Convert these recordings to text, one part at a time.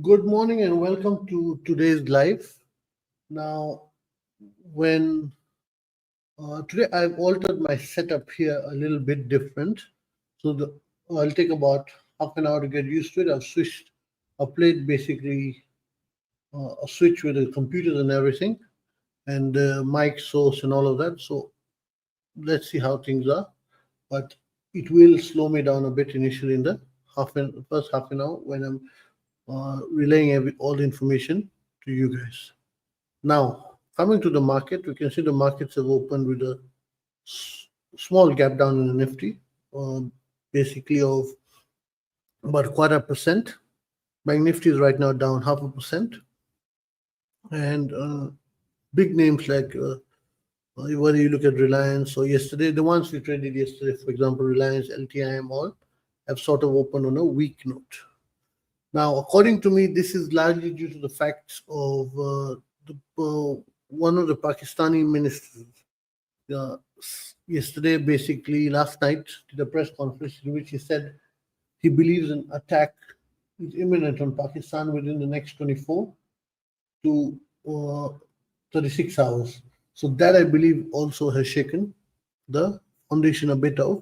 Good morning and welcome to today's live. Now, when today I've altered my setup here a little bit different, so I'll take about half an hour to get used to it. I've switched, I played basically a switch with the computers and everything, and mic source and all of that. So let's see how things are. But it will slow me down a bit initially in the first half an hour when I'm relaying all the information to you guys. Now, coming to the market, we can see the markets have opened with a small gap down in the Nifty, basically of about a 1/4%. Banknifty is right now down 0.5%. And big names like whether you look at Reliance or yesterday, the ones we traded yesterday, for example, Reliance, LTIM, all have sort of opened on a weak note. Now, according to me, this is largely due to the fact of one of the Pakistani ministers yesterday, basically last night, did a press conference in which he said he believes an attack is imminent on Pakistan within the next 24 to 36 hours. So that I believe also has shaken the foundation a bit of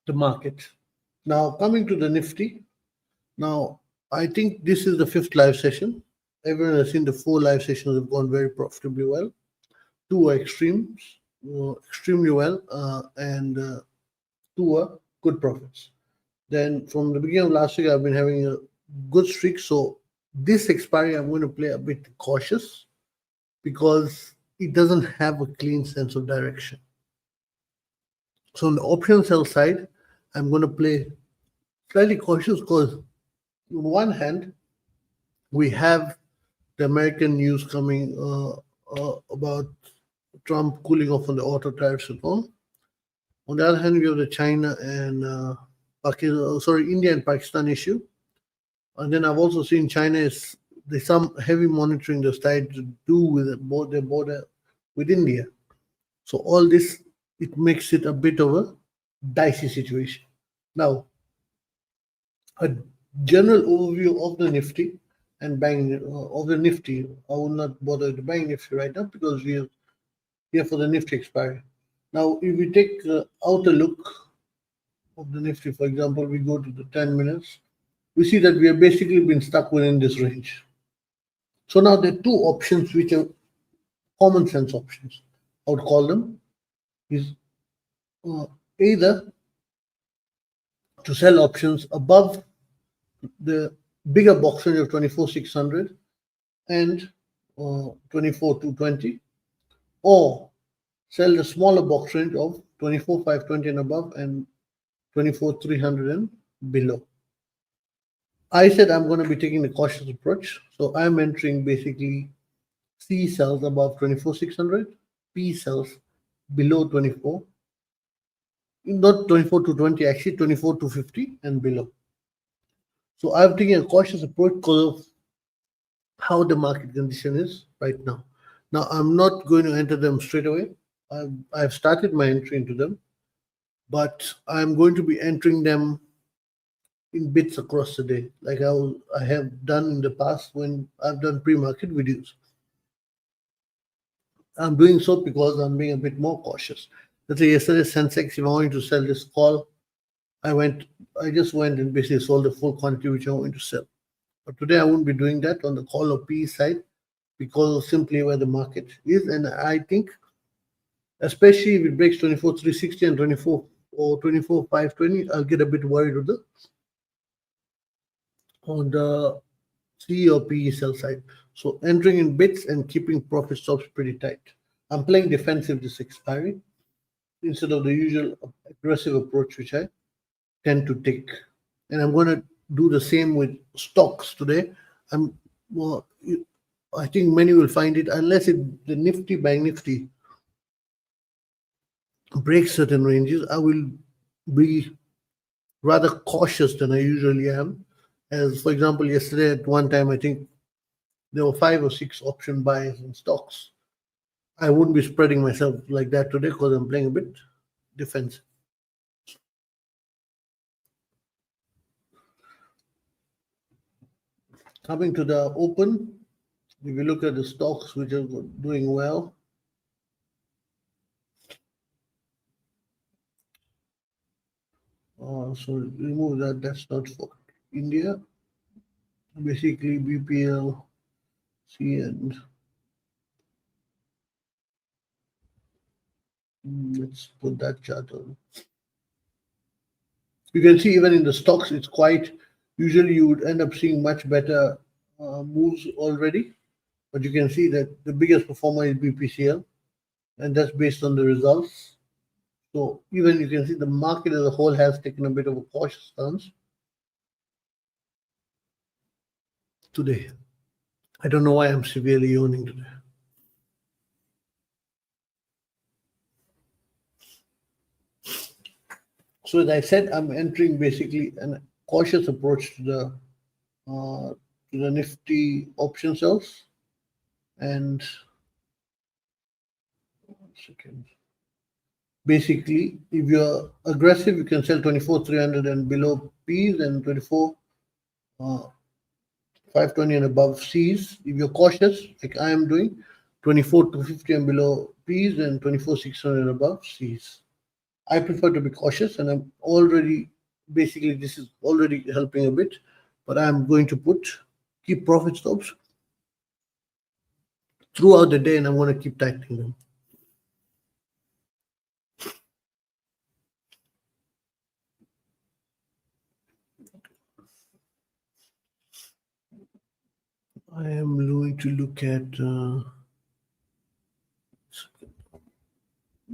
the market. Now, coming to the Nifty. Now, I think this is the fifth live session. Everyone has seen the 4 live sessions have gone very profitably well. 2 are extremely well, and 2 are good profits. Then from the beginning of last week, I've been having a good streak. So this expiry, I'm going to play a bit cautious because it doesn't have a clean sense of direction. So on the option sell side, I'm going to play slightly cautious because on one hand, we have the American news coming about Trump cooling off on the auto tariffs and all. On the other hand, we have the China and India and Pakistan issue. And then I've also seen there's some heavy monitoring they're starting to do with their border with India. So all this, it makes it a bit of a dicey situation. Now, a general overview of the Nifty and of the Nifty. I will not bother with the Banknifty right now because we are here for the Nifty expiry. Now, if we take out a look of the Nifty, for example, we go to the 10 minutes, we see that we have basically been stuck within this range. So now there are 2 options which are common sense options. I would call them is either to sell options above the bigger box range of 24,600 and 24,220, or sell the smaller box range of 24,520 and above and 24,300 and below. I said I'm going to be taking the cautious approach, so I'm entering basically C cells above 24,600, P cells below 24, not 24,220, actually 24,250 and below. So I'm taking a cautious approach because of how the market condition is right now. Now, I'm not going to enter them straight away. I've started my entry into them, but I'm going to be entering them in bits across the day, like I have done in the past when I've done pre-market videos. I'm doing so because I'm being a bit more cautious. Let's say yesterday, Sensex, if I wanted to sell this call, I just went and basically sold the full quantity which I wanted to sell. But today I won't be doing that on the call or PE side because of simply where the market is. And I think, especially if it breaks 24,360 and 24,520, I'll get a bit worried on the C or PE sell side. So entering in bits and keeping profit stops pretty tight. I'm playing defensive this expiry instead of the usual aggressive approach which I tend to take. And I'm going to do the same with stocks today. I think many will find it, unless the Nifty Banknifty breaks certain ranges, I will be rather cautious than I usually am. As for example, yesterday at one time, I think there were 5 or 6 option buys in stocks. I wouldn't be spreading myself like that today because I'm playing a bit defensive. Coming to the open, if you look at the stocks which are doing well, so remove that, that's not for India. Basically, BPL, C, and let's put that chart on. You can see even in the stocks, it's quite, usually you would end up seeing much better moves already. But you can see that the biggest performer is BPCL, and that's based on the results. So even you can see the market as a whole has taken a bit of a cautious stance today. I don't know why I'm severely yawning today. So as I said, I'm entering basically a cautious approach to the Nifty option cells. And 1 second. Basically, if you're aggressive, you can sell 24,300 and below P's and 24,520 and above C's. If you're cautious, like I am doing, 24,250 and below P's and 24,600 and above C's. I prefer to be cautious, and I'm already, basically, this is already helping a bit, but I'm going to keep profit stops throughout the day, and I'm going to keep tightening them. I am going to look at,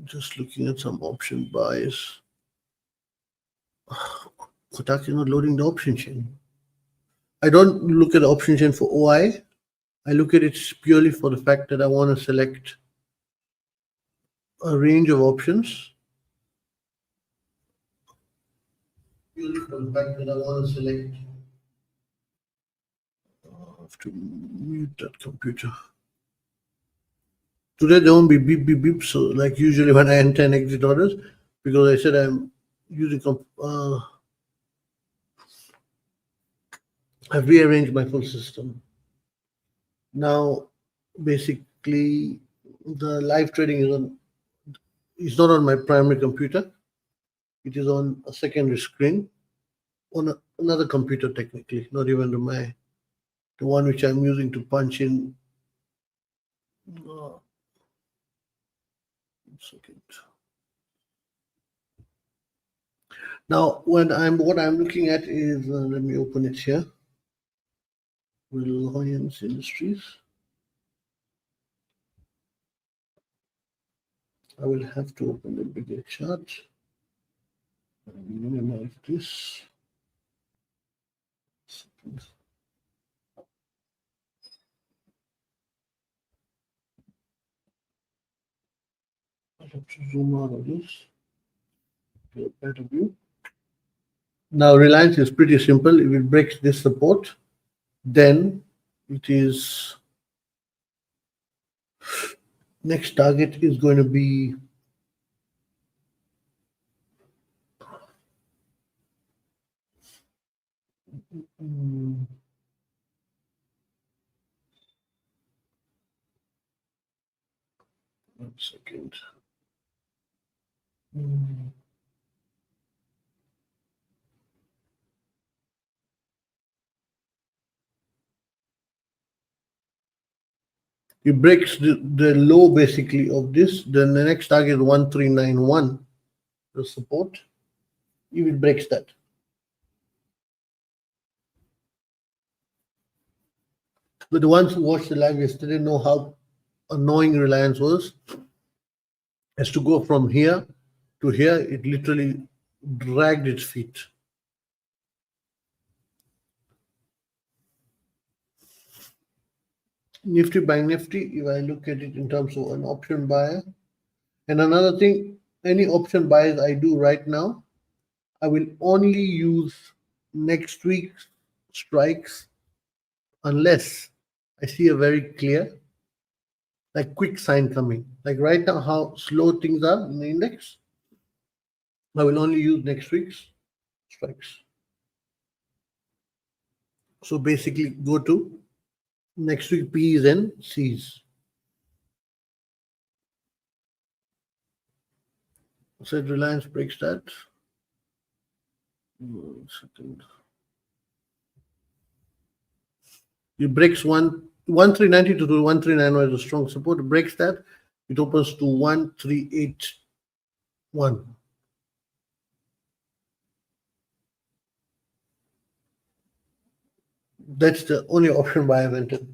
just looking at some option buys. Kotak is not loading the option chain. I don't look at the option chain for OI. I look at it purely for the fact that I want to select a range of options. Purely for the fact that I want to select. I have to mute that computer. Today there won't be beep beep beep. So like usually when I enter and exit orders, because I said I'm using I've rearranged my full system. Now, basically, the live trading is not on my primary computer. It is on a secondary screen on another computer, technically, not even the one which I'm using to punch in. 1 second. Now, what I'm looking at is, let me open it here. Reliance Industries. I will have to open the bigger chart. Minimize this. I have to zoom out of this. Get a better view. Now, Reliance is pretty simple. If it breaks this support, then it is next target is going to be one second. It breaks the low basically of this, then the next target is 1391, the support. If it breaks that. But the ones who watched the live yesterday know how annoying Reliance was. As to go from here to here, it literally dragged its feet. Nifty Banknifty, if I look at it in terms of an option buyer. And another thing, any option buys I do right now, I will only use next week's strikes unless I see a very clear, like quick sign coming. Like right now, how slow things are in the index, I will only use next week's strikes. So basically go to next week P's and C's. Said Reliance breaks that. 1 second. It breaks 1390 to 1391 is a strong support. It breaks that. It opens to 1381. That's the only option buy I've entered.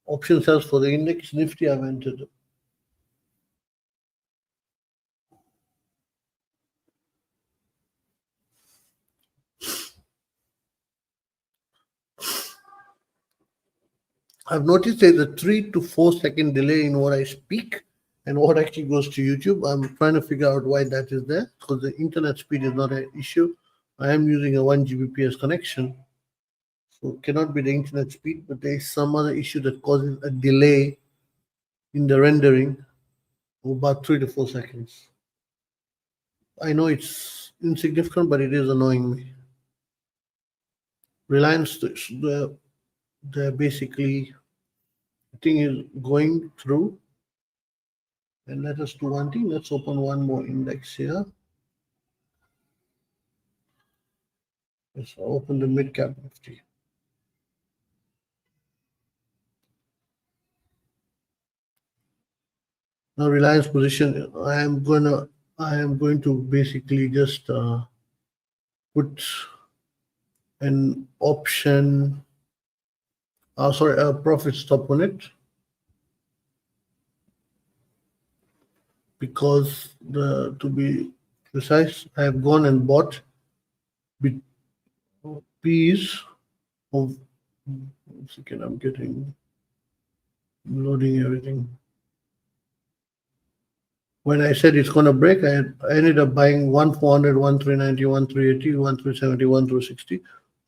Option sells for the index. Nifty I've entered. I've noticed there's a 3 to 4 second delay in what I speak and what actually goes to YouTube. I'm trying to figure out why that is there, because the internet speed is not an issue. I am using a 1 Gbps connection, so it cannot be the internet speed, but there is some other issue that causes a delay in the rendering of about 3 to 4 seconds. I know it's insignificant, but it is annoying me. Reliance, they're basically, the thing is going through. And let us do one thing. Let's open one more index here. Let's open the mid-cap Nifty. Now Reliance position, I am going to basically just put an option, a profit stop on it, because to be precise, I have gone and bought P's of, 1 second, I'm loading everything. When I said it's going to break, I ended up buying 1400, 1390, 1380, 1370, 1360,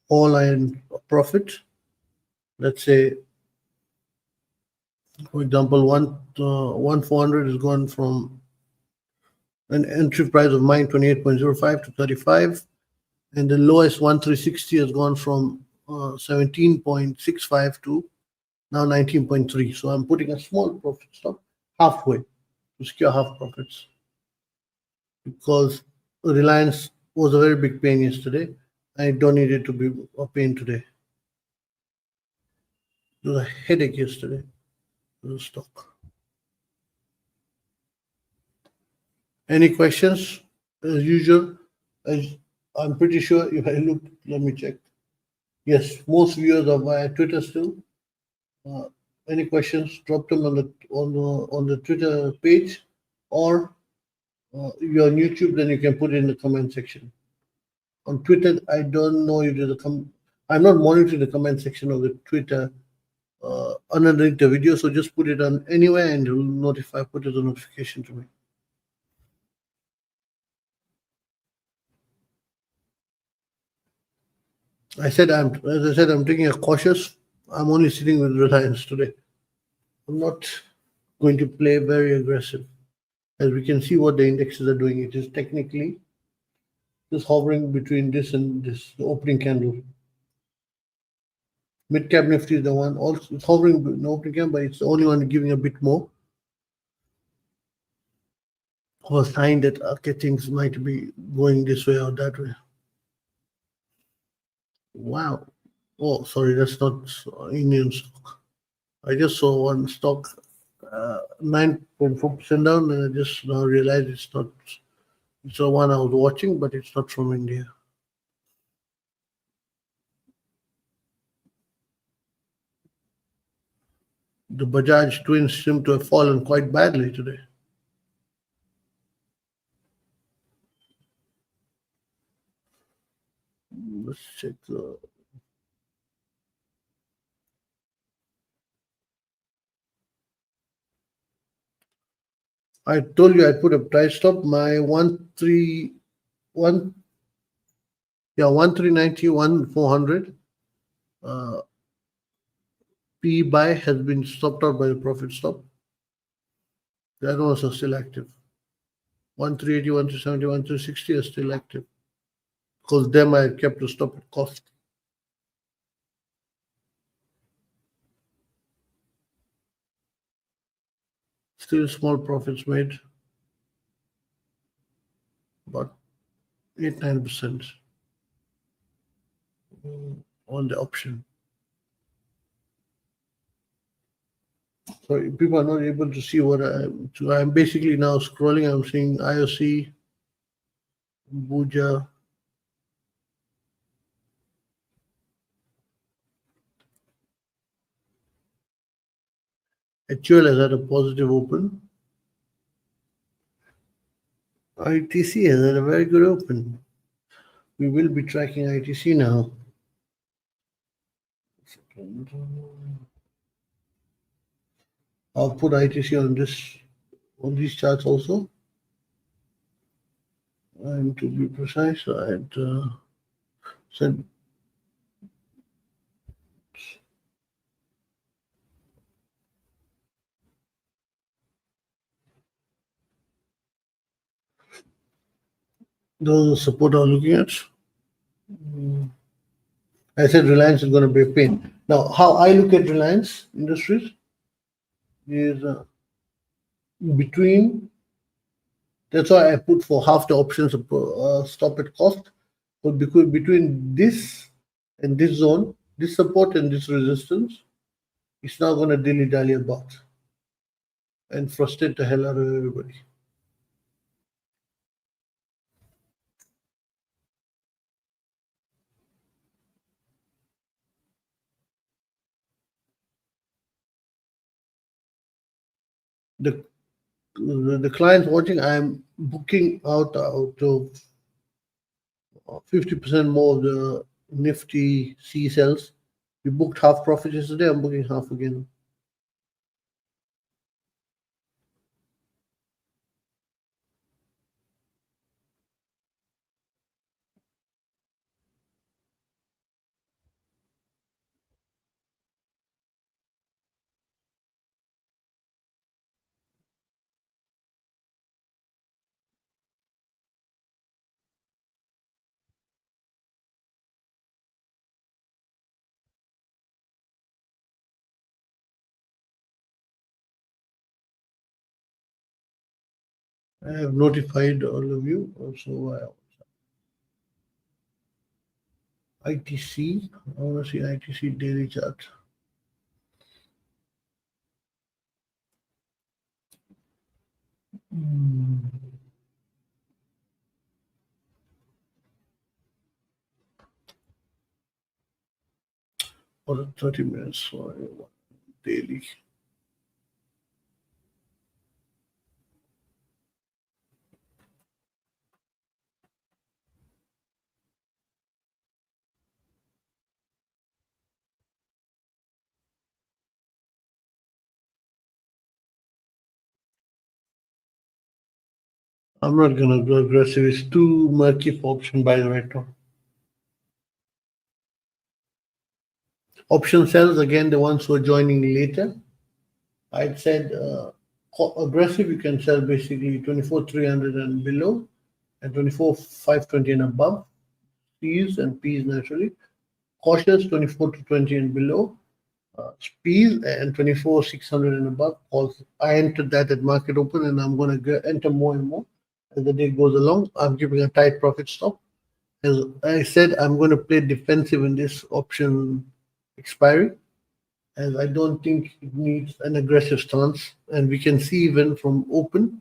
all in profit. Let's say, for example, 1400 is gone from an entry price of mine 28.05 to 35, and the lowest 1360 has gone from 17.65 to now 19.3. So I'm putting a small profit stop halfway to secure half profits, because Reliance was a very big pain yesterday. I don't need it to be a pain today. It was a headache yesterday. The stock. Any questions? As usual, I'm pretty sure if I look, let me check. Yes, most viewers are via Twitter still. Any questions? Drop them on the Twitter page, or you're on YouTube, then you can put it in the comment section. On Twitter, I don't know if there's I'm not monitoring the comment section of the Twitter underneath the video, so just put it on anywhere and it will put it a notification to me. As I said, I'm taking a cautious. I'm only sitting with Reliance today. I'm not going to play very aggressive. As we can see what the indexes are doing, it is technically just hovering between this and this, the opening candle. Mid-cap Nifty is the one, also it's hovering in the opening candle, but it's the only one giving a bit more of a sign that okay, things might be going this way or that way. Wow. Oh, sorry, that's not Indian stock. I just saw one stock 9.4% down, and I just now realized it's not. It's the one I was watching, but it's not from India. The Bajaj twins seem to have fallen quite badly today. Let's check the. I told you I put a price stop. My 1390, 1400 P buy has been stopped out by the profit stop. The other ones are still active. 1380, 1370, 1360 are still active, because them I kept to stop at cost. Still small profits made, about 8-9% on the option. So people are not able to see what I'm basically now scrolling. I'm seeing IOC, Buja. HUL has had a positive open. ITC has had a very good open. We will be tracking ITC now. I'll put ITC on these charts also. And to be precise, I had said those are support I'm looking at. I said Reliance is going to be a pain. Now, how I look at Reliance Industries is between. That's why I put for half the options stop at cost. But because between this and this zone, this support and this resistance, it's now going to dilly-dally about and frustrate the hell out of everybody. The clients watching, I'm booking out of 50% more of the Nifty C cells. We booked half profit yesterday. I'm booking half again. I have notified all of you. Also, ITC. I want to see ITC daily chart. Or 30 minutes for daily. I'm not going to go aggressive. It's too murky for option buy right now. Option sells, again, the ones who are joining later. I'd said aggressive, you can sell basically 24,300 and below and 24,520 and above. P's and P's naturally. Cautious, 24 to 20 and below. P's and 24,600 and above. Also, I entered that at market open and I'm going to enter more and more as the day goes along. I'm keeping a tight profit stop. As I said, I'm going to play defensive in this option expiry, as I don't think it needs an aggressive stance. And we can see even from open,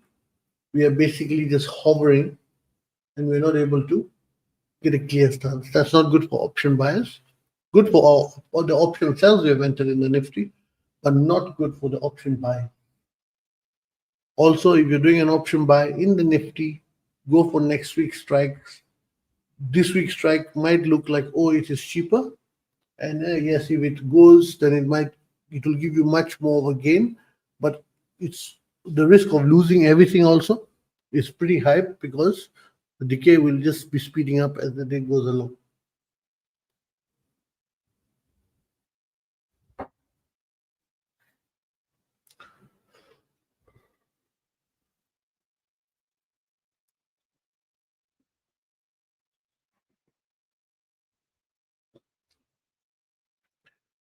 we are basically just hovering and we're not able to get a clear stance. That's not good for option buyers. Good for all the option sells we have entered in the Nifty, but not good for the option buy. Also, if you're doing an option buy in the Nifty, go for next week's strikes. This week's strike might look like, oh, it is cheaper. And yes, if it goes, then it will give you much more of a gain. But it's the risk of losing everything also is pretty high because the decay will just be speeding up as the day goes along.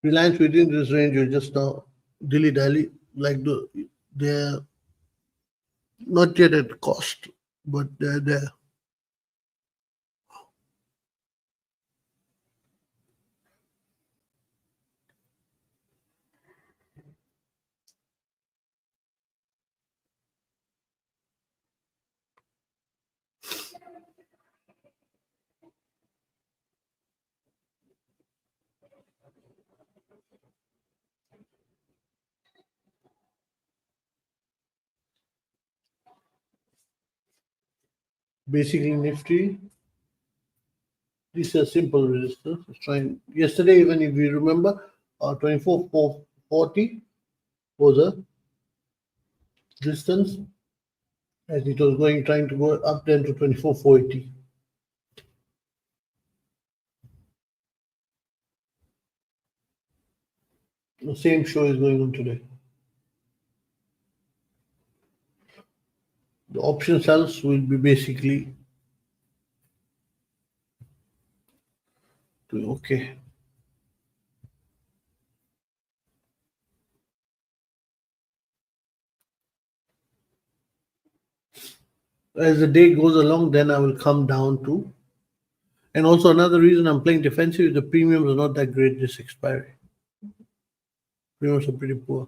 Reliance within this range will just now dilly-dally, like they're Not yet at cost, but they're there. Basically, Nifty, these are simple resistors. It's trying yesterday, even if you remember, 24,440 was a distance as it was going trying to go up then to 24,480. The same show is going on today. The option cells will be basically okay. As the day goes along, then I will come down to. And also another reason I'm playing defensive is the premiums are not that great this expiry. Premiums are pretty poor.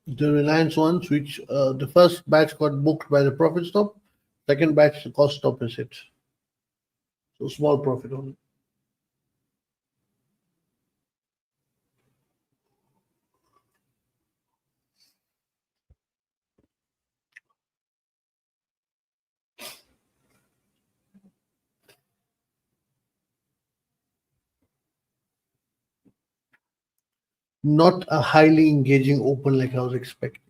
The Reliance ones, which the first batch got booked by the profit stop, second batch the cost stop is hit. So small profit only. Not a highly engaging open like I was expecting.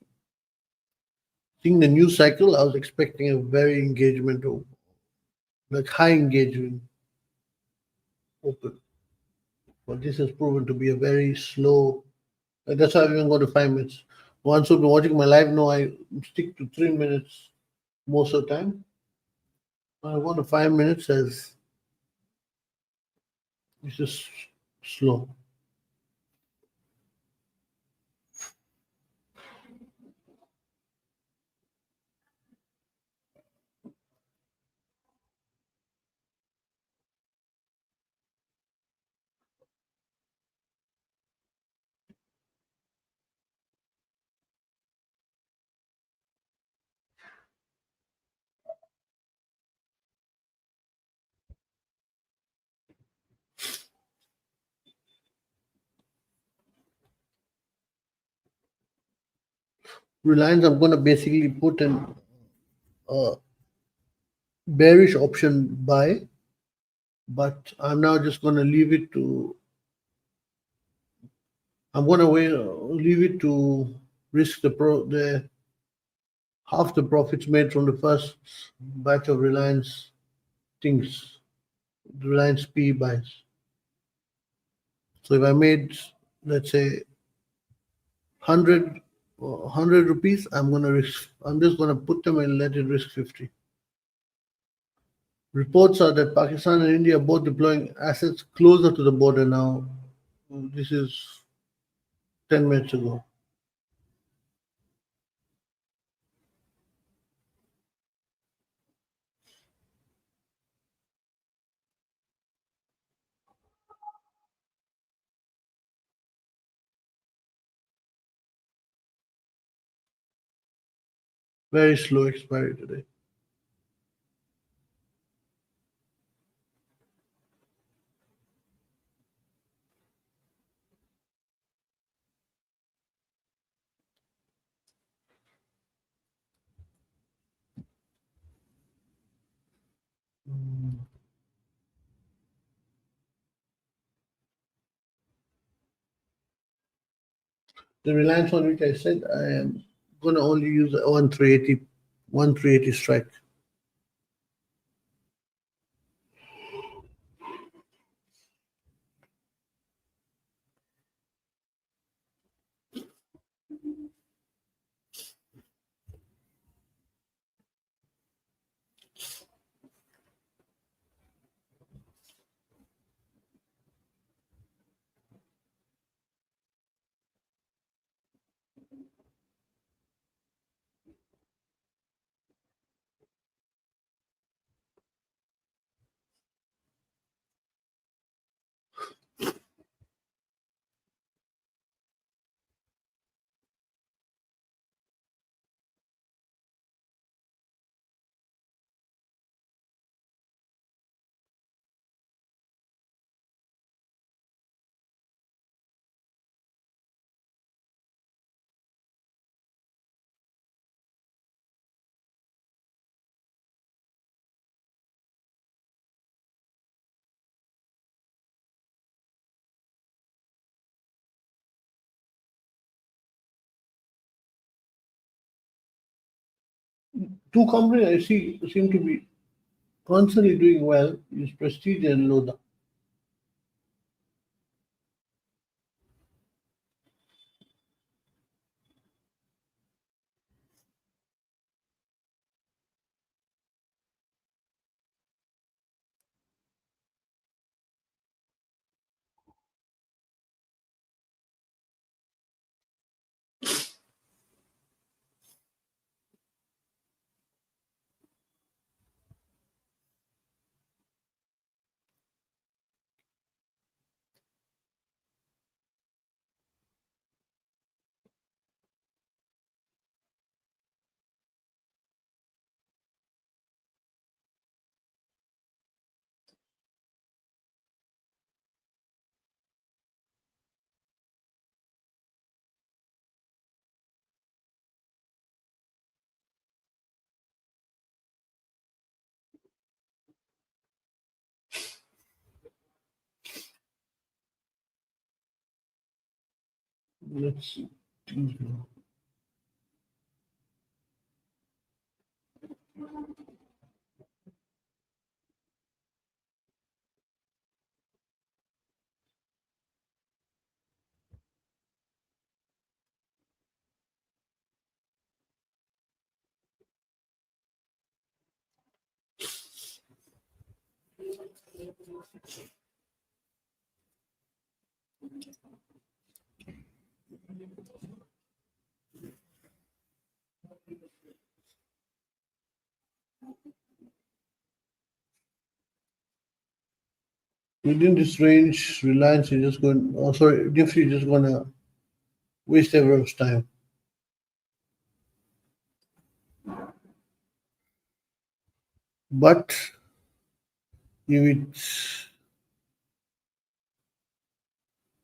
Seeing the news cycle, I was expecting a very engagement open, like high engagement open. But this has proven to be a very slow. That's why I've even gone to 5 minutes. Once who've been watching my live know I stick to 3 minutes most of the time. I want to 5 minutes as it's just slow. Reliance, I'm going to basically put an bearish option buy, but I'm now just going to leave it to. I'm going to leave it to risk the half the profits made from the first batch of Reliance things, the Reliance P buys. So if I made, let's say, 100 rupees, I'm going to risk. I'm just going to put them and let it risk 50. Reports are that Pakistan and India are both deploying assets closer to the border now. This is 10 minutes ago. Very slow expiry today. The Reliance one, which I said, I am going to only use the 1380 strike. two companies I see seem to be constantly doing well is Prestige and Loda. Let's see. Within this range, Reliance is just going. Oh, sorry, Nifty is just gonna waste everyone's time. But if it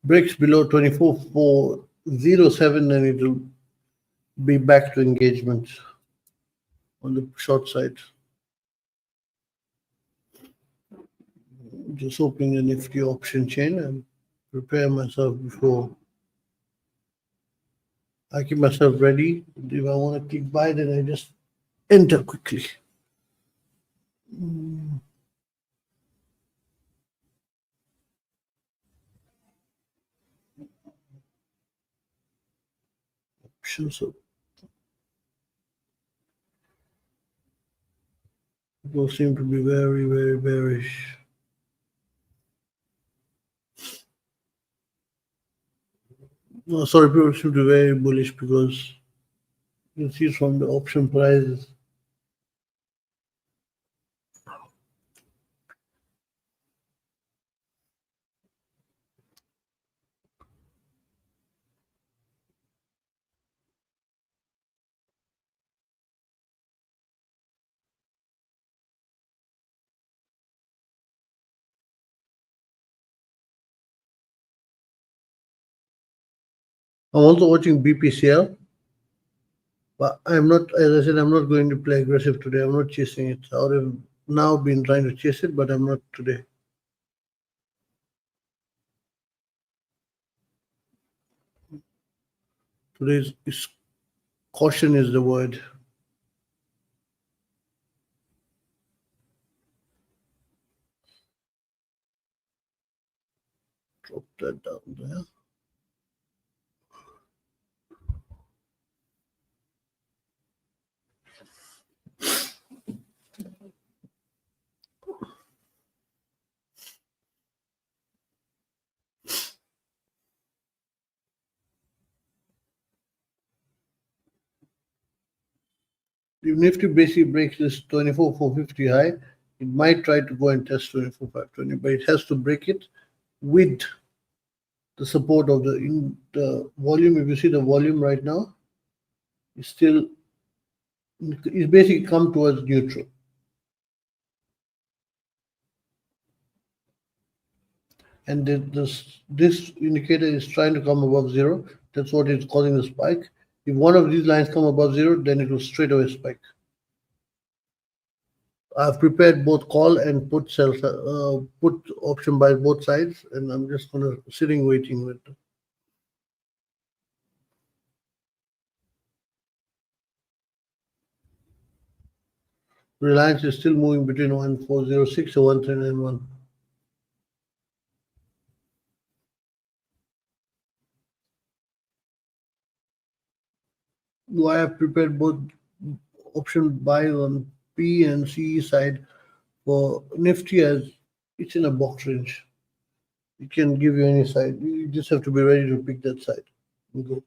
breaks below 24,407, then it will be back to engagement on the short side. Just opening the Nifty option chain and prepare myself before I keep myself ready. If I want to click buy, then I just enter quickly. Options so people seem to be very, very bearish. No, sorry, people seem to be very bullish because you can see from the option prices. I'm also watching BPCL, but I'm not, as I said, I'm not going to play aggressive today. I'm not chasing it. I would have now been trying to chase it, but I'm not today. Today's caution is the word. Drop that down there. If Nifty basically breaks this 24,450 high, it might try to go and test 24,520, but it has to break it with the support of the volume. If you see the volume right now, it's basically come towards neutral. And this indicator is trying to come above zero. That's what is causing the spike. If one of these lines come above zero, then it will straight away spike. I've prepared both call and put option buy both sides, and I'm just gonna sitting waiting with them. Reliance is still moving between 1406 and 1391. I have prepared both option buy on P and CE side for Nifty as it's in a box range. It can give you any side. You just have to be ready to pick that side. Okay.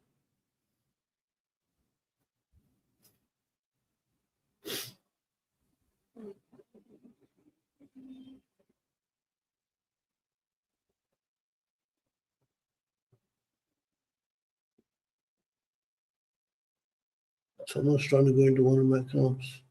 Someone's trying to go into one of my accounts.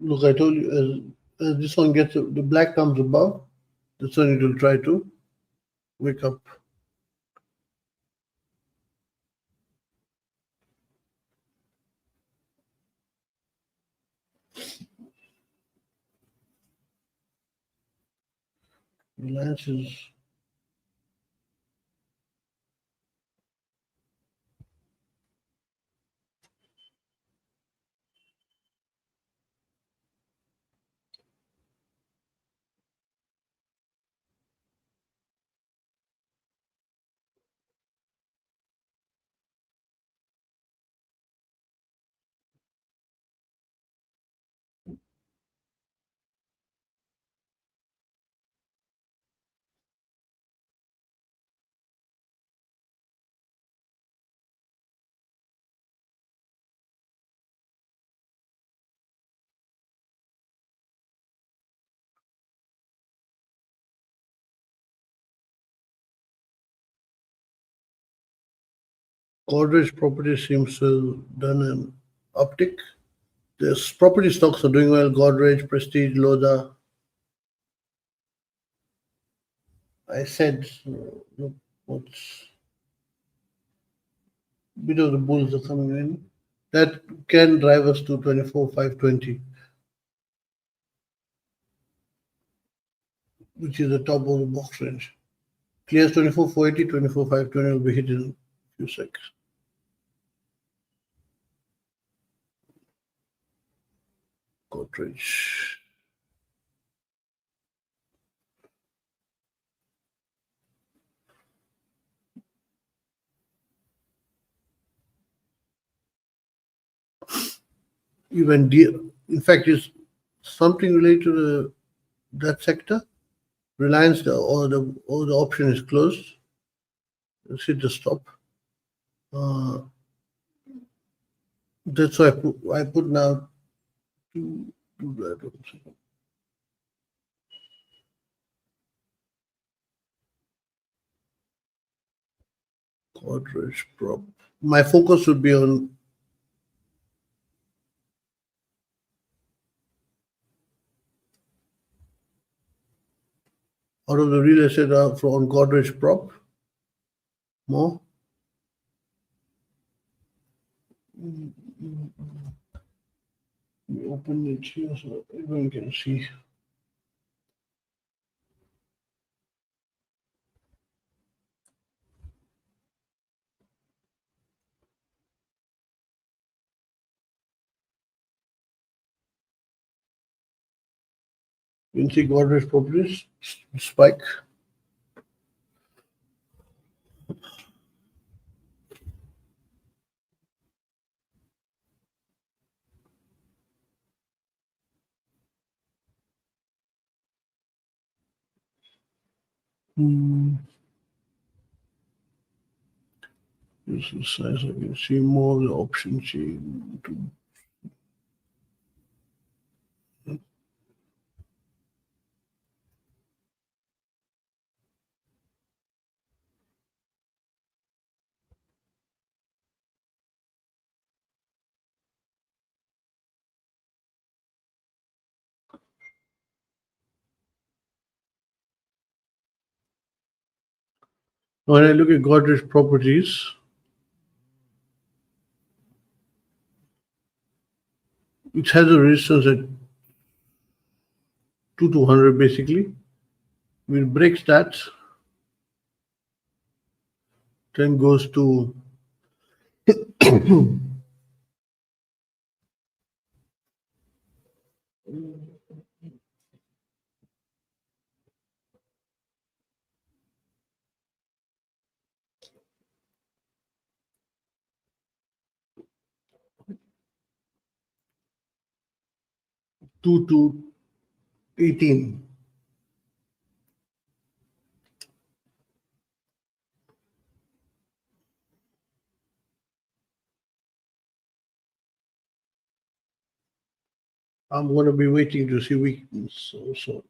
Look, I told you, as this one gets the black comes above, that's when it will try to wake up. Reliance is Godrej Property seems to have done an uptick. There's property stocks are doing well. Godrej, Prestige, Lodha. I said, look, what's bit of the bulls are coming in. That can drive us to 24,520, which is the top of the box range. Clears 24,480, 24,520 will be hit in a few seconds. Godrej. Even in fact, it's something related to that sector. Reliance, or the option is closed. Let's hit the stop. That's why I put now to do that. Godrej prop. My focus would be on out of the real estate on Godrej prop. More. We open it here so everyone can see. You can see Godrej properties spike. This is size. I can see more of the option chain. When I look at Godrej Properties, it has a resistance at 2200 basically. We'll break that, then goes to 2 to 18. I'm going to be waiting to see weakness also.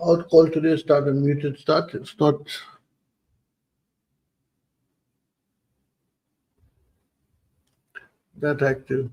Out call today, start a muted start. It's not that active.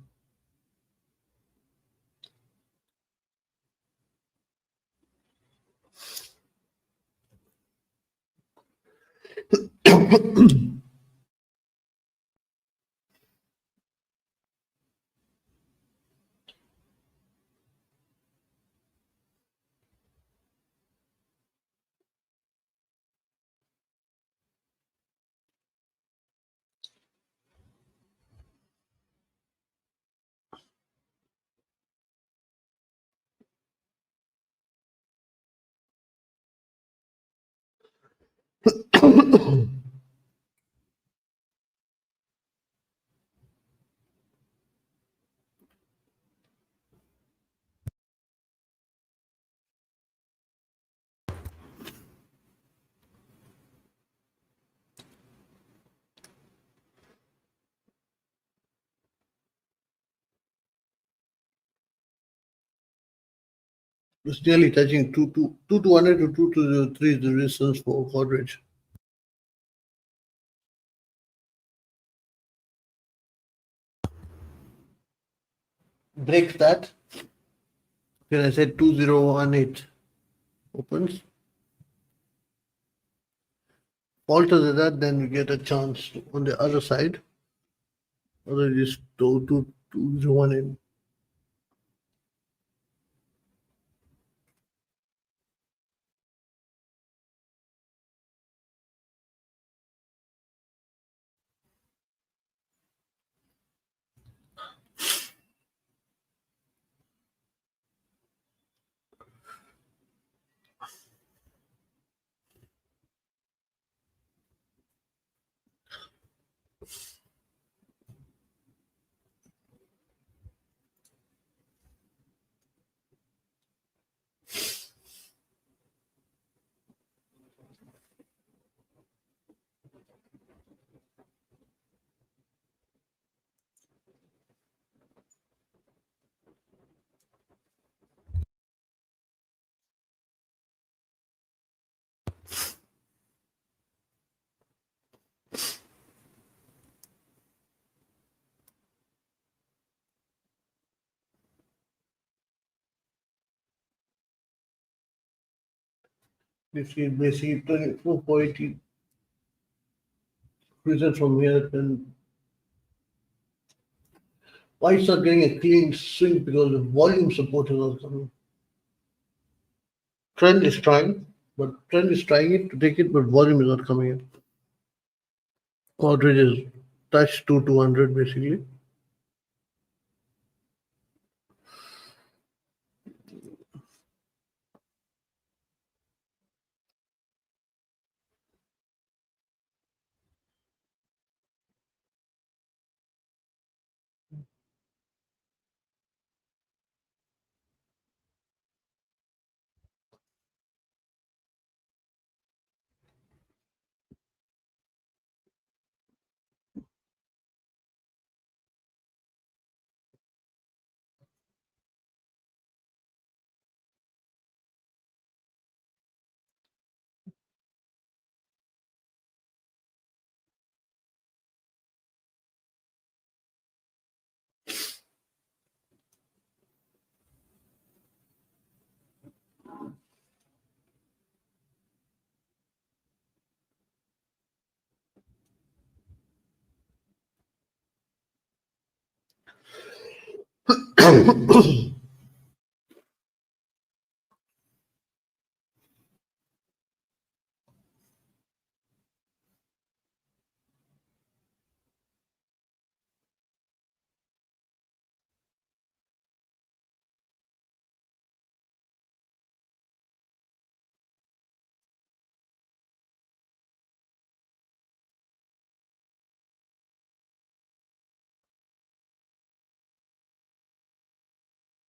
It's nearly touching 2,200 to 2,203 is the resistance for Godrej. Breaks that. When I said 2018 opens, alters that, then we get a chance on the other side. Other just 2018. This is basically 24.80 reason from here. Then why it's not getting a clean swing? Because the volume support is not coming. Trend is trying, but trend is trying it to take it, but volume is not coming in. Quadrant is touched to 200 basically.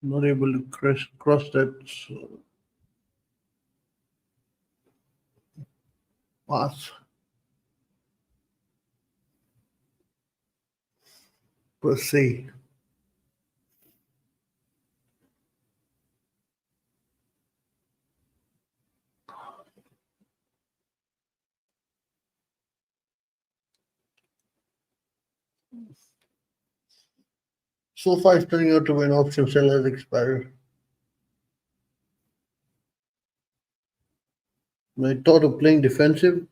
Not able to cross that path per se. So far, it's turning out to be an option sell has expired. My thought of playing defensive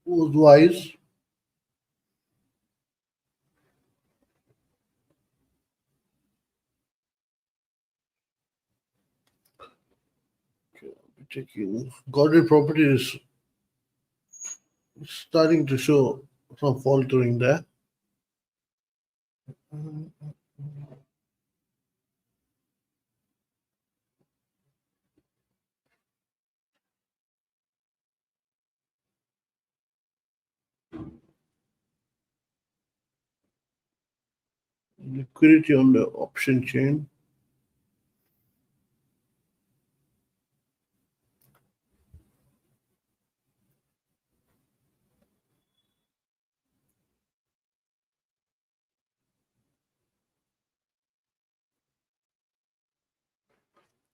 was wise. Checking. Godrej property is starting to show some faltering there. Liquidity on the option chain.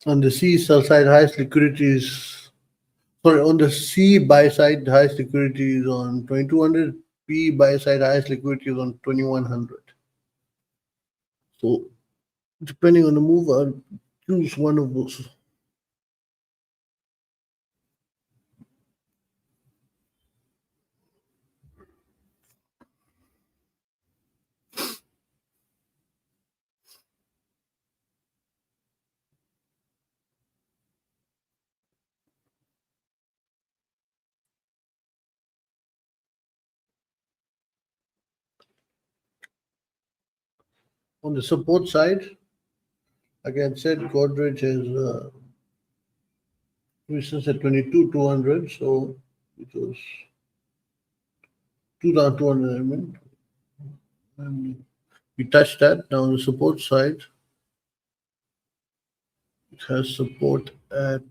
On the C sell side, highest liquidity is, sorry, on the C buy side, the highest liquidity is on 2200. P buy side, highest liquidity is on 2100. So, depending on the move, I'll choose one of those. On the support side, like I said, Godrej has resistance at 22,200, so it was 2,200, I mean. And we touched that. Now on the support side, it has support at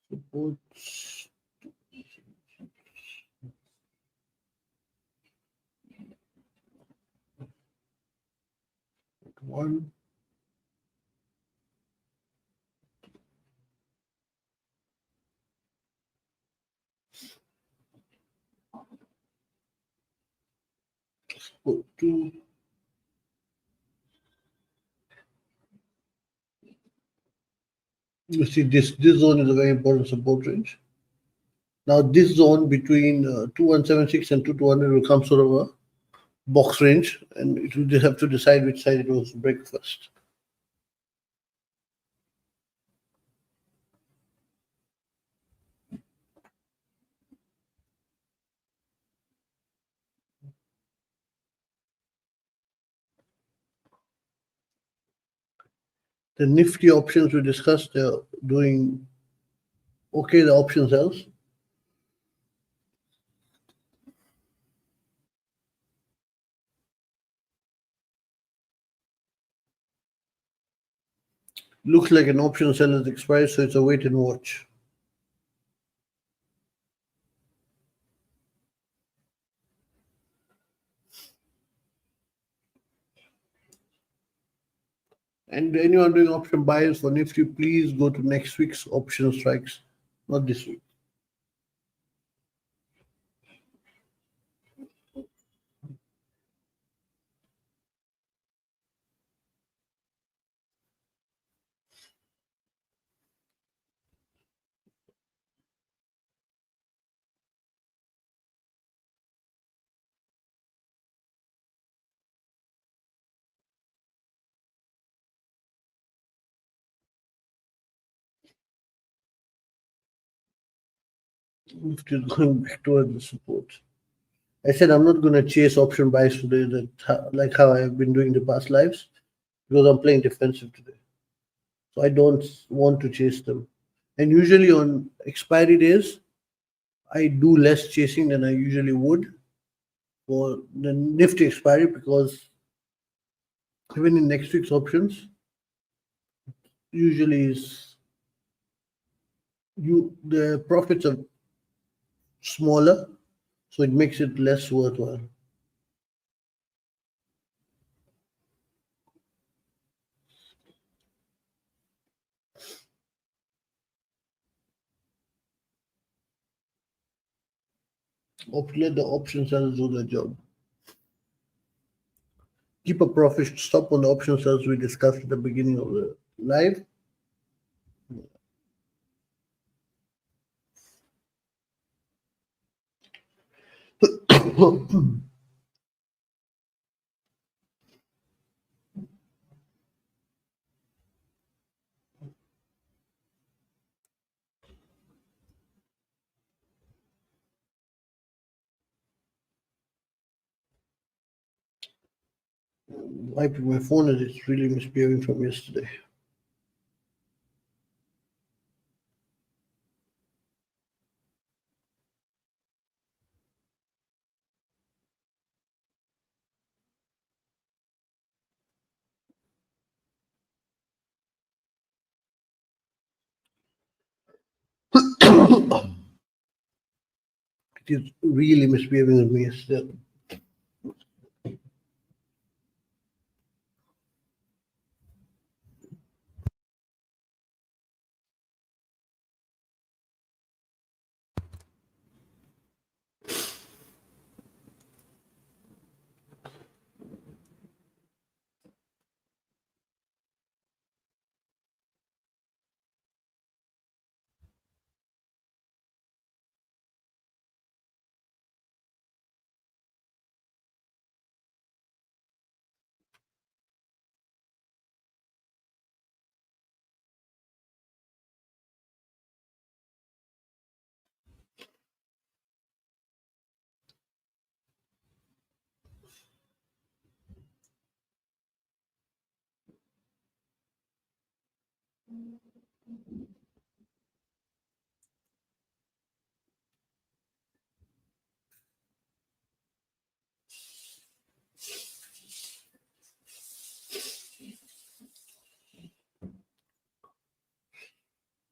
support 1. Support 2. You see, this zone is a very important support range. Now, this zone between 2176 and 2200 will come sort of a box range, and it will just have to decide which side it was to break first. The Nifty options we discussed, they're doing okay, the option sells. Looks like an option sell has expired, so it's a wait and watch. And anyone doing option buys for Nifty, please go to next week's option strikes, not this week. Nifty is going back towards the support. I said I'm not going to chase option buys today, like how I have been doing the past lives, because I'm playing defensive today. So I don't want to chase them. And usually on expiry days, I do less chasing than I usually would for the Nifty expiry, because even in next week's options, usually is the profits are smaller, so it makes it less worthwhile. Let the option sellers do their job. Keep a profit stop on the option sales we discussed at the beginning of the live. Wiping my phone as it's really misbehaving from yesterday. It is really misbehaving with me yesterday.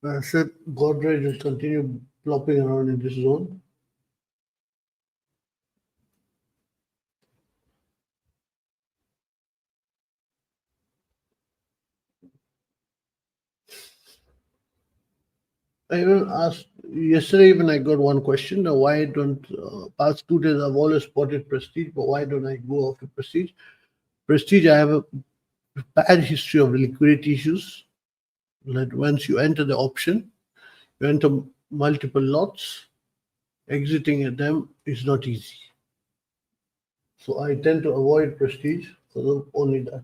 I said Godrej will continue plopping around in this zone. I even asked yesterday, even I got one question: why don't past 2 days I've always spotted Prestige, but why don't I go after Prestige? Prestige, I have a bad history of liquidity issues. That once you enter the option, you enter multiple lots. Exiting at them is not easy. So I tend to avoid Prestige because of only that.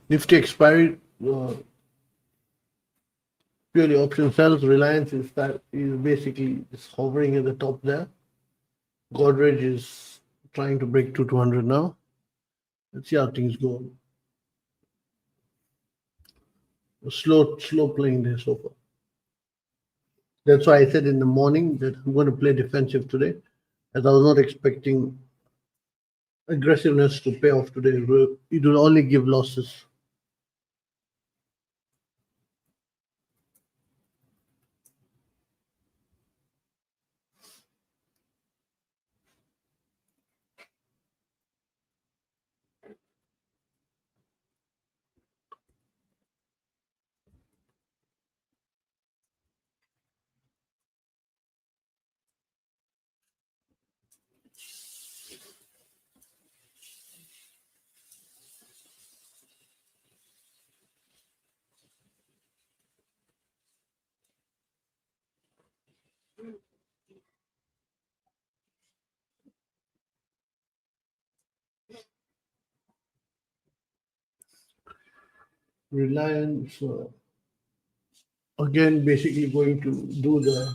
Nifty Expiry, purely option sells. Reliance is basically just hovering at the top there. Godrej is trying to break to 200 now. Let's see how things go. Slow playing there so far. That's why I said in the morning that I'm going to play defensive today, as I was not expecting aggressiveness to pay off today. It will only give losses. Reliance again basically going to do the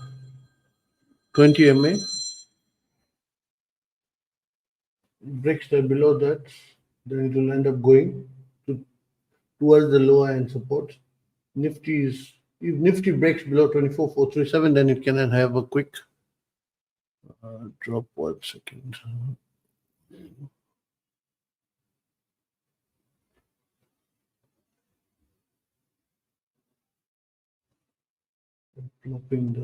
20 MA, breaks there below that, then it will end up going towards the lower end support. If Nifty breaks below 24,437, then it can have a quick drop. 1 second. Dropping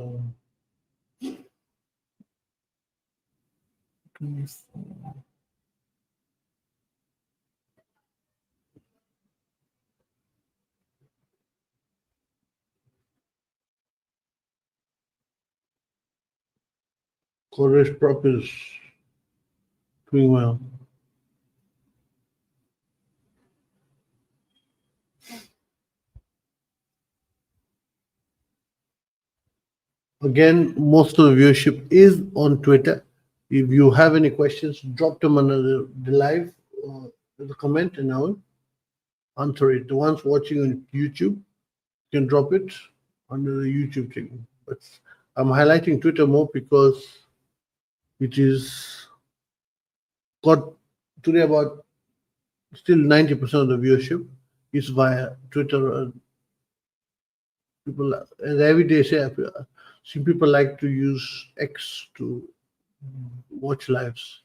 the 24. Coverage prop is doing well. Again, most of the viewership is on Twitter. If you have any questions, drop them under the live, the comment, and I will answer it. The ones watching on YouTube can drop it under the YouTube thing. But I'm highlighting Twitter more because it is got today about still 90% of the viewership is via Twitter. People, as every day say, some people like to use X to watch lives.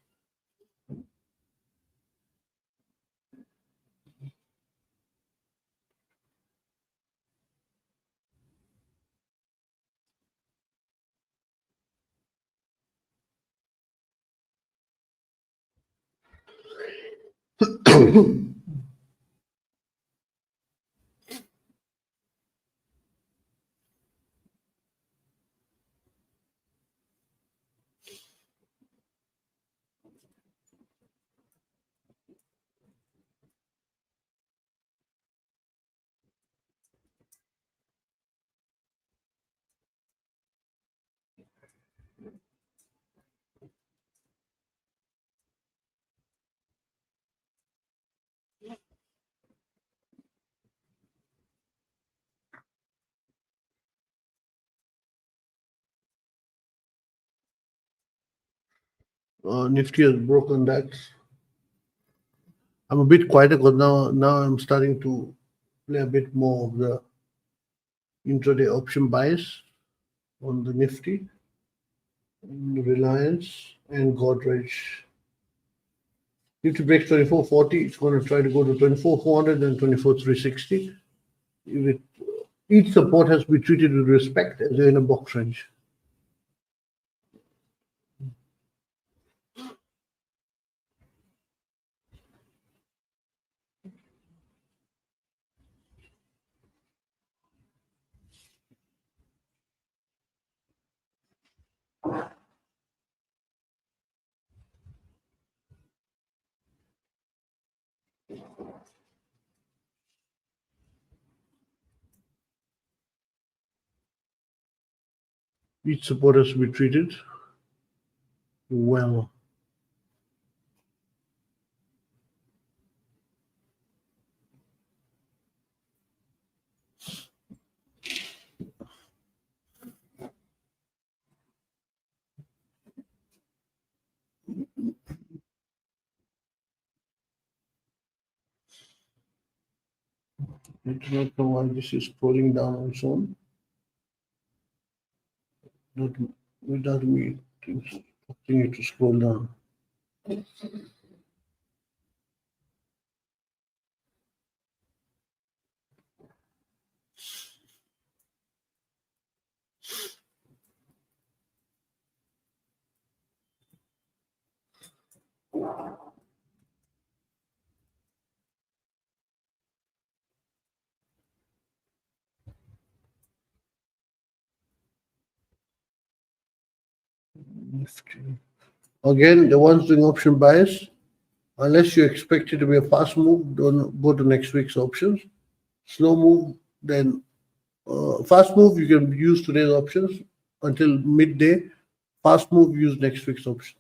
Nifty has broken that. I'm a bit quieter because now I'm starting to play a bit more of the intraday option buys on the Nifty, Reliance, and Godrej. Nifty breaks 2440, it's going to try to go to 24,400 and 24,360. Each support has to be treated with respect as they're in a box range. Each support has to be treated well. I do not know why this is scrolling down on its own. Without me continue to scroll down. Nifty. Again, the ones doing option bias, unless you expect it to be a fast move, don't go to next week's options. Slow move, then fast move, you can use today's options until midday. Fast move, use next week's options.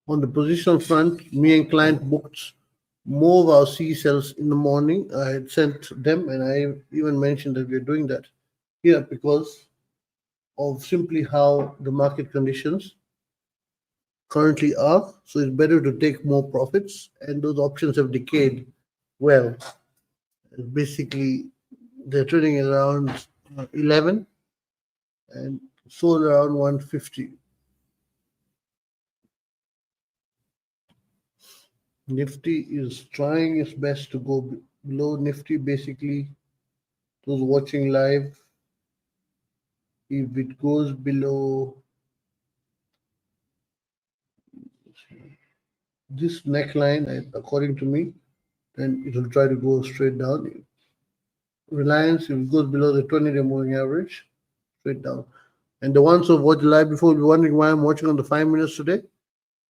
On the position front, me and client booked more of our C cells in the morning. I had sent them, and I even mentioned that we're doing that here because of simply how the market conditions currently are. So it's better to take more profits, and those options have decayed well. Basically, they're trading around 11 and sold around 150. Nifty is trying its best to go below Nifty. Basically, those watching live, if it goes below this neckline, according to me, then it will try to go straight down. Reliance, if it goes below the 20-day moving average, straight down. And the ones who watched live before will be wondering why I'm watching on the 5 minutes today.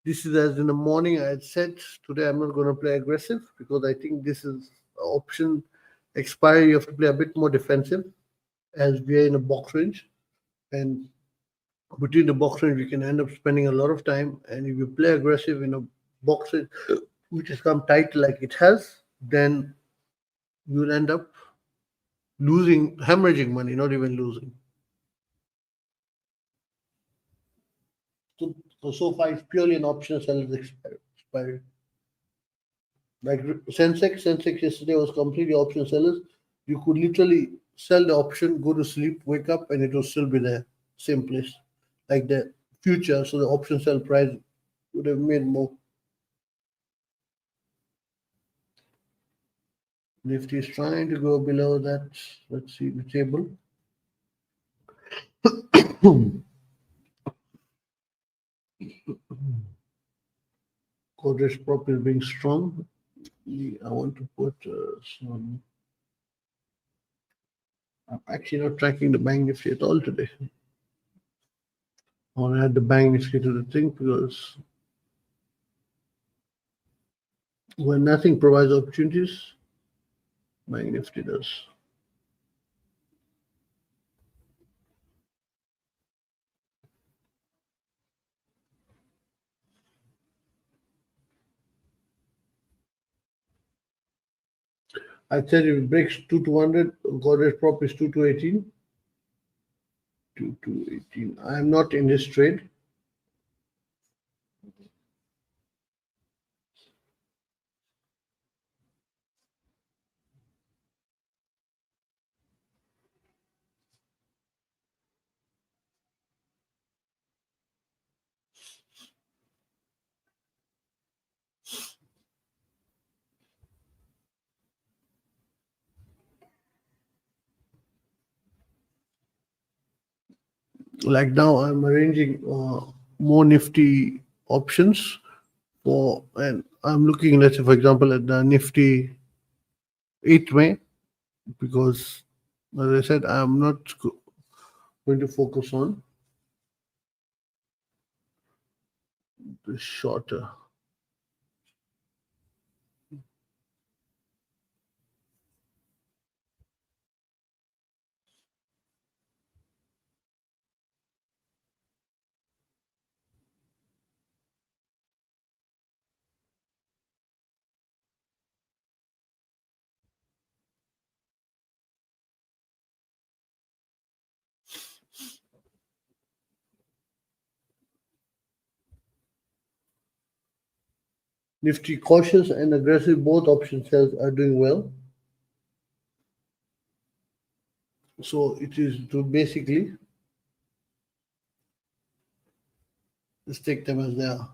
This is as in the morning I had said today I'm not going to play aggressive because I think this is option expiry. You have to play a bit more defensive as we are in a box range. And between the box range, you can end up spending a lot of time. And if you play aggressive in a box range, which has come tight like it has, then you'll end up losing, hemorrhaging money, not even losing. So far, it's purely an option seller's expiry. Like Sensex yesterday was completely option sellers. You could literally sell the option, go to sleep, wake up, and it will still be there, same place. Like the future, so the option sell price would have made more. Nifty is trying to go below that. Let's see the table. Godrej prop is being strong. I want to put some. I'm actually not tracking the Banknifty at all today. I want to add the Banknifty to the thing because when nothing provides opportunities, Banknifty does. I said if it breaks 2200, Godrej prop is 2218. 2218. I am not in this trade. Like now, I'm arranging more Nifty options and I'm looking, let's say, for example, at the Nifty 8 May, because, as I said, I'm not going to focus on the shorter. Nifty cautious and aggressive, both option sales are doing well. So it is to basically just take them as they are.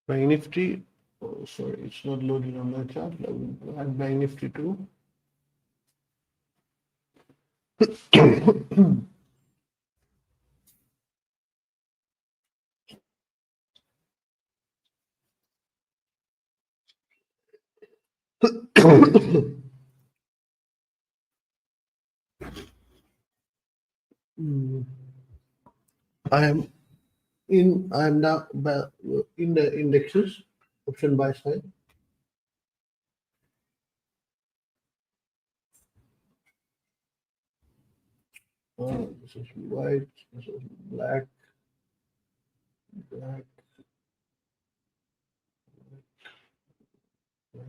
Banknifty, oh, sorry, it's not loaded on my chart. I will add Banknifty too. I am now in the indexes, option buy side. This is white, this is black, black, black.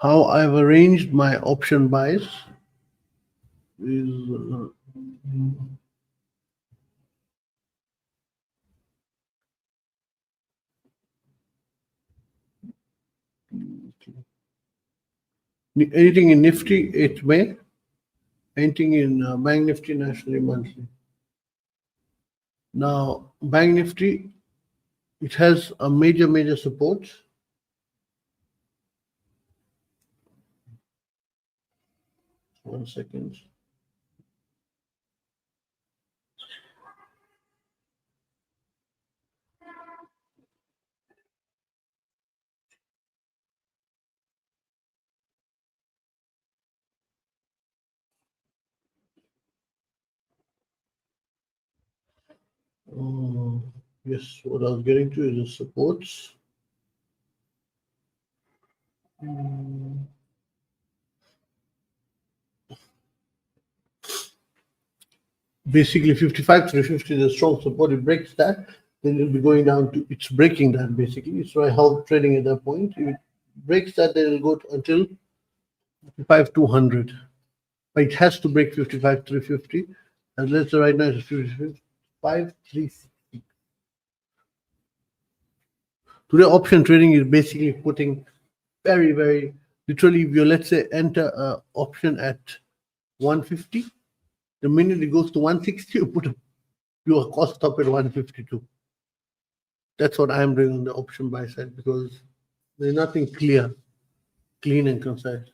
How I've arranged my option buys is anything in Nifty, it may. Anything in Banknifty nationally monthly. Now, Banknifty, it has a major support. One second. Yes, what I was getting to is the supports. Basically, 55 350 is a strong support. It breaks that, then it'll be going down to, it's breaking that basically. So I help trading at that point. If it breaks that, then it'll go until 55 200. But it has to break 55 350. And let's say right now it's 55 360. Today, option trading is basically putting very literally, if you let's say enter a option at 150, the minute it goes to 160, you put your cost stop at 152. That's what I'm doing on the option buy side, because there's nothing clean and concise.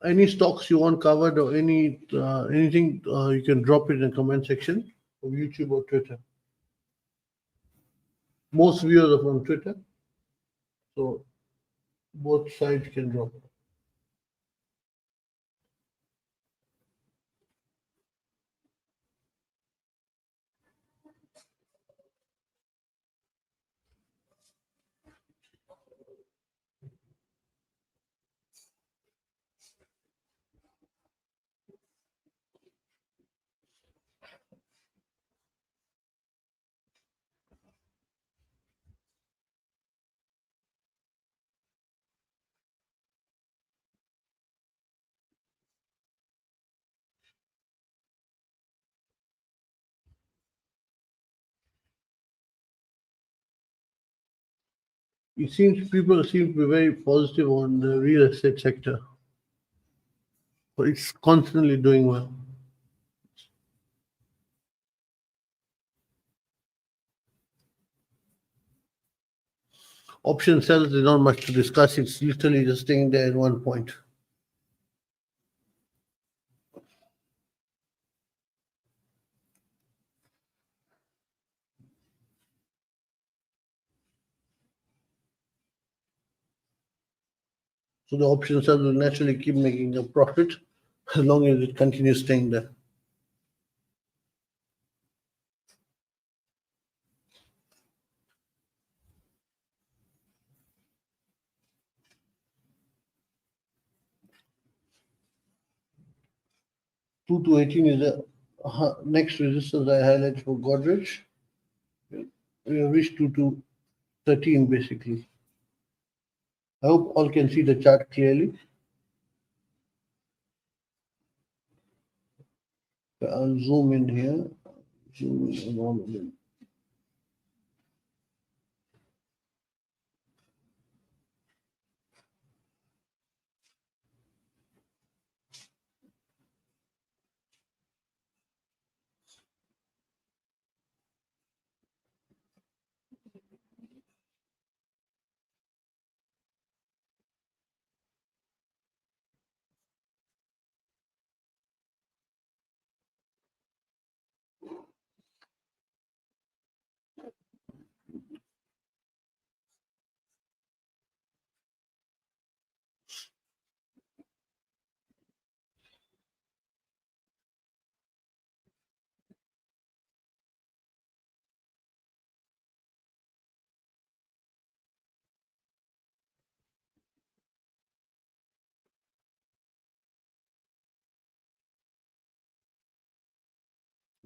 Any stocks you want covered or anything, you can drop it in the comment section of YouTube or Twitter. Most viewers are from Twitter, so both sides can drop. It seems people seem to be very positive on the real estate sector, but it's constantly doing well. Option sells, there's not much to discuss. It's literally just staying there at one point. So the option sell will naturally keep making a profit as long as it continues staying there. Two to 18 is the next resistance I highlight for Godrej. We have reached 2 to 13 basically. I hope all can see the chart clearly. I'll zoom in here. Zoom in and all of them.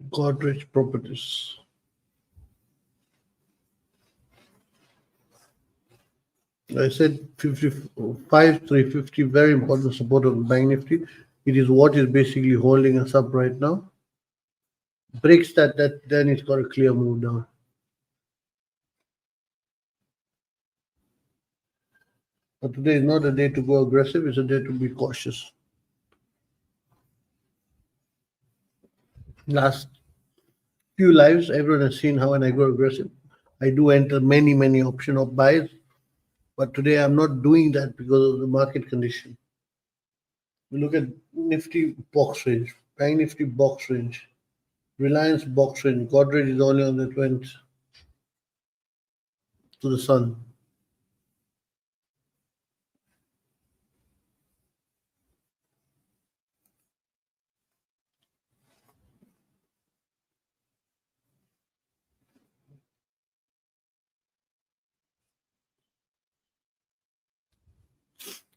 Godrej Properties. I said 55, 350, very important support of Banknifty. It is what is basically holding us up right now. Breaks that, then it's got a clear move down. But today is not a day to go aggressive, it's a day to be cautious. Last few lives, everyone has seen how when I go aggressive, I do enter many option of buys. But today I'm not doing that because of the market condition. We look at Nifty box range, Bank Nifty box range, Reliance box range. Godrej is only on that went to the sun.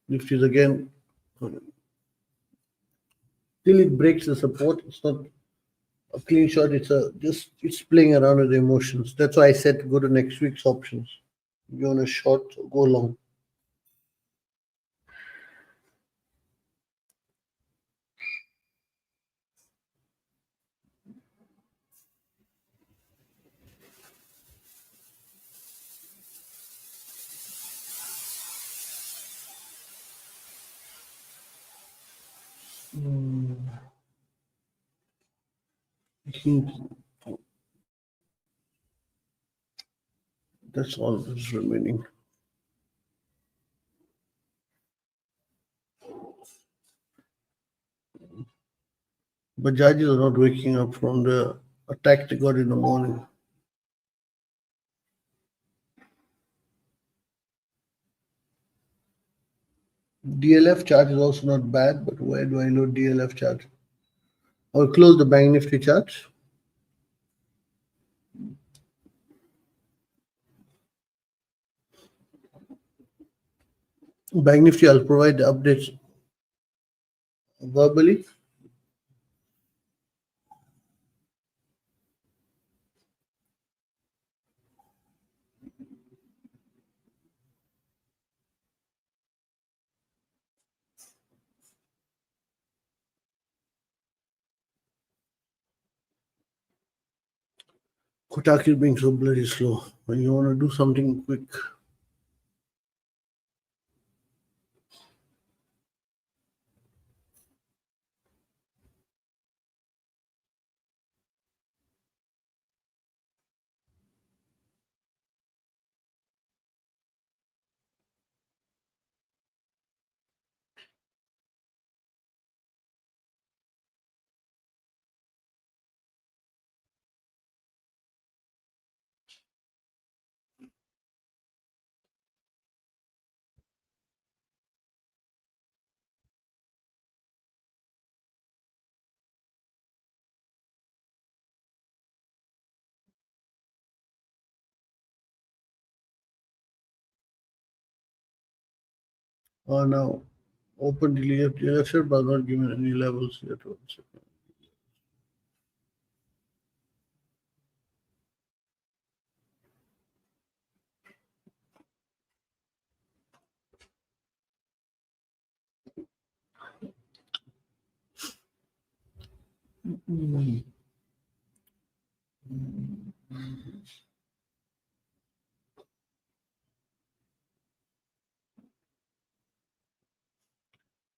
Nifty is again, till it breaks the support, it's not a clean shot, it's playing around with the emotions. That's why I said to go to next week's options. If you want a short, go long. I think that's all that's remaining. Bajajis are not waking up from the attack they got in the morning. DLF chart is also not bad, but where do I load DLF chart? I'll close the Banknifty chart. Banknifty, I'll provide the updates verbally. Kotak is being so bloody slow. When you want to do something quick, now open DLF, but not given any levels yet.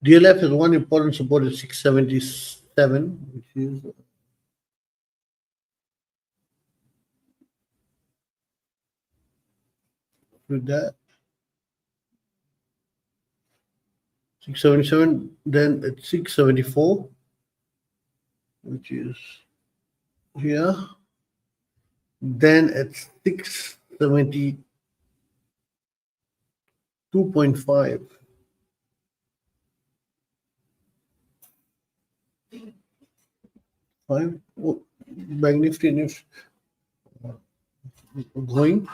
DLF has one important support at 677, which is with that 677, then at 674, which is here, then at 672.5. Banknifty Nifty going,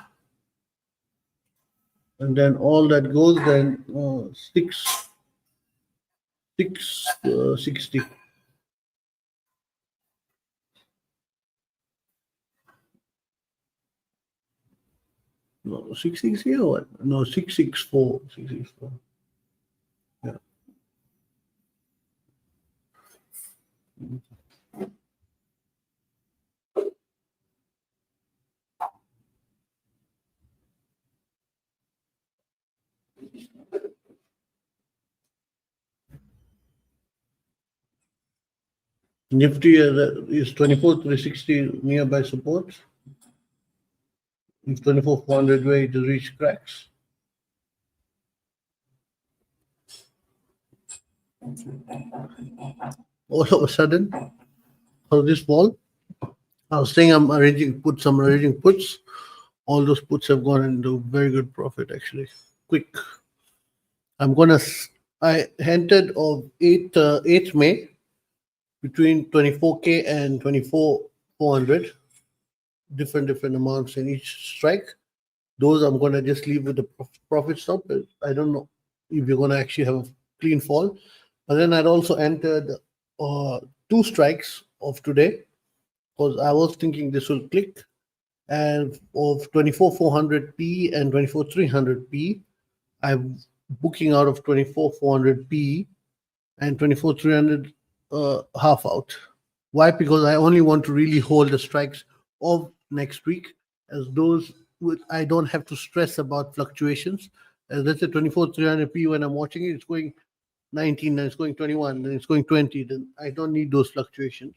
and then all that goes, then 660. No, 660 or what? No, 664. 664. Yeah. Nifty is 24,360 nearby support. If 24,400 way to reach cracks. All of a sudden, for this fall, I was saying I'm arranging puts. All those puts have gone into very good profit actually. Quick. I entered of 8th May between 24K and 24,400. Different amounts in each strike. Those I'm gonna just leave with the profit stop. I don't know if you're gonna actually have a clean fall. But then I'd also entered 2 strikes of today because I was thinking this will click, and of 24,400p and 24,300p, I'm booking out of 24,400p and 24,300 half out. Why? Because I only want to really hold the strikes of next week, as those I don't have to stress about fluctuations. As let's say 24,300p, when I'm watching it, it's going 19, then it's going 21, then it's going 20. Then I don't need those fluctuations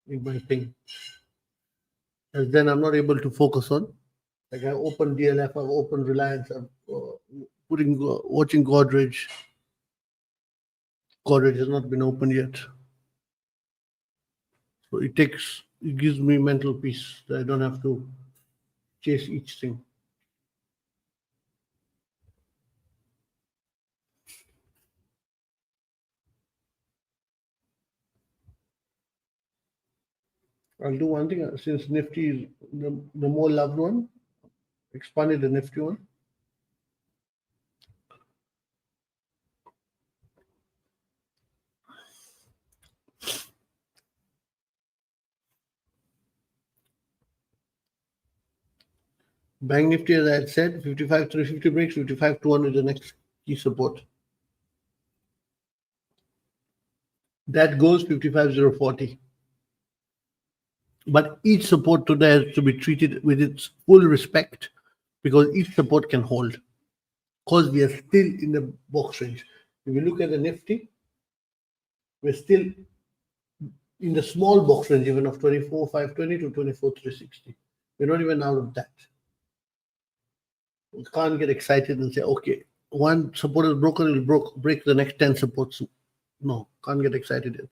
in my thing. As then I'm not able to focus on. Like I opened DLF, I've opened Reliance, I'm watching Godrej. Godrej has not been opened yet. So it gives me mental peace that I don't have to chase each thing. I'll do one thing since Nifty is the more loved one, expanded the Nifty one. Banknifty, as I had said, 55,350 breaks, 55,200 the next key support. That goes 55,040. But each support today has to be treated with its full respect because each support can hold. Because we are still in the box range. If you look at the Nifty, we're still in the small box range, even of 24,520 to 24,360. We're not even out of that. We can't get excited and say, okay, one support is broken, it will break the next 10 supports. No, can't get excited yet.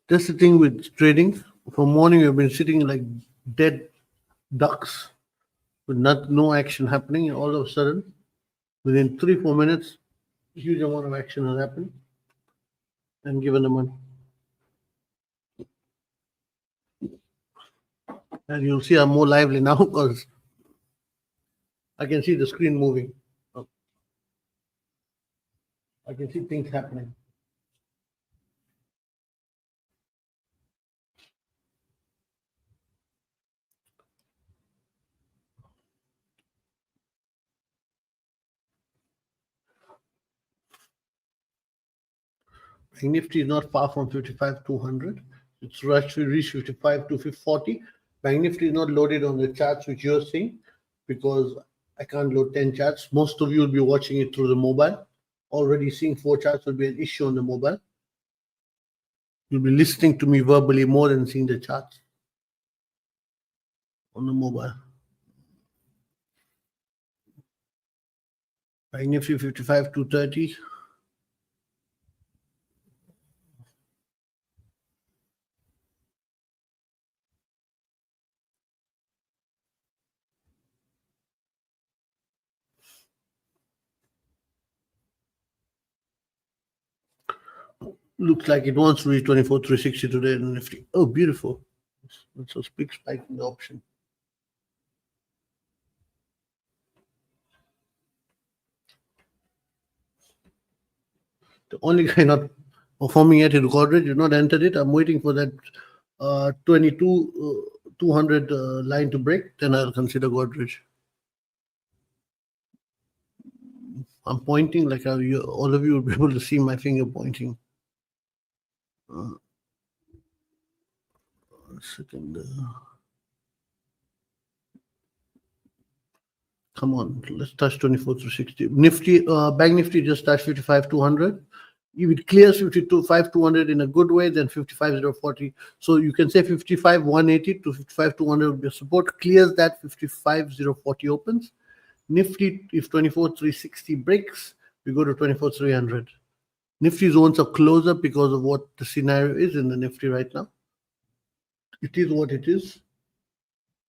That's the thing with trading. From morning, we've been sitting like dead ducks with no action happening. And all of a sudden, within 3-4 minutes, a huge amount of action has happened and given the money. And you'll see I'm more lively now because I can see the screen moving. I can see things happening. Nifty is not far from 55,200. It's actually reached 55,240. Banknifty is not loaded on the charts which you're seeing because I can't load 10 charts. Most of you will be watching it through the mobile. Already seeing 4 charts will be an issue on the mobile. You'll be listening to me verbally more than seeing the charts on the mobile. Banknifty 55,230. Looks like it wants to reach 24,360 today in Nifty. Oh, beautiful. That's a big spike in the option. The only guy not performing yet is Godrej. You've not entered it. I'm waiting for that 22,200 line to break. Then I'll consider Godrej. I'm pointing like all of you will be able to see my finger pointing. One second. Come on, let's touch 24,360. Nifty, Banknifty just touched 55,200. If it clears 55,200 in a good way, then 55,040. So you can say 55,180 to 55,200 will be a support. Clears that, 55,040 opens. Nifty, if 24,360 breaks, we go to 24,300. Nifty zones are closer because of what the scenario is in the Nifty right now. It is what it is.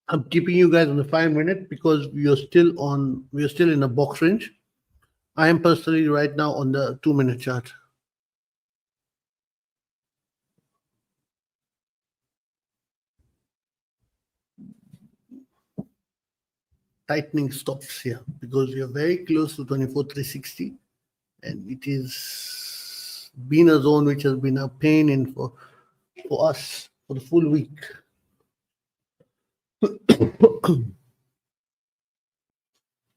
I'm keeping you guys on the 5-minute because we are still in a box range. I am personally right now on the 2-minute chart. Tightening stops here because we are very close to 24,360 and it is been a zone which has been a pain in for us for the full week.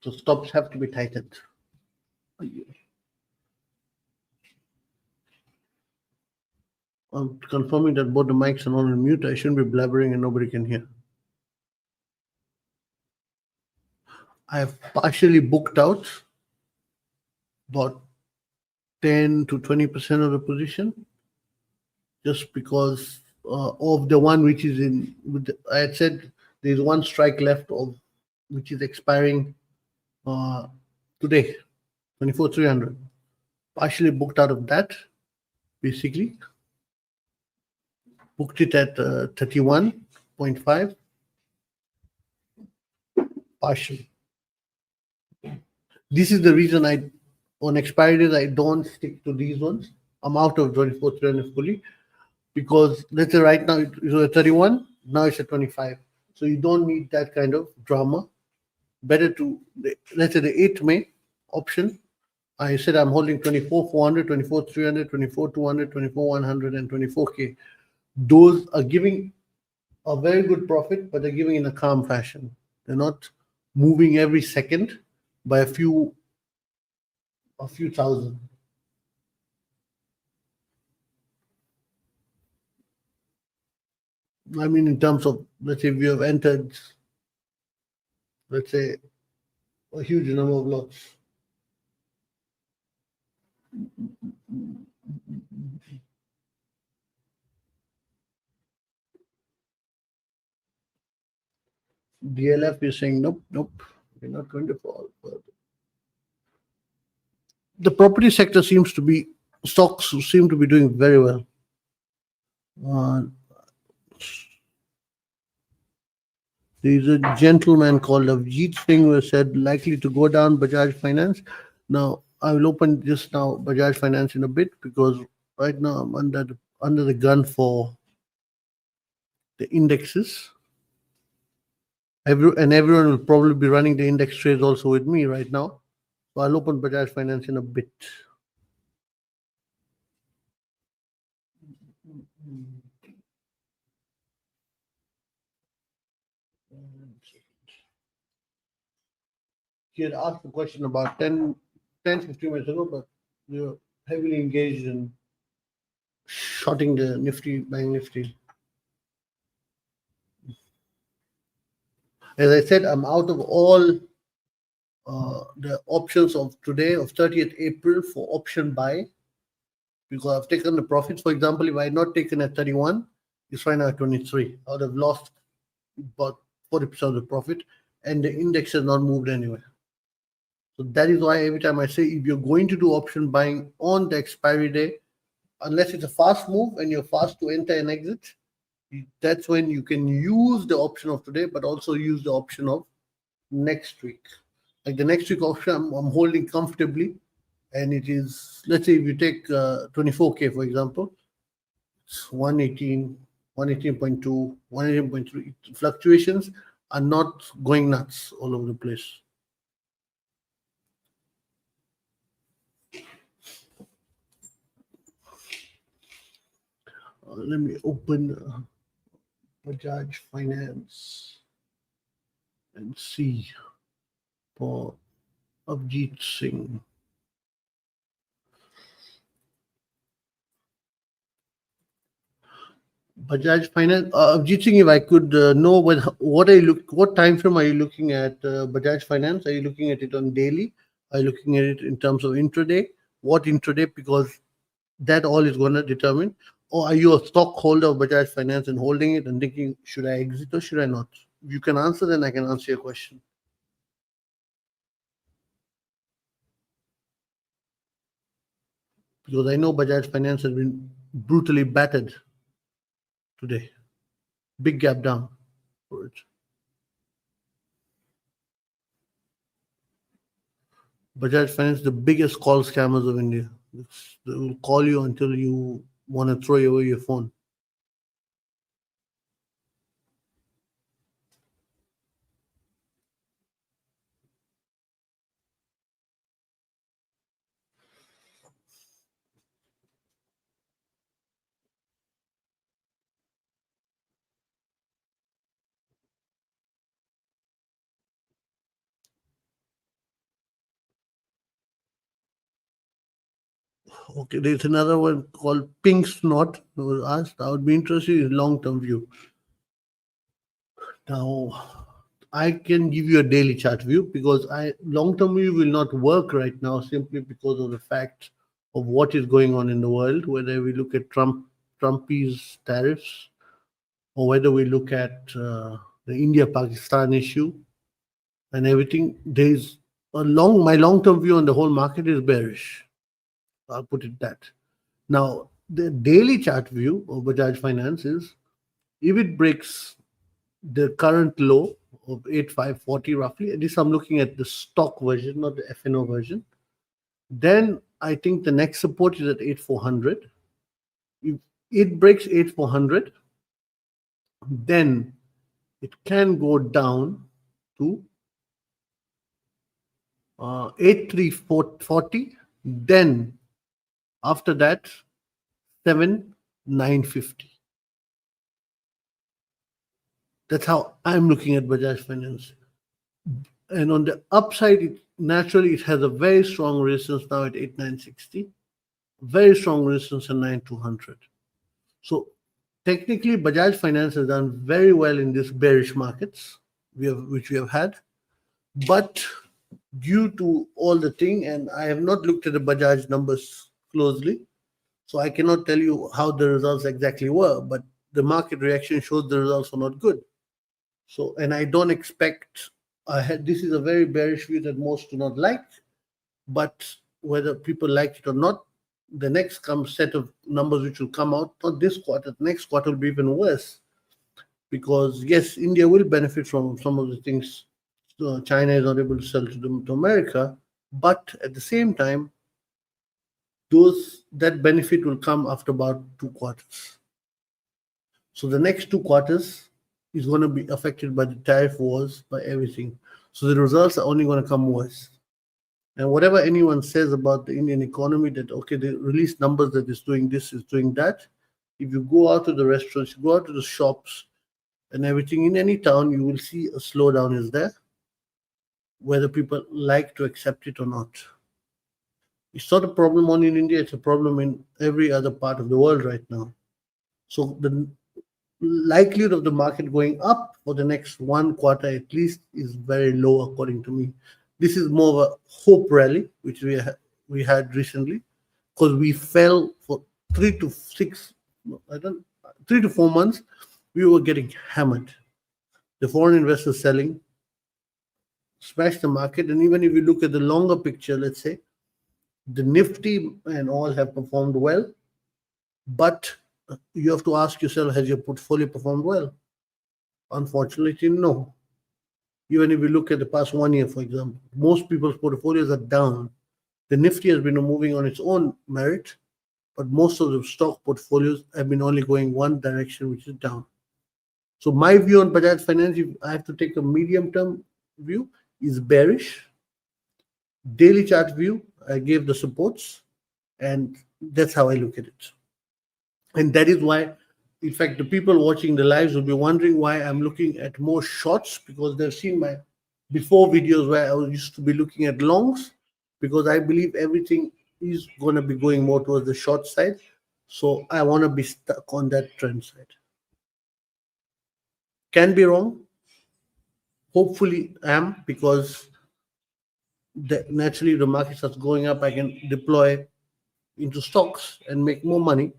So stops have to be tightened. I'm confirming that both the mics are not on mute. I shouldn't be blabbering and nobody can hear. I have partially booked out about 10 to 20% of the position, just because of the one which is in. I had said there's one strike left of which is expiring today, 24,300. Partially booked out of that, basically. Booked it at 31.5. Partially. This is the reason on expiry days, I don't stick to these ones. I'm out of 24,300 fully, because let's say right now it was at 31, now it's at 25. So you don't need that kind of drama. Better to, let's say the 8th May option, I said I'm holding 24,400, 24,300, 24,200, 24,100, and 24K. Those are giving a very good profit, but they're giving in a calm fashion. They're not moving every second by a few thousand. I mean, in terms of, let's say, if you have entered, let's say, a huge number of lots. DLF is saying, nope, we're not going to fall further. The property sector stocks seem to be doing very well. There's a gentleman called Avjit Singh who said likely to go down Bajaj Finance. Now, I will open just now Bajaj Finance in a bit, because right now I'm under the gun for the indexes. Everyone will probably be running the index trades also with me right now. So I'll open Bajaj Finance in a bit. He had asked a question about 10, 15 minutes ago, but we were heavily engaged in shorting the Nifty, Banknifty. As I said, I'm out of all the options of today, of 30th April, for option buy, because I've taken the profits. For example, if I had not taken at 31, it's right now at 23. I would have lost about 40% of the profit, and the index has not moved anywhere. So that is why every time I say, if you're going to do option buying on the expiry day, unless it's a fast move and you're fast to enter and exit, that's when you can use the option of today, but also use the option of next week. Like the next week option, I'm holding comfortably, and it is, let's say if you take 24K, for example, it's 118, 118.2, 118.3. Fluctuations are not going nuts all over the place. Let me open Bajaj Finance and see for Avjit Singh. Bajaj Finance, Avjit Singh, if I could know what time frame are you looking at Bajaj Finance? Are you looking at it on daily? Are you looking at it in terms of intraday? What intraday? Because that all is going to determine. Or are you a stockholder of Bajaj Finance and holding it and thinking, should I exit or should I not? If you can answer, then I can answer your question. Because I know Bajaj Finance has been brutally battered today. Big gap down for it. Bajaj Finance, the biggest call scammers of India. They will call you until you want to throw away your phone. Okay, there's another one called Pink Snot who was asked. I would be interested in long-term view. Now, I can give you a daily chart view because long-term view will not work right now simply because of the fact of what is going on in the world, whether we look at Trump's tariffs or whether we look at the India-Pakistan issue and everything. There's my long-term view on the whole market is bearish. I'll put it that. Now, the daily chart view of Bajaj Finance is if it breaks the current low of 8540 roughly, at least I'm looking at the stock version, not the FNO version, then I think the next support is at 8400. If it breaks 8400, then it can go down to 8340. Then after that, 7950. That's how I'm looking at Bajaj Finance. And on the upside, naturally, it has a very strong resistance now at 8960, very strong resistance at 9200. So technically, Bajaj Finance has done very well in these bearish markets which we have had. But due to all the thing, and I have not looked at the Bajaj numbers closely, so I cannot tell you how the results exactly were, but the market reaction shows the results are not good. So, and I don't expect, this is a very bearish view that most do not like, but whether people like it or not, the next set of numbers which will come out, not this quarter, the next quarter will be even worse. Because yes, India will benefit from some of the things China is not able to sell to America, but at the same time, that benefit will come after about 2 quarters. So the next 2 quarters is going to be affected by the tariff wars, by everything. So the results are only going to come worse. And whatever anyone says about the Indian economy, that okay, they release numbers that is doing this, is doing that. If you go out to the restaurants, you go out to the shops and everything in any town, you will see a slowdown is there, whether people like to accept it or not. It's not a problem only in India, it's a problem in every other part of the world right now. So the likelihood of the market going up for the next 1 quarter at least is very low, according to me. This is more of a hope rally, which we had recently, because we fell for 3 to 4 months. We were getting hammered. The foreign investors selling, smashed the market. And even if you look at the longer picture, let's say, the Nifty and all have performed well, but you have to ask yourself, has your portfolio performed well? Unfortunately, no. Even if you look at the past 1 year, for example, most people's portfolios are down. The Nifty has been moving on its own merit, but most of the stock portfolios have been only going one direction, which is down. So my view on Bajaj Finance, if I have to take a medium-term view, is bearish. Daily chart view, I gave the supports, and that's how I look at it. And that is why, in fact, the people watching the lives will be wondering why I'm looking at more shorts, because they've seen my before videos where I used to be looking at longs, because I believe everything is going to be going more towards the short side. So I want to be stuck on that trend side. Can be wrong. Hopefully I am, because naturally the market starts going up, I can deploy into stocks and make more money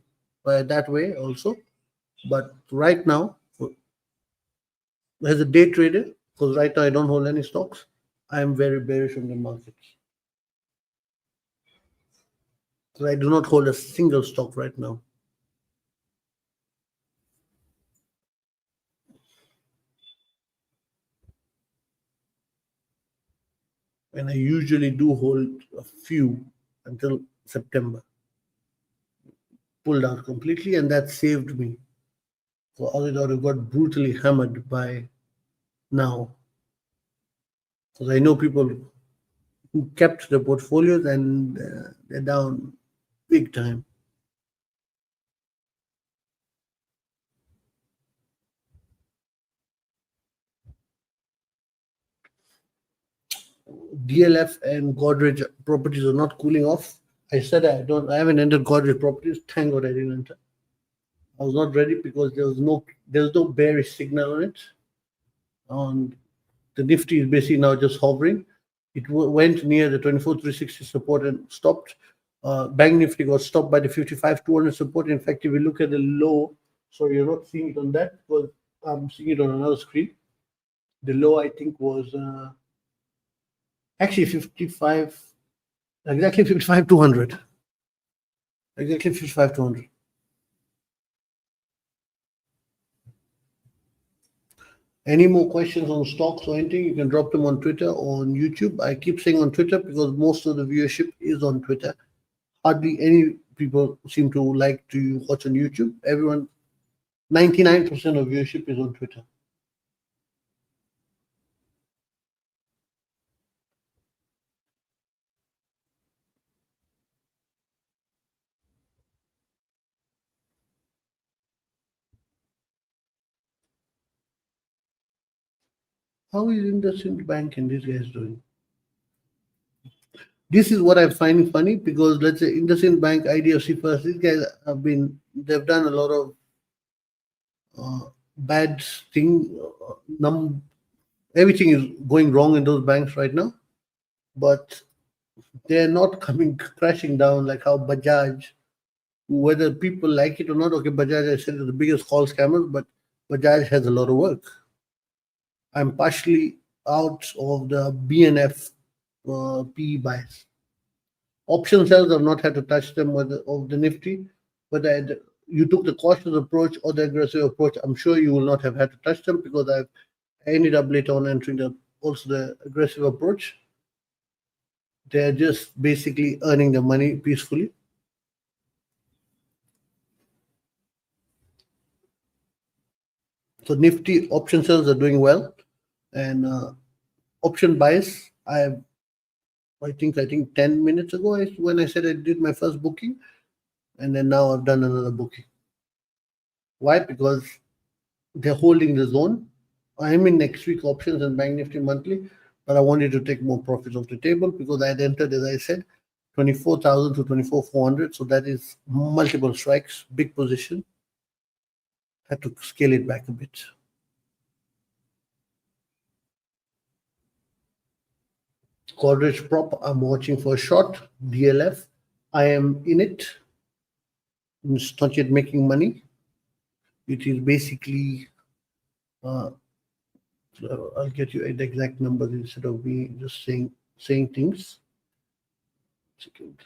by that way also. But right now, as a day trader, because right now I don't hold any stocks, I am very bearish on the markets. So I do not hold a single stock right now. And I usually do hold a few until September. Pulled out completely, and that saved me. So otherwise I would have got brutally hammered by now. Because I know people who kept the portfolios and they're down big time. DLF and Godrej properties are not cooling off. I said I haven't entered Godrej properties. Thank God I didn't enter. I was not ready because there was no bearish signal on it. the Nifty is basically now just hovering. It went near the 24,360 support and stopped. Banknifty got stopped by the 55,200 support. In fact, if you look at the low, so you're not seeing it on that because I'm seeing it on another screen. The low, I think, was actually 55, exactly 55,200. Exactly 55,200. Any more questions on stocks or anything, you can drop them on Twitter or on YouTube. I keep saying on Twitter because most of the viewership is on Twitter. Hardly any people seem to like to watch on YouTube. Everyone, 99% of viewership is on Twitter. How is IndusInd Bank and these guys doing? This is what I find funny because let's say IndusInd Bank, IDFC First, these guys they've done a lot of bad thing. Everything is going wrong in those banks right now, but they're not coming crashing down like how Bajaj, whether people like it or not. Okay, Bajaj, I said, is the biggest call scammers, but Bajaj has a lot of work. I'm partially out of the BNF PE buys. Option sales, I've not had to touch them of the Nifty, but you took the cautious approach or the aggressive approach. I'm sure you will not have had to touch them because I ended up later on entering also the aggressive approach. They're just basically earning the money peacefully. So Nifty option sales are doing well, and option buys. I think 10 minutes ago when I said I did my first booking, and then now I've done another booking. Why? Because they're holding the zone. I'm in next week options and Banknifty monthly, but I wanted to take more profits off the table because I had entered, as I said, 24,000 to 24,400. So that is multiple strikes, big position. Had to scale it back a bit. Godrej Prop, I'm watching for a short. DLF, I am in it. It's not yet making money. It is basically, I'll get you the exact numbers instead of me just saying things. Second.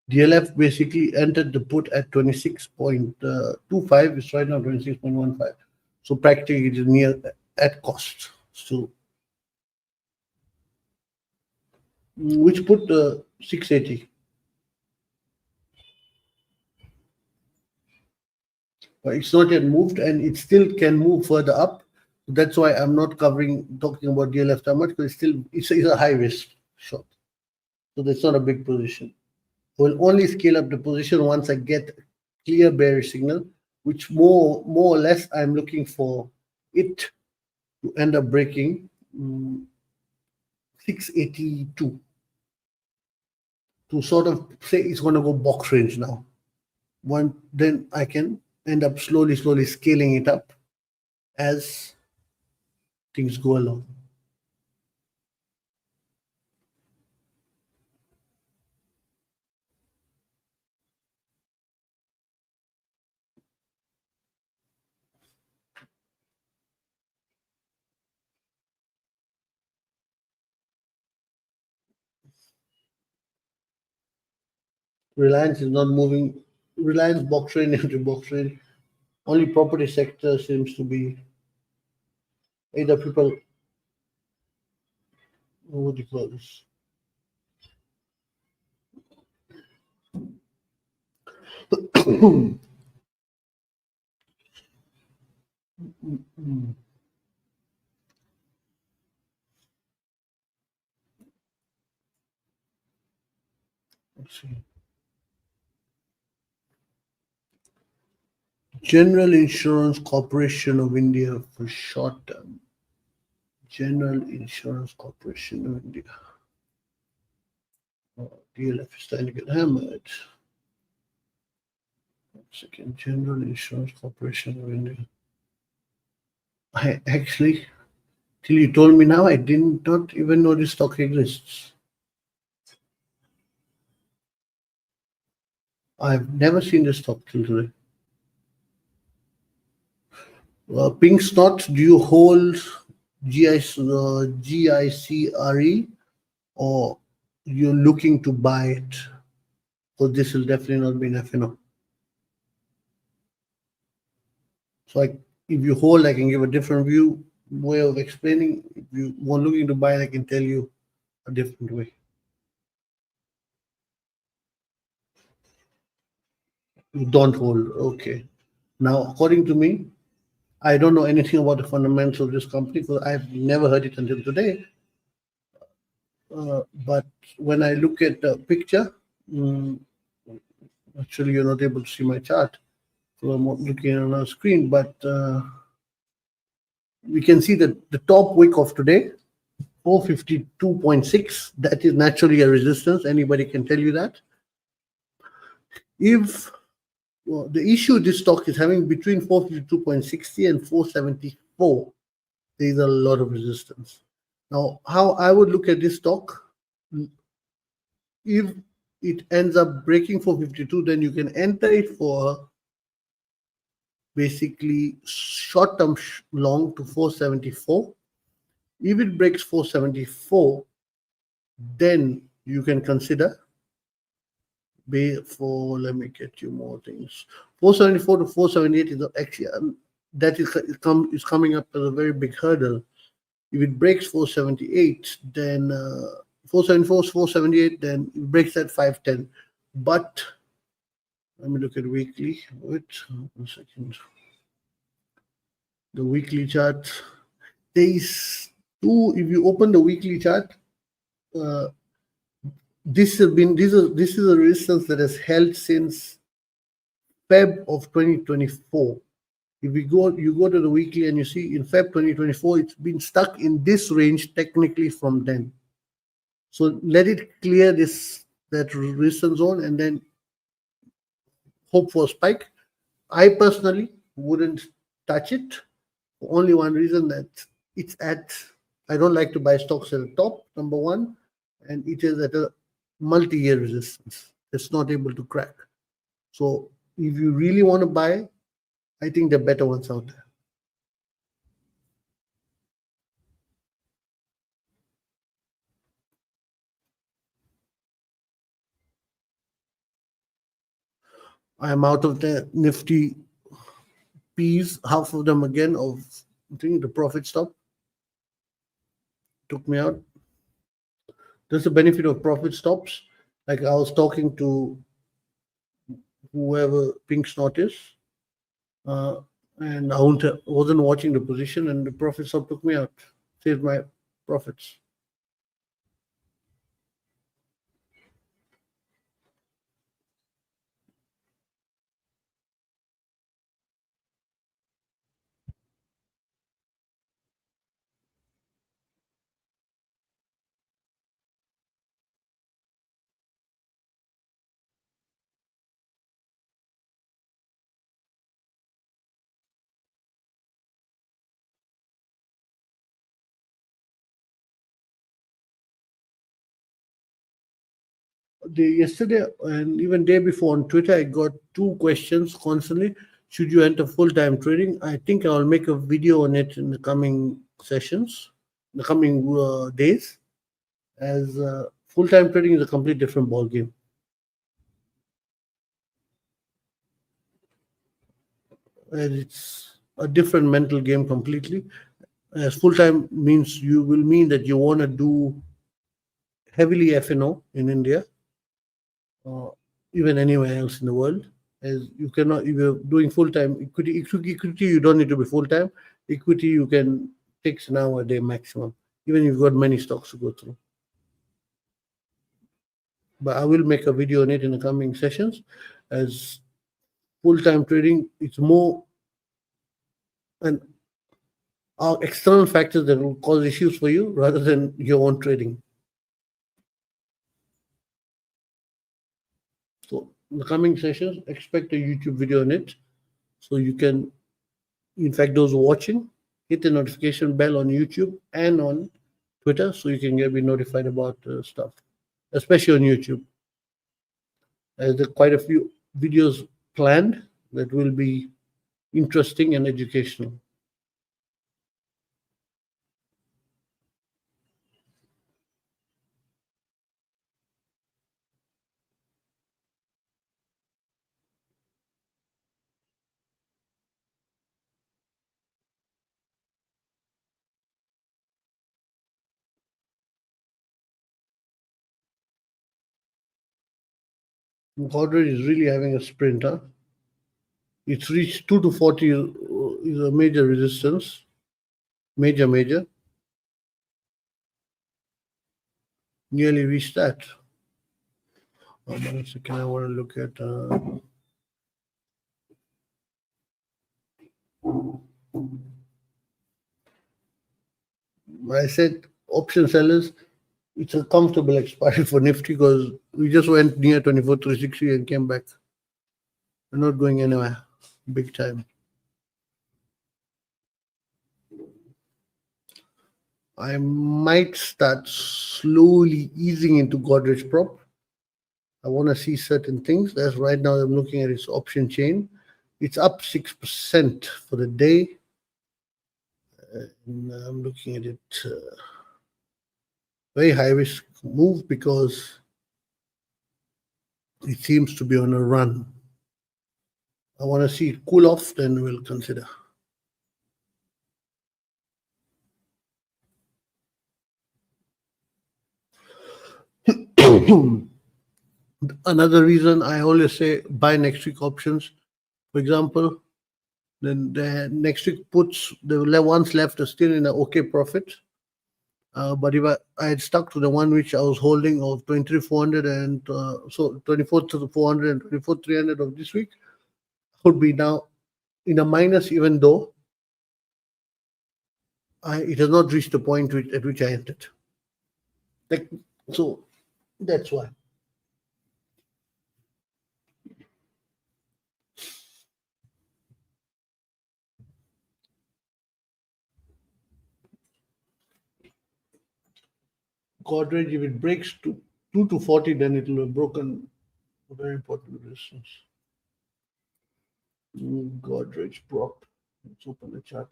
DLF basically entered the put at 26.25. It's right now 26.15. So practically it is near at cost. So which put 680. But it's not yet moved and it still can move further up. That's why I'm not talking about DLF that much because it's a high risk short. So that's not a big position. Will only scale up the position once I get clear bearish signal, which more or less I'm looking for it to end up breaking 682 to sort of say it's going to go box range now. Then I can end up slowly scaling it up as things go along. Reliance is not moving. Reliance box range into box range. Only property sector seems to be either people. What do you call this? Let's see. General Insurance Corporation of India for short term. General Insurance Corporation of India. DLF is trying to get hammered. 1 second. General Insurance Corporation of India. I actually, till you told me now, I did not even know this stock exists. I've never seen this stock till today. Pink Snot, do you hold GICRE or you're looking to buy it? So this will definitely not be an FNO. So if you hold, I can give a different way of explaining. If you were looking to buy it, I can tell you a different way. You don't hold, okay. Now, according to me, I don't know anything about the fundamentals of this company because I've never heard it until today. But when I look at the picture, actually you're not able to see my chart, so I'm looking on our screen, but we can see that the top wick of today, 452.6, that is naturally a resistance. Anybody can tell you that. If the issue this stock is having between 452.60 and 474, there is a lot of resistance. Now, how I would look at this stock, if it ends up breaking 452, then you can enter it for basically short-term long to 474. If it breaks 474, then you can consider let me get you more things. 474 to 478 is actually that is coming up as a very big hurdle. If it breaks 478, then 474, 478, then it breaks at 510. But let me look at weekly. Wait 1 second. The weekly chart. There is two. If you open the weekly chart, this is a resistance that has held since Feb of 2024. If you go to the weekly and you see in Feb 2024, it's been stuck in this range technically from then. So let it clear that resistance zone and then hope for a spike. I personally wouldn't touch it for only one reason, that I don't like to buy stocks at the top, number one, and it is at a multi-year resistance. It's not able to crack. So if you really want to buy, I think there are better ones out there. I am out of the Nifty P's, half of them again of I think the profit stop took me out. There's the benefit of profit stops. Like I was talking to whoever Pink Snot is, and I wasn't watching the position, and the profit stop took me out, saved my profits. Yesterday and even day before on Twitter, I got two questions constantly. Should you enter full-time trading? I think I'll make a video on it in the coming sessions, the coming days, as full-time trading is a completely different ballgame. And it's a different mental game completely. As full-time means you will mean that you want to do heavily FNO in India, even anywhere else in the world. As you cannot, if you're doing full-time equity, you don't need to be full-time. Equity, you can take an hour a day maximum, even if you've got many stocks to go through. but I will make a video on it in the coming sessions. As full-time trading, it's more an external factors that will cause issues for you rather than your own trading. So in the coming sessions, expect a YouTube video on it. So you can, in fact, those watching, hit the notification bell on YouTube and on Twitter so you can be notified about stuff, especially on YouTube. There are quite a few videos planned that will be interesting and educational. Godrej is really having a sprint, huh? It's reached 2 to 40 is a major resistance. Major. Nearly reached that. Oh, but a second, I want to look at. I said option sellers, it's a comfortable expiry for Nifty because we just went near 24,360 and came back. We're not going anywhere big time. I might start slowly easing into Godrej prop. I want to see certain things. As right now, I'm looking at its option chain. It's up 6% for the day. And I'm looking at it. Very high risk move because it seems to be on a run. I want to see it cool off, then we'll consider. Another reason I always say buy next week options. For example, then the next week puts the ones left are still in an okay profit. But if I had stuck to the one which I was holding of 23,400 and so 24,400 and 24,300 of this week, would be now in a minus, even though it has not reached the point at which I entered. So that's why. Godrej, if it breaks to 2 to 40, then it will have broken a very important resistance. Godrej prop. Let's open the chart.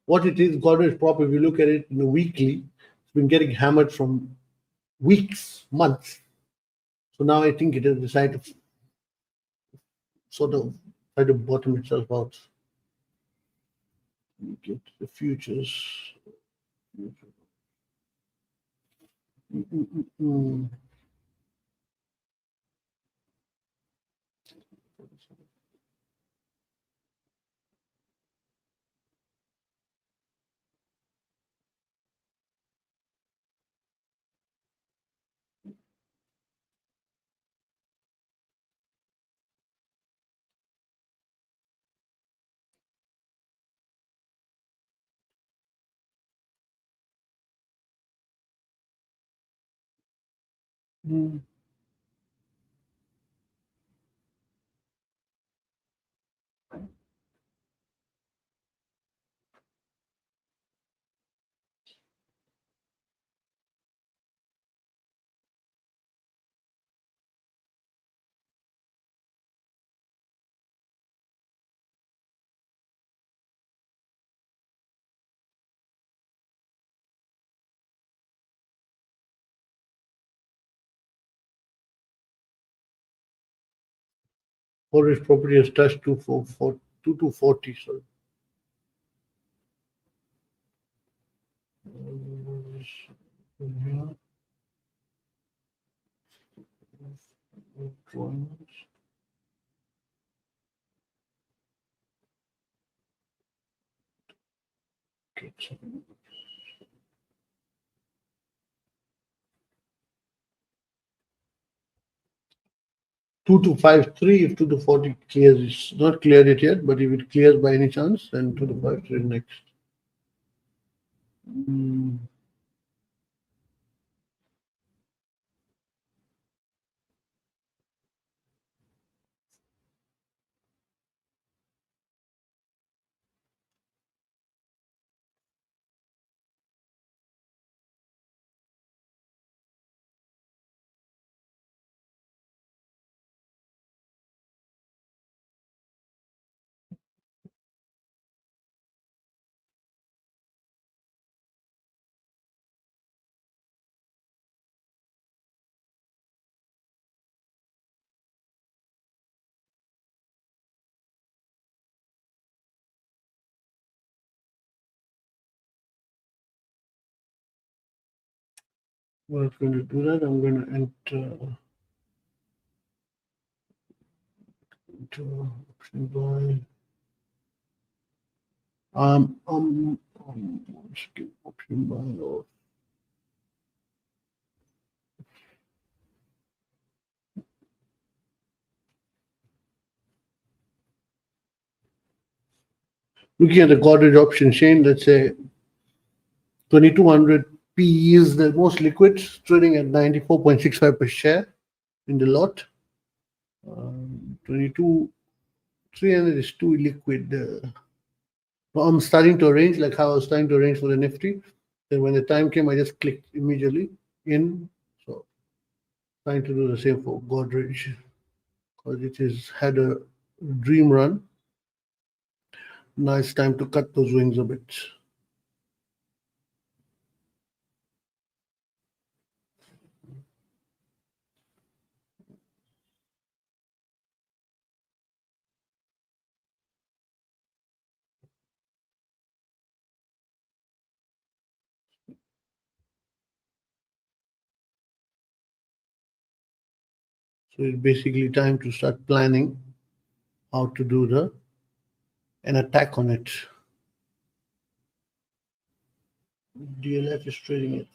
What it is, Godrej prop, if you look at it in the weekly, it's been getting hammered from weeks, months. So now I think it has decided to sort of try to bottom itself out. Get the futures. Godrej property has touched 2 to 40. Sorry. 2253. If 2240 clears, it's not cleared it yet, but if it clears by any chance, then 2253 next. Well, I'm going to do that. I'm going to enter into option buy. Let's give option buy or looking at the Godrej option chain, let's say 2200 P is the most liquid, trading at 94.65 per share in the lot. 22,300 is too liquid. I'm starting to arrange like how I was starting to arrange for the Nifty. Then when the time came, I just clicked immediately in. So trying to do the same for Godrej because it has had a dream run. Now it's time to cut those wings a bit. So it's basically time to start planning how to do an attack on it. DLF is trading at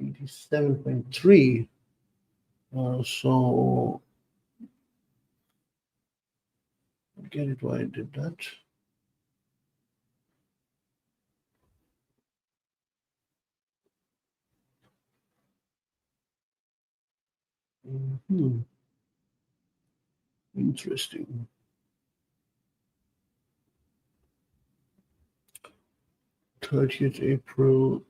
87.3. So I get it why I did that. Interesting. 30th April.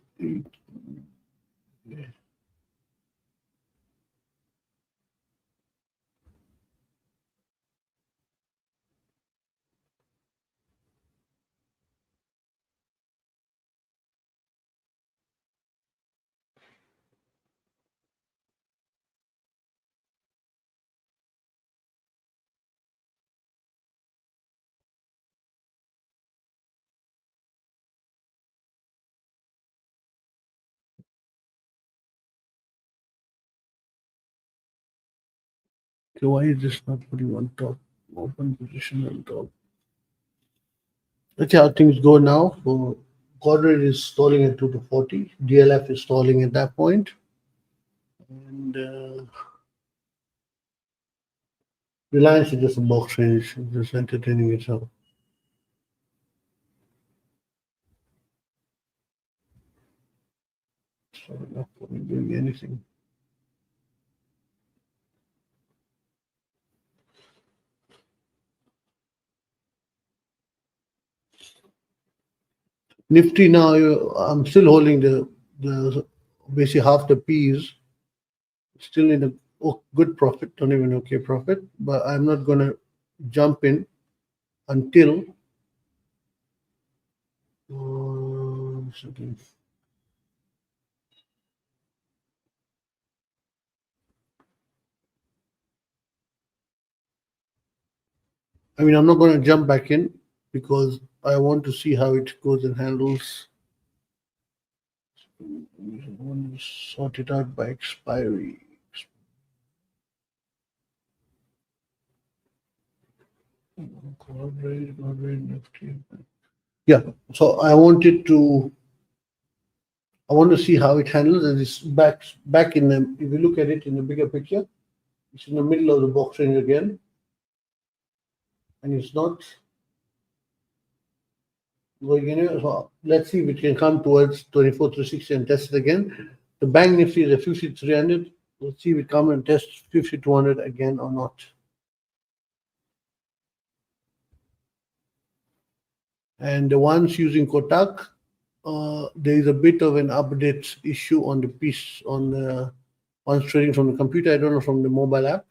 Okay, why is this not putting on top? Open position on top. Let's see how things go now. For Godrej is stalling at 2 to 40. DLF is stalling at that point. And Reliance is just a box range, just entertaining itself. So not doing anything. Nifty now, I'm still holding the basically half the P's, still in a good profit, don't even okay profit, but I'm not going to jump in until I mean, I'm not going to jump back in because I want to see how it goes and handles. I want to sort it out by expiry. Yeah, so I want to see how it handles, and it's back in the. If you look at it in the bigger picture, It's in the middle of the box range again, and it's not going anywhere. So let's see if it can come towards 24,360 and test it again. The bank Nifty is a 5300. Let's see if it come and test 5200 again or not. And the ones using Kotak, there is a bit of an update issue on the piece on the ones trading from the computer. I don't know from the mobile app.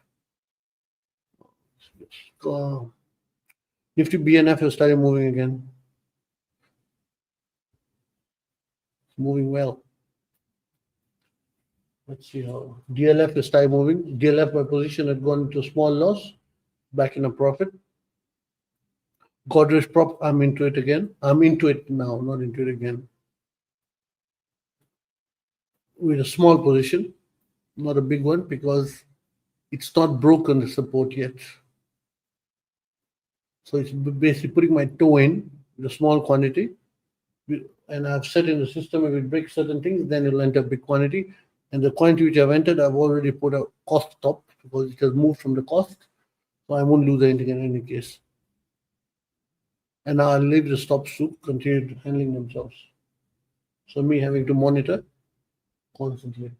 Nifty BNF has started moving again. Moving well. Let's see how DLF is started moving. DLF, my position had gone into small loss, back in a profit. Godrej prop, I'm into it again. I'm into it now, not into it again. With a small position, not a big one, because it's not broken the support yet. So it's basically putting my toe in the small quantity. And I've set in the system, if it breaks certain things, then it'll enter big quantity. And the quantity which I've entered, I've already put a cost stop because it has moved from the cost. So I won't lose anything in any case. And I'll leave the stops to continue handling themselves. So me having to monitor constantly.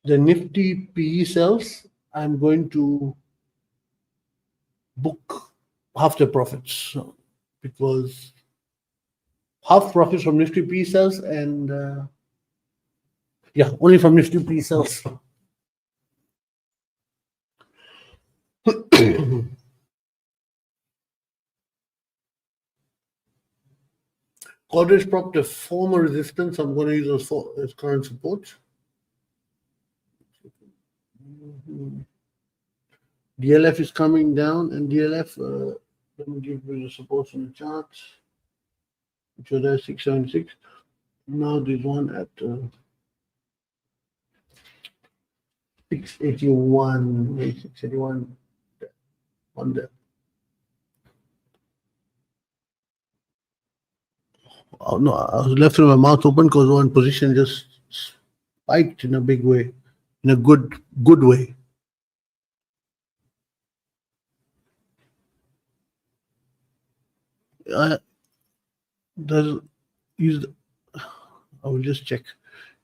The Nifty PE cells, I'm going to book half the profits because half profits from Nifty PE cells and only from Nifty PE cells. Godrej prop, the former resistance, I'm going to use as current support. DLF is coming down, and DLF, let me give you the support on the chart, which was at 676. Now there's one at 681, 681 on there. Oh, no, I was left with my mouth open because one position just spiked in a big way, in a good way. I will just check.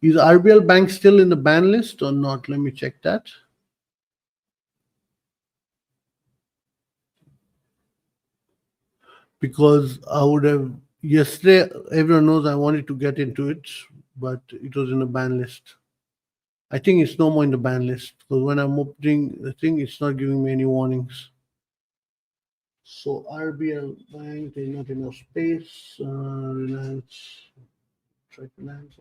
Is RBL Bank still in the ban list or not? Let me check that. Because I would have yesterday, everyone knows I wanted to get into it, but it was in the ban list. I think it's no more in the ban list because when I'm opening the thing, it's not giving me any warnings. So RBL Bank, there's not enough space. Reliance, try Reliance,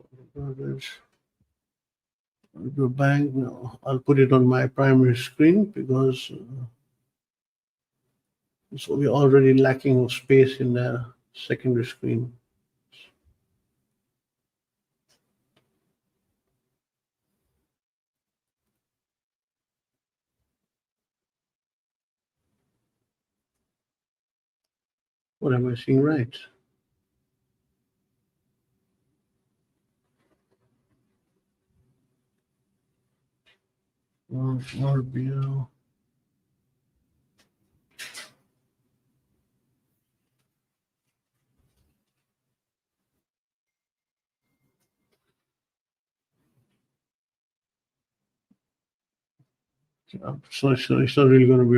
the bank. No, I'll put it on my primary screen because so we're already lacking of space in the secondary screen. What am I seeing right? RBL. So it's not really going to be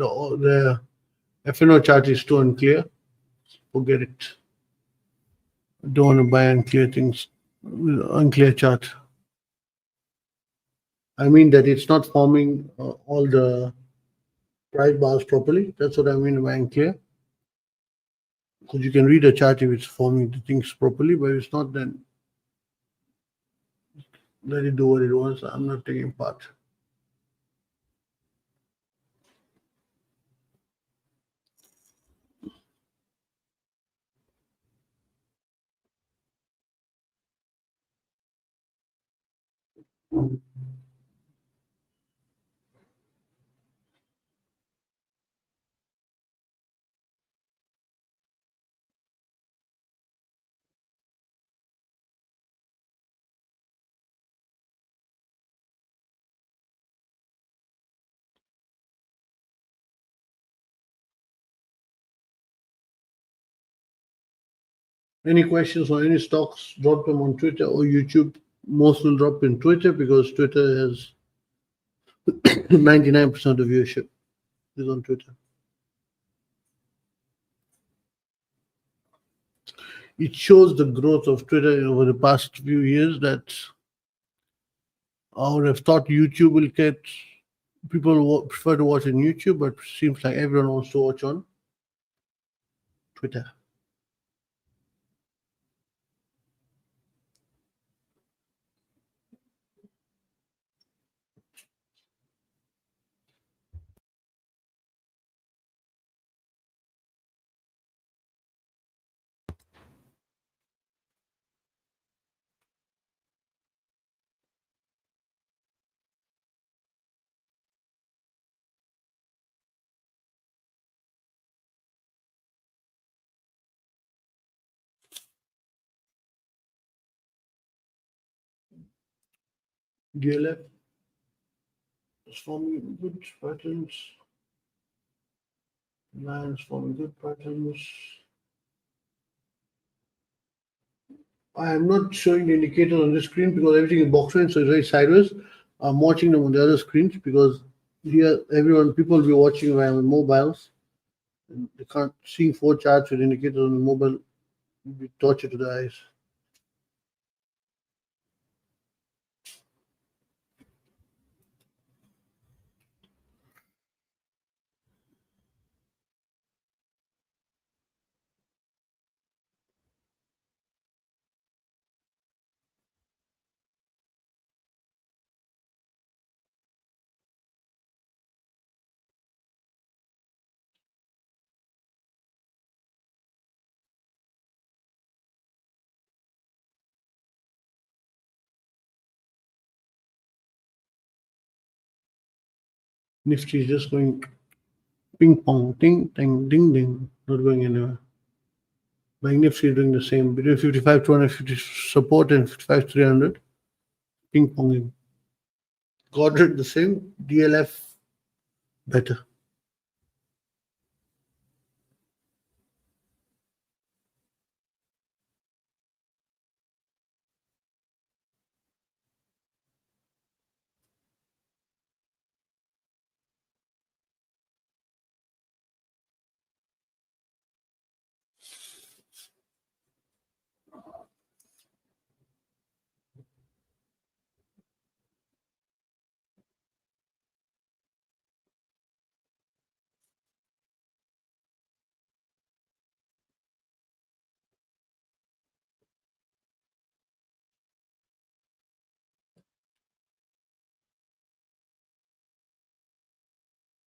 the FNO chart is too unclear. Forget it. Don't want to buy unclear things, unclear chart. I mean that it's not forming all the price bars properly. That's what I mean by unclear. Because you can read a chart if it's forming the things properly, but if it's not, then let it do what it wants. I'm not taking part. Any questions on any stocks, drop them on Twitter or YouTube. Most will drop in Twitter because Twitter has 99% of viewership is on Twitter. It shows the growth of Twitter over the past few years that I would have thought YouTube will get people prefer to watch on YouTube, but seems like everyone wants to watch on Twitter. DLF is forming good patterns. Lines forming good patterns. I am not showing the indicator on this screen because everything is boxed in, so it's very sideways. I'm watching them on the other screens because here people will be watching via mobiles. And they can't see 4 charts with indicators on the mobile. Will be torture to the eyes. Nifty is just going ping pong, ding, ding, ding, ding, not going anywhere. Banknifty is doing the same between 55 250 support and 55 300. Ping ponging. Godred the same, DLF better.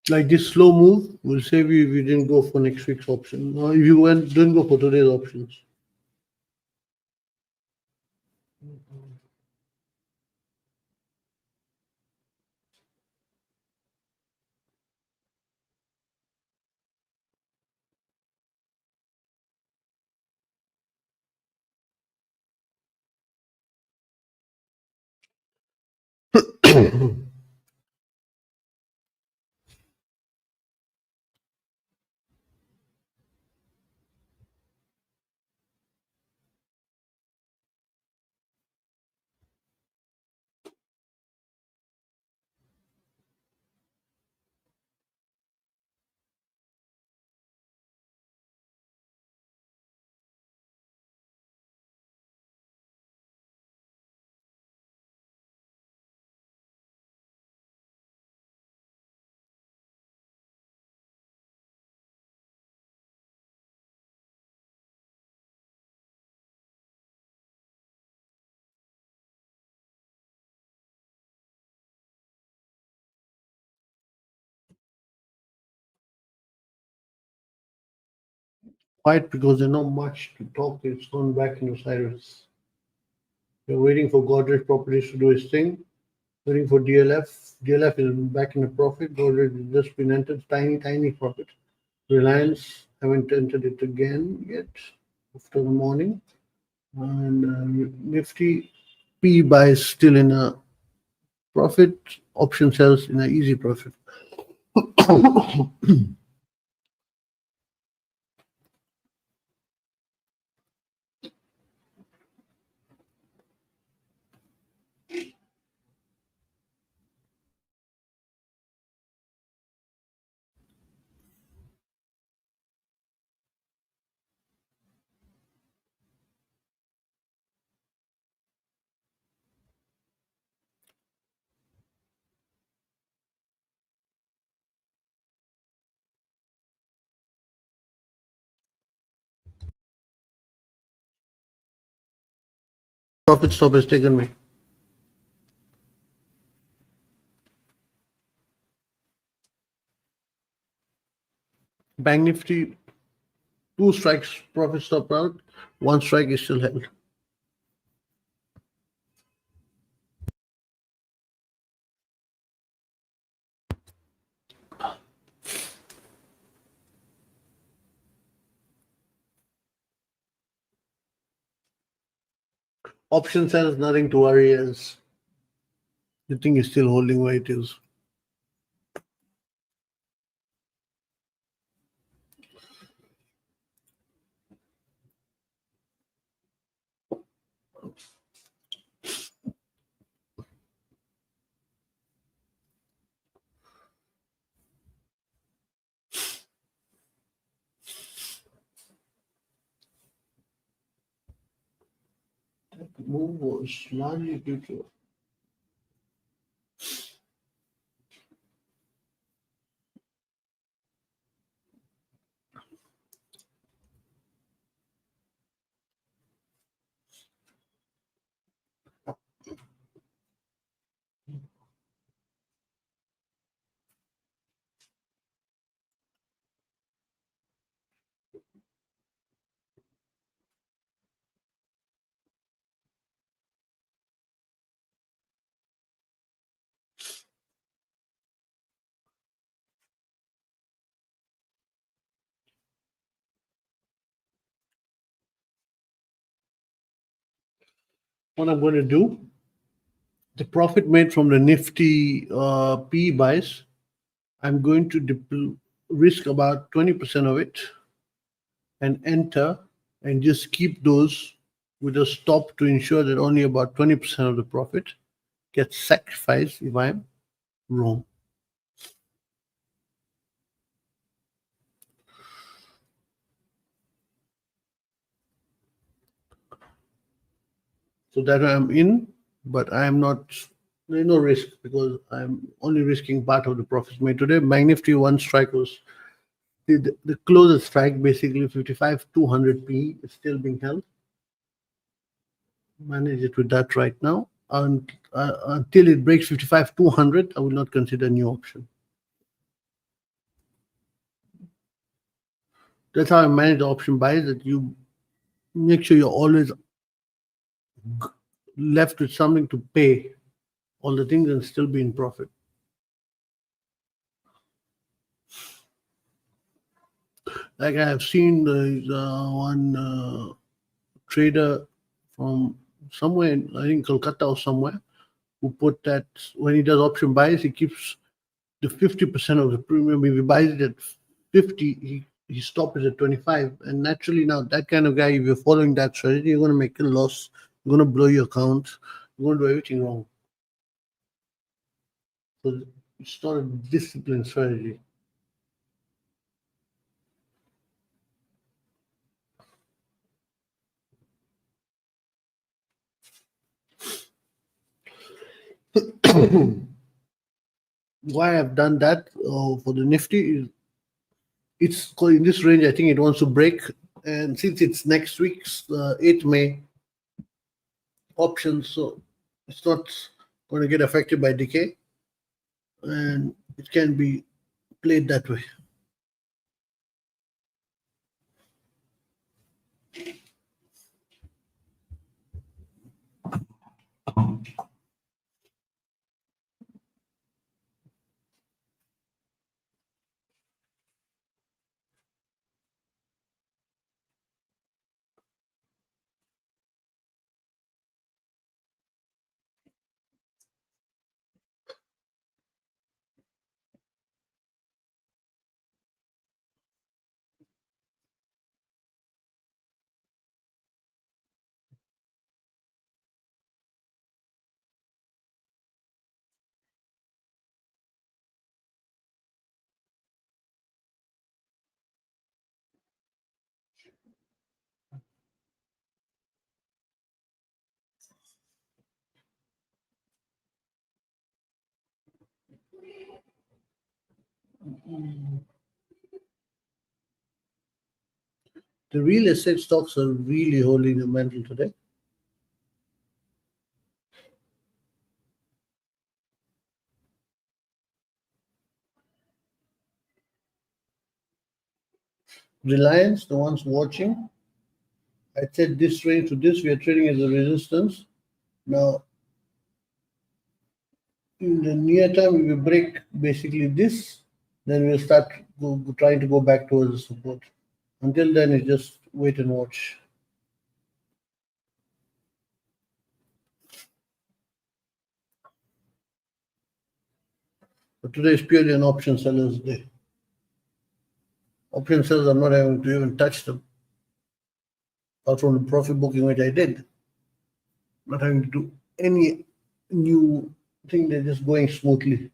Like this slow move will save you if you didn't go for next week's option. Or if you didn't go for today's options. Quiet because there's not much to talk. It's gone back into sideways. You're waiting for Godrej Properties to do his thing. Waiting for DLF. DLF is back in a profit. Godrej has just been entered. Tiny profit. Reliance haven't entered it again yet after the morning. And Nifty P buys still in a profit. Option sells in an easy profit. Profit stop has taken me. Banknifty, 2 strikes profit stop out, 1 strike is still held. Option says nothing to worry as the thing is still holding where it is. That move was largely due to what I'm going to do. The profit made from the Nifty P buys, I'm going to risk about 20% of it and enter and just keep those with a stop to ensure that only about 20% of the profit gets sacrificed if I'm wrong. So that I'm in, but I'm not, there's no risk because I'm only risking part of the profits made today. Banknifty 1 strike was the closest strike, basically 55,200p is still being held. Manage it with that right now. And until it breaks 55,200, I will not consider a new option. That's how I manage the option buys, that you make sure you're always left with something to pay all the things and still be in profit. Like I have seen one trader from somewhere, I think Kolkata or somewhere, who put that when he does option buys, he keeps the 50% of the premium. If he buys it at 50, he stops it at 25. And naturally now, that kind of guy, if you're following that strategy, you're going to make a loss. You're going to blow your account. You're going to do everything wrong. So it's not a disciplined strategy. Why I've done that for the Nifty is it's in this range. I think it wants to break, and since it's next week's 8th May options, so it's not going to get affected by decay, and it can be played that way. The real estate stocks are really holding the mantle today. Reliance, the ones watching, I said this range to this, we are trading as a resistance. Now, in the near term, if we break basically this, then we'll start trying to go back towards the support. Until then, it's just wait and watch. But today is purely an option seller's day. Option sellers, I'm not having to even touch them. Apart from the profit booking which I did. Not having to do any new thing, they're just going smoothly.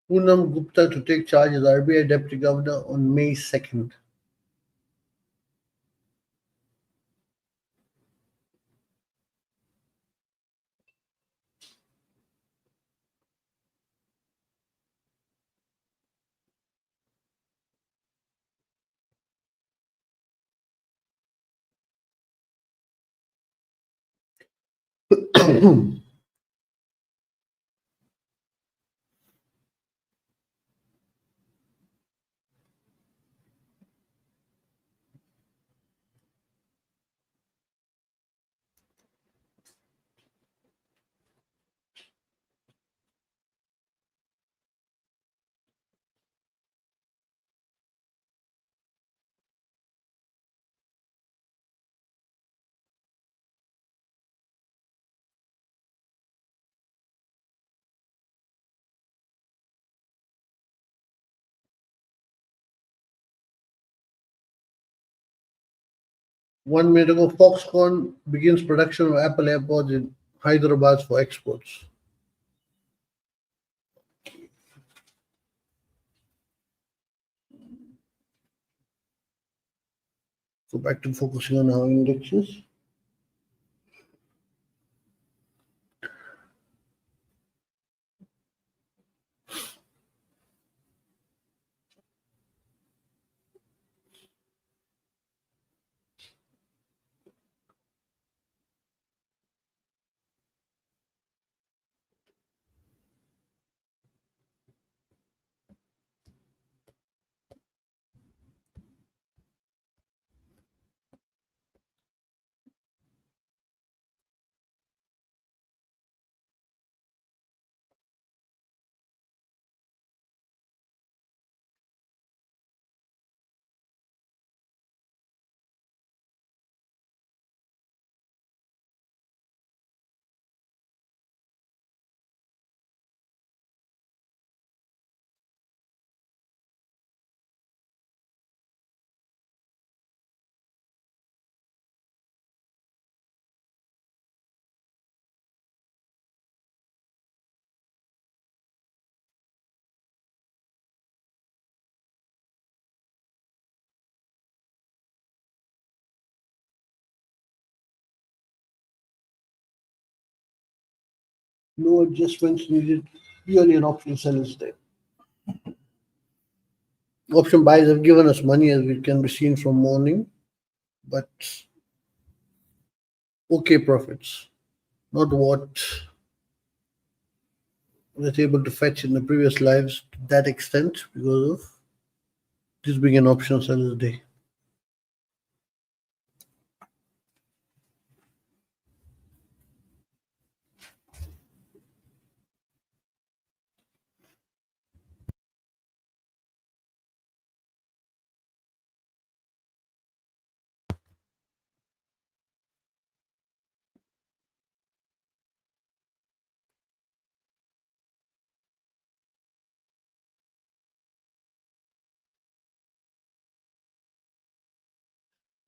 Poonam Gupta to take charge as RBI Deputy Governor on May 2nd. One minute ago, Foxconn begins production of Apple AirPods in Hyderabad for exports. Go back to focusing on our indexes. No adjustments needed. Purely an option seller's day. Option buyers have given us money, as we can be seen from morning, but okay profits, not what was able to fetch in the previous lives to that extent because of this being an option seller's day.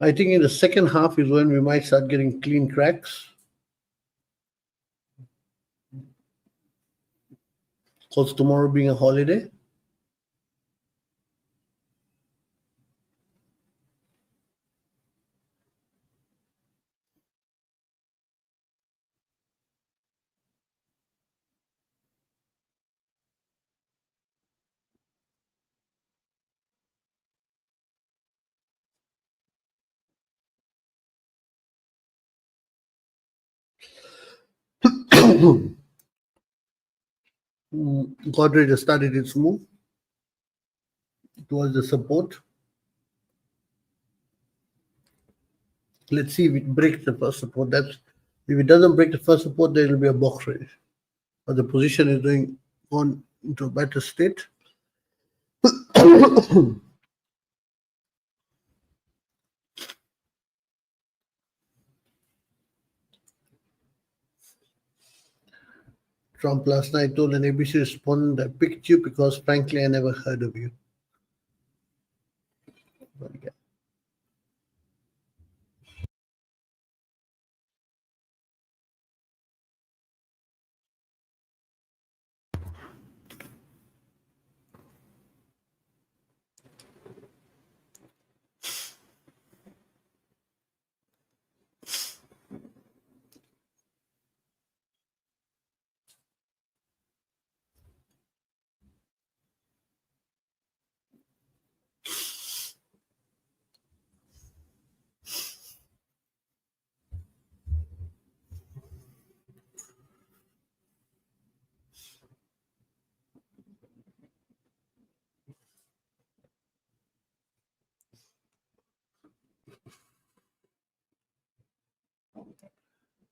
I think in the second half is when we might start getting clean cracks. Because tomorrow being a holiday. Godrej has started its move towards the support. Let's see if it breaks the first support. If it doesn't break the first support, there will be a box raise. But the position is gone into a better state. Trump last night told an ABC respondent, I picked you because frankly I never heard of you.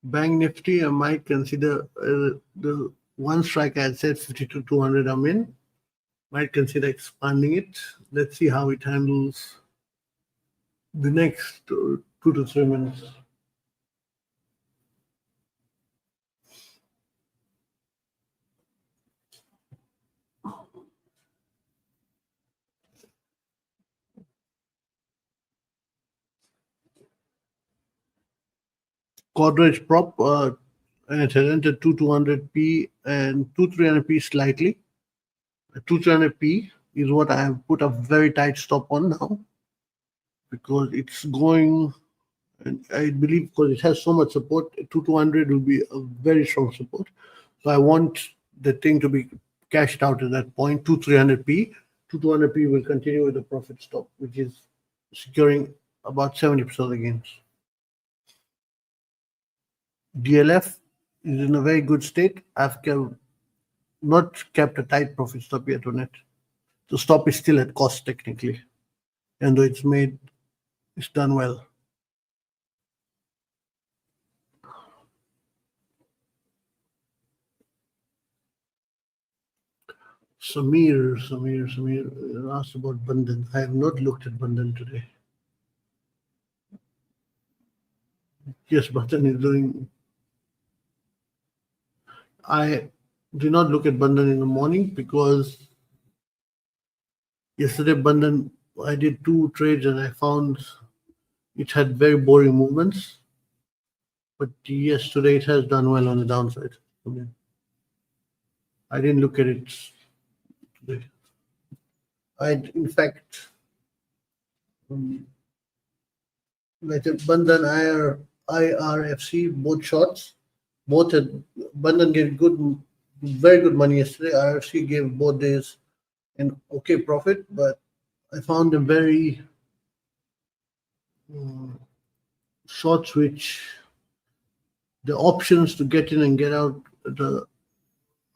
Banknifty, I might consider the one strike I had said 52,200 I'm in. Might consider expanding it. Let's see how it handles the next 2 to 3 minutes. Godrej prop, and it has entered 2200p and 2300p slightly. 2300p is what I have put a very tight stop on now because it's going, and I believe because it has so much support, 2200 will be a very strong support. So I want the thing to be cashed out at that point. 2300p, 2200p will continue with the profit stop, which is securing about 70% of the gains. DLF is in a very good state. I've not kept a tight profit stop yet on it. The stop is still at cost technically, and though it's done well. Samir asked about Bandhan. I have not looked at Bandhan today. Yes, Bandhan is doing. I did not look at Bandhan in the morning because yesterday Bandhan, I did 2 trades and I found it had very boring movements. But yes, today it has done well on the downside. I didn't look at it today. In fact, like Bandhan IRFC, both shorts, both had Bandhan gave very good money yesterday. IRFC gave both days an okay profit, but I found them very shorts which the options to get in and get out the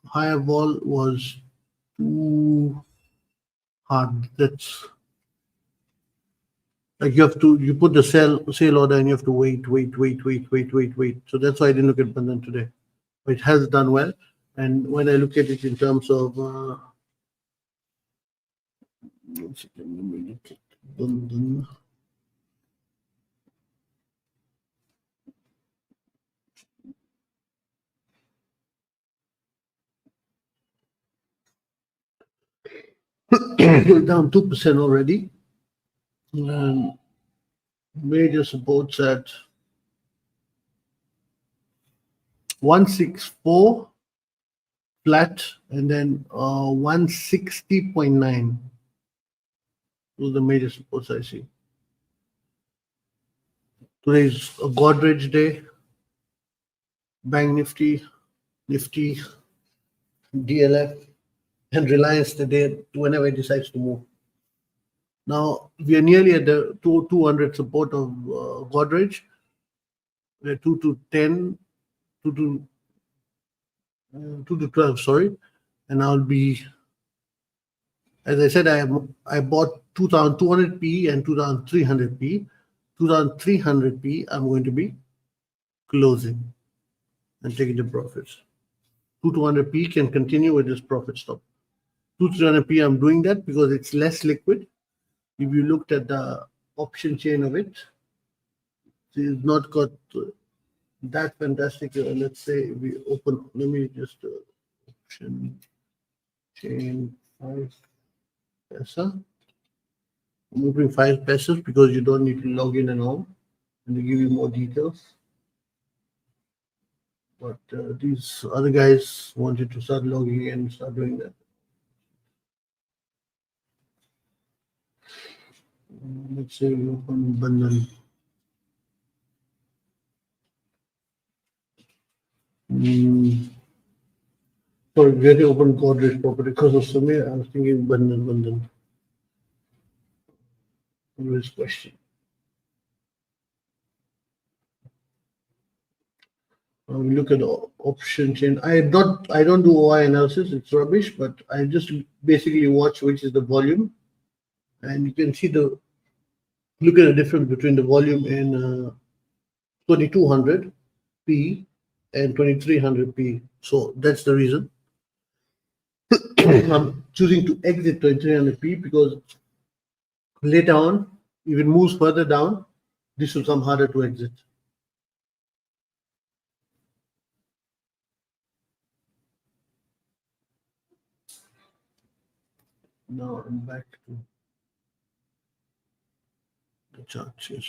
higher vol was too hard. That's like you put the sale order and you have to wait. So that's why I didn't look at Bandhan today. But it has done well. And when I look at it in terms of one second, let me look at Bandhan. Down 2% already. Major supports at 164 flat and then 160.9. Those are the major supports I see. Today is a Godrej day. Banknifty, Nifty, DLF, and Reliance today whenever it decides to move. Now we are nearly at the 200 support of Godrej. We're 2 to 10, 2 to 2 to 12, sorry. And I'll be, as I said, I bought 2200p and 2300p. 2300p, I'm going to be closing and taking the profits. 2200p can continue with this profit stop. 2300p, I'm doing that because it's less liquid. If you looked at the option chain of it, it's not got that fantastic. Let's say we open, let me just option chain 5 paisa. I'm opening 5 pesos because you don't need to log in and all, and they give you more details. But these other guys wanted to start logging in and start doing that. Let's say we open Bandhan. Sorry, we had to open Godrej property because of Samir. I was thinking Bandhan. Always question. We look at the option chain. I don't do OI analysis. It's rubbish, but I just basically watch which is the volume, and you can see look at the difference between the volume in 2200p and 2300p. So that's the reason I'm choosing to exit 2300p because later on, if it moves further down, this will become harder to exit. Now I'm back to the charts. Yes.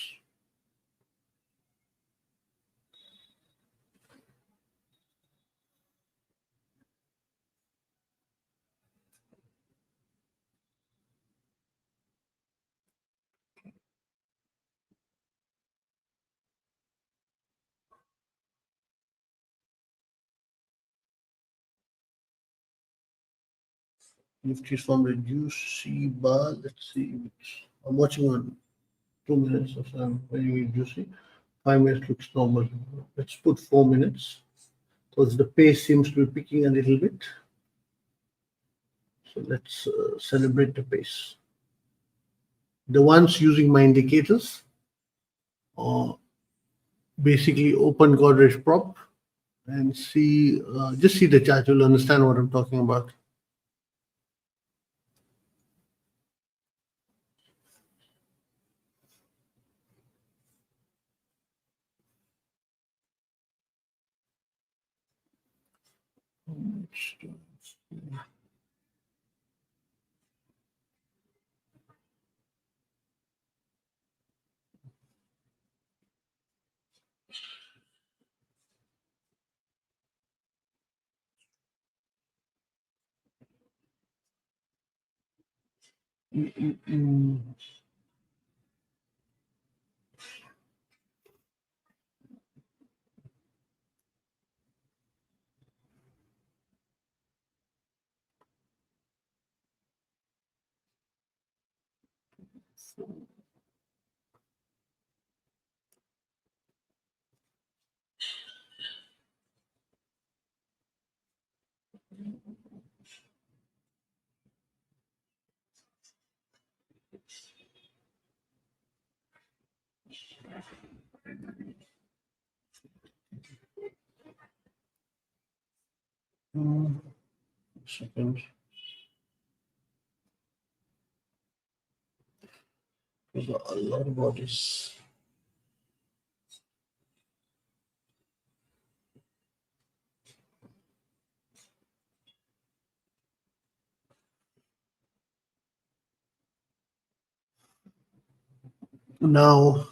Nifty is from reduced C bar. Let's see. I'm watching on 2 minutes or so. When you juicy, 5 minutes looks normal. Let's put 4 minutes because the pace seems to be picking a little bit. So let's celebrate the pace. The ones using my indicators basically open Godrej prop and see, just see the chart. You'll understand what I'm talking about. Second. We've got a lot of bodies. Now,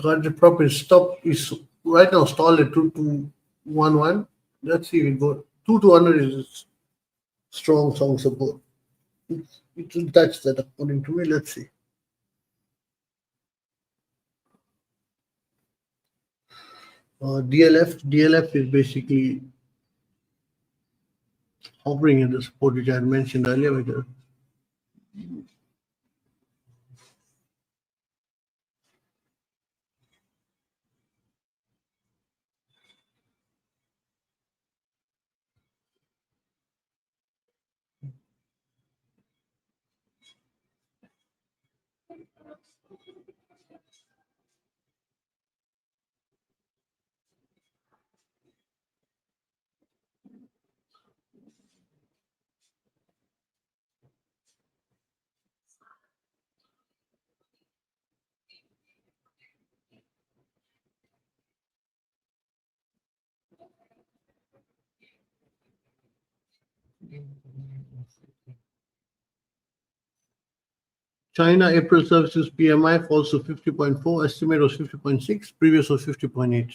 Got profit stop is right now stalled at 2211. Let's see if it go 2200 is strong support. It will touch that according to me. Let's see. DLF is basically hovering at the support which I had mentioned earlier. China April services PMI falls to 50.4. Estimate was 50.6. Previous was 50.8.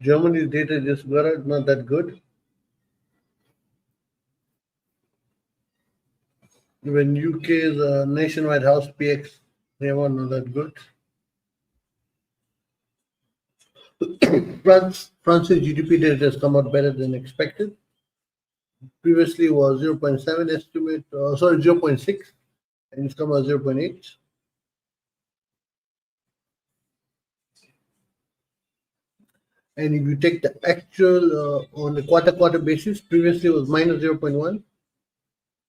Germany's data just got out, not that good. When UK's nationwide house PX, they were not that good. France's GDP data has come out better than expected. Previously was 0.7 estimate, 0.6, and it's come out 0.8. And if you take the actual on a quarter basis, previously was minus 0.1,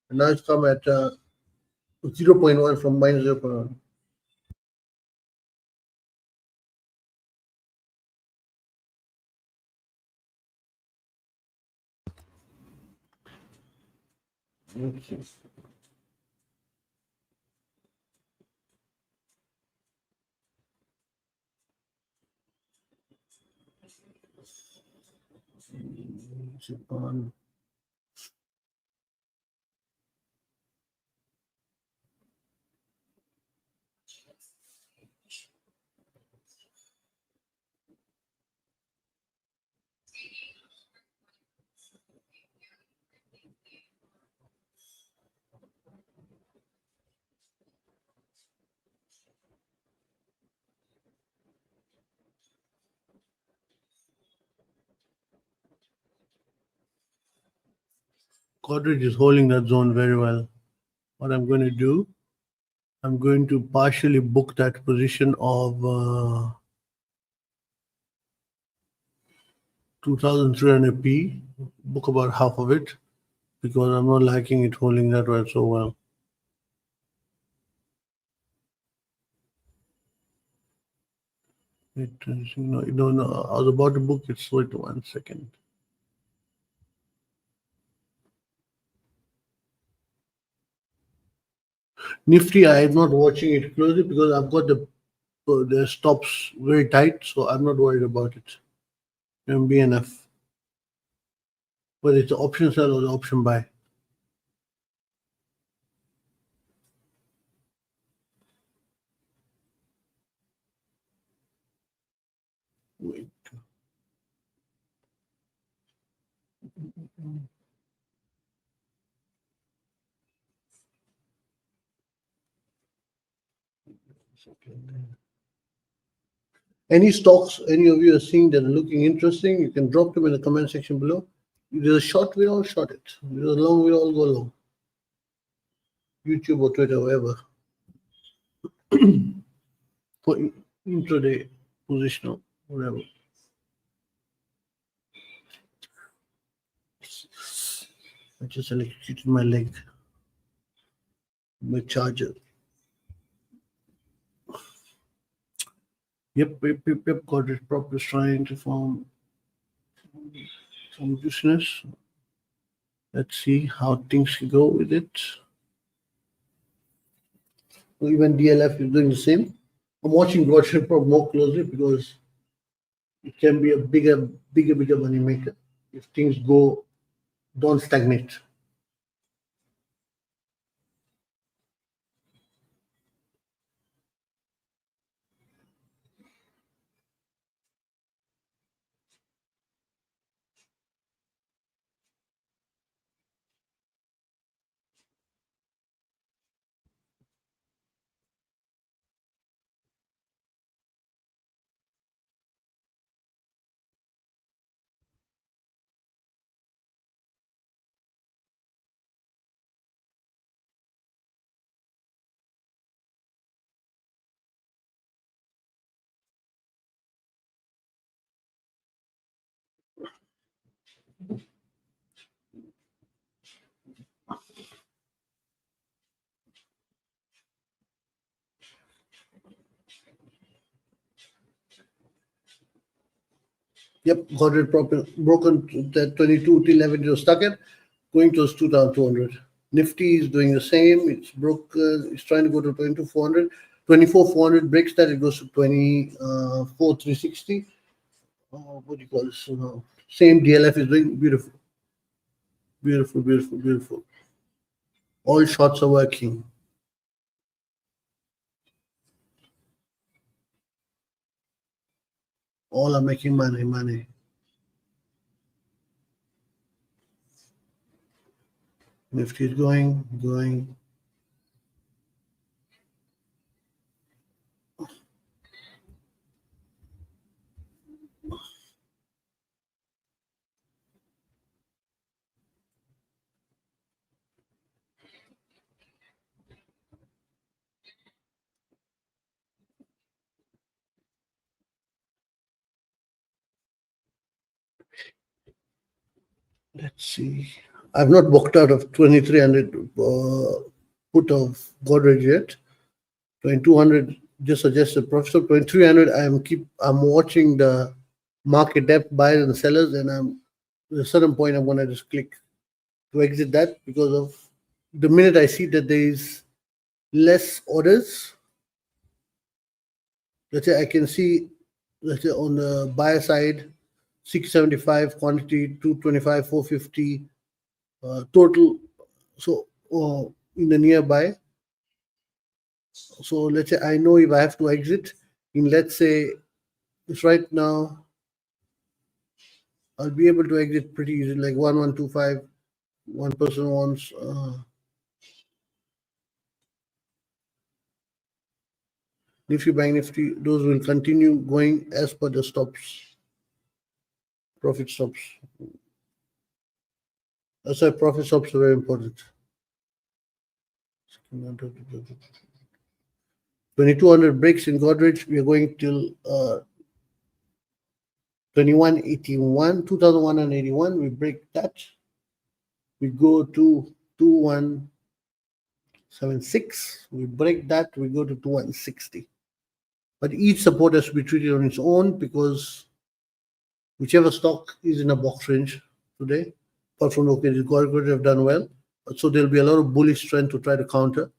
and now it's come at 0.1 from minus 0.1. Okay. Japan. Godrej is holding that zone very well. What I'm going to do, I'm going to partially book that position of 2300p, book about half of it, because I'm not liking it holding that right so well. No, I was about to book it, so wait 1 second. Nifty, I am not watching it closely because I've got the stops very tight, so I'm not worried about it. MBNF. Whether it's the option sell or the option buy. Wait. Any stocks any of you are seeing that are looking interesting, you can drop them in the comment section below. If there's a short, we'll all short it. If there's a long, we'll all go long. YouTube or Twitter, wherever. for intraday positional, whatever. I just electrocuted my leg, my charger. Yep, got it. Prop is trying to form some business. Let's see how things go with it. Even DLF is doing the same. I'm watching Broadshire Prop more closely because it can be a bigger money maker if things don't stagnate. Yep, got it broken to that 22 till 11 it was stuck at, going to 2,200. Nifty is doing the same. It's broken. It's trying to go to 22,400. 24,400 breaks that. It goes to 24,360. What do you call this? Same DLF is doing beautiful. Beautiful, beautiful, beautiful. All shots are working. All are making money. Nifty is going. Let's see. I've not walked out of 2,300 put of Godrej yet. 2,200 just suggested profit. So 2,300, I'm watching the market depth buyers and sellers, and at a certain point I'm gonna just click to exit that because of the minute I see that there is less orders. Let's say I can see, let's say on the buyer side, 675 quantity, 225, 450 total. So in the nearby. So let's say I know if I have to exit in, let's say it's right now, I'll be able to exit pretty easy, like 1125. One person wants Nifty Banknifty. Those will continue going as per the stops, profit stops. That's why profit stops are very important. 2,200 breaks in Godrej. We are going till 2181, 2,181. We break that. We go to 2176. We break that. We go to 2160. But each support has to be treated on its own because whichever stock is in a box range today, apart from okay, the Godrej have done well. So there'll be a lot of bullish trend to try to counter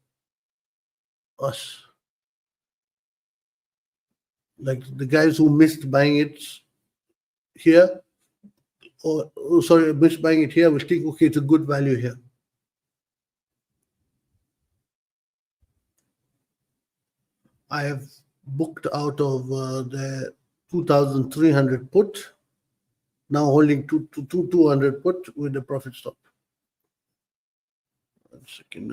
us. Like the guys who missed buying it here, missed buying it here, will think, okay, it's a good value here. I have booked out of the 2,300 put, now holding 200 put with the profit stop. One second.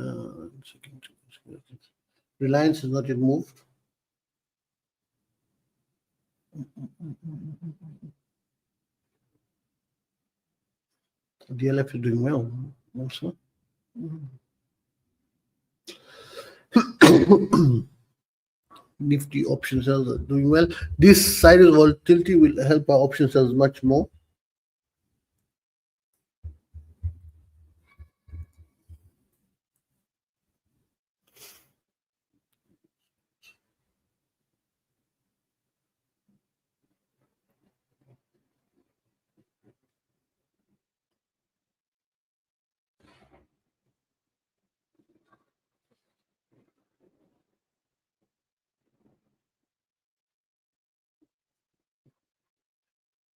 Reliance has not yet moved. DLF is doing well also. Nifty option sales are doing well. This sideways volatility will help our option sales much more.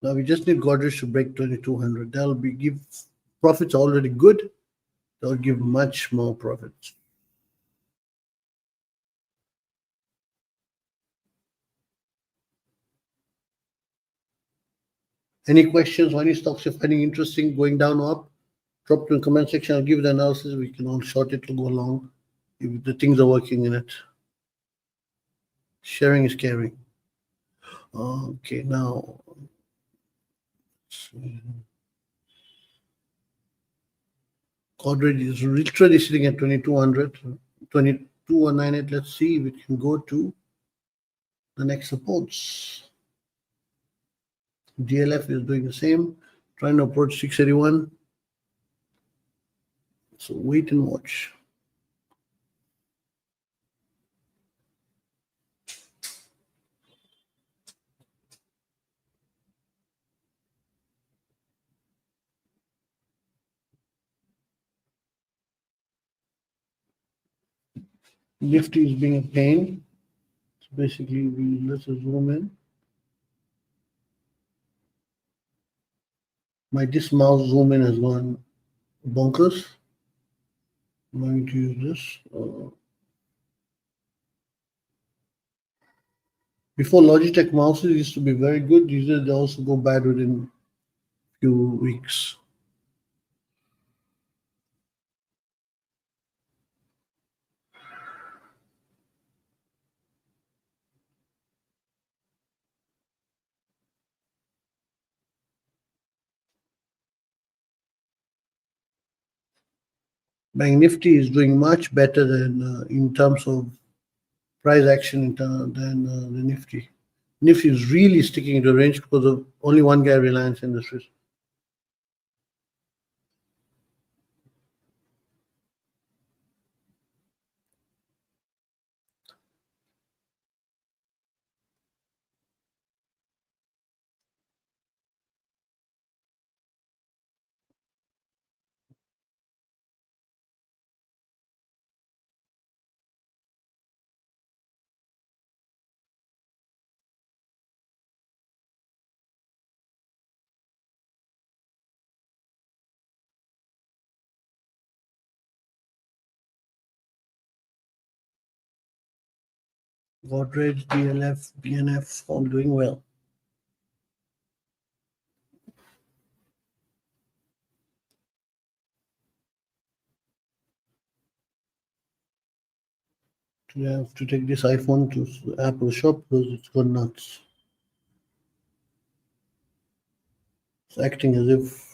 Now we just need Godrej to break 2200. That'll be give profits already good. They'll give much more profits. Any questions or any stocks you're finding interesting going down or up? Drop to the comment section. I'll give you the analysis. We can all short it to go along if the things are working in it. Sharing is caring. Okay, now. Godrej is literally sitting at 2200, 22,198. Let's see if it can go to the next supports. DLF is doing the same, trying to approach 681. So wait and watch. Nifty is being a pain. So basically, let's zoom in. This mouse zoom in has gone bonkers. I'm going to use this. Before Logitech mouses used to be very good. They also go bad within a few weeks. Banknifty is doing much better than in terms of price action than the Nifty. Nifty is really sticking to the range because of only one guy, Reliance Industries. Godrej, DLF, BNF all doing well. We have to take this iPhone to Apple shop because it's gone nuts. It's acting as if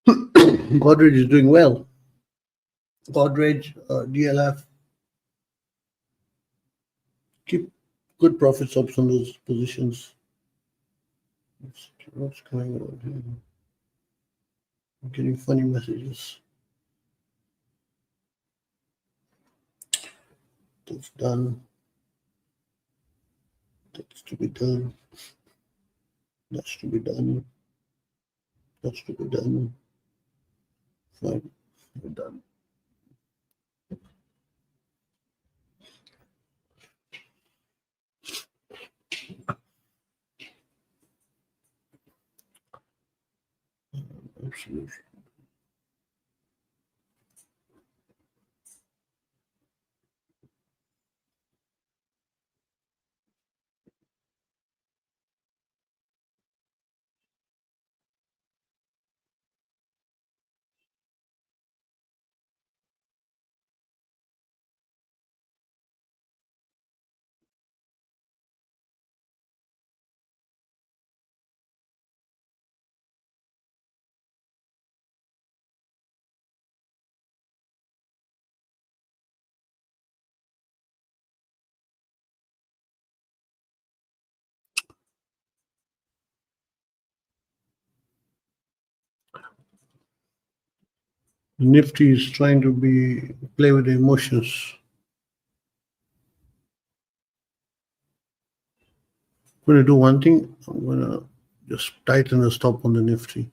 Godrej is doing well. Godrej, DLF, keep good profits ups on those positions. What's going on here? I'm getting funny messages. That's done. That's to be done. That's to be done. That's to be done. Fine. We're done. Absolutely. Nifty is trying to play with the emotions. I'm going to do one thing. I'm going to just tighten the stop on the Nifty.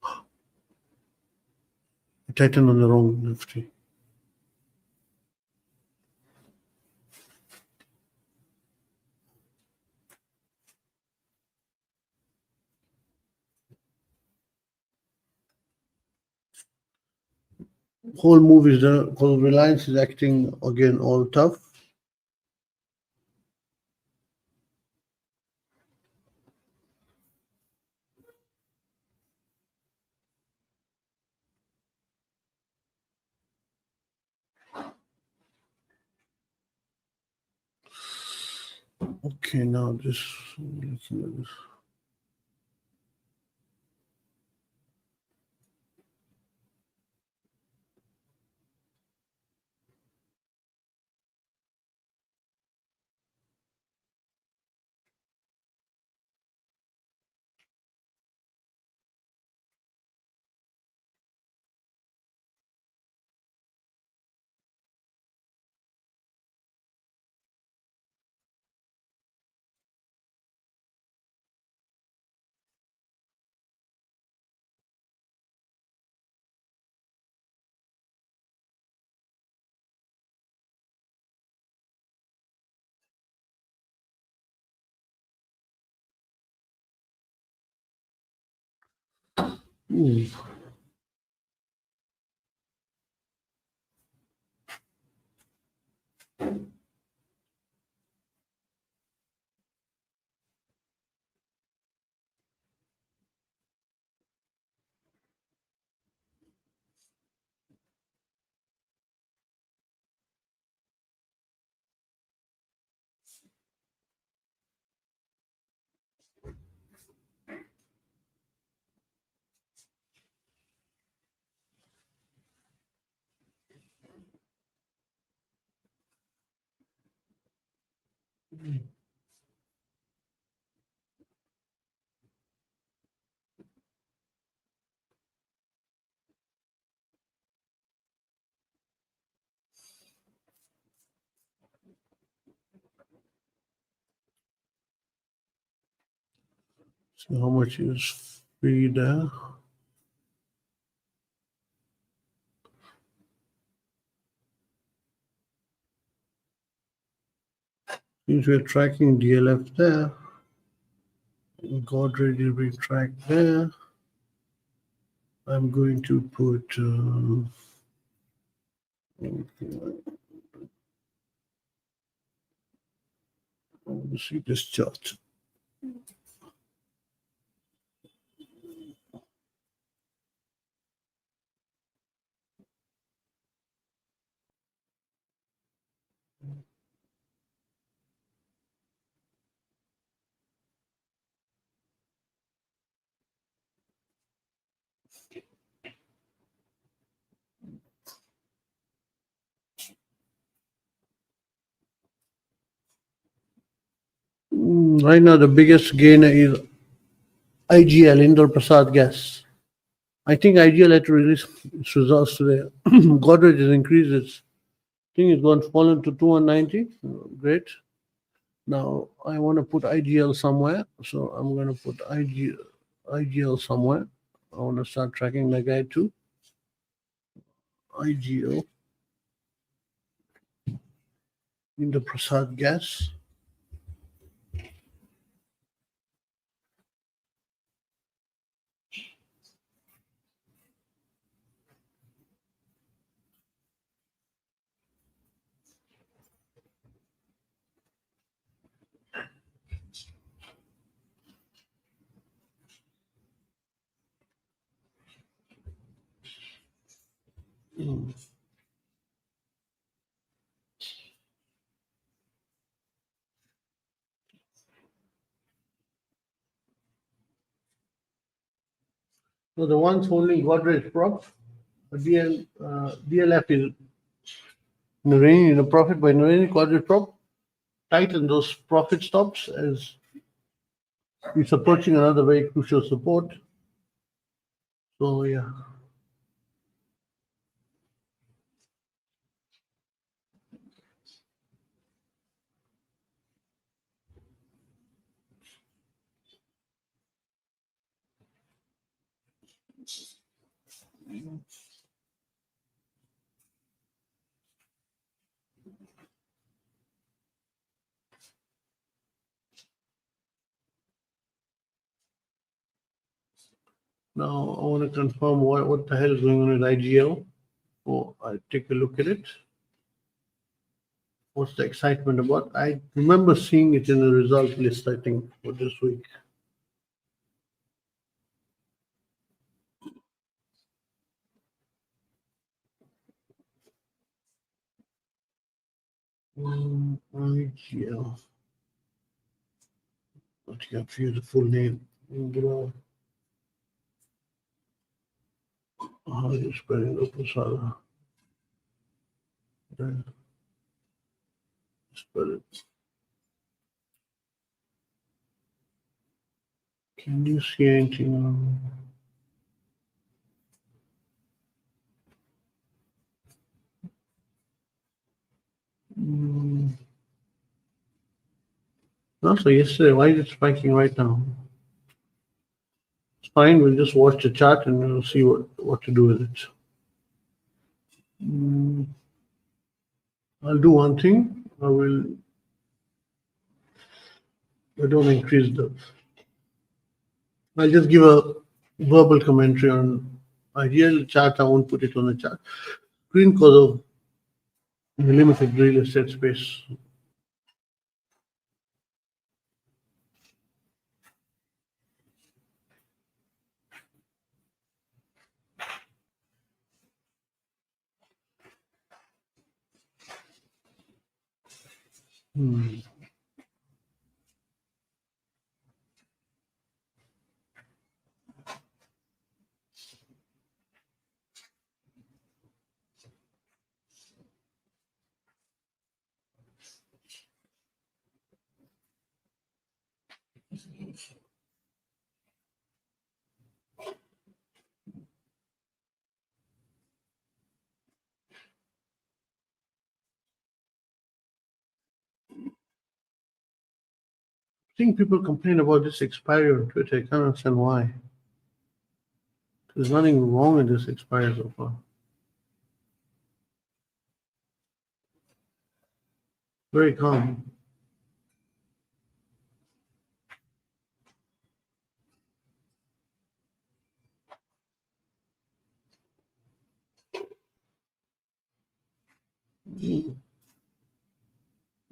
I tightened on the wrong Nifty. Whole move is there because Reliance is acting again all tough. Okay, now this. Looking at this. Ooh. So how much is free there? Since we're tracking DLF there, Godrej will be tracked there. I'm going to put. Let's see this chart. Right now, the biggest gainer is IGL, Inder Prasad Gas. I think IGL had to release its results today. Godrej has increased its thing, it's gone fallen to 290. Great. Now I want to put IGL somewhere, so I'm going to put IGL somewhere. I want to start tracking the guy too. IGL in the Prasad Gas. So the ones holding Godrej prop, DLF is in a profit by Narendra Godrej prop. Tighten those profit stops as it's approaching another very crucial support. So yeah. Now I want to confirm what the hell is going on with IGL. Oh, I take a look at it. What's the excitement about? I remember seeing it in the result list, I think, for this week. IGL. I can't feel the full name. How are you spelling Upasala? Spell it. Can you see anything? No, so yesterday, why is it spiking right now? It's fine, we'll just watch the chart and we'll see what to do with it. I'll do one thing. I don't increase I'll just give a verbal commentary on ideal chart. I won't put it on the chart. Green because of the limited real estate space. I think people complain about this expiry on Twitter. I can't understand why. There's nothing wrong with this expiry so far. Very calm.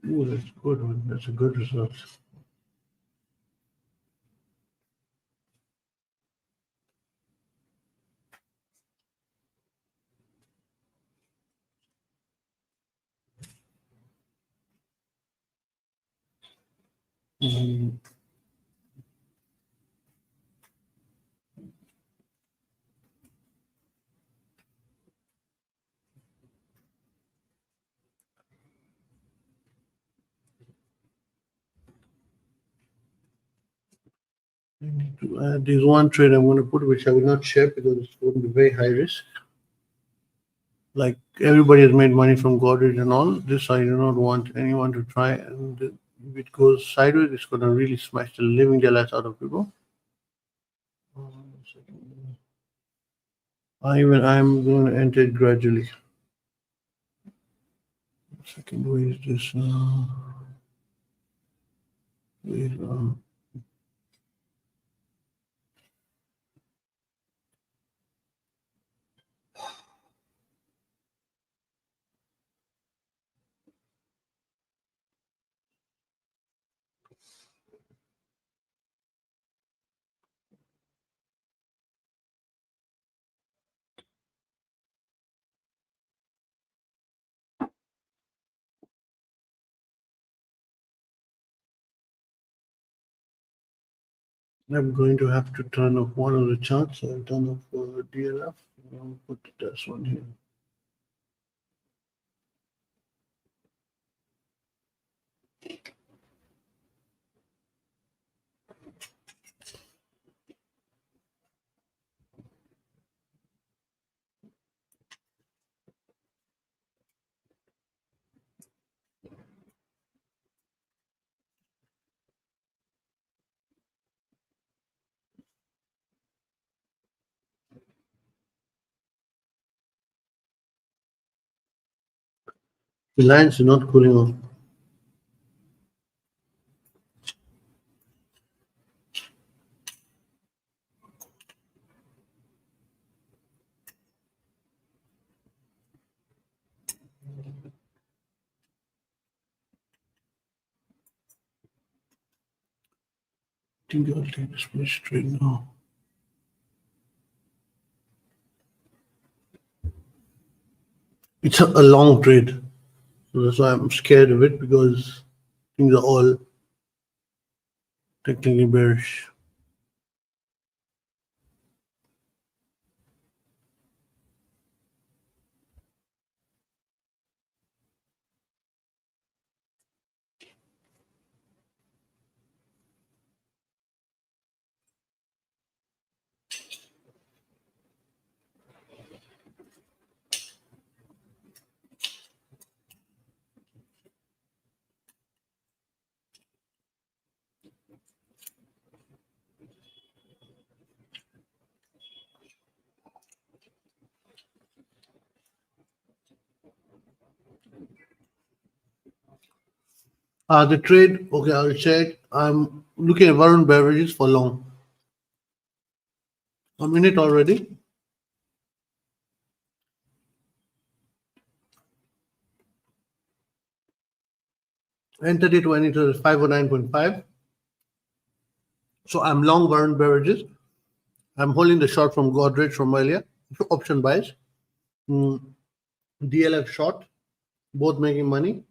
Ooh, that's a good one. That's a good result. I need to add this one trade I'm going to put, which I will not share because it's going to be very high risk. Like everybody has made money from Godrej and all. This I do not want anyone to try. And if it goes sideways, it's going to really smash the living daylights out of people. I'm going to enter it gradually. Second, where is this? I'm going to have to turn off one of the charts. I'll turn off DLF. I'll put this one here. The lines are not cooling off. I think I'll take this place straight now. It's a long trade. So that's why I'm scared of it, because things are all technically bearish. The trade, okay, I'll check. I'm looking at Varun Beverages for long. I'm in it already. Entered it when it was 509.5. So I'm long Varun Beverages. I'm holding the short from Godrej from earlier. Option buys. DLF short. Both making money.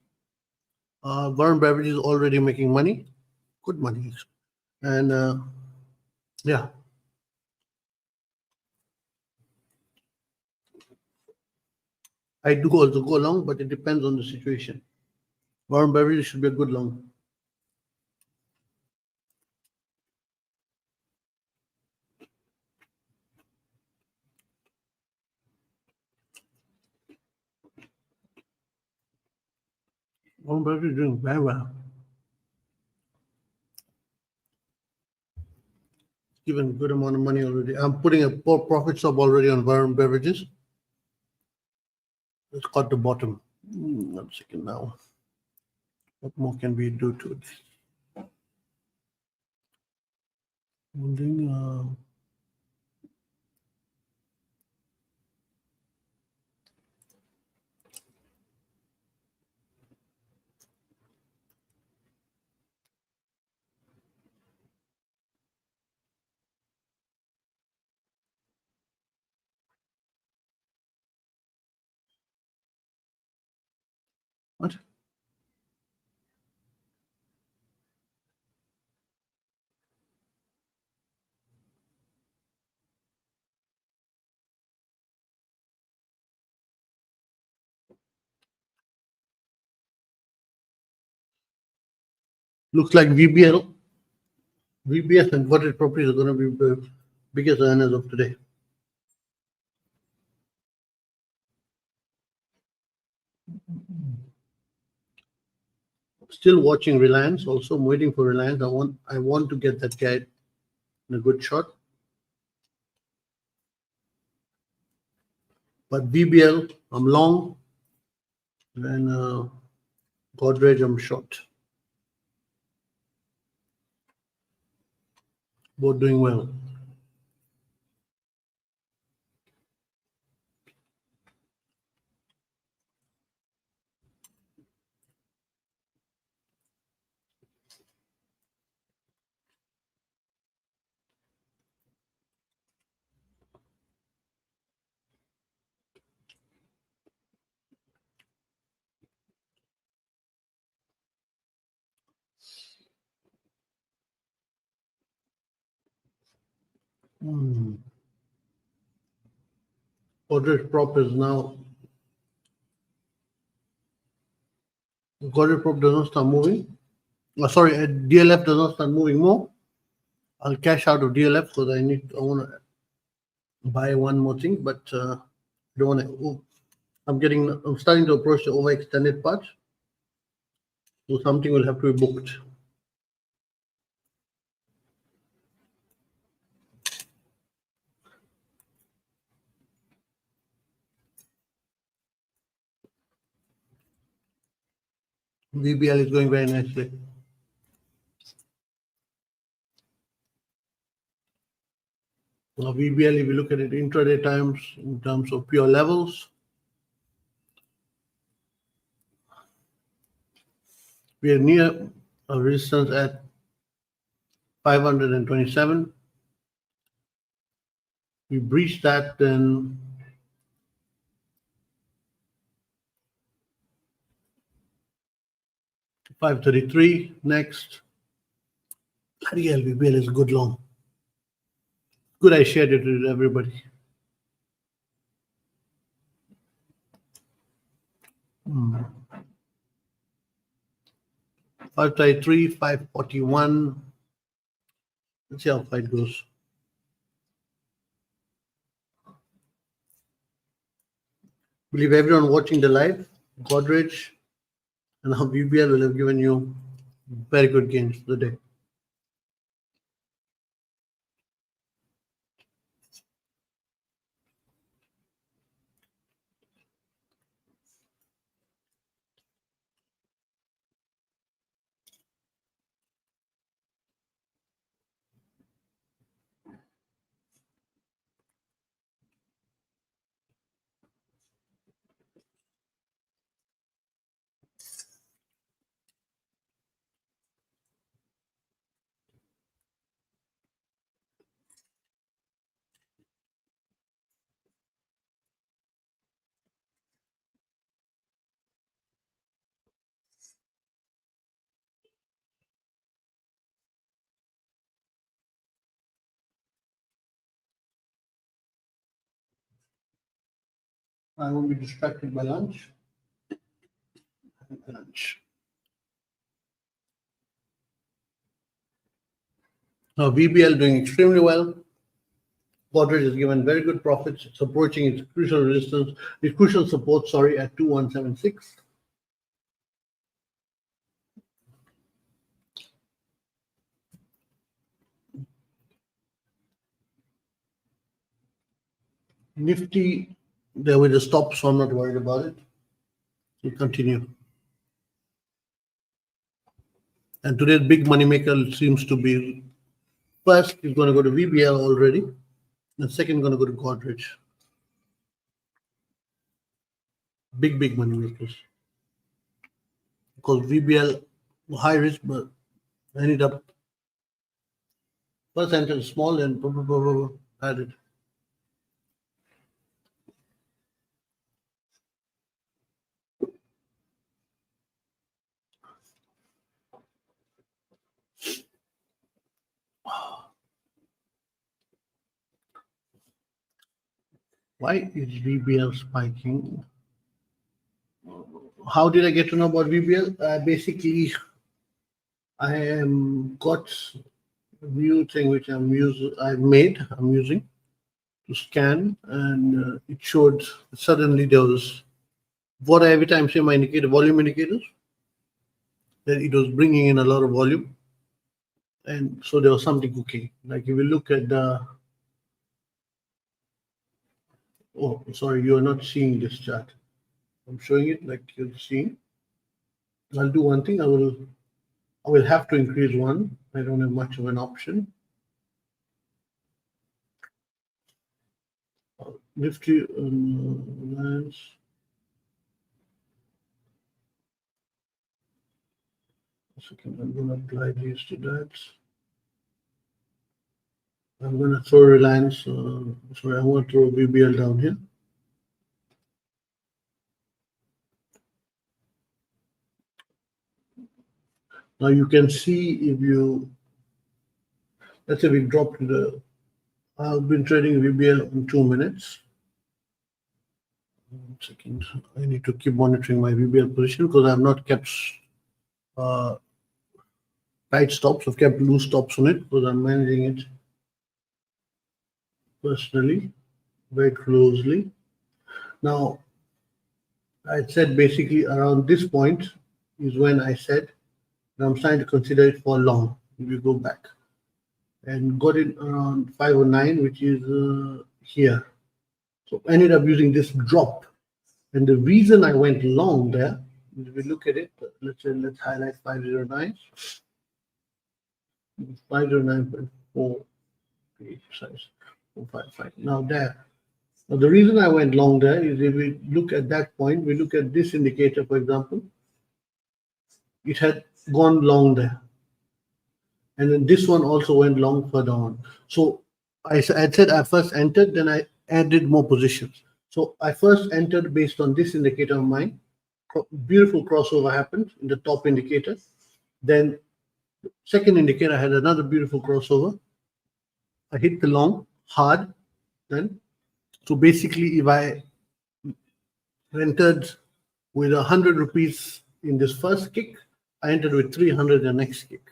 Varun Beverages already making money. Good money. And yeah. I do also go long, but it depends on the situation. Warren Beverages should be a good long. Warren Beverages is doing very well. Given a good amount of money already. I'm putting a profit stop already on Warren Beverages. Let's cut the bottom. 1 second now. What more can we do to it? Holding. What? Looks like VBL. VBS and converted properties are going to be the biggest earners of today. Still watching Reliance. Also, I'm waiting for Reliance. I want to get that guy in a good shot. But BBL, I'm long, and Godrej, I'm short. Both doing well. Godrej prop is now. Godrej prop does not start moving. Sorry, DLF does not start moving more. I'll cash out of DLF because I want to buy one more thing, but I don't want to. I'm starting to approach the overextended part, so something will have to be booked. VBL is going very nicely. Now VBL, if you look at it intraday times in terms of pure levels, we are near a resistance at 527. We breach that, then $533 next. Real VBL is good long. Good, I shared it with everybody. $533, 541. Let's see how far it goes. Believe everyone watching the live, Godrej and now VBL will have given you very good gains for the day. I won't be distracted by lunch. Now VBL doing extremely well. Godrej has given very good profits. It's approaching its crucial support, at 2176. Nifty, there was a stop, so I'm not worried about it. We'll continue. And today's big money maker seems to be first is going to go to VBL already, and second going to go to Godrej. Big money makers. Because VBL high risk, but ended up first entered small and added. Why is VBL spiking? How did I get to know about VBL? Basically, I got new thing which I'm using to scan, and it showed suddenly there was what I every time say my indicator, volume indicators, then it was bringing in a lot of volume, and so there was something cooking. Like if you look at the, oh sorry, you are not seeing this chart. I'm showing it like you're seeing. I'll do one thing. I will have to increase one. I don't have much of an option. Nifty lines. A second, I'm going to apply these to that. I'm going to throw Reliance. Sorry, I want to throw BBL down here. Now you can see if you, let's say we drop to the, I've been trading VBL in 2 minutes. 1 second, I need to keep monitoring my VBL position because I've not kept tight stops. I've kept loose stops on it because I'm managing it personally very closely. Now, I said basically around this point is when I said that I'm trying to consider it for long. If you go back and got it around 509, which is here. So I ended up using this drop. And the reason I went long there, if we look at it, let's highlight 509. 509.4 size 455. Now there. Now the reason I went long there is if we look at that point, we look at this indicator, for example, it had gone long there. And then this one also went long further on. So I said I first entered, then I added more positions. So I first entered based on this indicator of mine. Beautiful crossover happened in the top indicator. Then second indicator had another beautiful crossover. I hit the long hard then. So basically, if I entered with 100 rupees in this first kick, I entered with 300 in the next kick.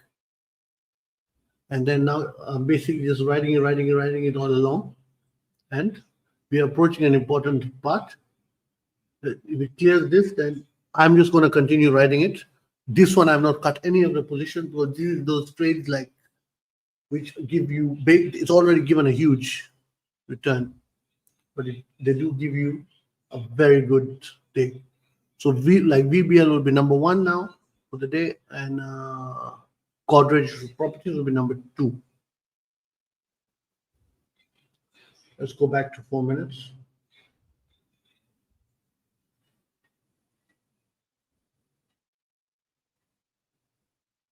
And then now I'm basically just riding it all along. And we are approaching an important part. If it clears this, then I'm just going to continue riding it. This one I've not cut any of the position because these those trades like which give you big. It's already given a huge return, but they do give you a very good day. So VBL will be number 1 now for the day, and Godrej Properties will be number 2. Let's go back to 4 minutes.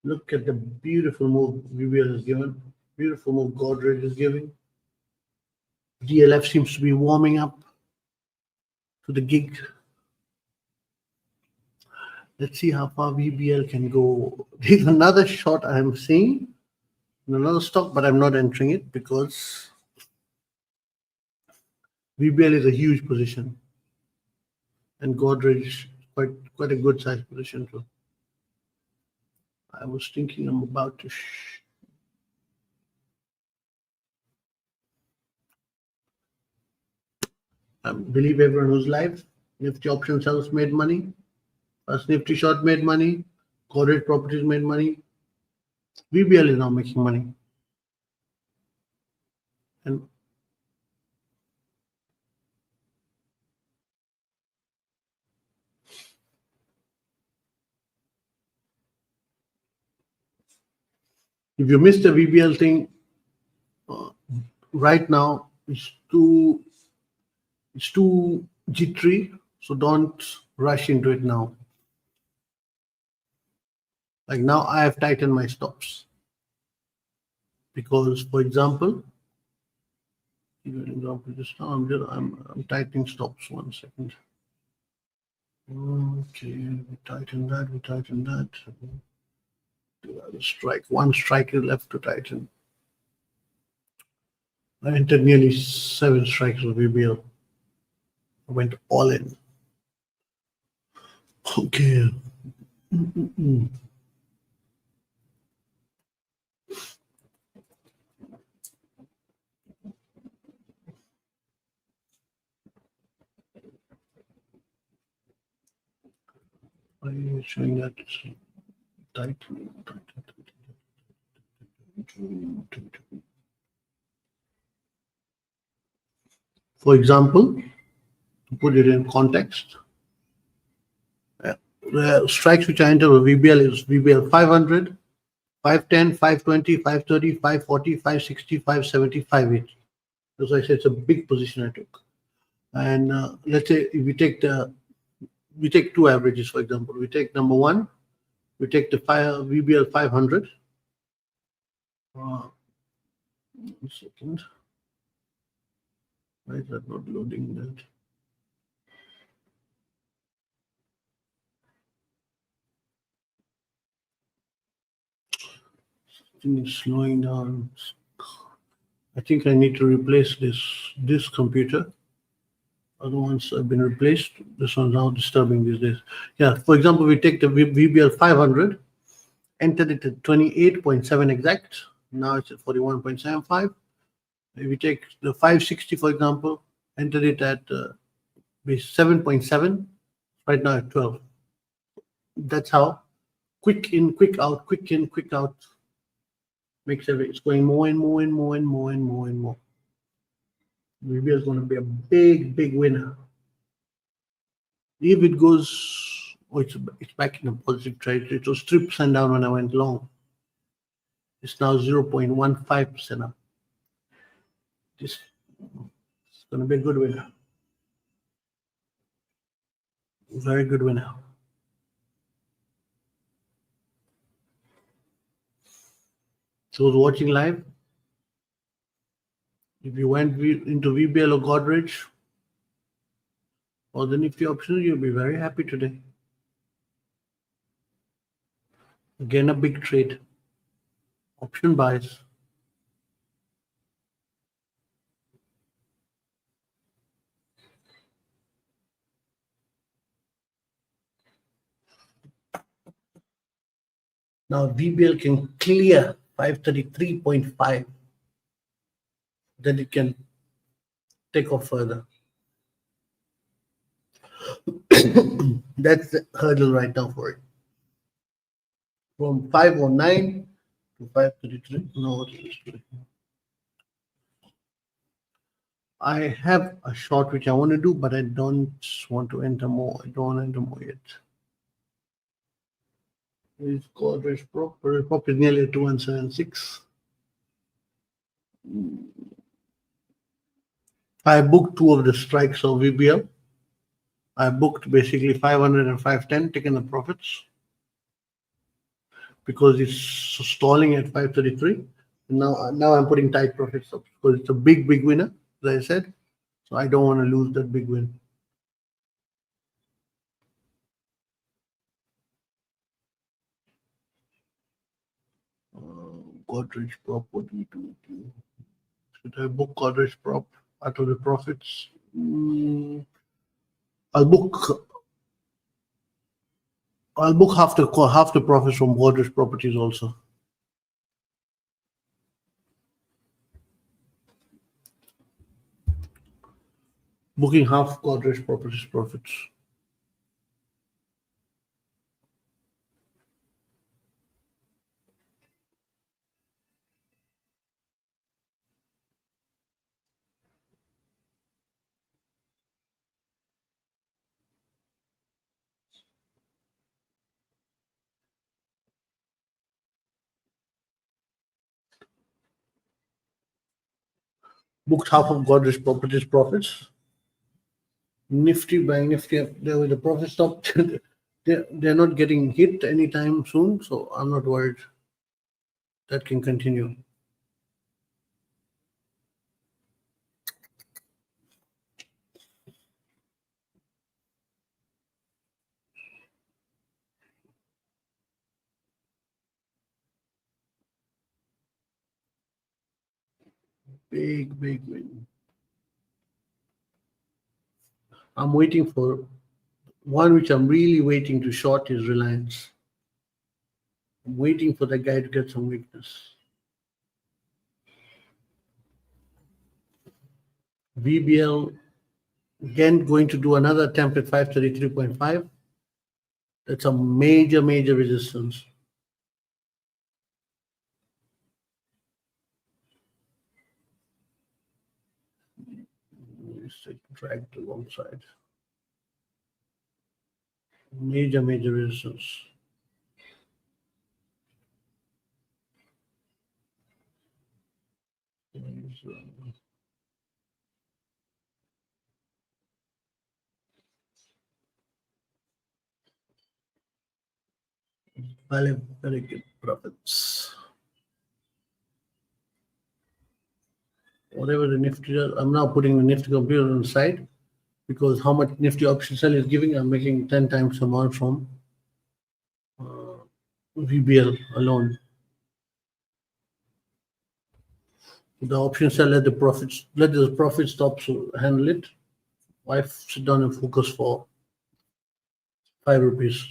Look at the beautiful move VBL is given. Beautiful move Godrej is giving. DLF seems to be warming up to the gig. Let's see how far VBL can go. There's another shot I'm seeing in another stock, but I'm not entering it because VBL is a huge position, and Godrej quite a good size position too. I was thinking I'm about to. I believe everyone who's live. Nifty option sales made money. First Nifty short made money. Godrej Properties made money. VBL is now making money. And if you missed the VBL thing, right now it's too jittery, so don't rush into it now. Like now I have tightened my stops because, for example, just now I'm tightening stops. 1 second. Okay, we tighten that. Strike. 1 strike is left to tighten. I entered nearly 7 strikes with VBL. I went all in. Okay. Why are you showing that tight? For example, to put it in context, the strikes which I enter with VBL is VBL 500, 510, 520, 530, 540, 560, 570, 580. As I said, it's a big position I took. And let's say if we take two averages, for example. We take number one, we take the VBL 500. 1 second. Why is that not loading that? Something is slowing down. I think I need to replace this computer. Other ones have been replaced. This one's now disturbing these days. Yeah, for example, we take the VBL 500, entered it at 28.7 exact. Now it's at 41.75. If we take the 560, for example, entered it at 7.7, right now at 12. That's how quick in, quick out, quick in, quick out makes it's going more and more and more and more and more and more. VBL is going to be a big, big winner. If it goes, it's back in a positive trade. It was 3% down when I went long. It's now 0.15% up. This is going to be a good winner. Very good winner. Those watching live, if you went into VBL or Godrej or the Nifty options, you'll be very happy today. Again, a big trade. Option buys. Now VBL can clear 533.5. Then it can take off further. That's the hurdle right now for it. From 509 to 533. No, I have a short which I want to do, but I don't want to enter more. I don't want to enter more yet. It's Godrej Prop. Prop is nearly at 2176. I booked two of the strikes of VBL. I booked basically 500 and 510, taking the profits because it's stalling at 533. And now I'm putting tight profits up because it's a big, big winner, as I said. So I don't want to lose that big win. Godrej Prop, what do we do? Should I book Godrej Prop out of the profits? I'll book half the profits from Godrej Properties also. Booking half Godrej Properties profits. Booked half of Godrej Properties profits. Nifty, Banknifty, the profit stopped. They're not getting hit anytime soon, so I'm not worried. That can continue. Big, big win. I'm waiting for one which I'm really waiting to short is Reliance. I'm waiting for the guy to get some weakness. VBL again going to do another attempt at 533.5. That's a major resistance. Drag to one side. Major resistance. Very good profits. Whatever the Nifty does, I'm now putting the Nifty computer on the side because how much Nifty option sell is giving, I'm making 10 times amount from VBL alone. The option sell, let the profit stop handle it. I sit down and focus for 5 rupees,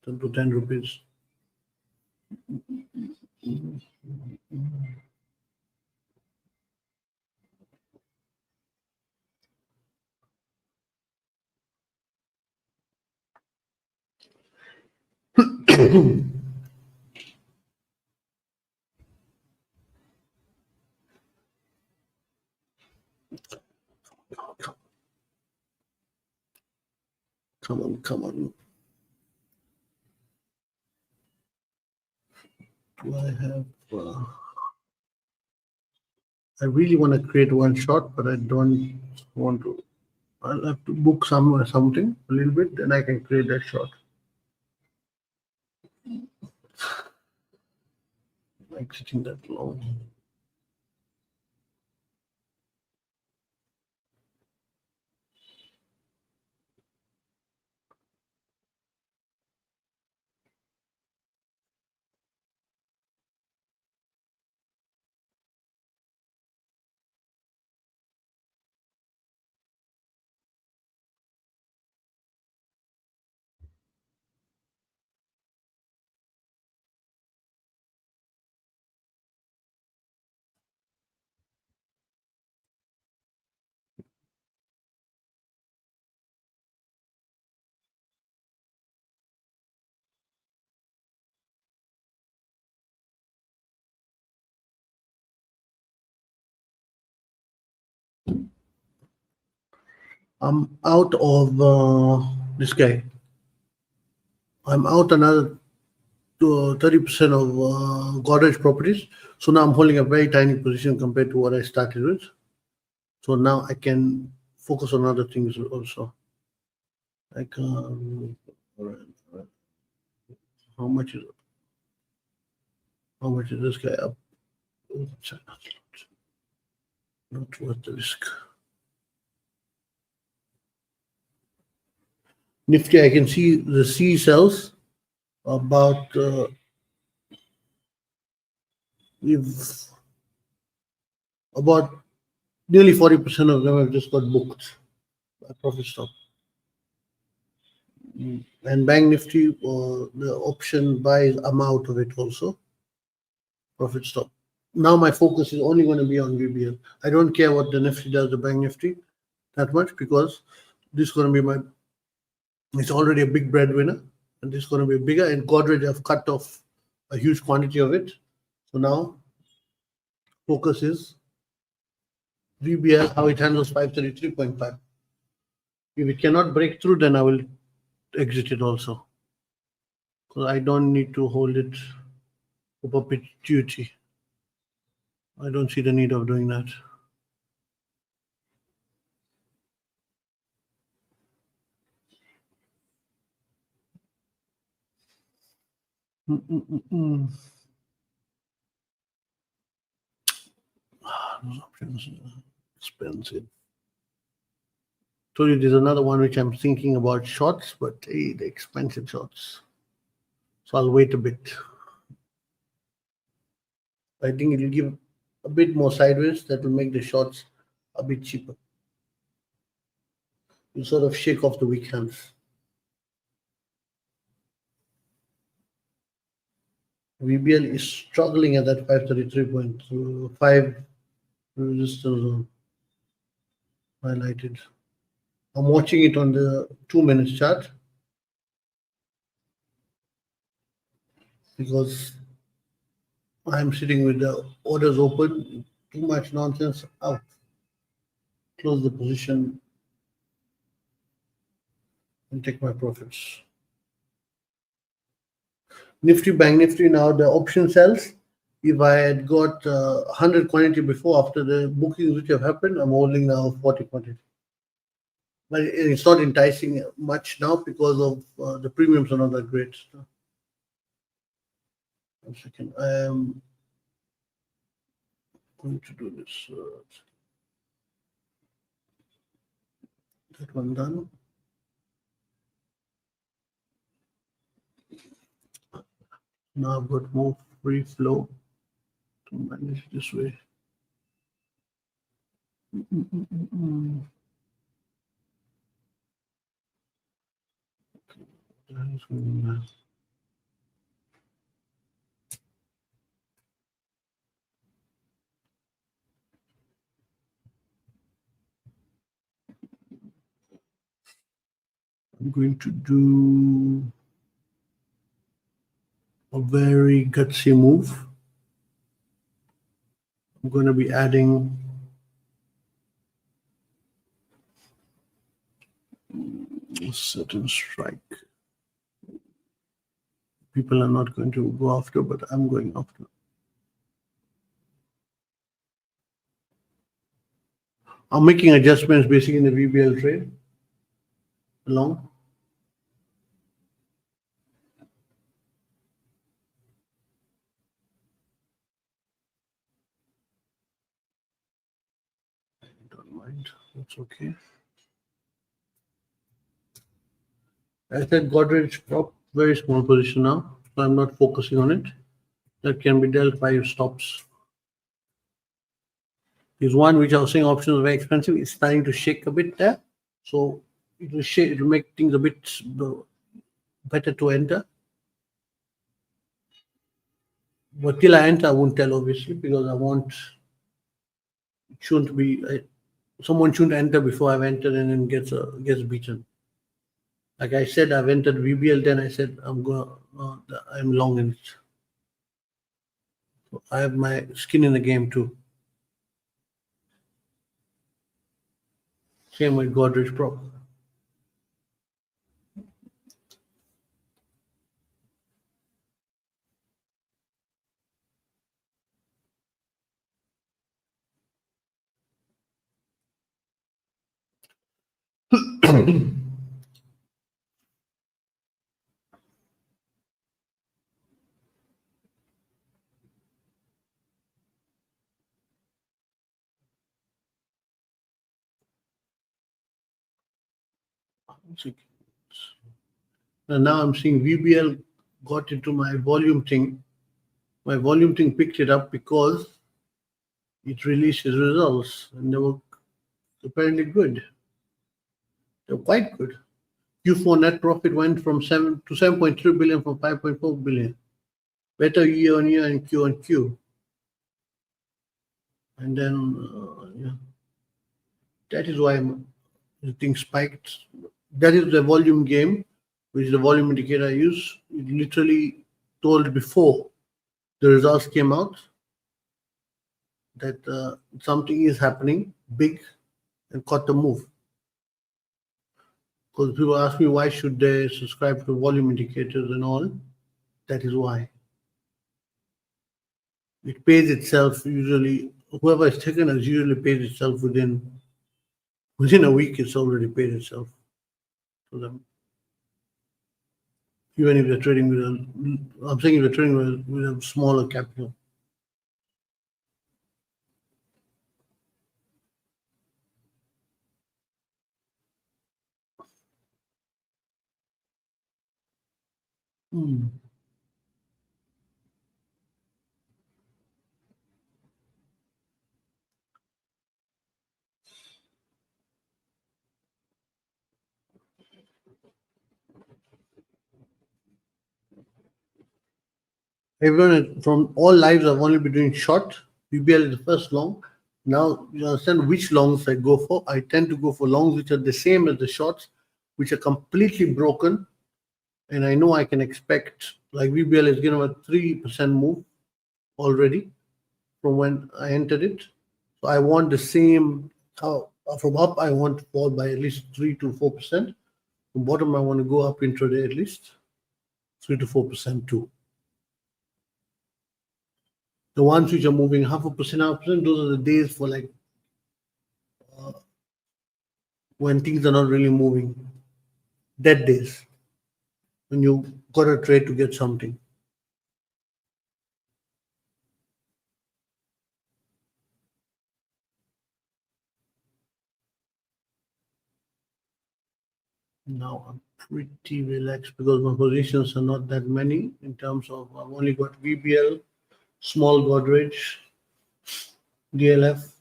10 to 10 rupees. Come on. Do I have? I really want to create one shot, but I don't want to. I'll have to book something a little bit, then I can create that shot. Exiting that long. I'm out of this guy. I'm out another 30% of Godrej properties. So now I'm holding a very tiny position compared to what I started with. So now I can focus on other things also. Like, how much is this guy up? Not worth the risk. Nifty, I can see the C cells about about nearly 40% of them have just got booked by profit stop. And Banknifty, the option buys, I'm out of it also. Profit stop. Now my focus is only going to be on VBL. I don't care what the Nifty does, the Banknifty, that much, because this is going to be it's already a big breadwinner, and this is going to be bigger. And Godrej have cut off a huge quantity of it. So now focus is VBL, how it handles 533.5. If it cannot break through, then I will exit it also, because I don't need to hold it for perpetuity. I don't see the need of doing that. Those options are expensive. Told you there's another one which I'm thinking about shorts, but hey, the expensive shorts. So I'll wait a bit. I think it will give a bit more sideways. That will make the shorts a bit cheaper. You sort of shake off the weak hands. VBL is struggling at that 533.5 resistance zone highlighted. I'm watching it on the 2 minutes chart. because I'm sitting with the orders open. Too much nonsense. Out. Close the position and take my profits. Nifty, Banknifty, now the option sells. If I had got 100 quantity before, after the bookings which have happened, I'm holding now 40 quantity. But it's not enticing much now because of the premiums are not that great. 1 second. I am going to do this. That one done. Now I've got more free flow to manage this way. I'm going to do a very gutsy move. I'm going to be adding a certain strike. People are not going to go after, but I'm going after. I'm making adjustments basically in the VBL trade along. Don't mind, that's okay. I said Godrej prop, very small position now, so I'm not focusing on it. That can be dealt by stops. There's one which I was saying options are very expensive. It's starting to shake a bit there, so it will shake. It will make things a bit better to enter. But till I enter, I won't tell obviously because I want. It shouldn't be. Someone shouldn't enter before I've entered and then gets beaten. Like I said, I've entered VBL. Then I said I'm long in it. So I have my skin in the game too. Same with Godrej prop. And now I'm seeing VBL got into my volume thing. My volume thing picked it up because it released its results and they were apparently good. They were quite good. Q4 net profit went from 7.3 billion from 5.4 billion. Better year on year and Q on Q. And then, that is why the thing spiked. That is the volume game, which is the volume indicator I use. It literally told before the results came out that something is happening big and caught the move. Because people ask me why should they subscribe to volume indicators and all. That is why. It pays itself usually. Whoever is taken has usually paid itself within a week. It's already paid itself to them. Even if they're trading I'm saying if they're trading with a smaller capital. Everyone from all lives I've only been doing short. BBL is the first long. Now you understand which longs I go for. I tend to go for longs which are the same as the shorts, which are completely broken. and I know I can expect, like VBL is given a 3% move already from when I entered it. So I want the same, from up, I want to fall by at least 3 to 4%. From bottom, I want to go up intraday at least 3 to 4% too. The ones which are moving 0.5%, those are the days for like when things are not really moving. Dead days. When you got a trade to get something. Now I'm pretty relaxed because my positions are not that many in terms of I've only got VBL, small Godrej, DLF.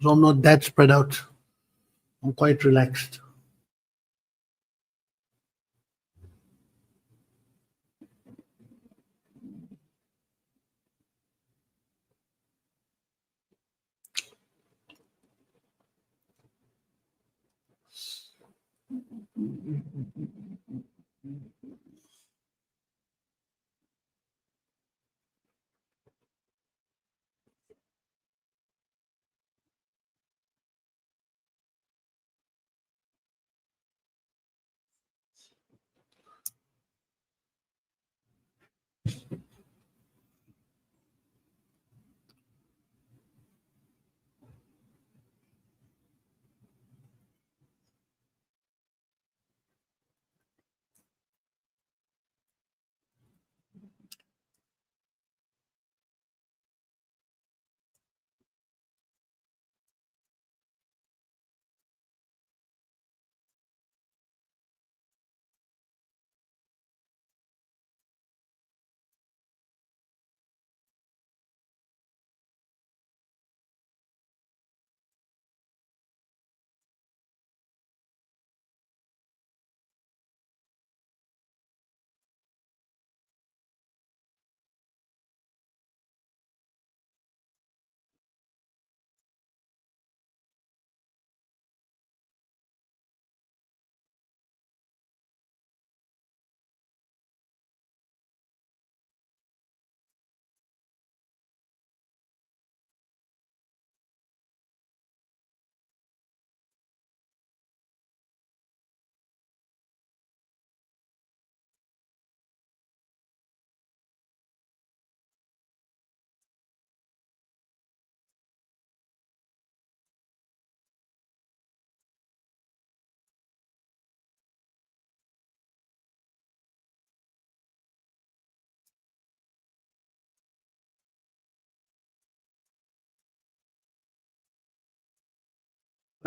So I'm not that spread out. I'm quite relaxed.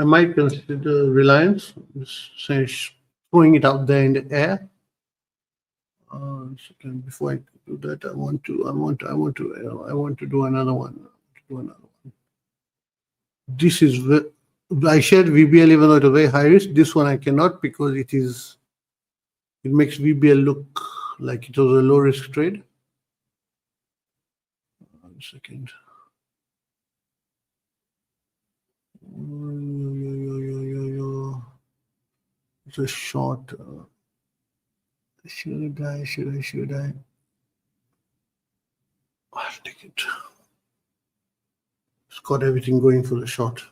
I might consider Reliance, say throwing it out there in the air. Before I do that, I want to do another one. This is I shared VBL even though it was very high risk. This one I cannot because it makes VBL look like it was a low risk trade. 1 second. It's a short. Should I? I'll take it. It's got everything going for the short.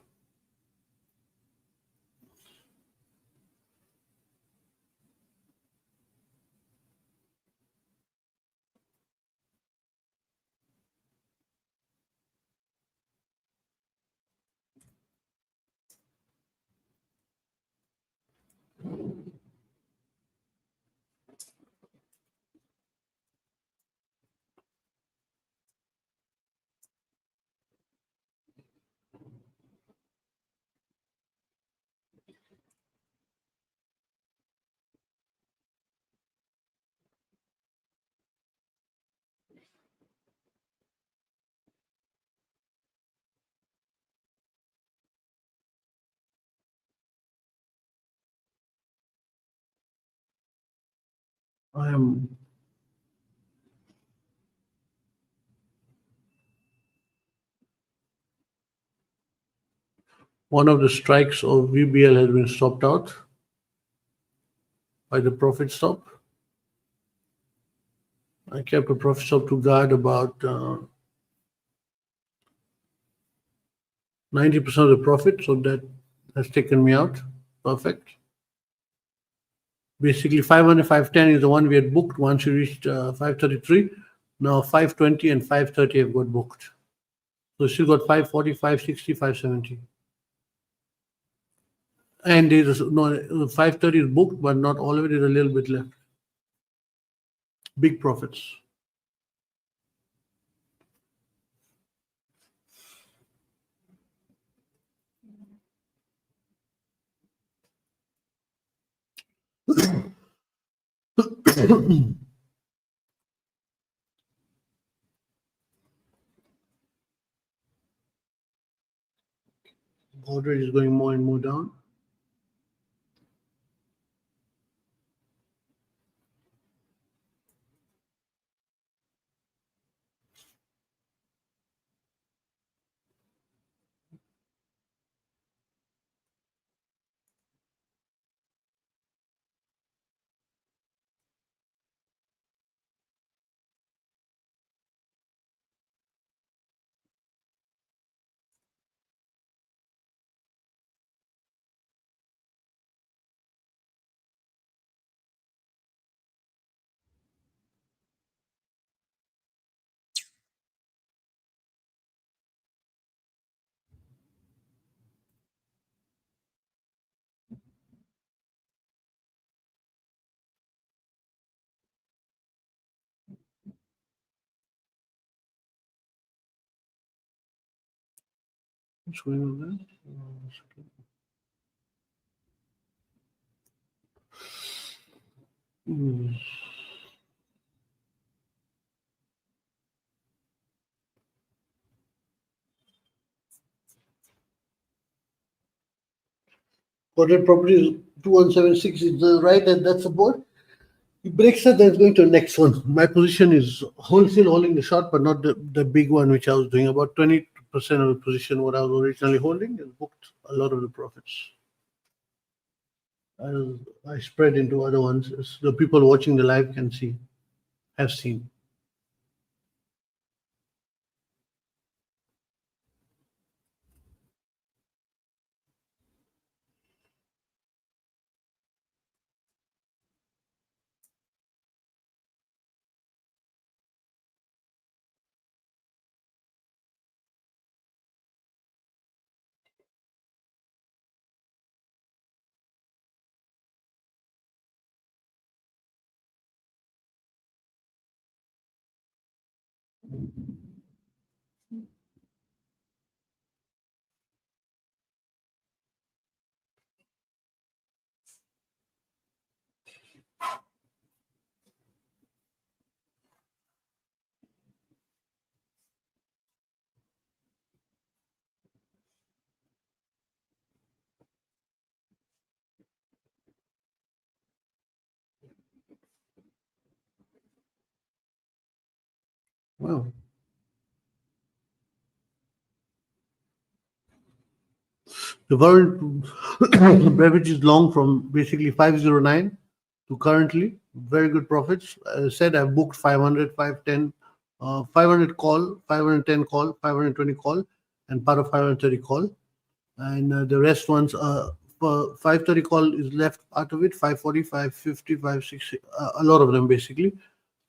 I am one of the strikes of VBL has been stopped out. by the profit stop. I kept a profit stop to guard about 90% of the profit, so that has taken me out. Perfect. Basically, 500, 510 is the one we had booked once we reached 533. Now 520 and 530 have got booked. So still got 540, 560, 570. And there's no 530 is booked, but not all of it. There's a little bit left. Big profits. Gold rate is going more and more down. What's going on there? Quoted property 2176 is the right, and that's support. He breaks that, then it's going to the next one. My position is wholesale holding the short, but not the big one, which I was doing. About 20% of the position, what I was originally holding, and booked a lot of the profits. I spread into other ones. As the people watching the live can see, have seen. Wow. The current beverage is long from basically 509 to currently very good profits. As I said, I've booked 500, 510, 500 call, 510 call, 520 call, and part of 530 call. And the rest ones, for 530 call is left part of it, 540, 550, 560, a lot of them basically.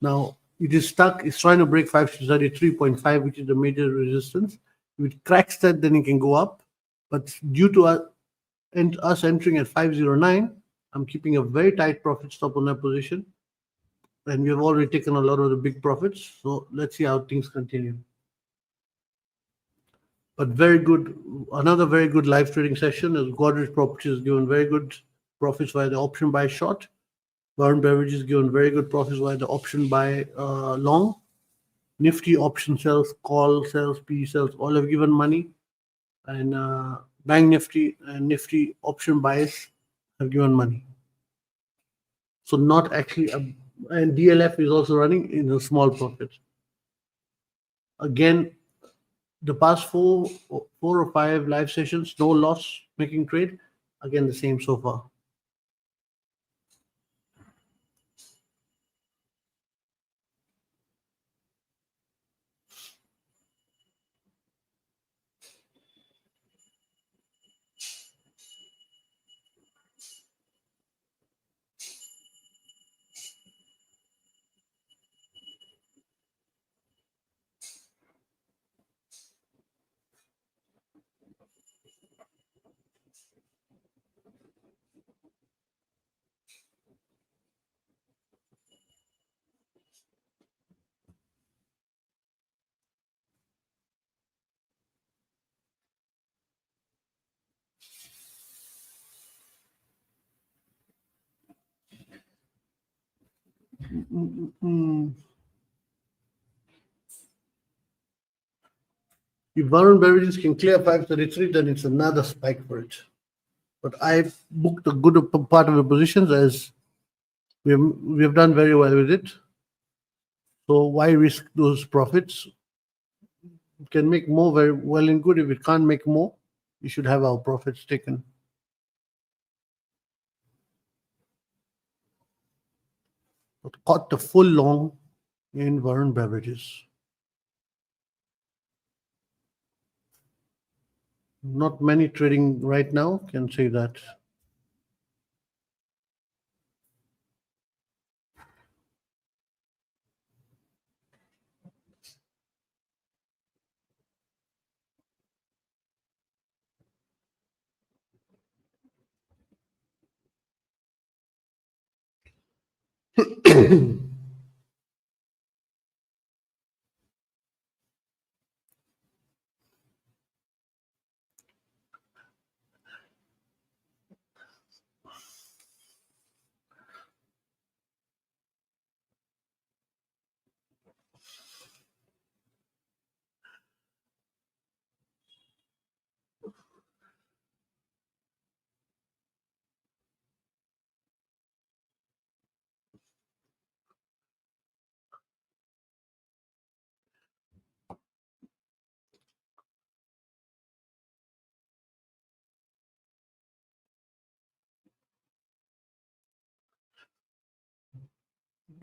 Now it is stuck, it's trying to break 533.5, which is the major resistance. If it cracks that, then it can go up. But due to us entering at 509, I'm keeping a very tight profit stop on that position. And we have already taken a lot of the big profits. So let's see how things continue. But very good, another very good live trading session. As Godrej Properties has given very good profits via the option buy short. Warren Beverages given very good profits via the option buy long. Nifty option sells, call sells, P sells, all have given money. And Banknifty and Nifty option buys have given money. So not actually, and DLF is also running in a small profit. Again, the past four or five live sessions, no loss making trade. Again, the same so far. If Varun Beverages can clear 533, then it's another spike for it. But I've booked a good part of the positions as we have done very well with it. So why risk those profits? It can make more very well and good. If it can't make more, we should have our profits taken. But caught the full long in Varun Beverages. Not many trading right now, can say that.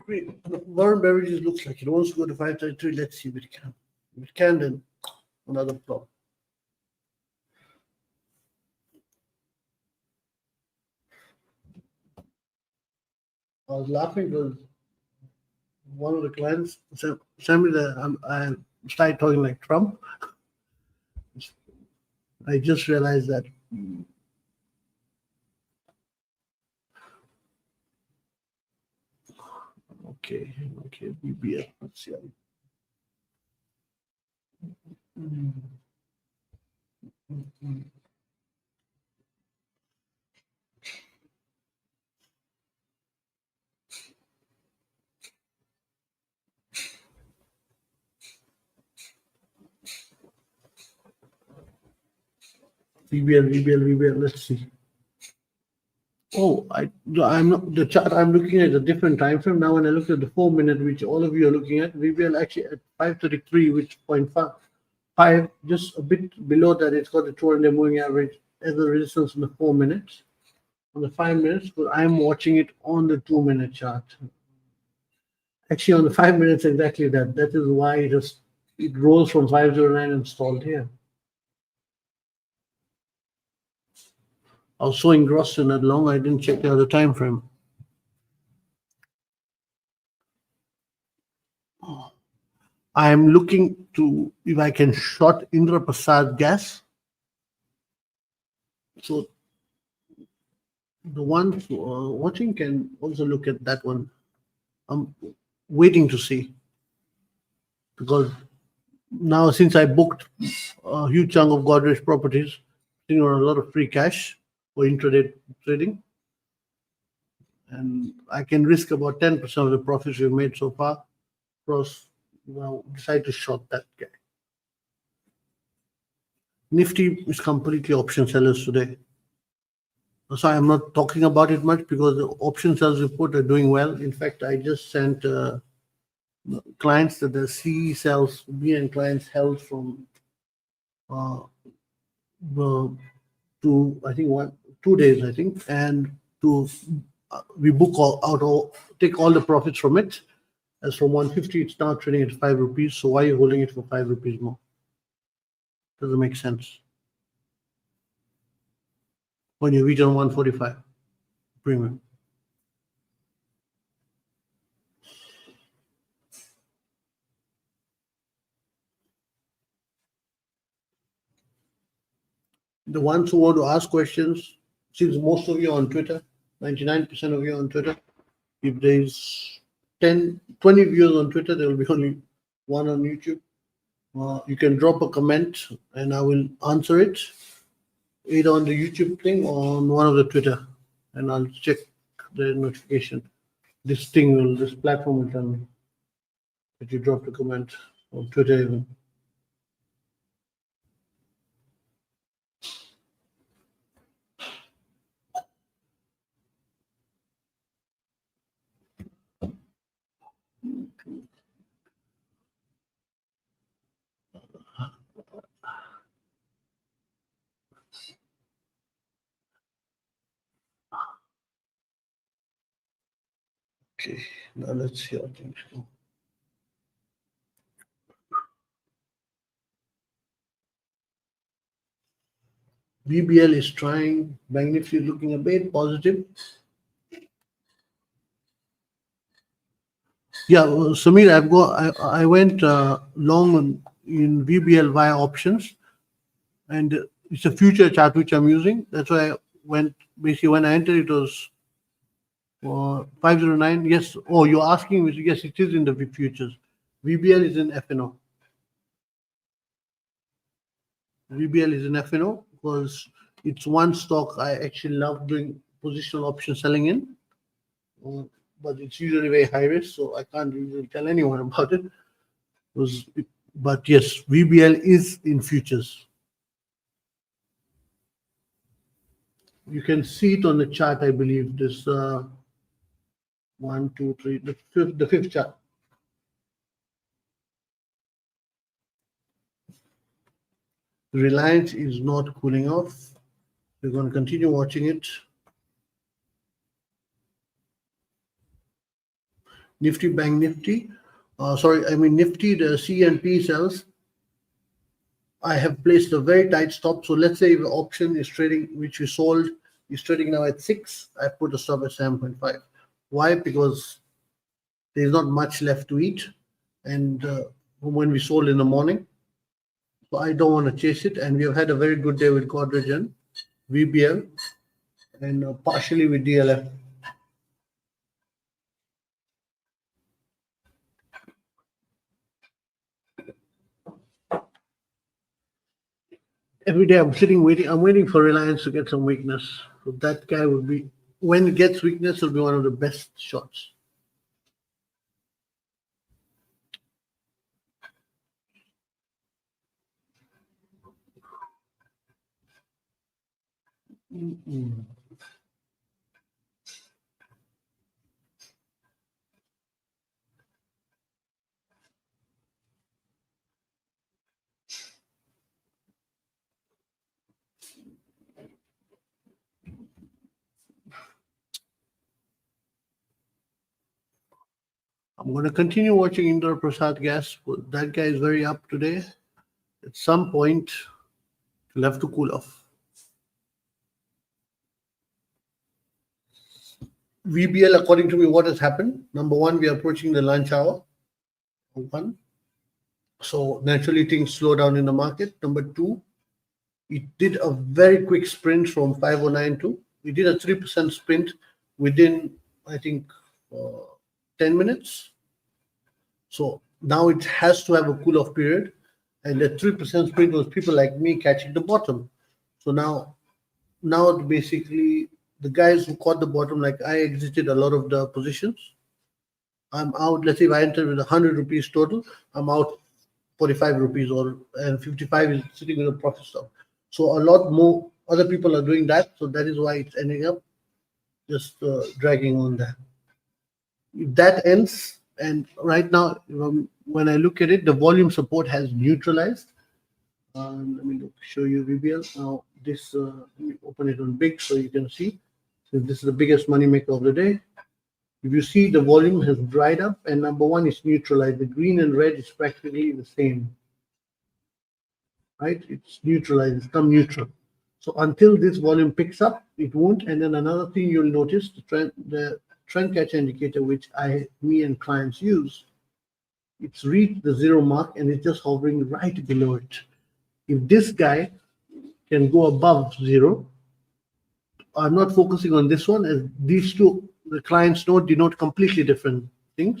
Great. Warren Beverages looks like it wants to go to 533. Let's see if it can. If it can, then another flop. I was laughing because one of the clients sent me I started talking like Trump. I just realized that. Okay, BBL. Let's see. VBL. Let's see. Oh, I'm not the chart. I'm looking at a different time frame now. When I look at the 4 minute, which all of you are looking at, VBL actually at 533, which 0.5, just a bit below that. It's got the 200 moving average as a resistance in the 4 minutes. On the 5 minutes, but I'm watching it on the 2 minute chart. Actually, on the 5 minutes, exactly that. That is why it rose from 509 and stalled here. I was so engrossed in that long, I didn't check the other time frame. I am looking to if I can short Indra Prasad gas. So the ones watching can also look at that one. I'm waiting to see, because now since I booked a huge chunk of Godrej properties, sitting on a lot of free cash for intraday trading, and I can risk about 10% of the profits we've made so far. Now decide to short that guy. Nifty is completely option sellers today. So I'm not talking about it much because the option sales report are doing well. In fact, I just sent clients that the CE sells, me and clients held from to I think 2 days, I think, and to we book take all the profits from it. As from 150, it's now trading at 5 rupees. So why are you holding it for 5 rupees more? Doesn't make sense. When you reach on 145 premium. The ones who want to ask questions, since most of you are on Twitter, 99% of you are on Twitter, if there's 20 viewers on Twitter, there will be only one on YouTube. You can drop a comment and I will answer it, either on the YouTube thing or on one of the Twitter, and I'll check the notification. this platform will tell me that you dropped a comment on Twitter even. Okay, now let's see how things go. BBL is trying. Banknifty is looking a bit positive. Yeah, Samir, I went long in VBL via options, and it's a future chart which I'm using. That's why I went. Basically, when I entered, it was 509. Yes. Oh, you're asking me? Yes, it is in the futures. VBL is in FNO. VBL is in FNO because it's one stock I actually love doing positional option selling in. But it's usually very high risk, so I can't really tell anyone about it. But yes, VBL is in futures. You can see it on the chart, I believe. This 1, 2, 3, the fifth chart. Reliance is not cooling off. We're going to continue watching it. Nifty, Banknifty. Nifty, the C and P cells. I have placed a very tight stop. So let's say if the option is trading, which we sold, is trading now at 6. I put a stop at 7.5. Why? Because there's not much left to eat. And when we sold in the morning, so I don't want to chase it. And we have had a very good day with Godrej and VBL and partially with DLF. Every day I'm sitting waiting. I'm waiting for Reliance to get some weakness. So that guy would be, when it gets weakness, will be one of the best shots. I'm going to continue watching Indra Prasad Gas. That guy is very up today. At some point, he'll have to cool off. VBL, according to me, what has happened? Number one, we are approaching the lunch hour. One. So naturally, things slow down in the market. Number two, it did a very quick sprint from 509 to, we did a 3% sprint within, I think, 10 minutes. So now it has to have a cool off period. And the 3% sprint was people like me catching the bottom. So now basically the guys who caught the bottom, like I exited a lot of the positions. I'm out. Let's say if I entered with 100 rupees total, I'm out 45 rupees and 55 is sitting with a profit stop. So a lot more other people are doing that. So that is why it's ending up just dragging on that. If that ends, and right now, when I look at it, the volume support has neutralized. Let me show you VBL. Now this, let me open it on big so you can see. So this is the biggest money maker of the day. If you see, the volume has dried up, and number one is neutralized. The green and red is practically the same, right? It's neutralized, it's come neutral. So until this volume picks up, it won't. And then another thing you'll notice, the trend catcher indicator, which me and clients use, it's reached the 0 mark and it's just hovering right below it. If this guy can go above 0, I'm not focusing on this one, as these two, the clients know, denote completely different things.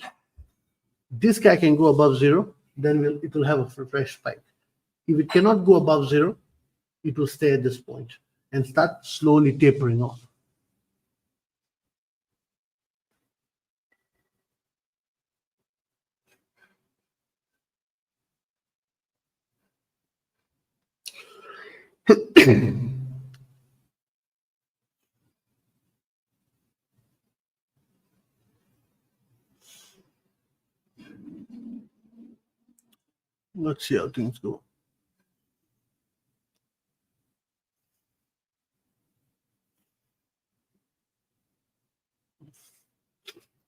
This guy can go above 0, then it will have a fresh spike. If it cannot go above 0, it will stay at this point and start slowly tapering off. Let's see how things go.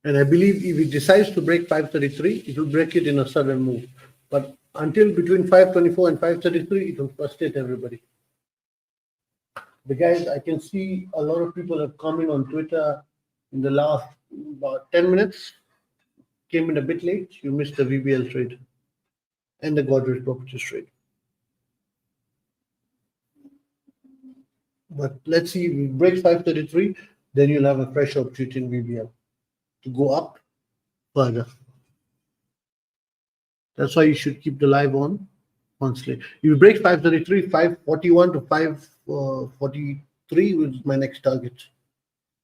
And I believe if it decides to break 533, it will break it in a sudden move. But until between 524 and 533, it will frustrate everybody. The guys, I can see a lot of people have come in on Twitter in the last about 10 minutes. Came in a bit late. You missed the VBL trade and the Godrej Properties trade. But let's see if it breaks 533, then you'll have a fresh opportunity in VBL to go up further. That's why you should keep the live on constantly. If you break 533, 541 to 543 is my next target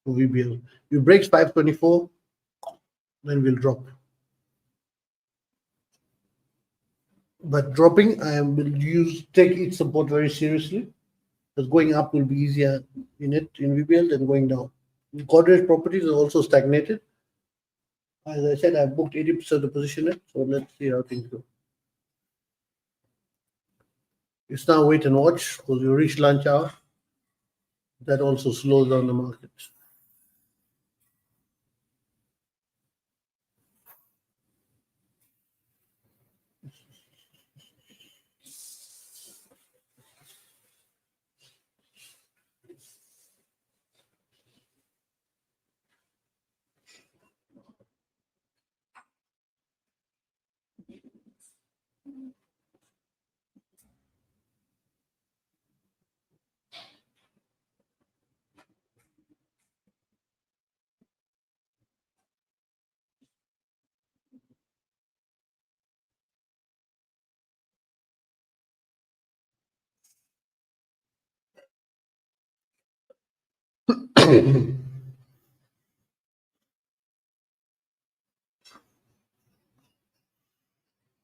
for VBL. If you breaks 524, then we'll drop. But dropping, I will take its support very seriously. Because going up will be easier in VBL than going down. Godrej Properties are also stagnated. As I said, I've booked 80% of the position, so let's see how things go. It's now wait and watch because you reach lunch hour. That also slows down the market.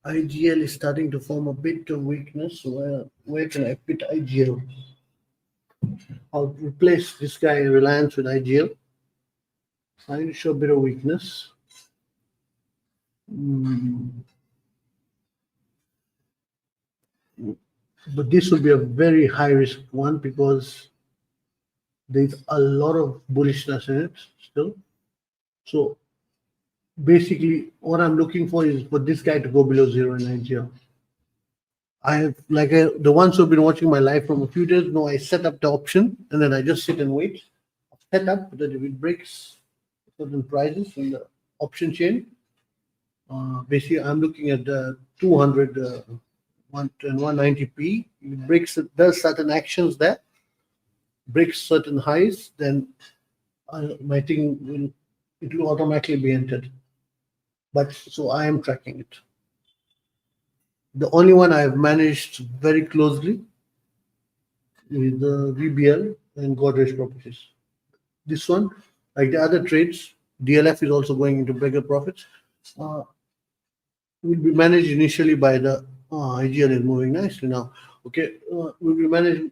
IGL is starting to form a bit of weakness. So where can I fit IGL? I'll replace this guy Reliance with IGL. Starting to show a bit of weakness. But this will be a very high risk one because there's a lot of bullishness in it still. So basically, what I'm looking for is for this guy to go below 0 in IGL. I have the ones who've been watching my live from a few days know I set up the option and then I just sit and wait. Set up that if it breaks certain prices in the option chain, basically I'm looking at the 200 and 190p. If it breaks, it does certain actions there, breaks certain highs, then my thing it will automatically be entered. But so I am tracking it. The only one I've managed very closely is the VBL and Godrej Properties. This one, like the other trades, DLF is also going into bigger profits. Will be managed initially by the IGL is moving nicely now. Okay, will be managed.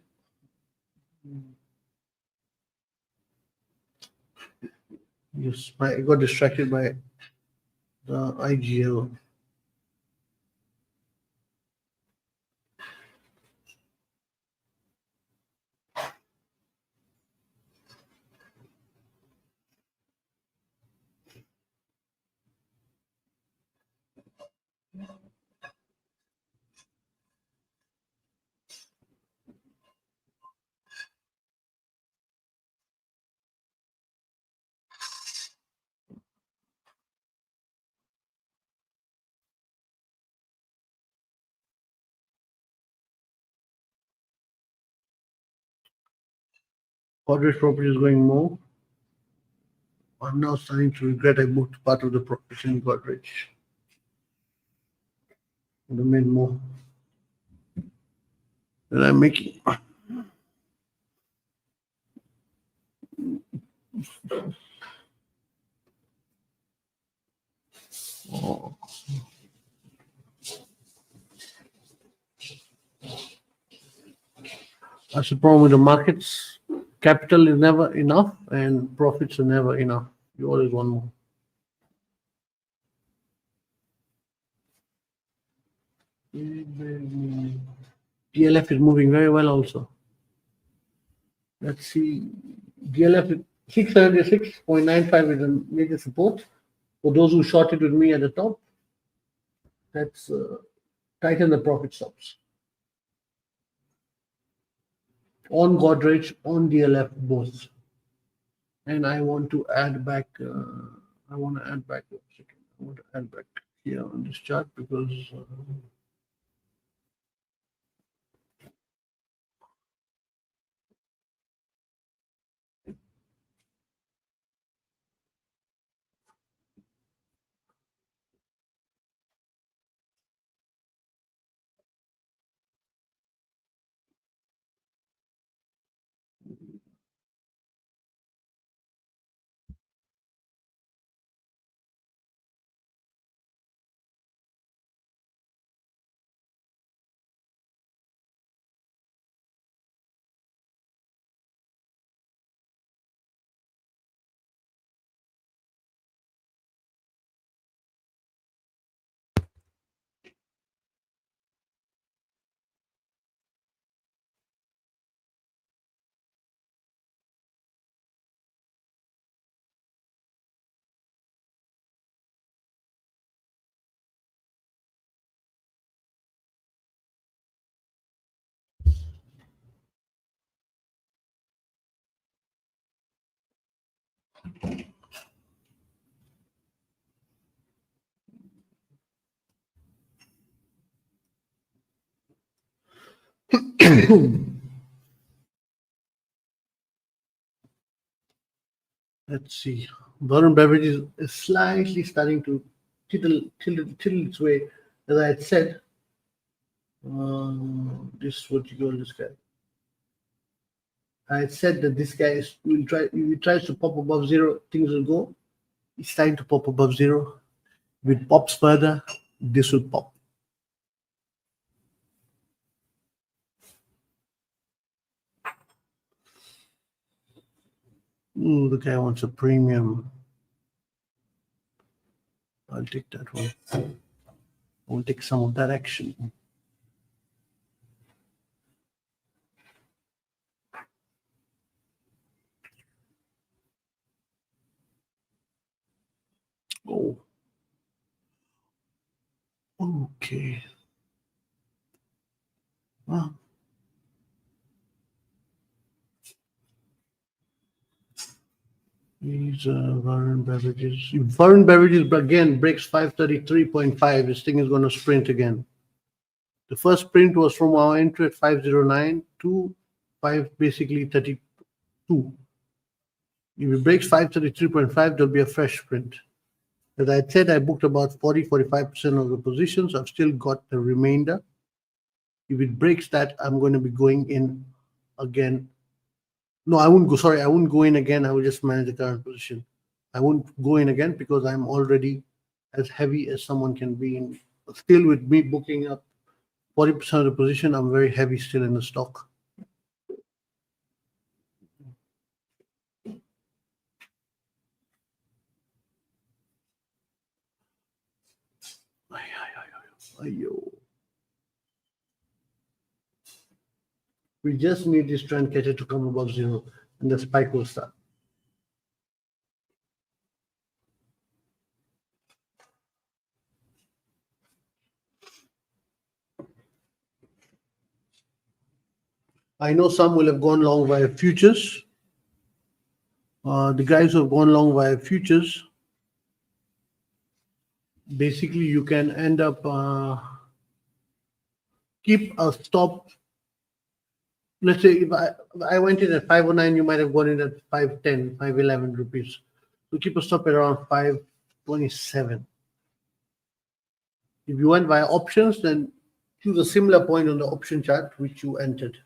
Yes, I got distracted by the IGL. Godrej Properties is going more. I'm now starting to regret I booked part of the profits in Godrej. The made more. And I'm making. Oh. That's the problem with the markets. Capital is never enough and profits are never enough. You always want more. DLF is moving very well also. Let's see. DLF is 676.95 is a major support. For those who shorted with me at the top, that's tighten the profit stops. On Godrej, on DLF, both. And I want to add back, I want to add back here on this chart because let's see. Warren Beverages is slightly starting to tilt its way. As I had said, this what you call this guy. I had said that this guy will try. If he tries to pop above zero, things will go. It's time to pop above zero. If it pops further, this will pop. The guy wants a premium. I'll take that one. I'll take some of that action. Oh. Okay. Well. These Warren Beverages. If Warren Beverages again breaks 533.5, this thing is going to sprint again. The first sprint was from our entry at 509 to basically 32. If it breaks 533.5, there'll be a fresh sprint. As I said, I booked about 45% of the positions. I've still got the remainder. If it breaks that, I'm going to be going in again. No, I wouldn't go. Sorry, I wouldn't go in again. I will just manage the current position. I won't go in again because I'm already as heavy as someone can be. In. Still, with me booking up 40% of the position, I'm very heavy still in the stock. We just need this trend catcher to come above zero and the spike will start. I know some will have gone long via futures. The guys who have gone long via futures, basically you can end up keep a stop. Let's say if I went in at 509, you might have gone in at 510, 511 rupees. So keep a stop at around 527. If you went via options, then choose a similar point on the option chart which you entered,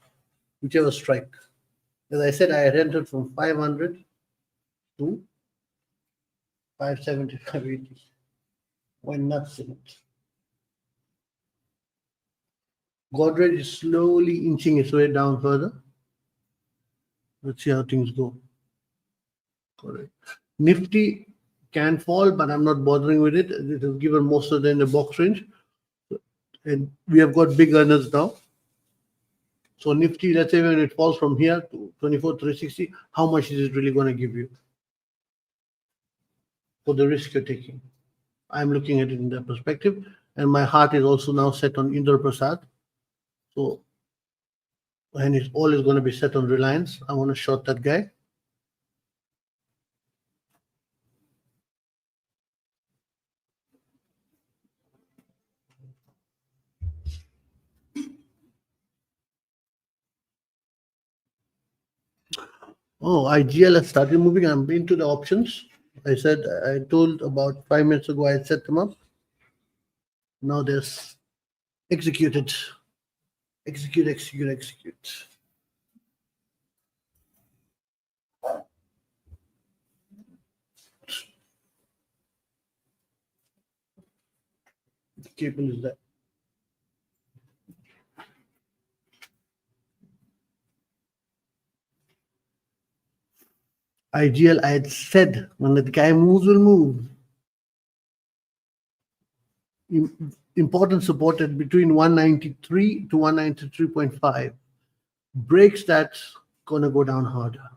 whichever strike. As I said, I had entered from 500 to 570, 580. Went nuts in it. Godrej is slowly inching its way down further. Let's see how things go. Correct. Nifty can fall, but I'm not bothering with it. It has given most of them in the box range. And we have got big earners now. So Nifty, let's say when it falls from here to 24,360, how much is it really going to give you for the risk you're taking? I'm looking at it in that perspective. And my heart is also now set on Inder Prasad. So, and it's all is going to be set on Reliance. I want to short that guy. Oh, IGL has started moving. I'm into the options. I told about 5 minutes ago, I set them up. Now there's execute. The cable is there. IGL, I had said when the guy moves, will move. Important support at between 193 to 193.5. Breaks that, gonna go down harder.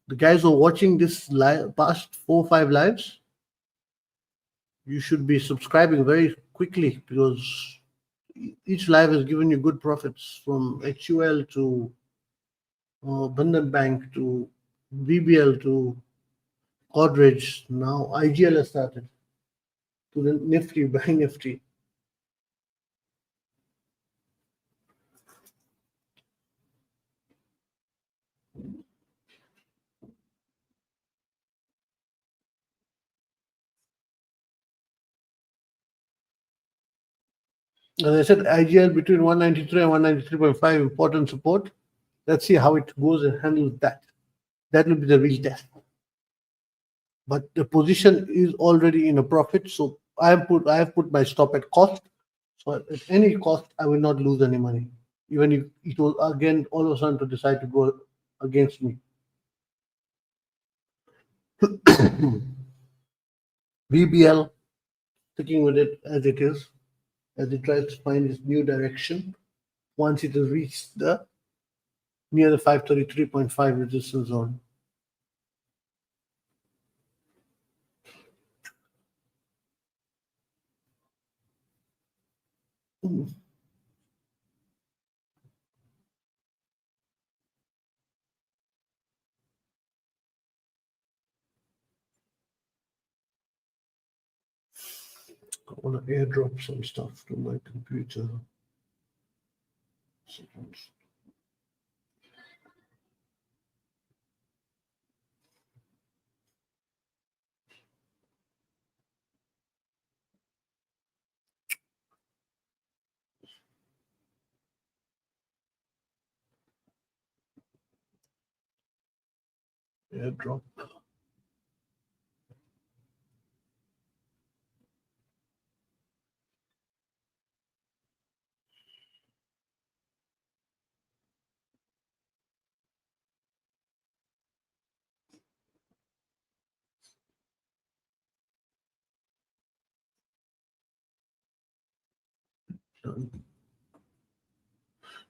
The guys who are watching this live, past 4 or 5 lives, you should be subscribing very quickly because each live has given you good profits from HUL to Bandhan Bank to VBL to Godrej. Now IGL has started to the Nifty, Banknifty. As I said, IGL between 193 and 193.5, important support. Let's see how it goes and handles that. That will be the real test. But the position is already in a profit, so I have put my stop at cost. So at any cost, I will not lose any money, even if it will again all of a sudden to decide to go against me. VBL, sticking with it as it is, as it tries to find its new direction. Once it has reached near the 533.5 resistance zone. I want to airdrop some stuff to my computer. Airdrop.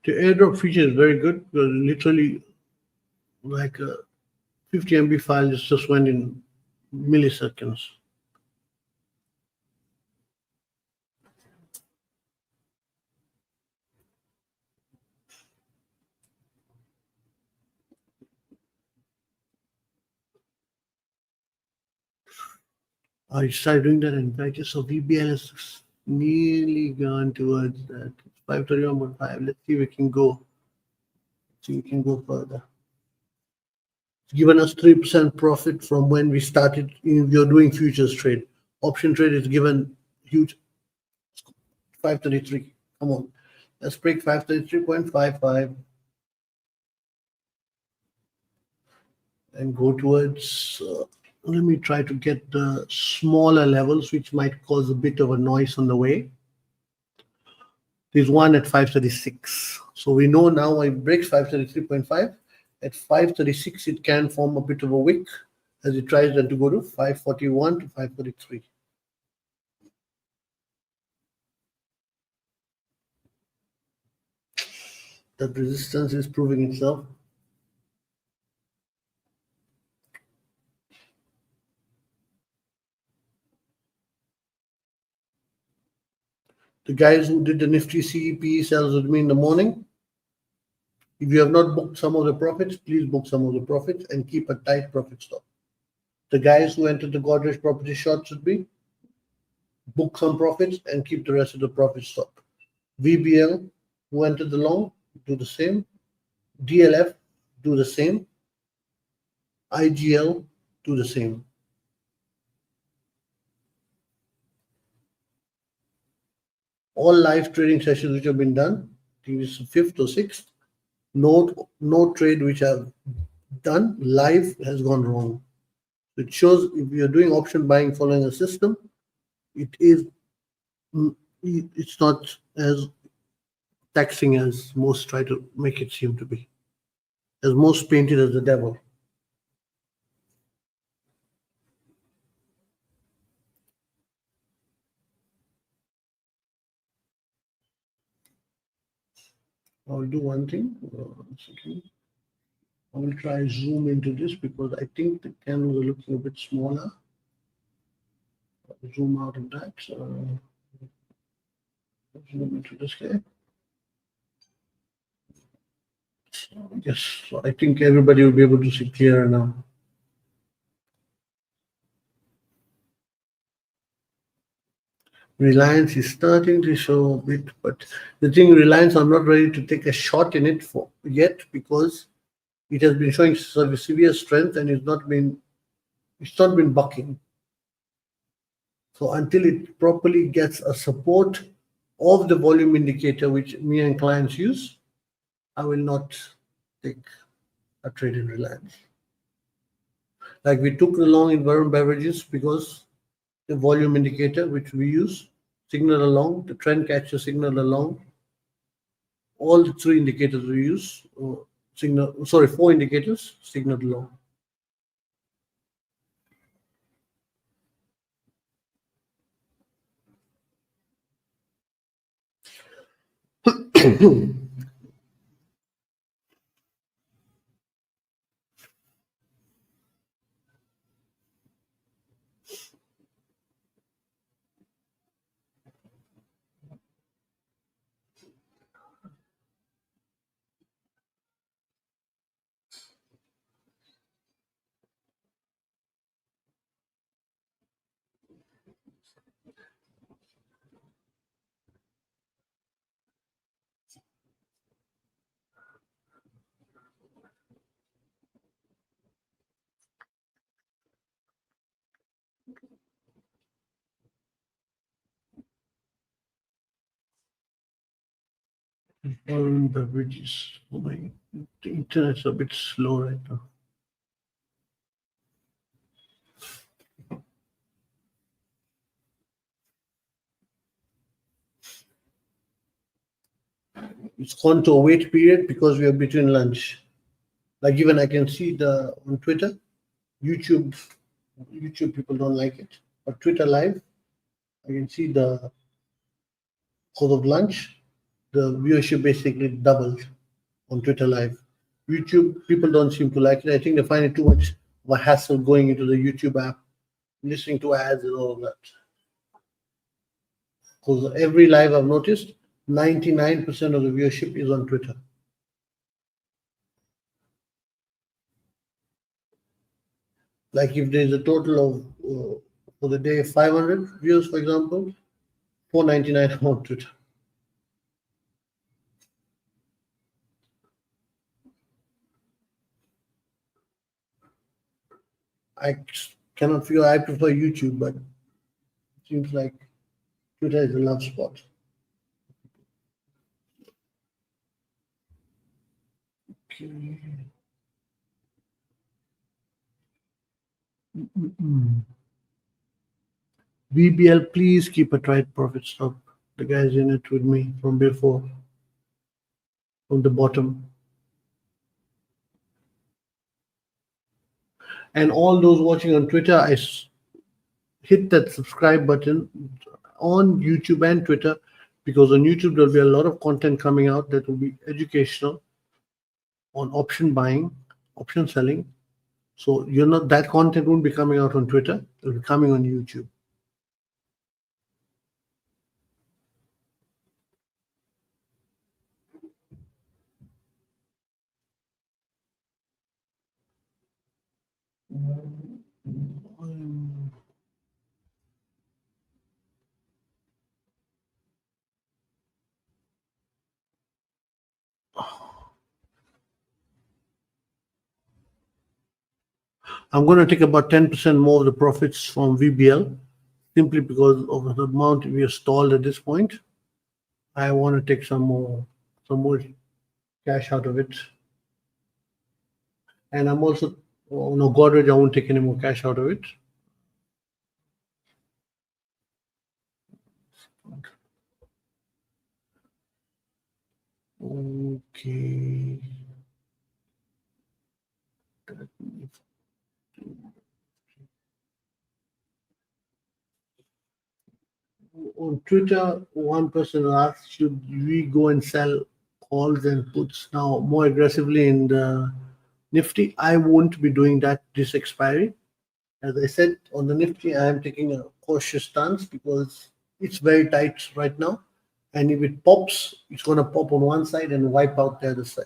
The airdrop feature is very good because literally like a 50 MB file just went in milliseconds. I started doing that and I just saw VBL has nearly gone towards that 531.5. Let's see if we can go. See if we can go further. It's given us 3% profit from when we started. If you're doing futures trade, option trade is given huge 533. Come on, let's break 533.55 and go towards. Let me try to get the smaller levels, which might cause a bit of a noise on the way. There's one at 536. So we know now when it breaks 533.5, At 536, it can form a bit of a wick as it tries then to go to 541 to 543. That resistance is proving itself. The guys who did the Nifty CEP sells with me in the morning, if you have not booked some of the profits, please book some of the profits and keep a tight profit stop. The guys who entered the Godrej property shorts with me, book some profits and keep the rest of the profit stop. VBL, who entered the long, do the same. DLF, do the same. IGL, do the same. All live trading sessions which have been done, I think this is 5th or 6th, no trade which I've done live has gone wrong. It shows if you're doing option buying following a system, it's not as taxing as most try to make it seem to be, as most paint it as the devil. I'll do one thing. I will try zoom into this because I think the candles are looking a bit smaller. I'll zoom out of that. Zoom into this guy. Yes, so I think everybody will be able to see clearer now. Reliance is starting to show a bit, but the thing Reliance, I'm not ready to take a shot in it for yet because it has been showing severe strength and it's not been bucking. So until it properly gets a support of the volume indicator, which me and clients use, I will not take a trade in Reliance. Like we took the long in Varun Beverages because the volume indicator, which we use, signal along, the trend catcher signal along. All the 3 indicators we use, 4 indicators signal along. Varun Beverages. Oh my, the internet's a bit slow right now. It's gone to a wait period because we are between lunch. Like even I can see on Twitter, YouTube people don't like it, but Twitter live, I can see because of lunch, the viewership basically doubled on Twitter live. YouTube people don't seem to like it. I think they find it too much of a hassle going into the YouTube app, listening to ads and all of that. Because every live I've noticed, 99% of the viewership is on Twitter. Like if there's a total of, for the day, 500 views, for example, 499 on Twitter. I cannot figure, I prefer YouTube, but it seems like Twitter is a love spot. Okay. VBL, please keep a tight profit stop. The guy's in it with me from before, from the bottom. And all those watching on Twitter, hit that subscribe button on YouTube and Twitter, because on YouTube there'll be a lot of content coming out that will be educational on option buying, option selling. So that content won't be coming out on Twitter, it'll be coming on YouTube. I'm going to take about 10% more of the profits from VBL, simply because of the amount we are stalled at this point. I want to take some more cash out of it. And I'm also, Godrej, I won't take any more cash out of it. Okay. On Twitter, one person asked, should we go and sell calls and puts now more aggressively in the Nifty? I won't be doing that this expiry. As I said, on the Nifty, I am taking a cautious stance because it's very tight right now. And if it pops, it's going to pop on one side and wipe out the other side.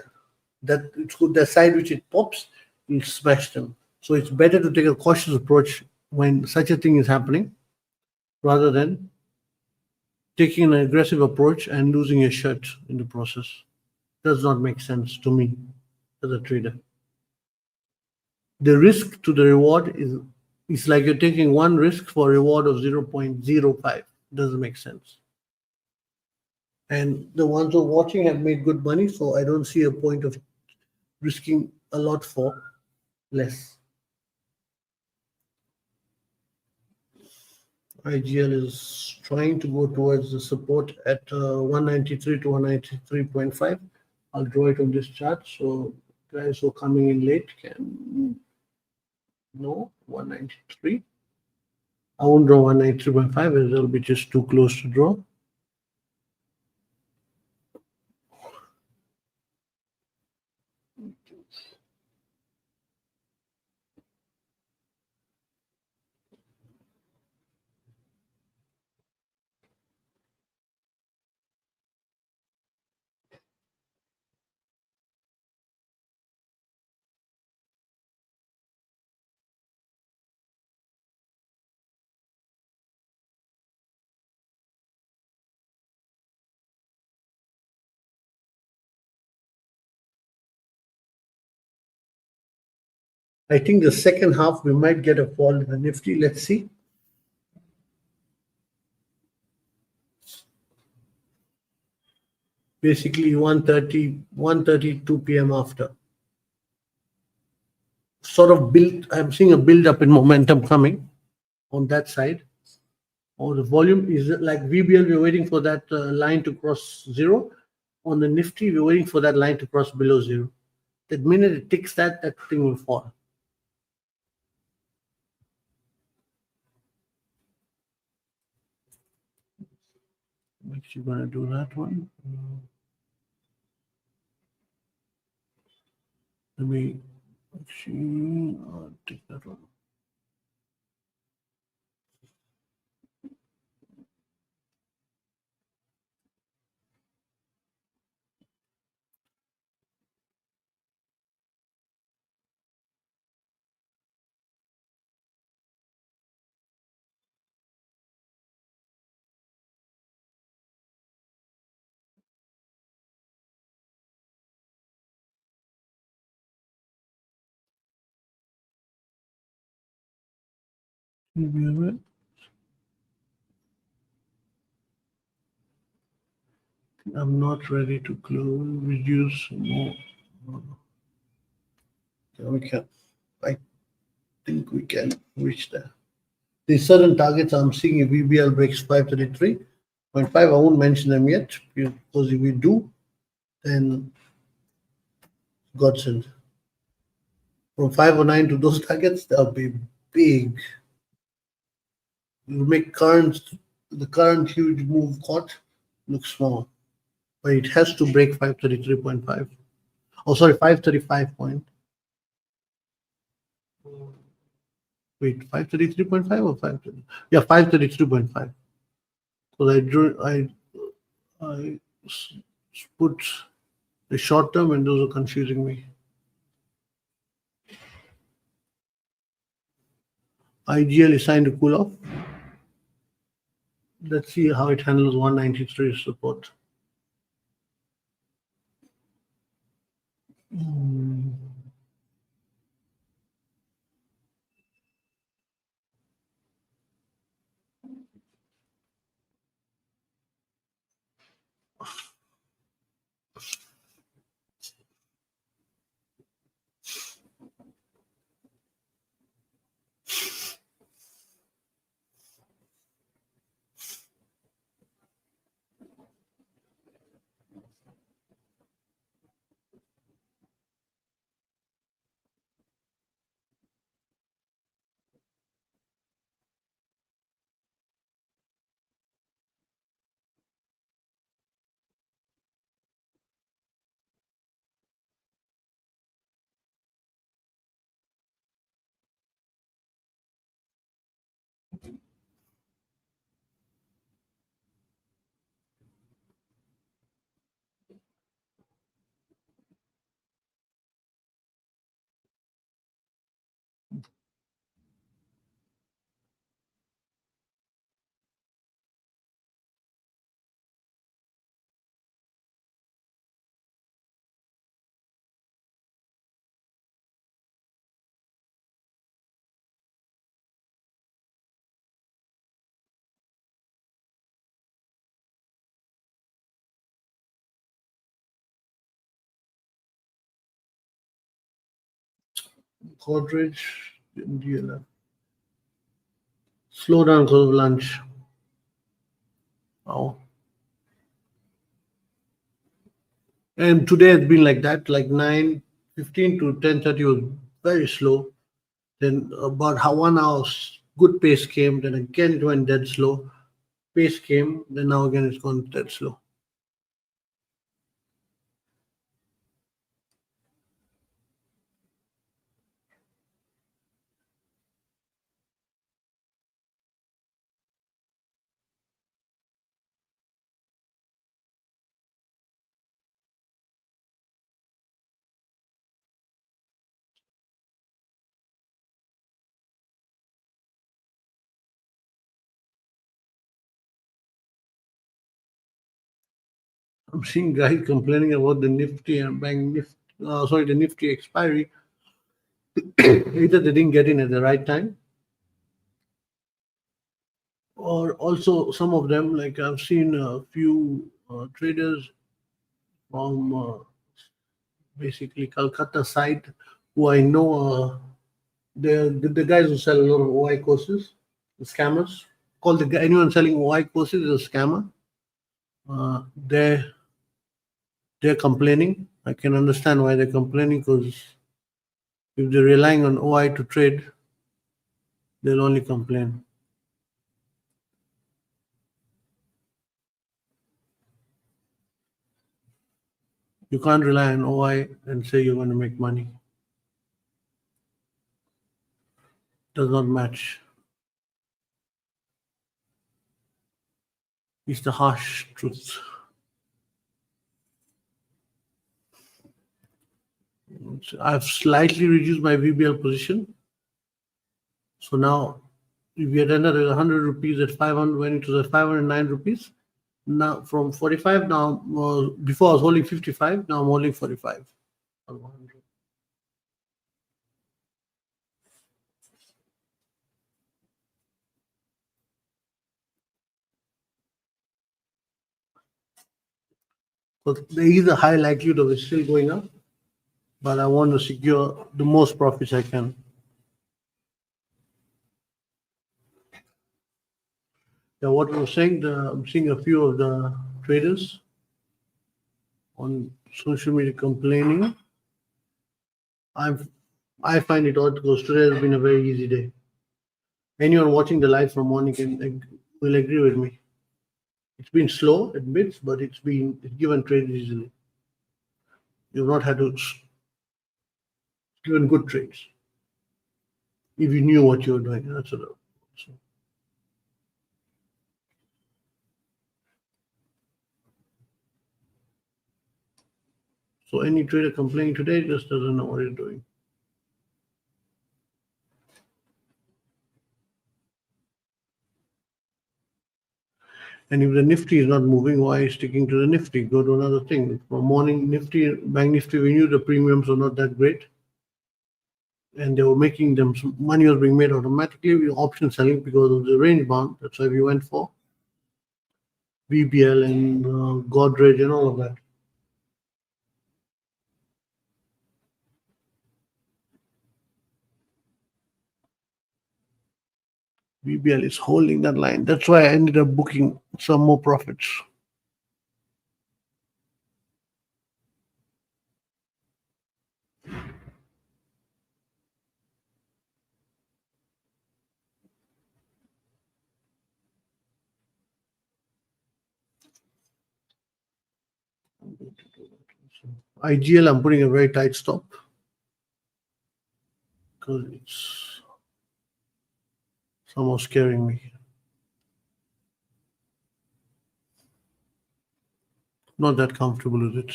The side which it pops, you smash them. So it's better to take a cautious approach when such a thing is happening, rather than taking an aggressive approach and losing your shirt in the process. Does not make sense to me as a trader. The risk to the reward is like you're taking one risk for a reward of 0.05. Doesn't make sense. And the ones who are watching have made good money, so I don't see a point of risking a lot for less. IGL is trying to go towards the support at 193 to 193.5. I'll draw it on this chart, so guys who are coming in late can know 193. I won't draw 193.5 as it'll be just too close to draw. I think the second half we might get a fall in the Nifty. Let's see. Basically 1:32 p.m. after. Sort of I'm seeing a build up in momentum coming on that side. Or the volume is like VBL, we're waiting for that line to cross zero. On the Nifty, we're waiting for that line to cross below zero. The minute it ticks that thing will fall. I'm actually going to do that one. Let me actually take that one. I'm not ready to close, reduce more. We can. I think we can reach there. There's certain targets I'm seeing if VBL breaks 533.5. I won't mention them yet, because if we do, then godsend. From 509 to those targets, that'll be big. You make the current huge move caught look small, but it has to break 533.5. Oh, sorry, 535 point. Wait, 533.5 or 530? Yeah, 533.5. So I put the short term, and those are confusing me. IGL is signed to cool off. Let's see how it handles 193 support. Godrej, DLF. Slow down because of lunch. Oh. And today it's been like that, like 9:15 to 10:30 was very slow. Then about 1 hour good pace came. Then again it went dead slow. Pace came. Then now again it's gone dead slow. I'm seeing guys complaining about the Nifty and the Nifty expiry. Either they didn't get in at the right time, or also some of them, like I've seen a few traders from basically Calcutta side who I know the guys who sell a lot of OI courses, the scammers. Anyone selling OI courses is a scammer. Uh, they're they're complaining. I can understand why they're complaining, because if they're relying on OI to trade, they'll only complain. You can't rely on OI and say you're going to make money. Does not match. It's the harsh truth. I've slightly reduced my VBL position. So now, if we had entered 100 rupees at 500, when it was at 509 rupees, now from 45, now before I was holding 55, now I'm holding 45 on 100. So there is a high likelihood of it still going up, but I want to secure the most profits I can. Yeah, what I was saying, I'm seeing a few of the traders on social media complaining. I find it odd because today has been a very easy day. Anyone watching the live from morning will agree with me. It's been slow at bits, but it's given trades easily. You've not had to given good trades if you knew what you were doing. That's what. So any trader complaining today just doesn't know what he's doing. And if the Nifty is not moving, why is sticking to the Nifty? Go to another thing. From morning Nifty, Banknifty, we knew the premiums were not that great. And they were making them, money was being made automatically with option selling because of the range bound. That's why we went for BBL and Godrej and all of that. BBL is holding that line. That's why I ended up booking some more profits. IGL, I'm putting a very tight stop because it's somehow scaring me. Not that comfortable with it.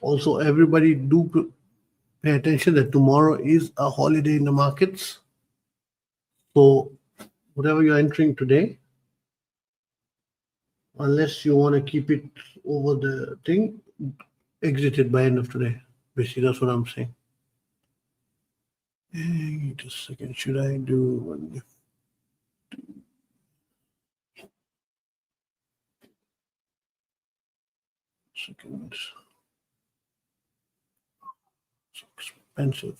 Also, everybody do pay attention that tomorrow is a holiday in the markets. So whatever you're entering today, unless you want to keep it over the thing, exit it by end of today. Basically, that's what I'm saying. Wait a second. Should I do one? Second. It's expensive.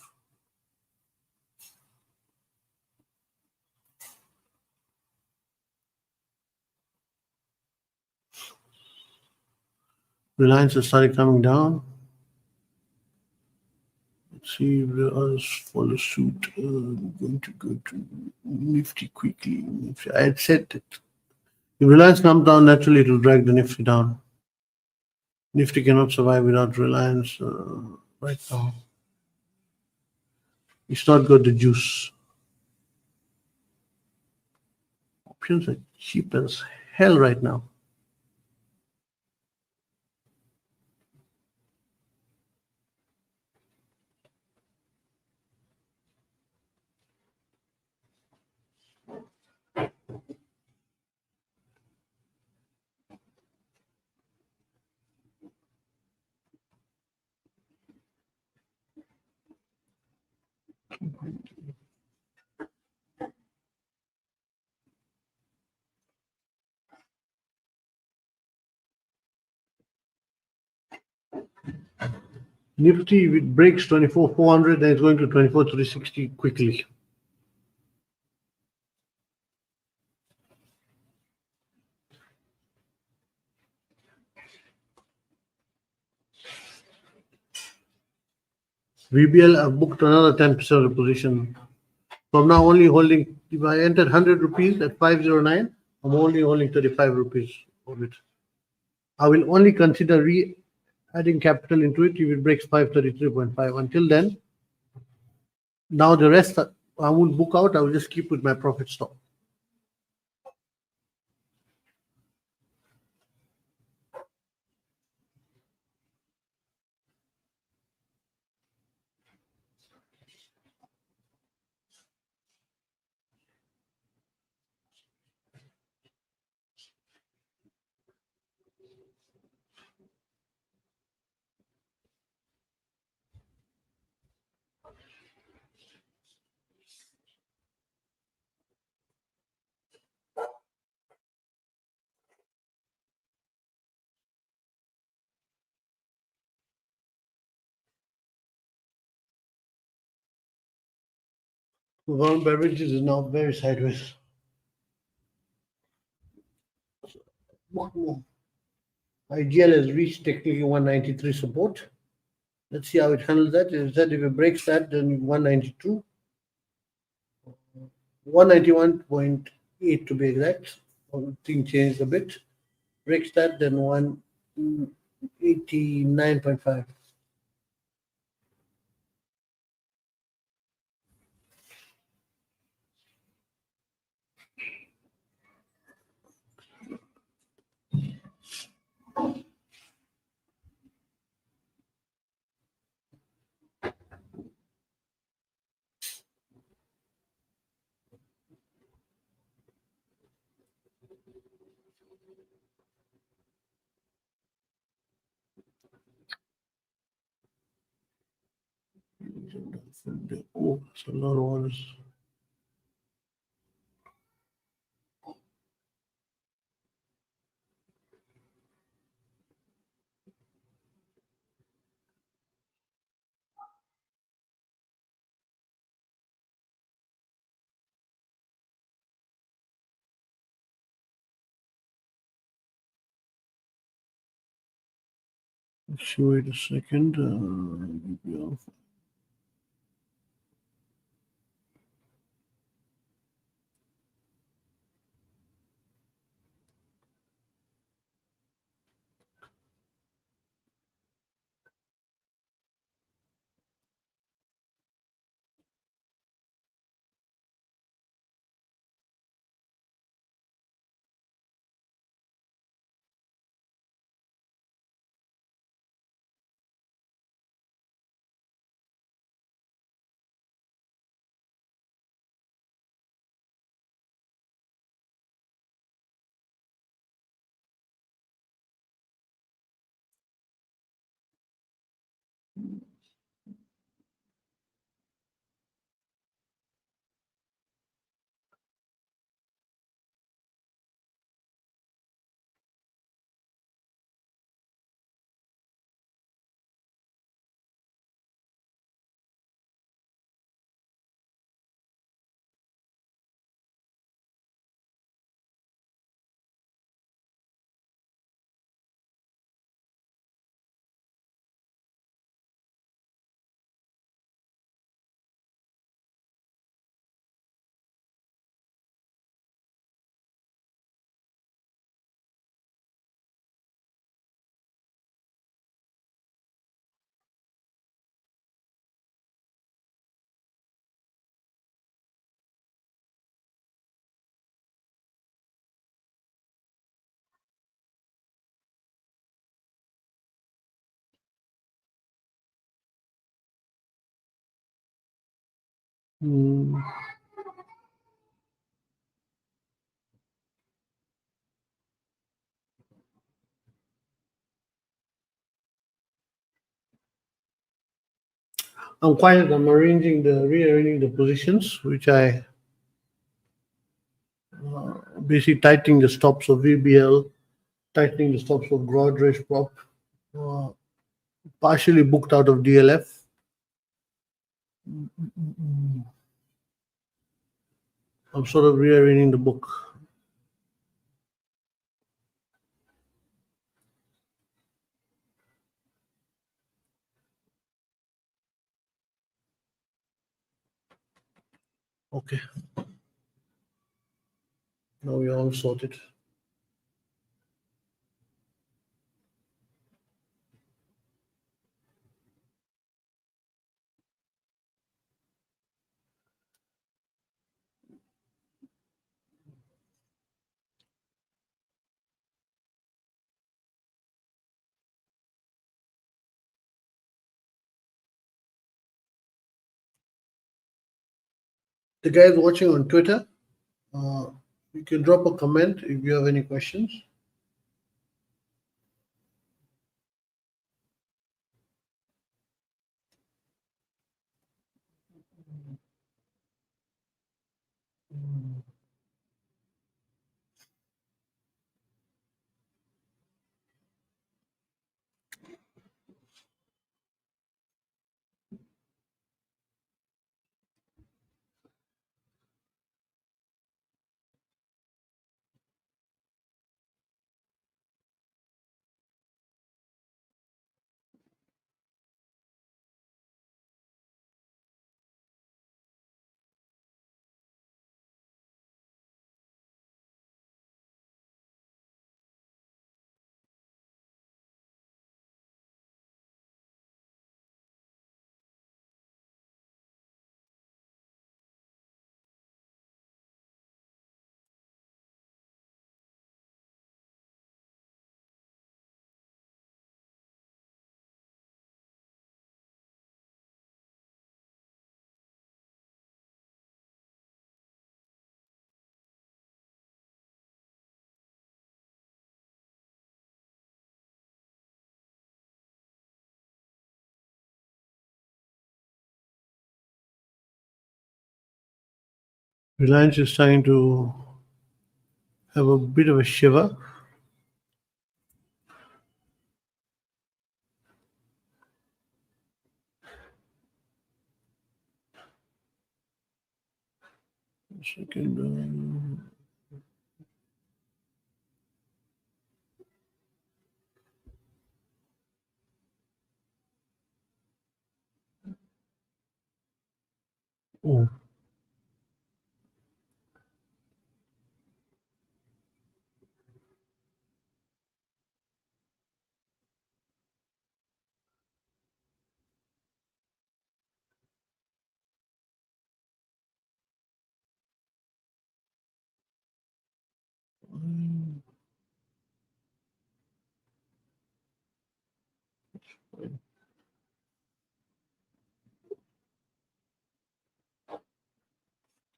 Reliance has started coming down. Let's see if the others follow suit. I'm going to go to Nifty quickly. I had said that if Reliance comes down, naturally it will drag the Nifty down. Nifty cannot survive without Reliance right now. It's not got the juice. Options are cheap as hell right now. Nifty, if it breaks 24,400, then it's going to 24,360 quickly. VBL, I've booked another 10% of the position. So I'm now only holding, if I entered 100 rupees at 509, I'm only holding 35 rupees of it. I will only consider adding capital into it if it breaks 533.5. Until then, now the rest I won't book out. I will just keep with my profit stop. Warm beverages is now very sideways. What more? IGL has reached technically 193 support. Let's see how it handles that. Is that if it breaks that, then 192, 191.8 to be exact. Thing changed a bit. Breaks that, then 189.5. Oh, it's a lot of orders. Let's wait a second. Hmm. I'm quiet. I'm rearranging the positions, which I basically tightening the stops of VBL, tightening the stops of Broadridge Prop, uh, partially booked out of DLF. I'm sort of rearranging the book. Okay, now we're all sorted. The guys watching on Twitter, uh, you can drop a comment if you have any questions. Reliance is trying to have a bit of a shiver. Second. Oh.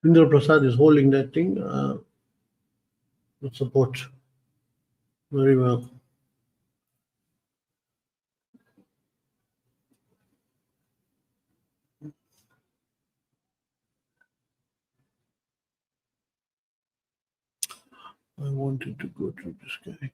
Indra Prasad is holding that thing. With support very well. I wanted to go to this guy.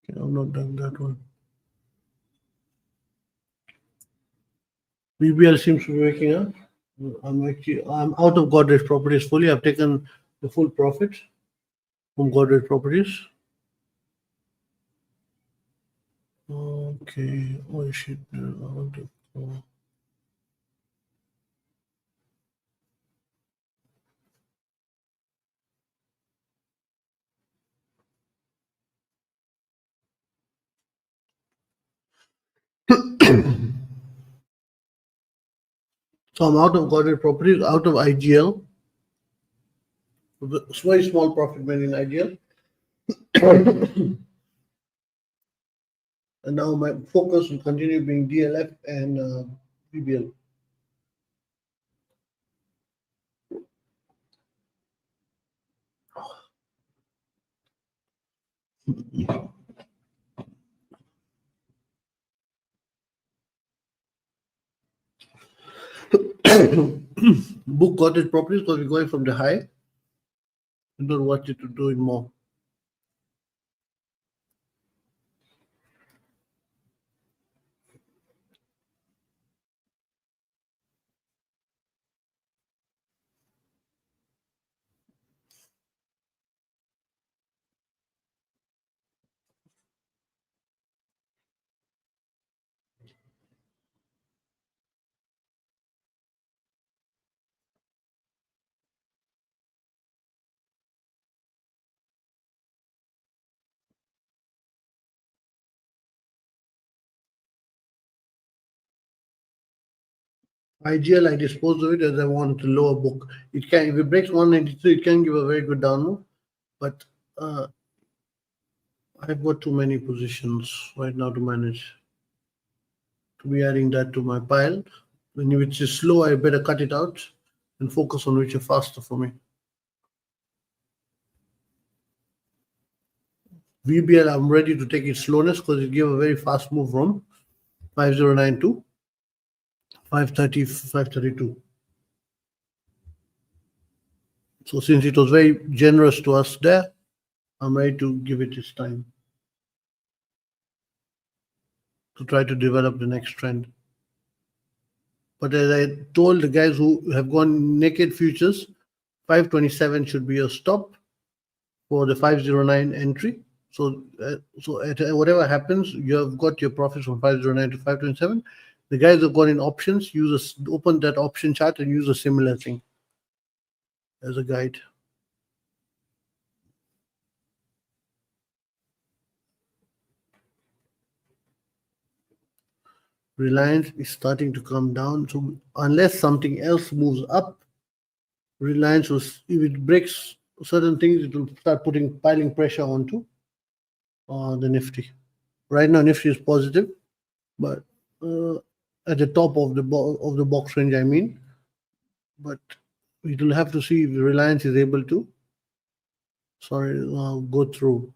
Okay, I've not done that one. BBL seems to be waking up. I'm out of Godrej Properties fully. I've taken the full profit from Godrej Properties. Okay, oh shit. I want to go. So I'm out of Godrej Properties, out of IGL. It's very small profit made in IGL. And now my focus will continue being DLF and BBL. Book Godrej Properties because we're going from the high. I don't want it to do it more. IGL, I dispose of it as I want to lower book. It can, if it breaks 193, it can give a very good down move, but I've got too many positions right now to manage. To be adding that to my pile, when which is slow, I better cut it out and focus on which are faster for me. VBL, I'm ready to take its slowness because it gave a very fast move from 5092, 530, 532. So since it was very generous to us there, I'm ready to give it its time to try to develop the next trend. But as I told the guys who have gone naked futures, 527 should be your stop for the 509 entry. So at whatever happens, you have got your profits from 509 to 527. The guys who have gone in options, open that option chart and use a similar thing as a guide. Reliance is starting to come down. So unless something else moves up, Reliance if it breaks certain things, it will start piling pressure onto the Nifty. Right now, Nifty is positive, but at the top of the box range, I mean. But it will have to see if Reliance is able to go through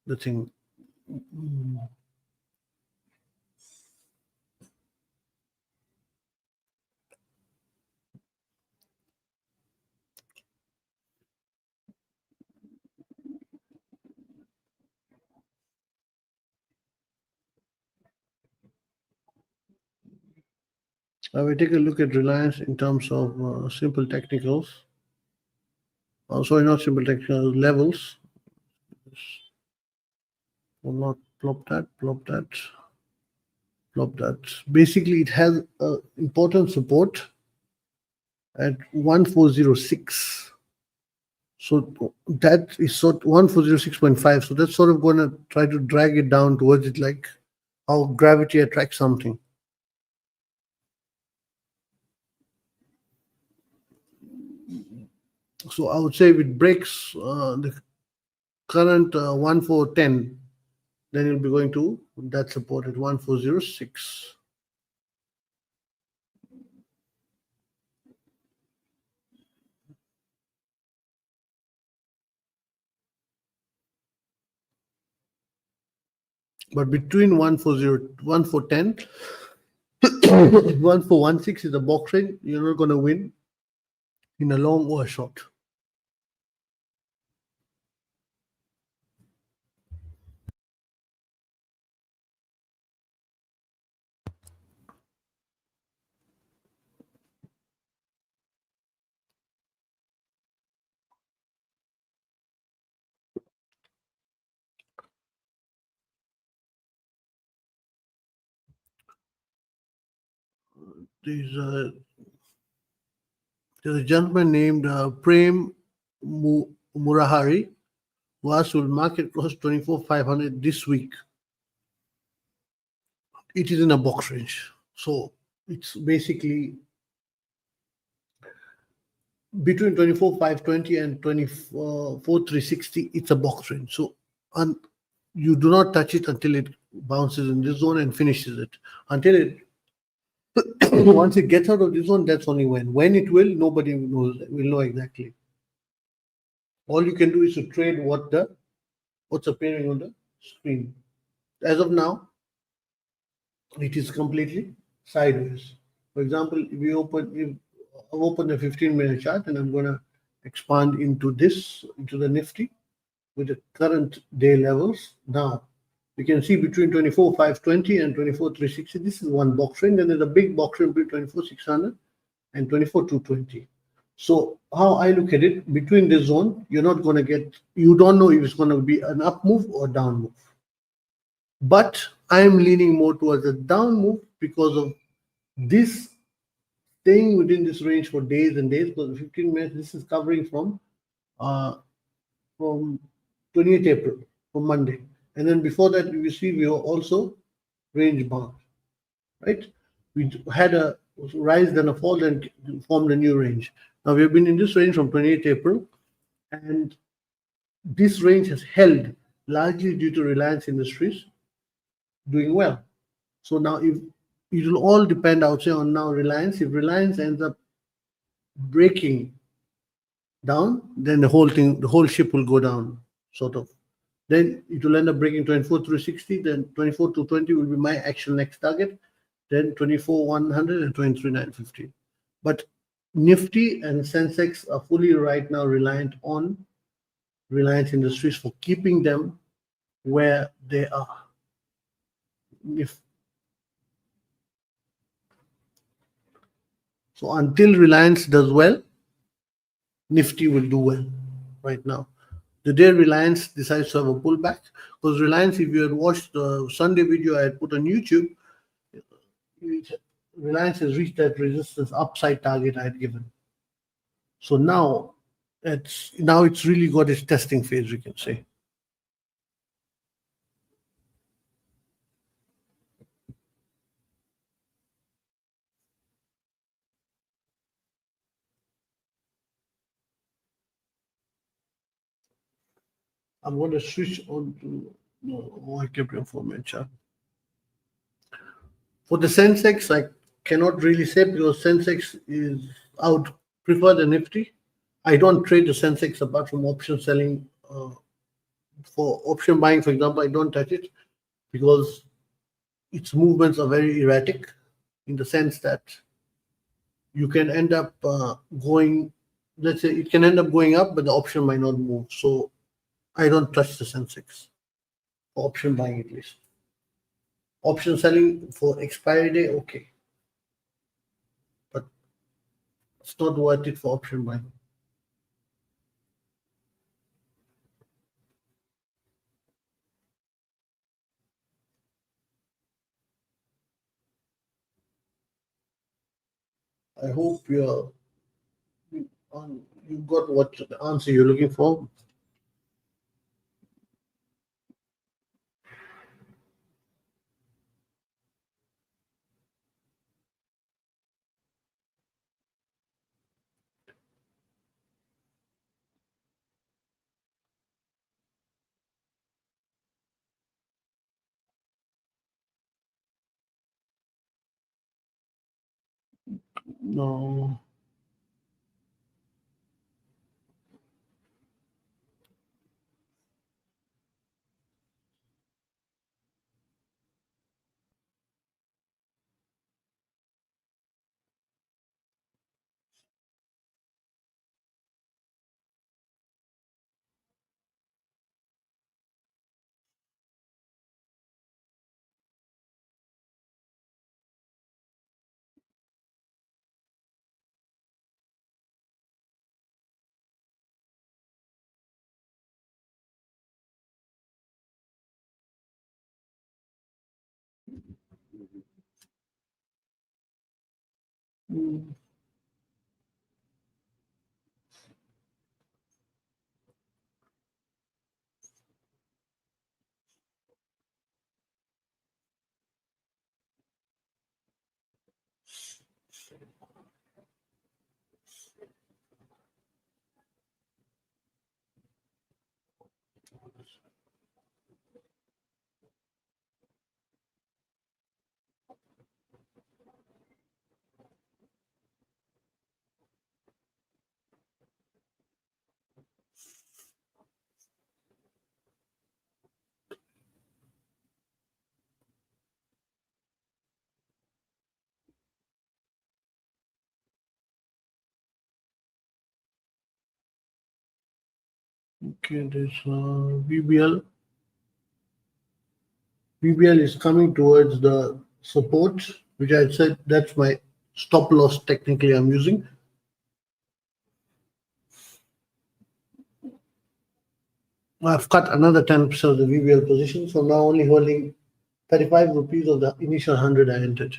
the thing. I will take a look at Reliance in terms of simple technicals. Sorry, not simple technical levels. Will not plop that. Basically, it has important support at 1406. So that is 1406.5. So that's sort of going to try to drag it down towards it, like how gravity attracts something. So I would say if it breaks the current 1410, then you'll be going to that support at 1406. But between 1410, 1416 is the box range. You're not going to win in a long or a short. There's a gentleman named Prem Murahari who asked, will market cross 24,500 this week? It is in a box range. So it's basically between 24,520 and 24,360. It's a box range. So you do not touch it until it bounces in this zone and finishes it. Until it once it gets out of this zone, that's only when. When it will, nobody will know exactly. All you can do is to trade what's appearing on the screen. As of now, it is completely sideways. For example, if I've opened a 15-minute chart and I'm going to expand into the Nifty with the current day levels. Now, you can see between 24,520 and 24,360, this is one box range, and there's a big box range between 24,600 and 24,220. So how I look at it, between this zone, you don't know if it's going to be an up move or down move. But I'm leaning more towards a down move because of this staying within this range for days and days. Because 15 minutes, this is covering from 28th April, from Monday. And then before that, you see we were also range bound, right? We had a rise, then a fall, then formed a new range. Now we have been in this range from 28th April, and this range has held largely due to Reliance Industries doing well. So now if it will all depend, I would say, on now Reliance. If Reliance ends up breaking down, then the whole ship will go down, sort of. Then it will end up breaking 24,360, then 24,220 will be my actual next target, then 24,100 and 23,950. But Nifty and Sensex are fully right now reliant on Reliance Industries for keeping them where they are. So until Reliance does well, Nifty will do well right now. The day Reliance decides to have a pullback, because Reliance, if you had watched the Sunday video I had put on YouTube, Reliance has reached that resistance upside target I had given. So now it's really got its testing phase, we can say. I'm going to switch on to I kept your format chart. For the Sensex, I cannot really say because Sensex is out prefer the Nifty. I don't trade the Sensex apart from option selling. For option buying, for example, I don't touch it because its movements are very erratic in the sense that you can end up going, let's say it can end up going up, but the option might not move. So I don't touch the Sensex for option buying at least. Option selling for expiry day, okay. But it's not worth it for option buying. I hope you got what the answer you're looking for. No. Mm. Okay, there's VBL. VBL is coming towards the support, which I said that's my stop loss technically I'm using. I've cut another 10% of the VBL position, so now only holding 35 rupees of the initial 100 I entered.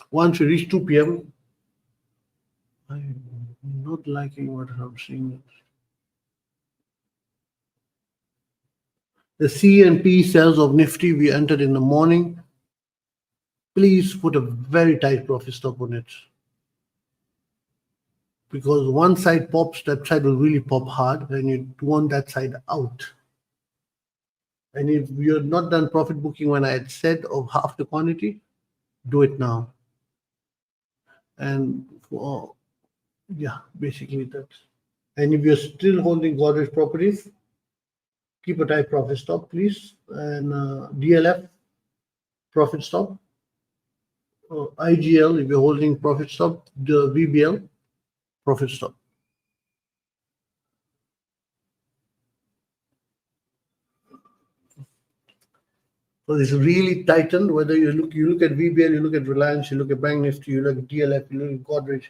Once we reach 2 p.m., I'm not liking what I'm seeing. The C and P cells of Nifty we entered in the morning. Please put a very tight profit stop on it. Because one side pops, that side will really pop hard, and you want that side out. And if you're not done profit booking when I had said of half the quantity, do it now. And for, yeah, basically that. And if you're still holding Godrej properties, keep a tight profit stop, please. And DLF profit stop. IGL, if you're holding profit stop, the VBL profit stop. So it's really tightened. Whether you look at VBL, you look at Reliance, you look at Banknifty, you look at DLF, you look at Godrej,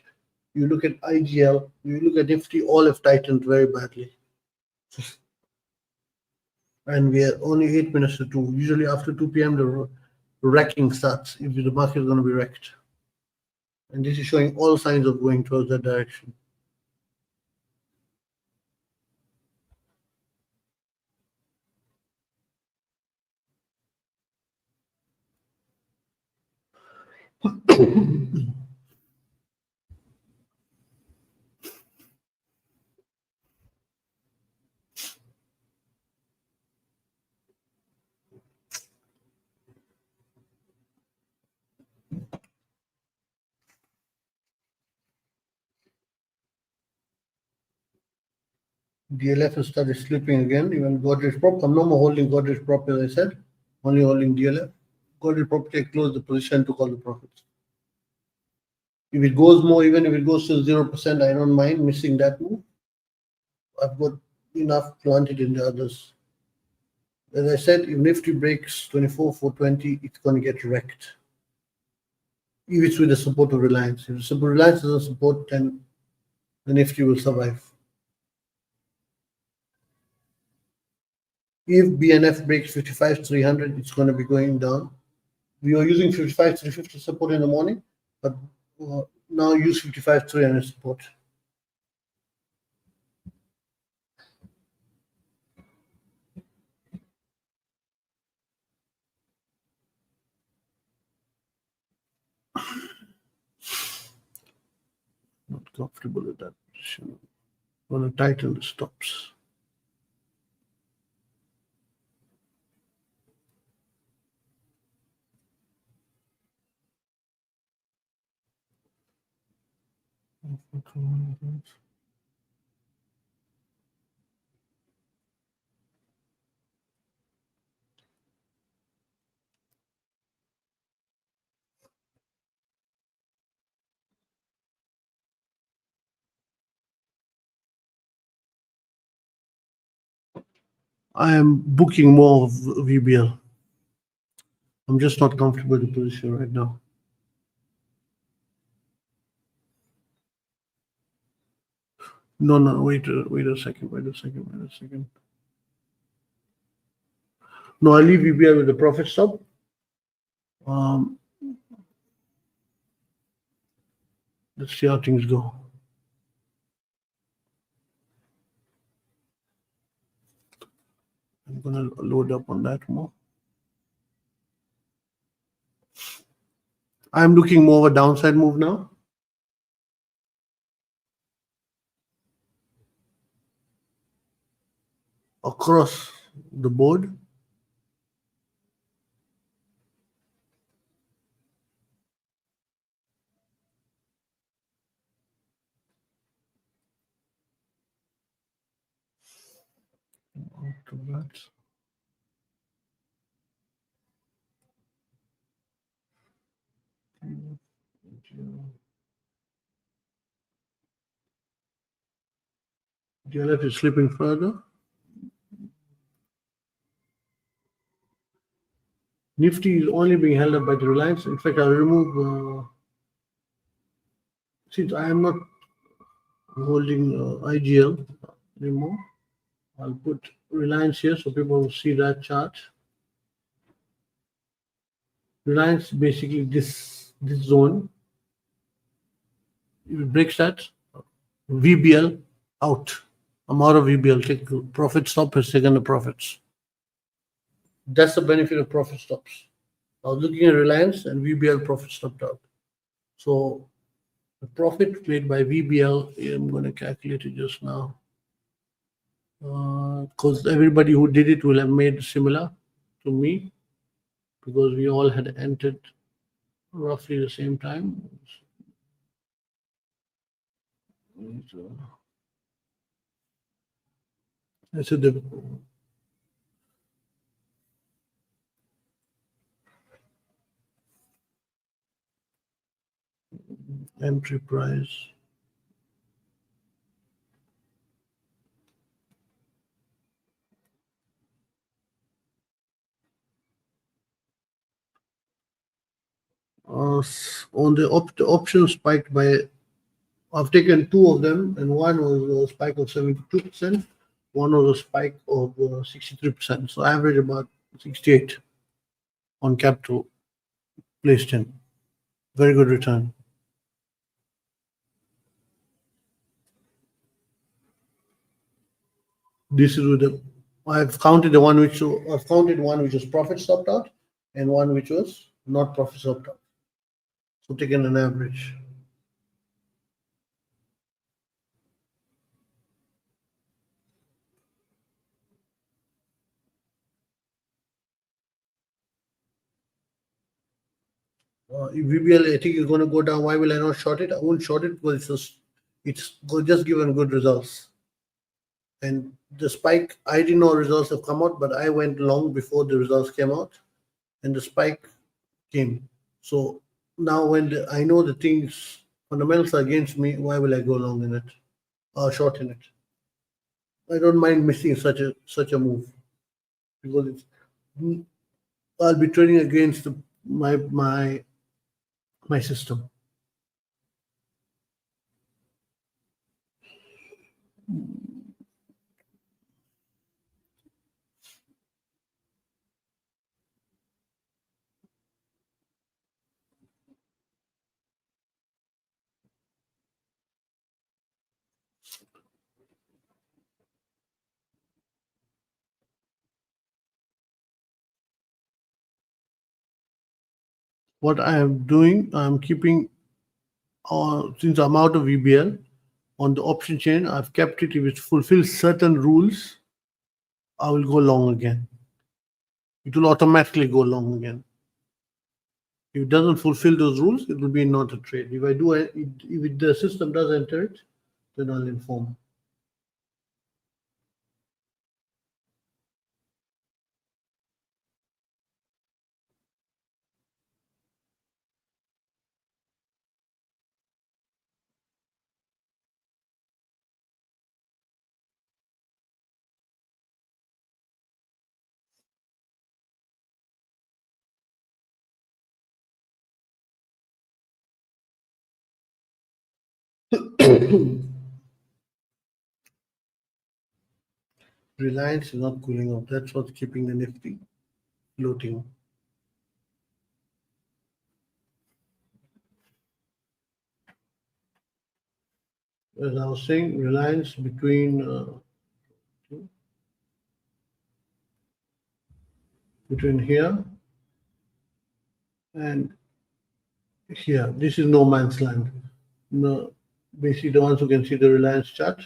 you look at IGL, you look at Nifty, all have tightened very badly. And we are only 8 minutes to 2. Usually after 2 p.m. the wrecking starts if the market is going to be wrecked. And this is showing all signs of going towards that direction. DLF has started slipping again. Even Godrej Prop. I'm no more holding Godrej Prop as I said. Only holding DLF. Godrej Property closed the position to call the profits. If it goes more, even if it goes to 0%, I don't mind missing that move. I've got enough planted in the others. As I said, if Nifty breaks 24,420, it's going to get wrecked. If it's with the support of Reliance. If the Reliance doesn't support, then the Nifty will survive. If BNF breaks 55,300, it's going to be going down. We were using 55,350 support in the morning, but now use 55,300 support. Not comfortable with that position. I'm going to tighten the stops. I am booking more of VBL. I'm just not comfortable with the position right now. No, wait a second. No, I leave VBL with the profit stop. Let's see how things go. I'm gonna load up on that more. I'm looking more of a downside move now. Across the board. After that. DLF is slipping further. Nifty is only being held up by the Reliance. In fact, I'll remove. Since I am not holding IGL anymore, I'll put Reliance here so people will see that chart. Reliance basically this zone. If it breaks that, VBL out. I'm out of VBL. Take profit stop has taken the profits. That's the benefit of profit stops. I was looking at Reliance and VBL profit stopped out. So the profit made by VBL, I'm going to calculate it just now. Because everybody who did it will have made similar to me because we all had entered roughly the same time. I said the entry price. On the option spiked by, I've taken two of them, and one was a spike of 72%, one was a spike of 63%. So average about 68 on capital placed in. Very good return. This is with the, I've counted one which was profit stopped out and one which was not profit stopped out. So taken an average. If VBL, I think is going to go down. Why will I not short it? I won't short it because it's just given good results. And the spike, I didn't know results have come out, but I went long before the results came out, and the spike came. So now I know the things fundamentals are against me, why will I go long in it or short in it? I don't mind missing such a move because I'll be trading against my system. What I am doing, I'm keeping since I'm out of VBL on the option chain, I've kept it. If it fulfills certain rules, I will go long again. It will automatically go long again. If it doesn't fulfill those rules, it will be not a trade. If I do it, if the system does enter it, then I'll inform. Reliance is not cooling off. That's what's keeping the Nifty floating. As I was saying, Reliance between here and here. This is no man's land. No, basically the ones who can see the Reliance chart.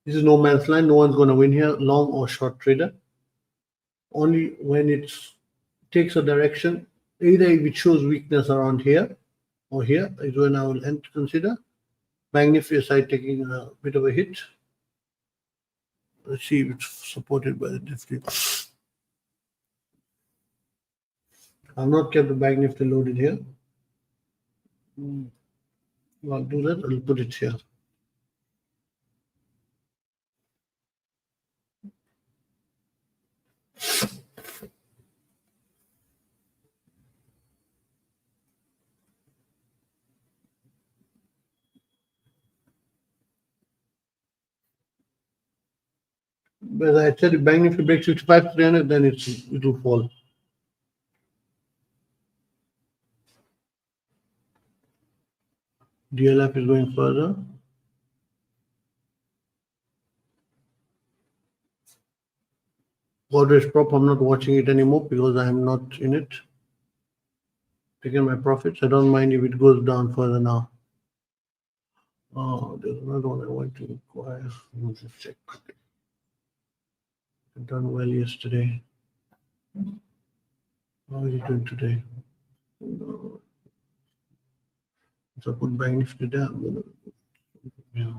This is no man's land. No one's going to win here, long or short trader. Only when it takes a direction, either if it shows weakness around here or here, is when I will consider. Banknifty aside taking a bit of a hit. Let's see if it's supported by the Nifty. I've not kept the Banknifty loaded here. I'll do that. I'll put it here. But I said if Banknifty breaks 55,300, then it will fall. DLF is going further. Godrej prop, I'm not watching it anymore because I am not in it. Taking my profits. I don't mind if it goes down further now. Oh, there's another one I want to inquire. Let's just check. I've done well yesterday. How is it doing today? So I put Banknifty down. Yeah.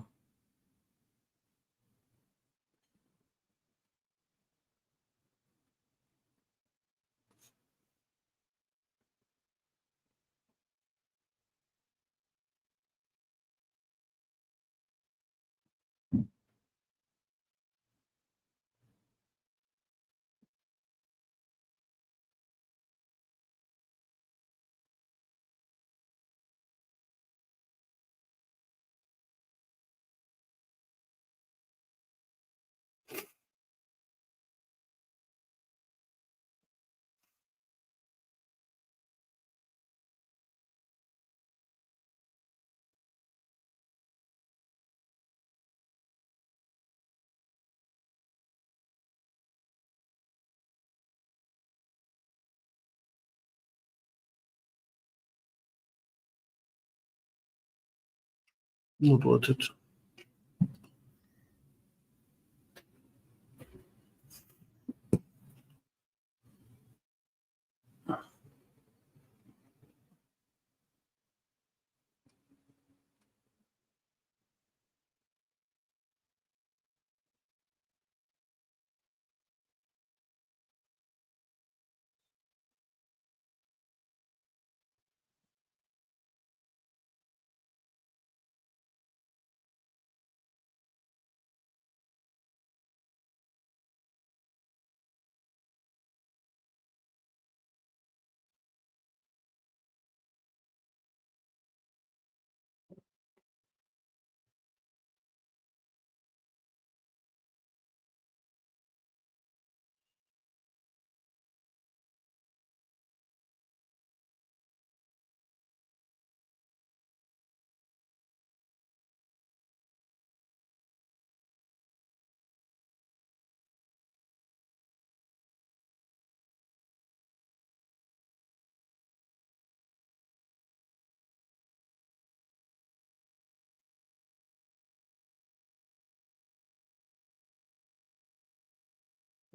Not worth it.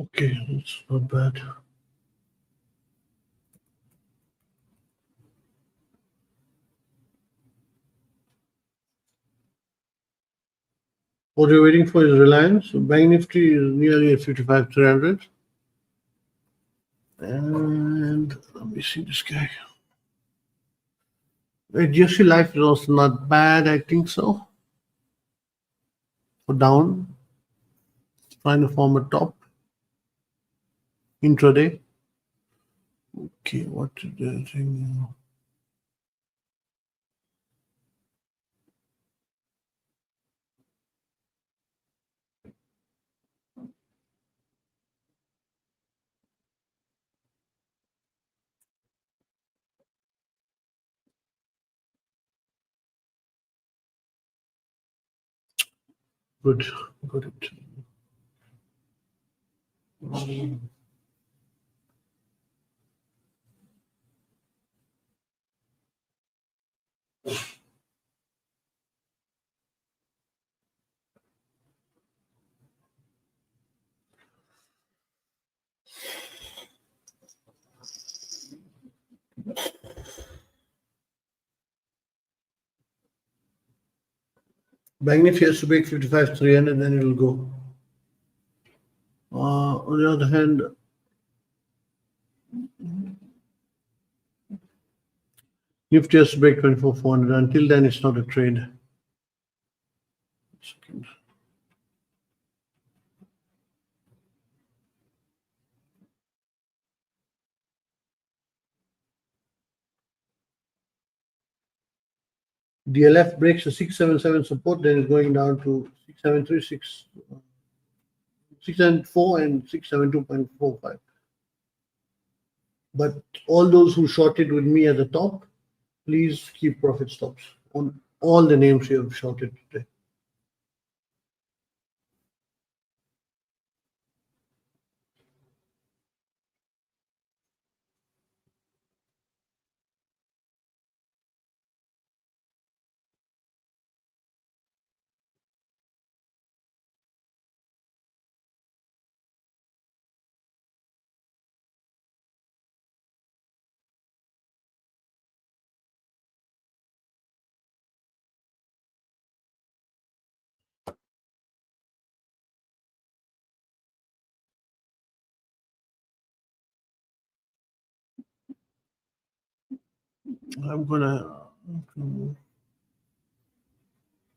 Okay, that's not bad. What you're waiting for is Reliance. So Banknifty is nearly at 55,300. And let me see this guy. GFC Life is also not bad, I think so. For down, trying to form a top intraday. Okay, what is the thing? Good, got it. Banknifty has to break 55,300, then it'll go. On the other hand, Nifty has to break 24,400. Until then, it's not a trade. Second. DLF breaks the 677 support, then it's going down to 6736, 674 and 672.45. But all those who shorted with me at the top, please keep profit stops on all the names you have shorted today.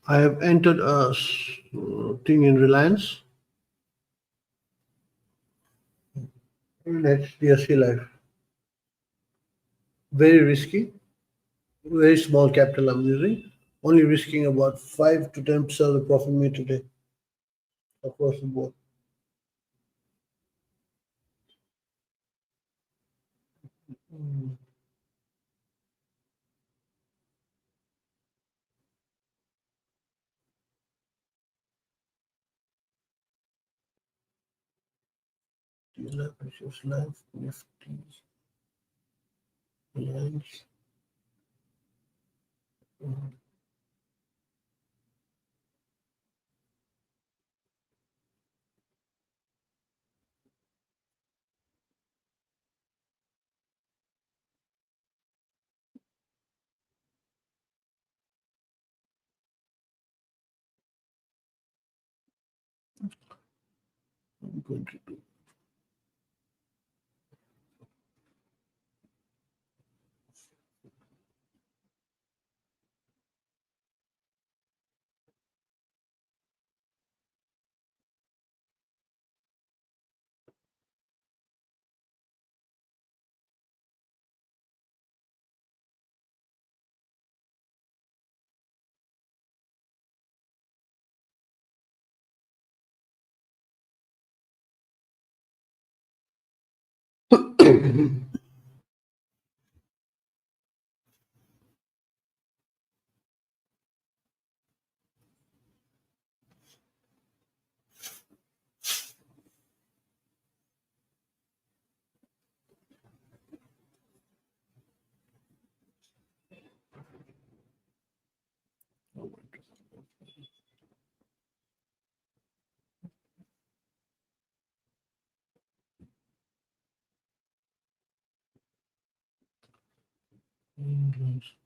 I have entered a thing in Reliance. That's DSC Life. Very risky. Very small capital I'm using. Only risking about 5 to 10% of the profit made today across the board. DLF, Precious Life, Nifty, Reliance. I'm going to do. Mm.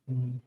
5.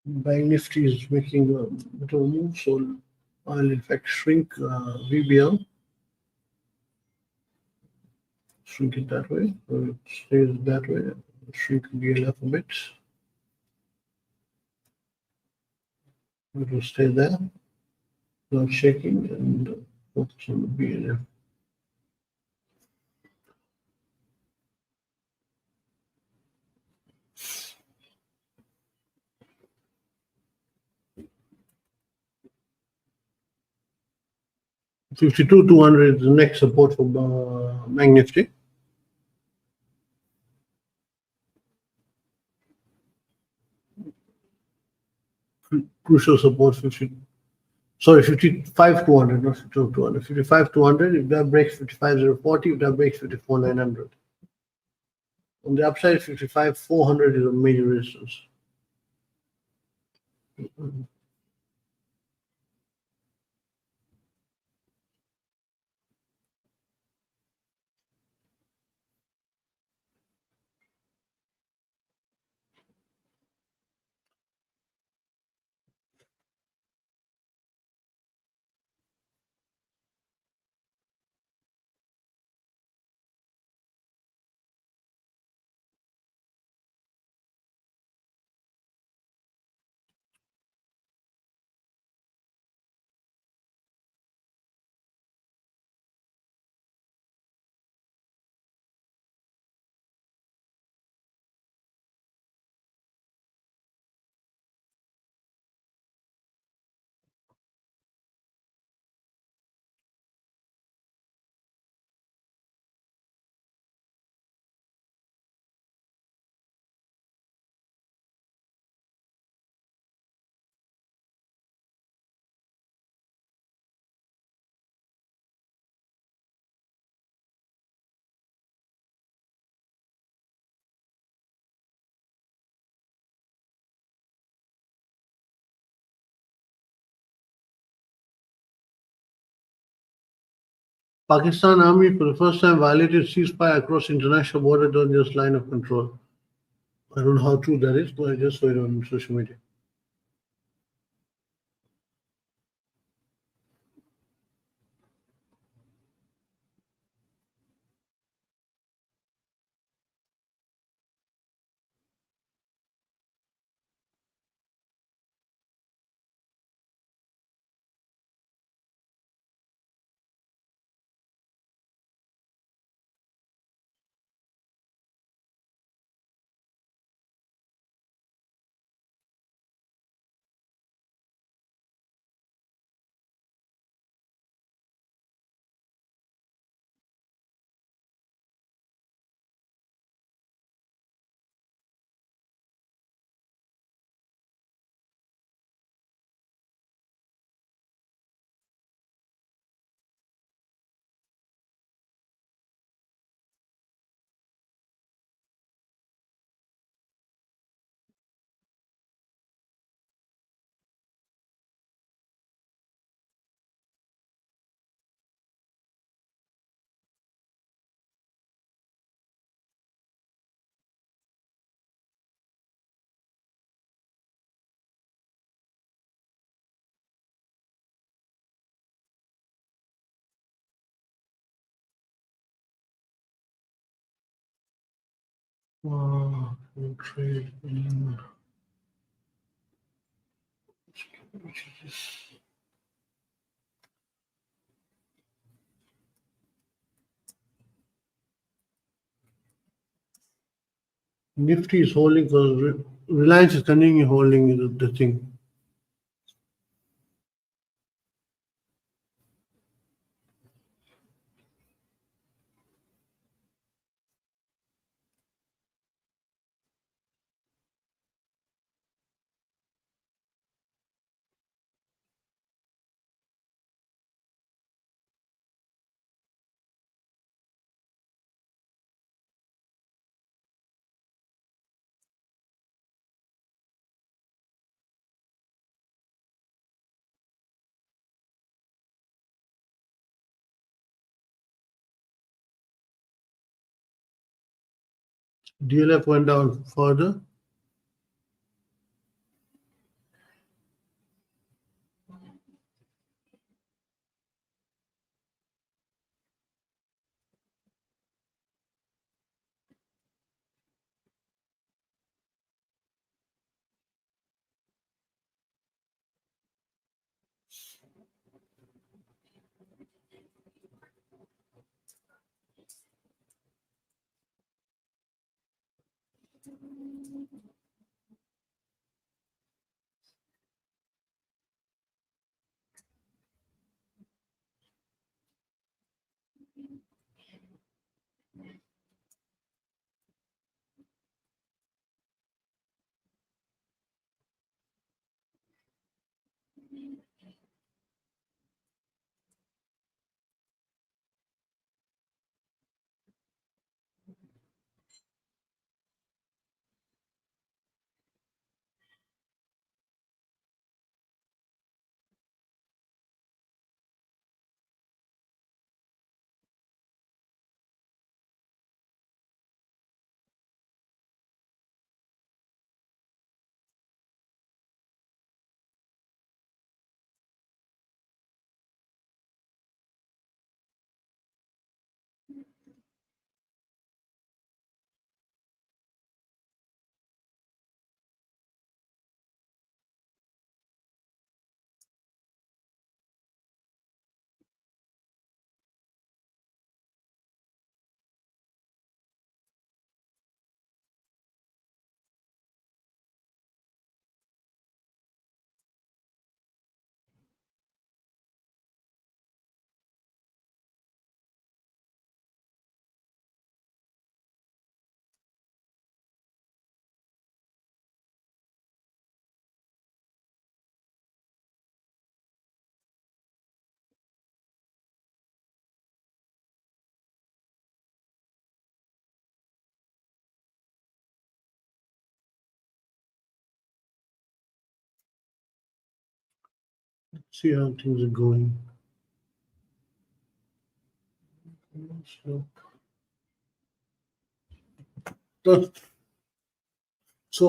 Banknifty is making a bit of a move, so I'll in fact shrink VBL, shrink it that way, so it stays that way, shrink BLF a bit. It will stay there, not shaking, and focus on the BLF. $52,200 is the next support for Banknifty. Crucial support 55,200, not 52,200. 55,200. If that breaks 55,040, if that breaks 54,900. On the upside, 55,400 is a major resistance. Pakistan Army for the first time violated ceasefire across international border on this line of control. I don't know how true that is, but I just saw it on social media. We'll trade in. Which is this? Nifty is holding because Reliance is continuing holding the thing. DLF went down further. Let's see how things are going. So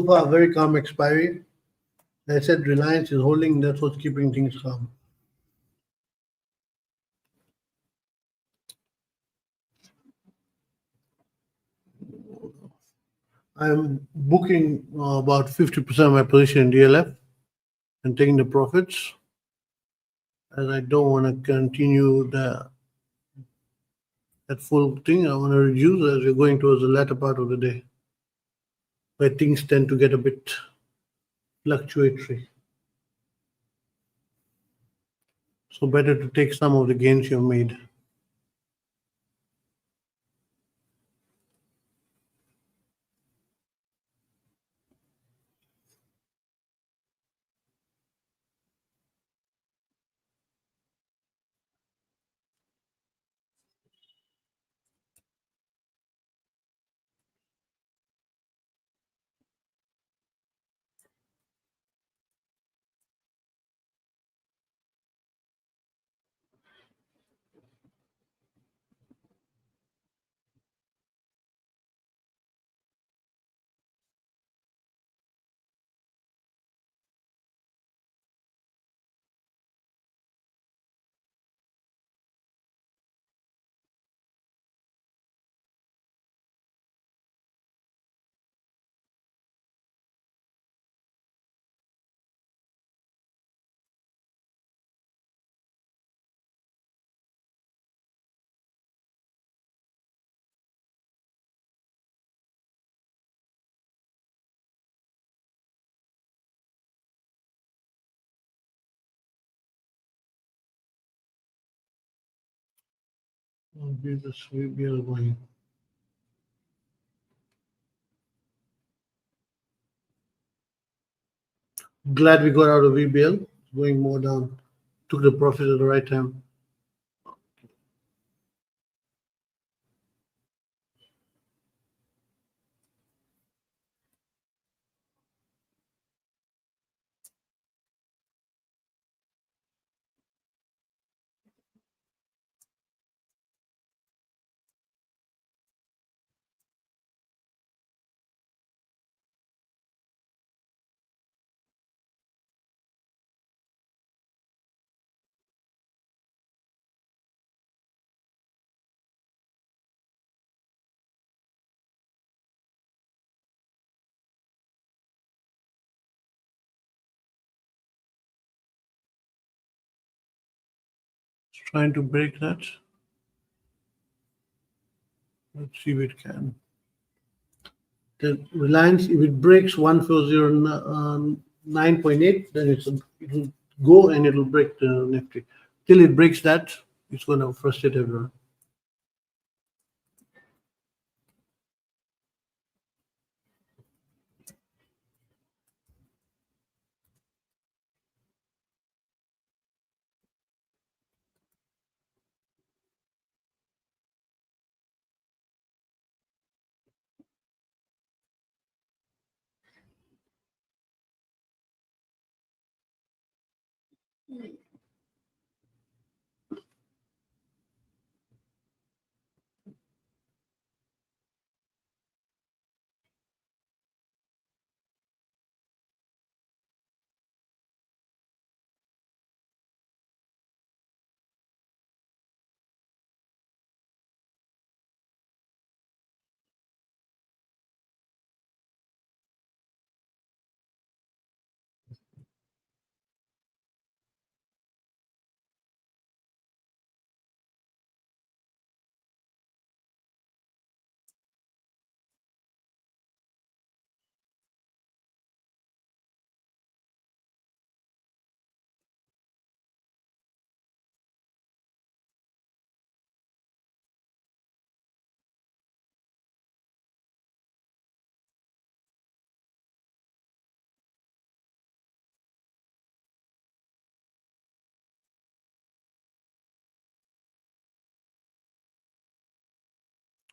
far, very calm expiry. I said Reliance is holding, that's what's keeping things calm. I'm booking about 50% of my position in DLF and taking the profits, as I don't want to continue that full thing. I want to reduce as we're going towards the latter part of the day, where things tend to get a bit fluctuatory. So better to take some of the gains you've made. We'll just we are going. Glad we got out of VBL. Going more down. Took the profit at the right time. Trying to break that. Let's see if it can. The Reliance, if it breaks 140.9.8, then it will go and it will break the Nifty. Till it breaks that, it's going to frustrate everyone.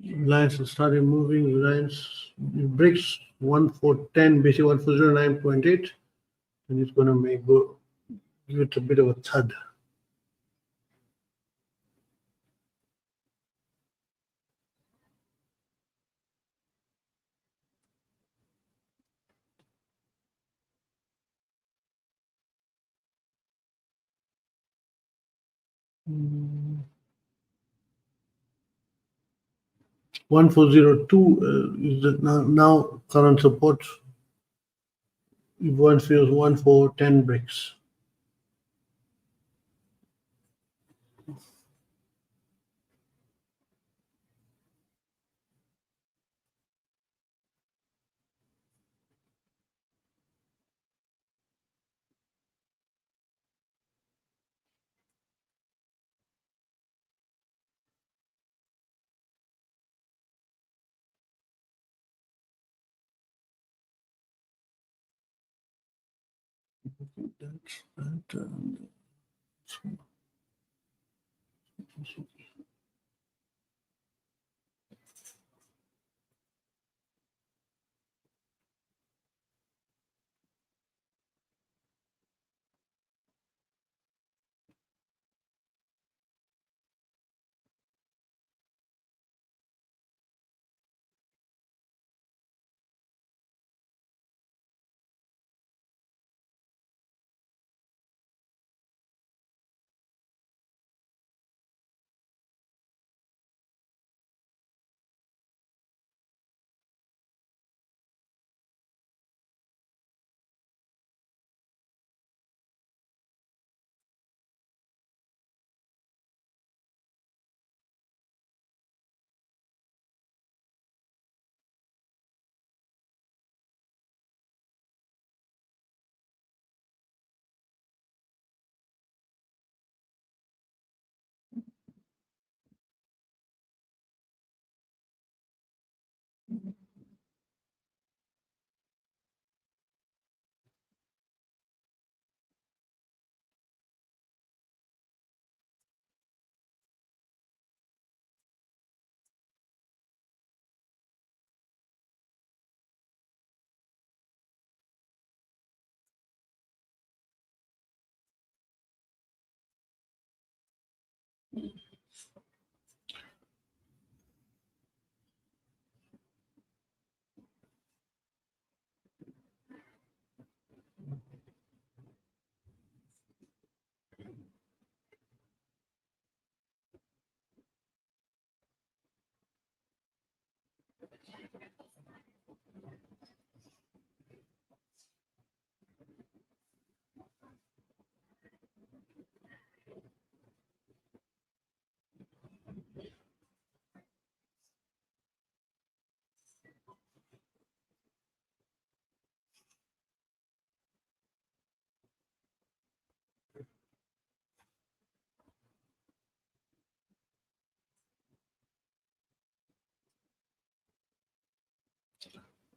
Reliance has started moving. Reliance breaks 1410, basically 140.9.8, and it's going to give it a bit of a thud. Mm. 1402 is the now current support. If one feels 1410 breaks.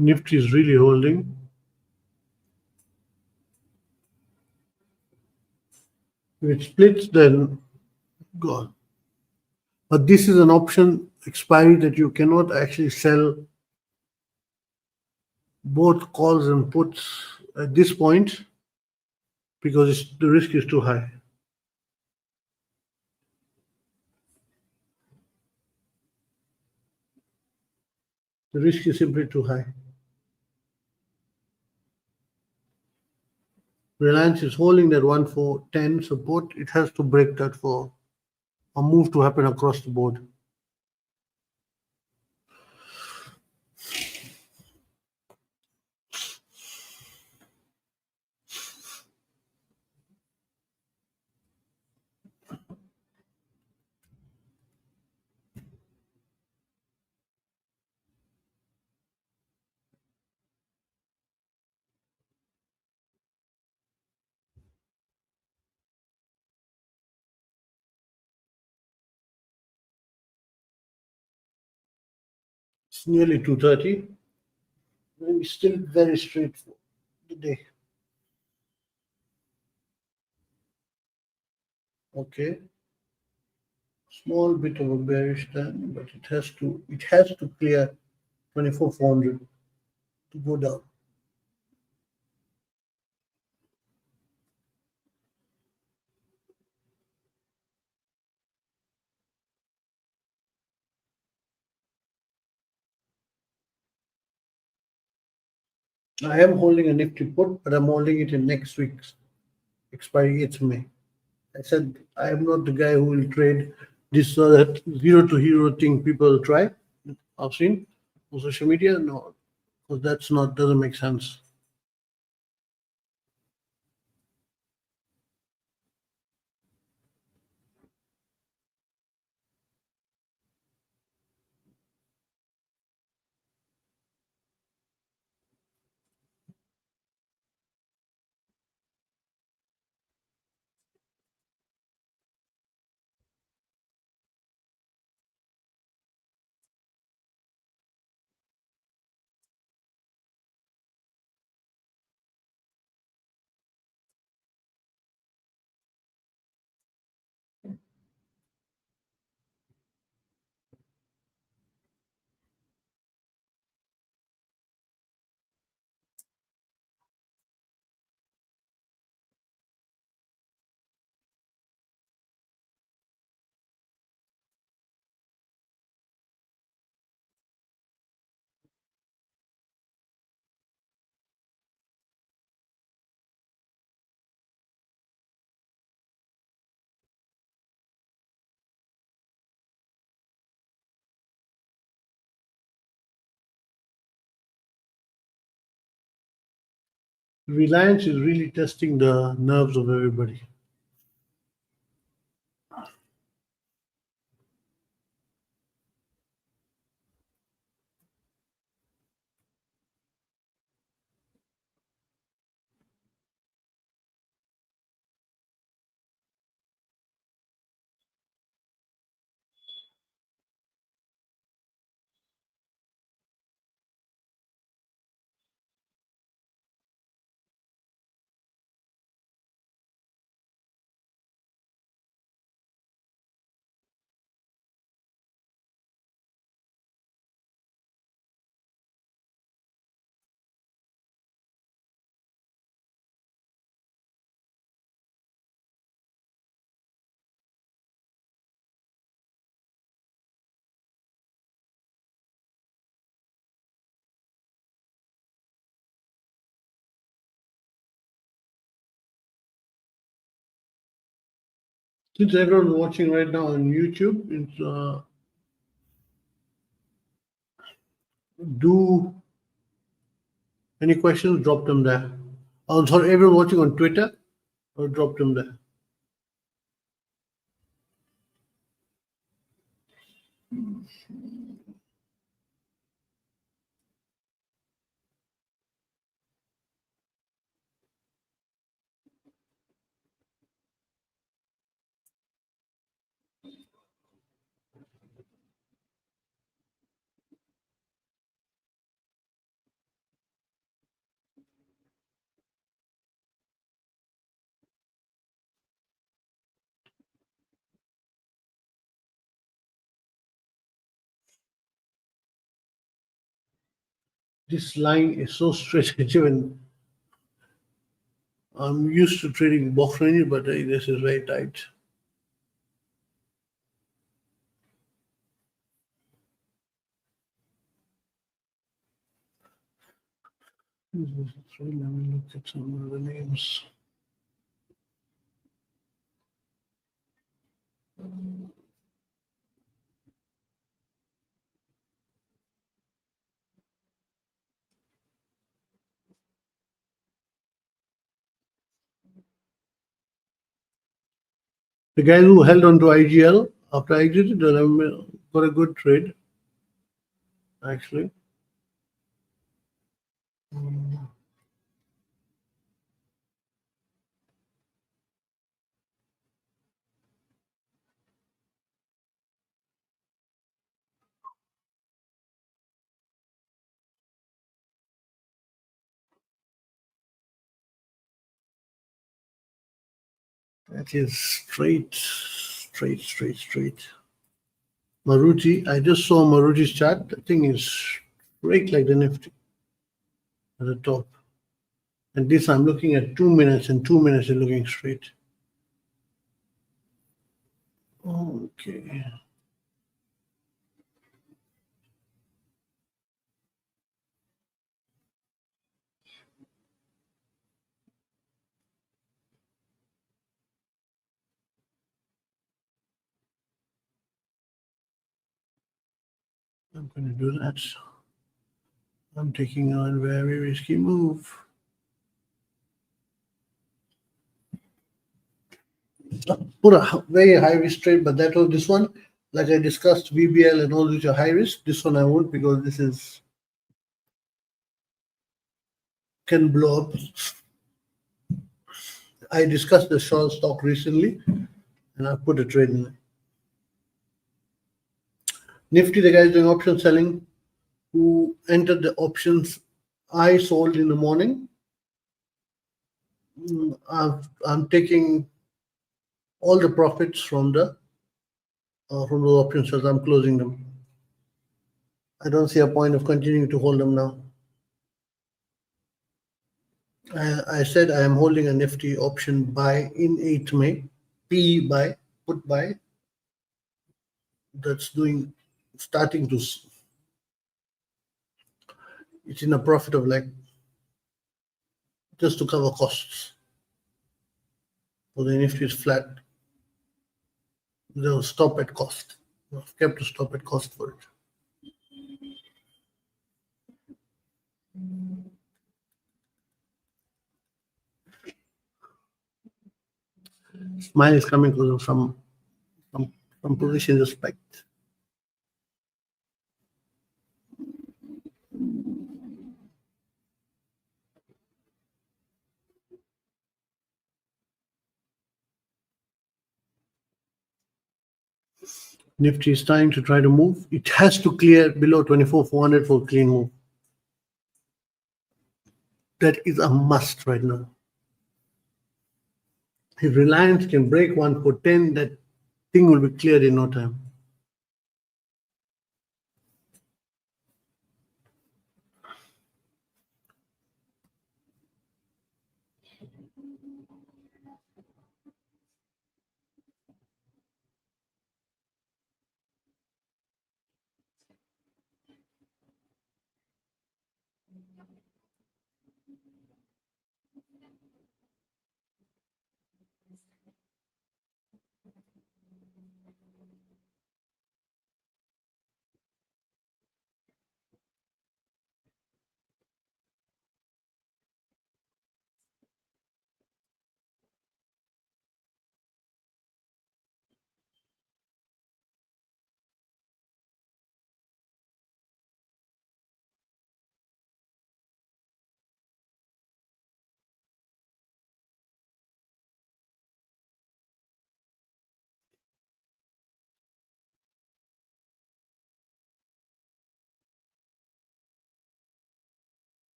Nifty is really holding. If it splits, then gone. But this is an option expiry that you cannot actually sell both calls and puts at this point because the risk is too high. The risk is simply too high. Reliance is holding that 1410 support. It has to break that for a move to happen across the board. It's nearly 2:30. Maybe still very straight for the day. Okay. Small bit of a bearish stand, but it has to clear 24,400 to go down. I am holding a Nifty put, but I'm holding it in next week's expiry. It's May. I said I am not the guy who will trade this that zero to hero thing people try. I've seen on social media. No, because doesn't make sense. Reliance is really testing the nerves of everybody. Since everyone's watching right now on YouTube, do any questions? Drop them there. Oh, sorry, everyone watching on Twitter, or drop them there. This line is so straight. Even I'm used to trading box range, but this is very tight. Let me look at some of the names. The guys who held on to IGL after I exited, got a good trade, actually. That is straight. Maruti, I just saw Maruti's chart. The thing is straight like the Nifty at the top. And this I'm looking at 2 minutes, and 2 minutes is looking straight. Okay. I'm going to do that. I'm taking a very risky move. Put a very high risk trade, but that was this one. Like I discussed, VBL and all which are high risk. This one I won't, because this is can blow up. I discussed the short stock recently, and I put a trade in it. Nifty, the guys doing option selling, who entered the options I sold in the morning. I'm taking all the profits from those options as I'm closing them. I don't see a point of continuing to hold them now. I said I am holding a Nifty option buy in 8th May, PE buy, put buy. That's starting to, it's in a profit of like, just to cover costs. So the Nifty is flat. They'll stop at cost. I've kept to stop at cost for it. Smile is coming because of some position respect. Nifty is trying to move. It has to clear below 24,400 for a clean move. That is a must right now. If Reliance can break 1,410, that thing will be cleared in no time.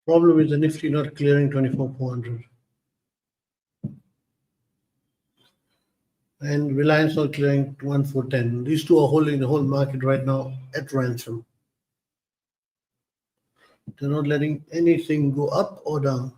Problem is the Nifty not clearing 24,400. And Reliance not clearing 1410. These two are holding the whole market right now at ransom. They're not letting anything go up or down.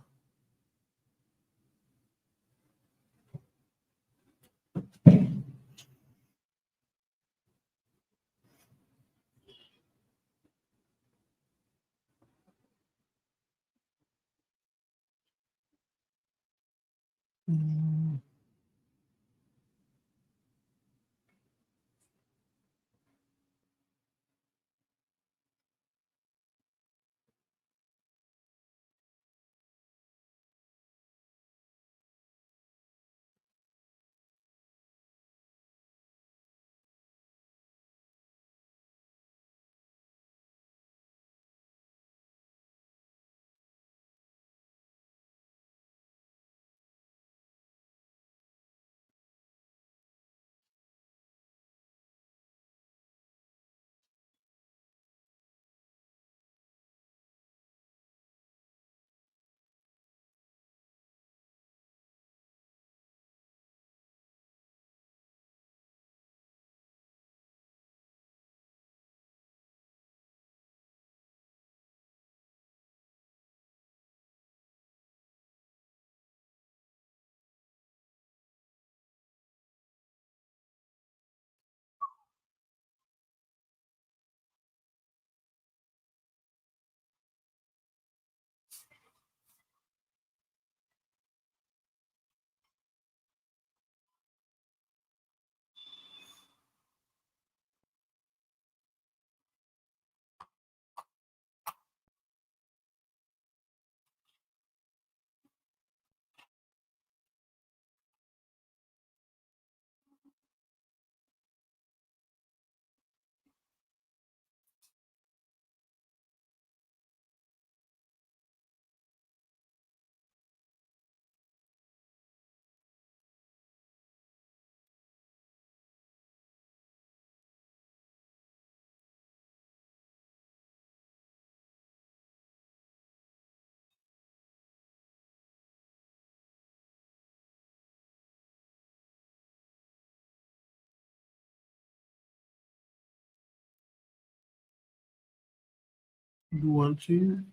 Do one thing.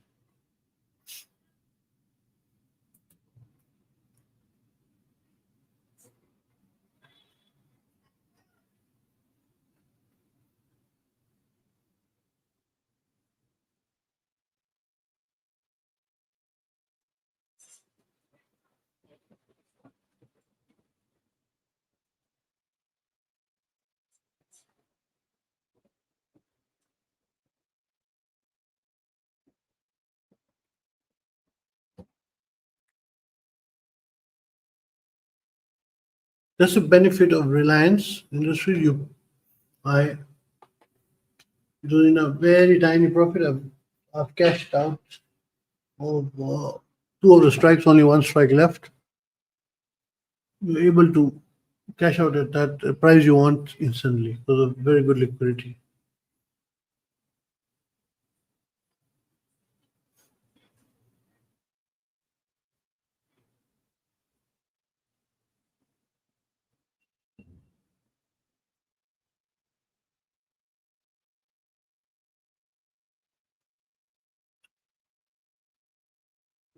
That's the benefit of Reliance Industries. I it was in a very tiny profit. I've cashed out of two of the strikes, only one strike left. You're able to cash out at that price you want instantly because of very good liquidity.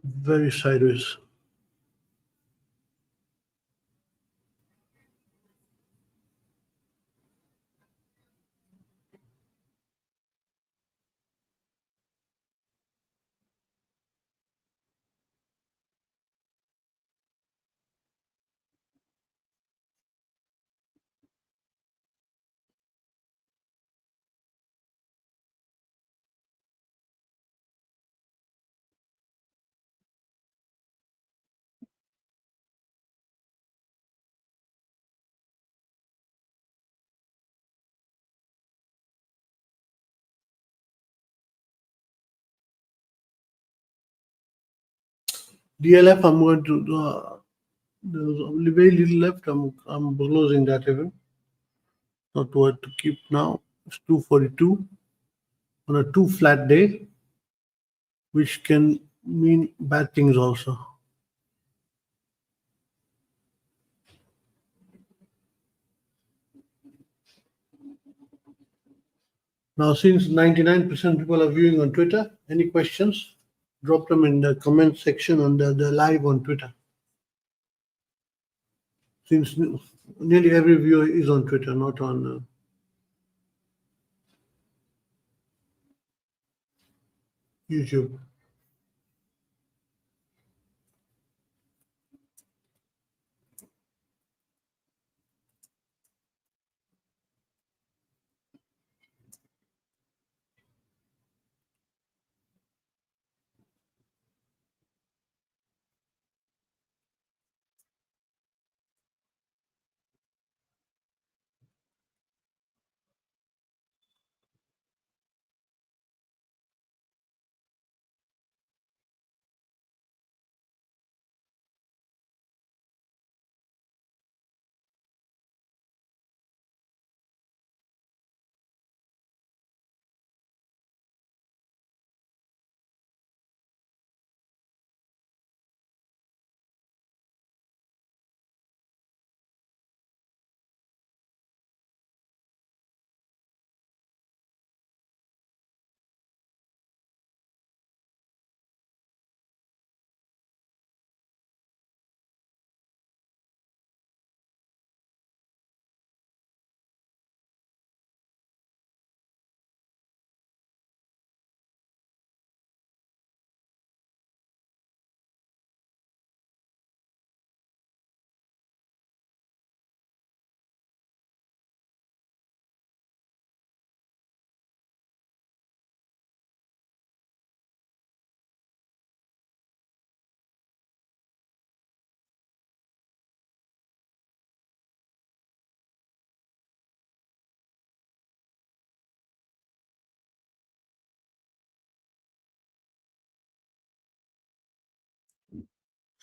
Very sideways. DLF, I'm going to. There's only very little left. I'm closing that even. Not what to keep now. It's 242 on a 2 flat day, which can mean bad things also. Now, since 99% people are viewing on Twitter, any questions? Drop them in the comment section on the live on Twitter. Since nearly every viewer is on Twitter, not on YouTube.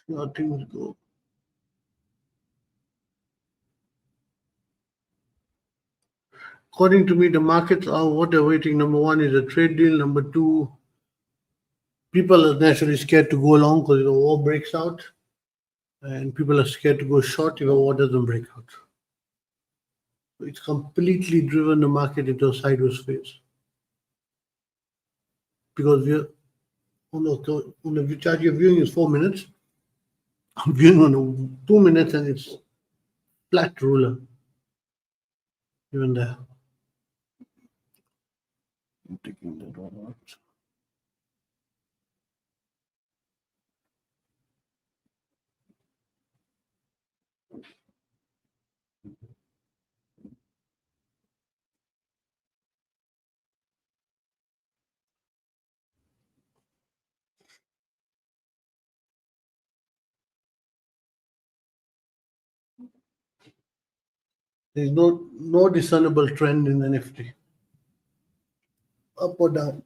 How things go. According to me, the markets are what they're waiting. Number one is a trade deal. Number two, people are naturally scared to go long because the war breaks out, and people are scared to go short if a war doesn't break out. So it's completely driven the market into a sideways phase because we're on the chart you're viewing is 4 minutes. I'm viewing on 2 minutes and it's flat ruler even there. I'm taking that one out. There's no discernible trend in the Nifty, up or down.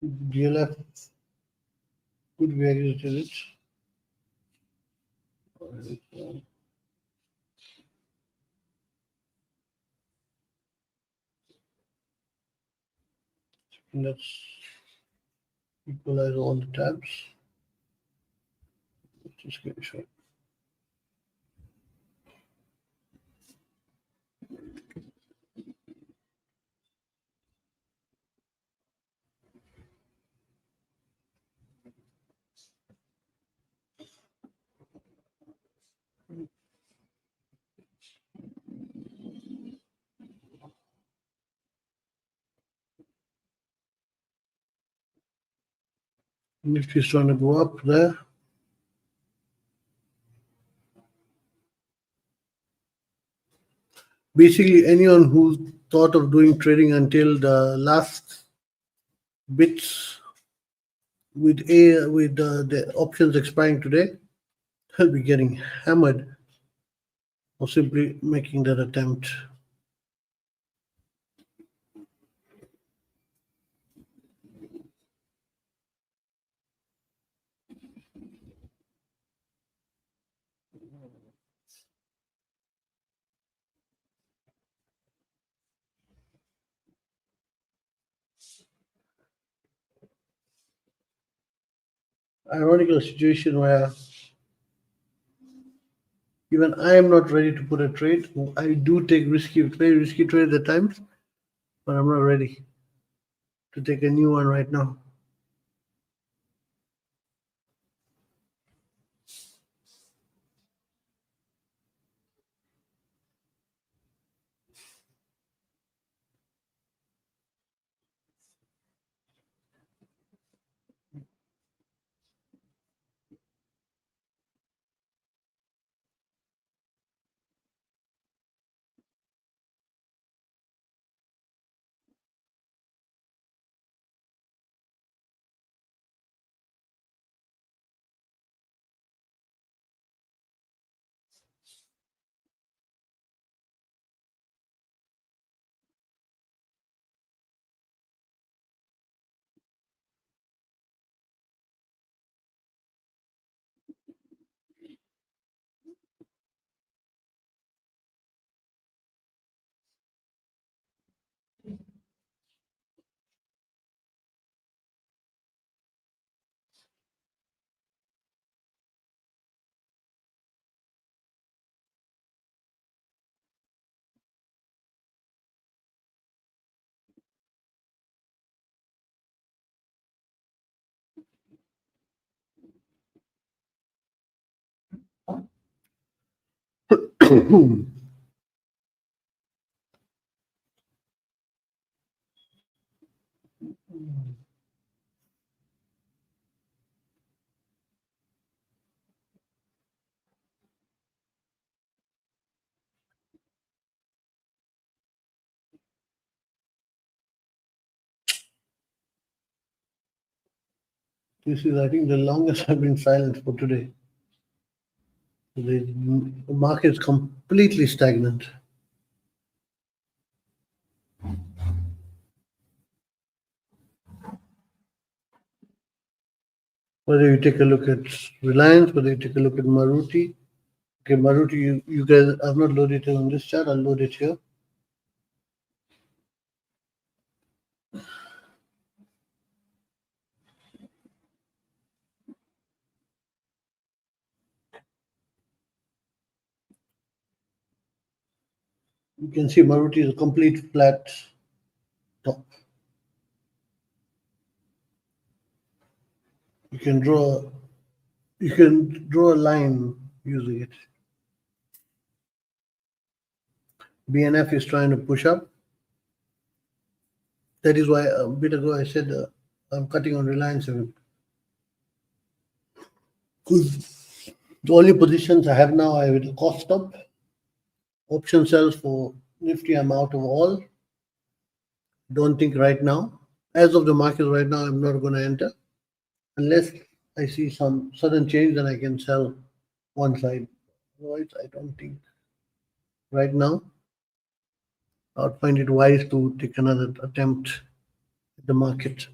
DLF could be exited it. Let's equalize all the tabs. Just get a shot. Nifty is trying to go up there. Basically, anyone who thought of doing trading until the last bits with the options expiring today, will be getting hammered or simply making that attempt. Ironical situation where even I am not ready to put a trade. I do take very risky trades at times, but I'm not ready to take a new one right now. This is, I think, the longest I've been silent for today. The market is completely stagnant. Whether you take a look at Reliance, whether you take a look at Maruti. Okay, Maruti, you guys have not loaded it on this chart. I'll load it here. You can see Maruti is a complete flat top. You can draw a line using it. BNF is trying to push up. That is why a bit ago I said I'm cutting on Reliance because the only positions I have now are with a cost stop. Option sells for Nifty, I'm out of all. Don't think right now. As of the market right now, I'm not going to enter unless I see some sudden change, then I can sell one side. Otherwise, I don't think right now I would find it wise to take another attempt at the market.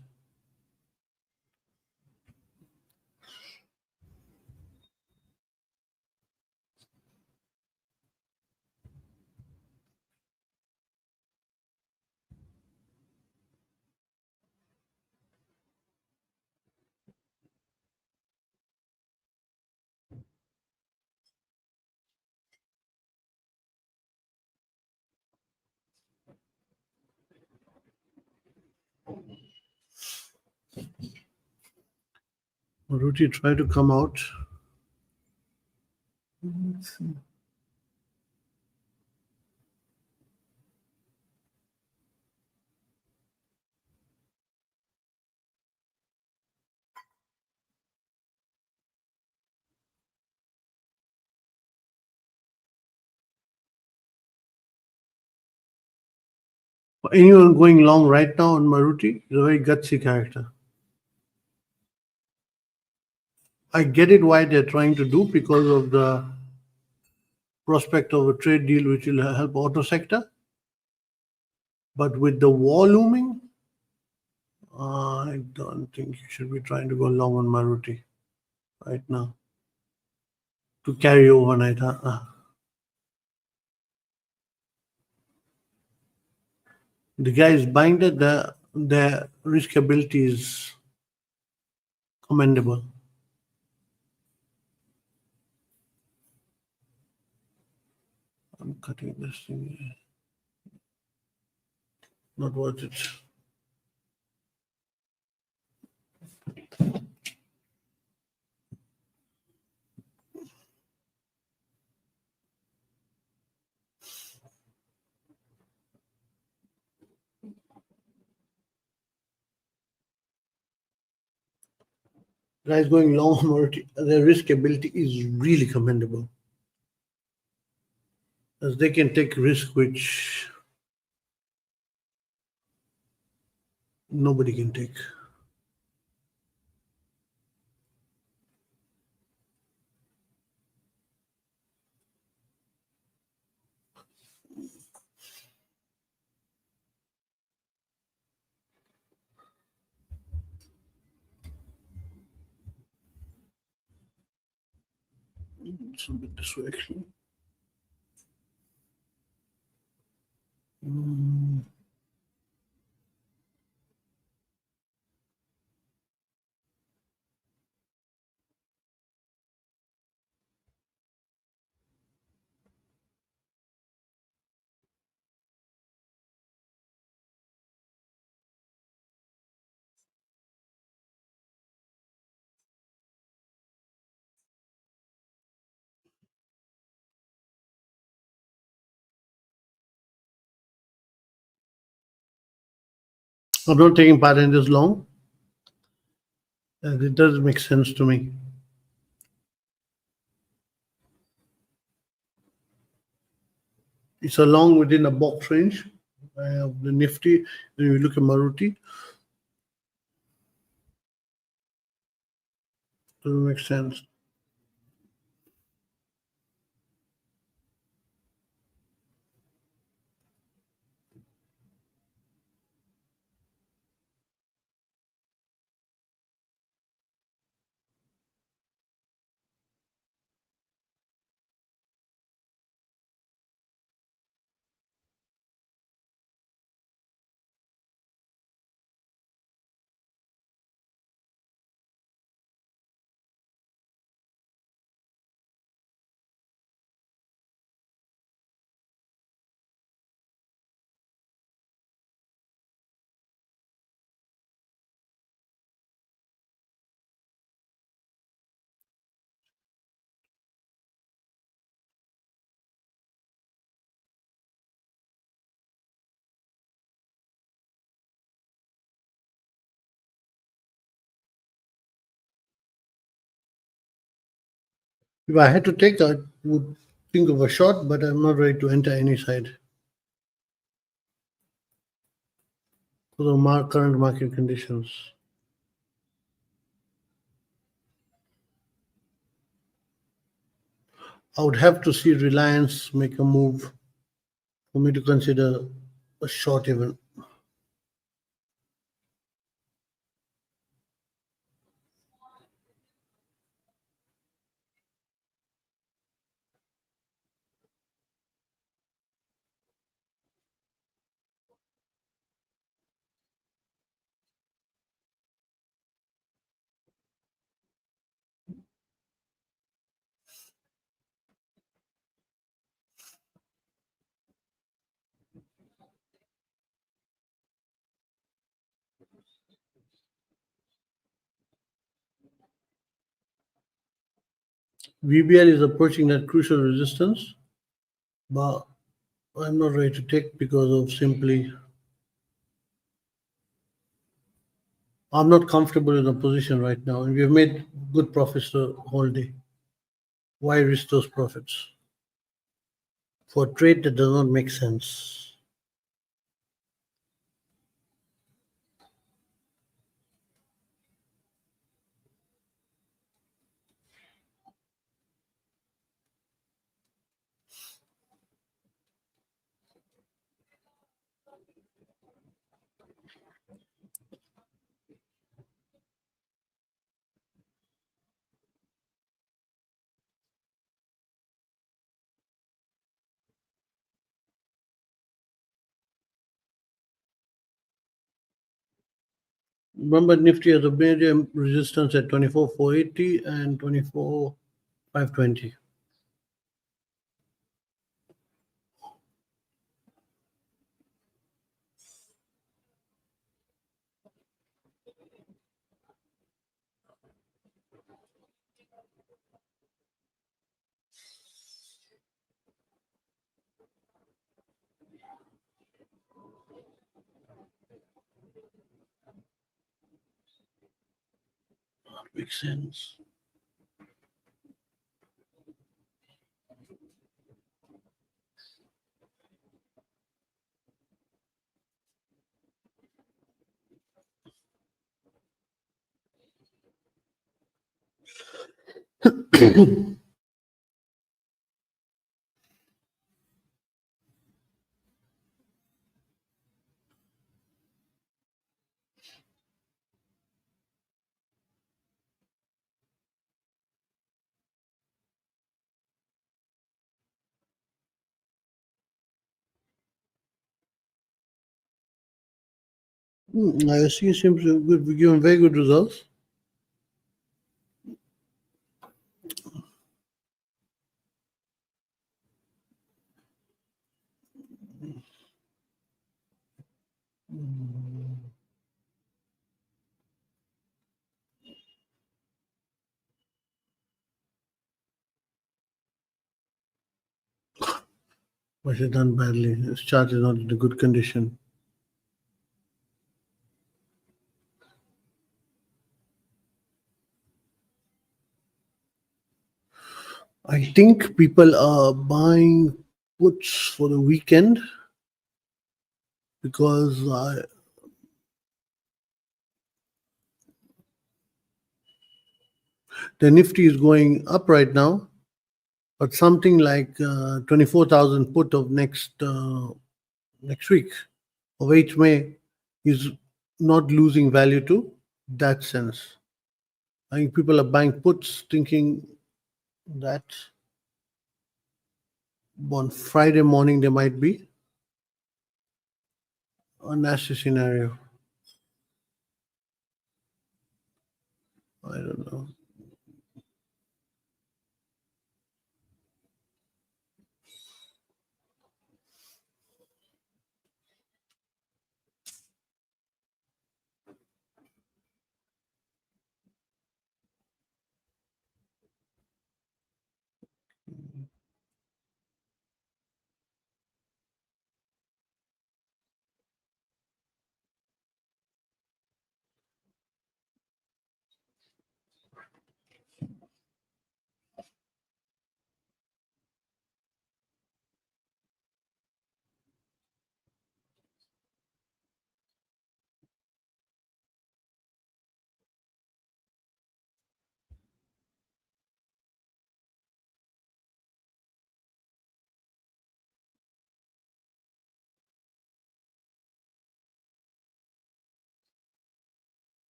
Maruti try to come out. Let's see. For anyone going long right now on Maruti, is a very gutsy character. I get it why they're trying to do, because of the prospect of a trade deal which will help auto sector. But with the war looming, I don't think you should be trying to go long on Maruti right now to carry overnight. The guys buying that, their risk ability is commendable. I'm cutting this thing. Not worth it. Guys going long on Maruti, their risk ability is really commendable, as they can take risk which nobody can take. It's a bit this way actually. I'm not taking part in this long. It does make sense to me. It's a long within a box range of the Nifty. Then you look at Maruti. Doesn't make sense. If I had to take, I would think of a short, but I'm not ready to enter any side for the current market conditions. I would have to see Reliance make a move for me to consider a short even. VBL is approaching that crucial resistance, but I'm not ready to take because of simply I'm not comfortable in a position right now, and we have made good profits the whole day. Why risk those profits for a trade that does not make sense? Remember, Nifty has a major resistance at 24,480 and 24,520. Makes sense. ISC seems to be given very good results. But it's done badly. This chart is not in a good condition. I think people are buying puts for the weekend because the Nifty is going up right now, but something like 24,000 put of next week of 8th May is not losing value to that sense. I think people are buying puts thinking that on Friday morning there might be a nasty scenario. I don't know.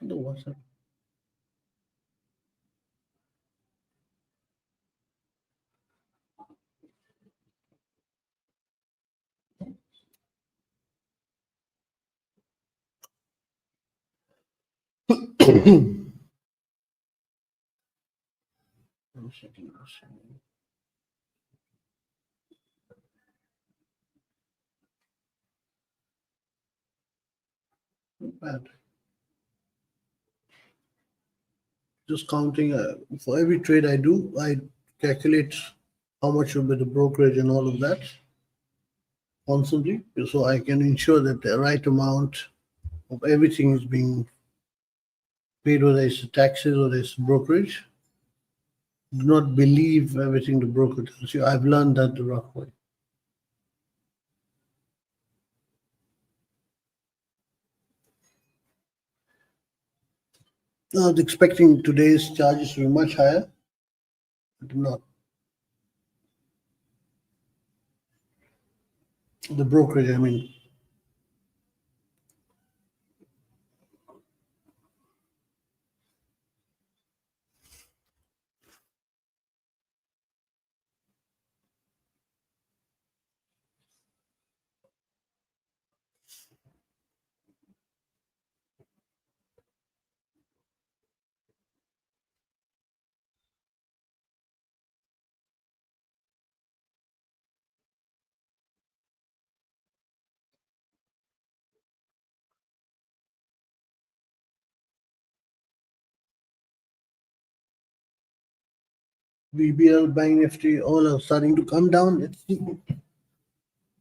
No, what's that? One second, one second. Not bad. Just counting for every trade I do, I calculate how much will be the brokerage and all of that constantly, so I can ensure that the right amount of everything is being paid, whether it's taxes or it's brokerage. Do not believe everything the broker tells you. I've learned that the rough way. I was expecting today's charges to be much higher, but not. The brokerage, I mean. BBL, Banknifty, all are starting to come down. The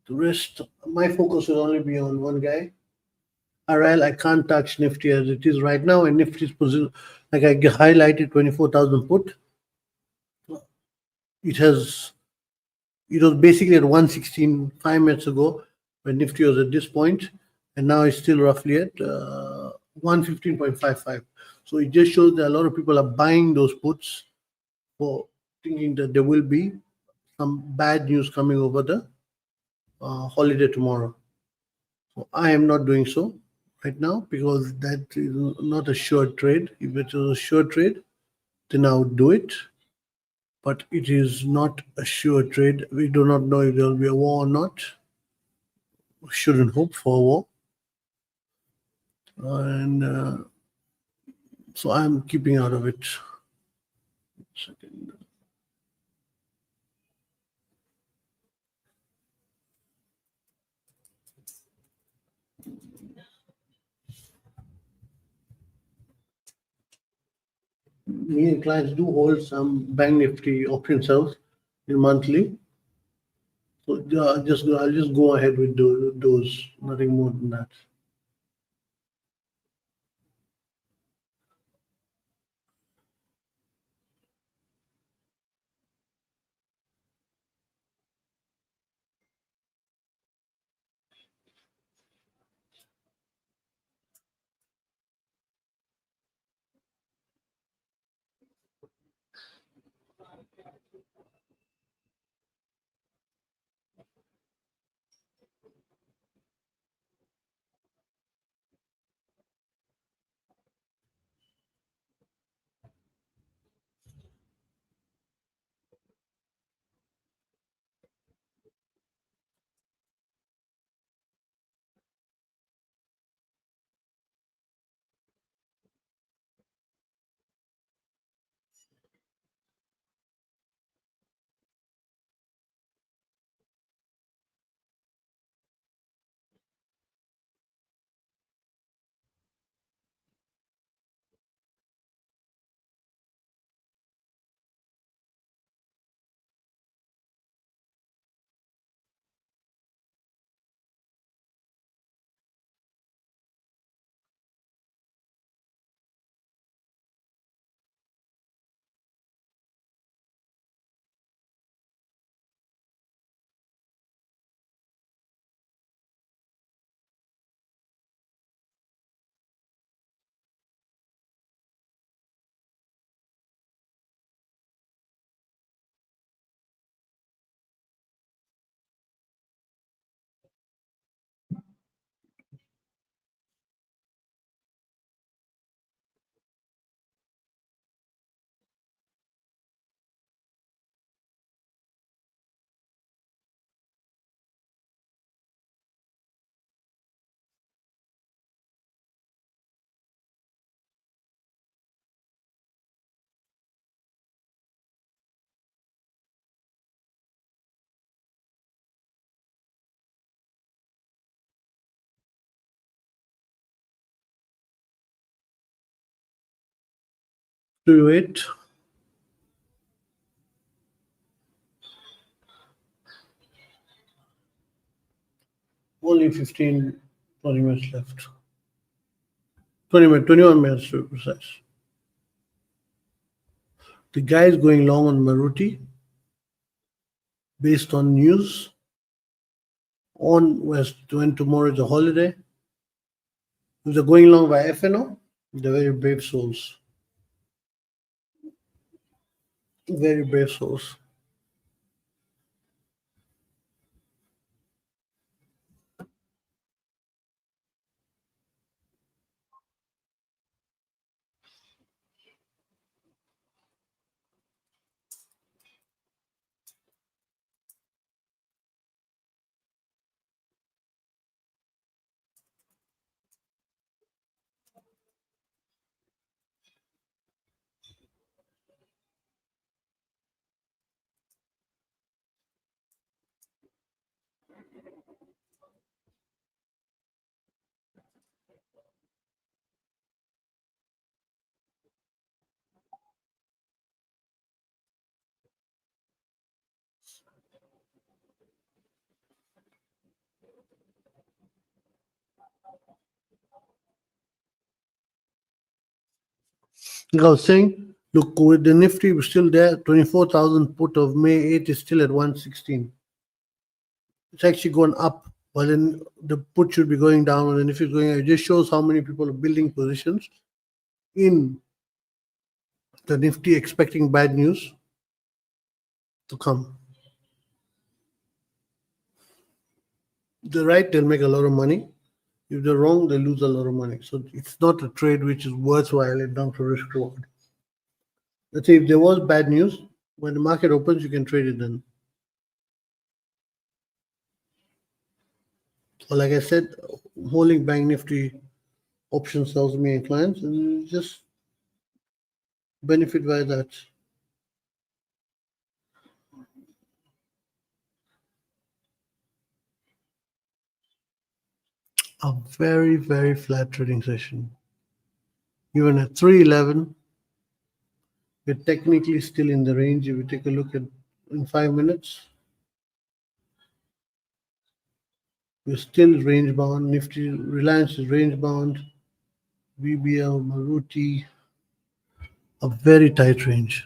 rest, my focus will only be on one guy. RL, I can't touch Nifty as it is right now, and Nifty's position, like I highlighted, 24,000 put. It was basically at 116 5 minutes ago when Nifty was at this point, and now it's still roughly at 115.55. So it just shows that a lot of people are buying those puts for thinking that there will be some bad news coming over the holiday tomorrow. So I am not doing so right now because that is not a sure trade. If it was a sure trade, then I would do it. But it is not a sure trade. We do not know if there will be a war or not. We shouldn't hope for a war. And so I'm keeping out of it. Second. Me and clients do hold some Bank Nifty option sales in monthly. So I'll just go ahead with those, nothing more than that. Do you wait? Only 15, 20 minutes left. 20 minutes, 21 minutes to be precise. The guy is going long on Maruti based on news. On when tomorrow is a holiday. If they're going long by FNO, they're very brave souls. Very brave souls. Like I was saying, look, with the Nifty, we're still there. 24,000 put of May 8 is still at 116. It's actually gone up, but then the put should be going down, and then if it's going, it just shows how many people are building positions in the Nifty expecting bad news to come. If they're right, they'll make a lot of money. If they're wrong, they lose a lot of money. So it's not a trade which is worthwhile in terms of risk reward. Let's say if there was bad news, when the market opens, you can trade it then. Or like I said, holding Banknifty option sells me and clients, and just benefit by that. A very, very flat trading session. Even at 311, we're technically still in the range. If we take a look at in 5 minutes, we're still range bound. Nifty Reliance is range bound. VBL, Maruti, a very tight range.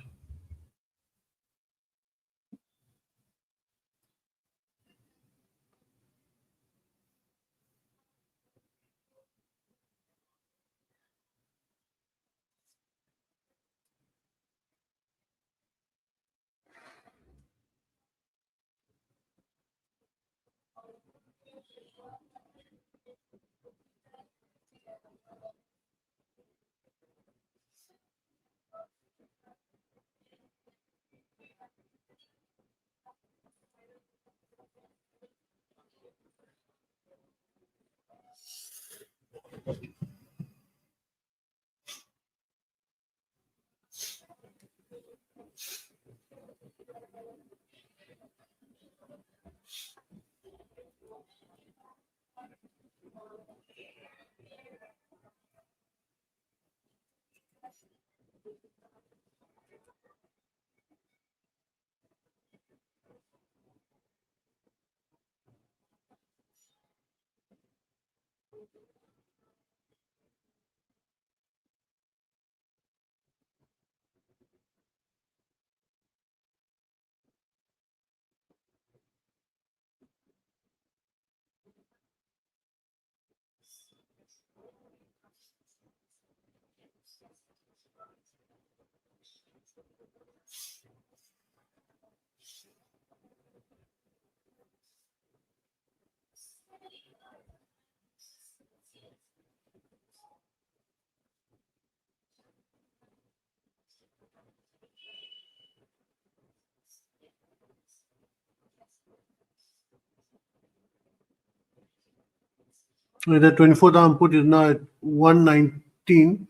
The 24,000 put is now at 119,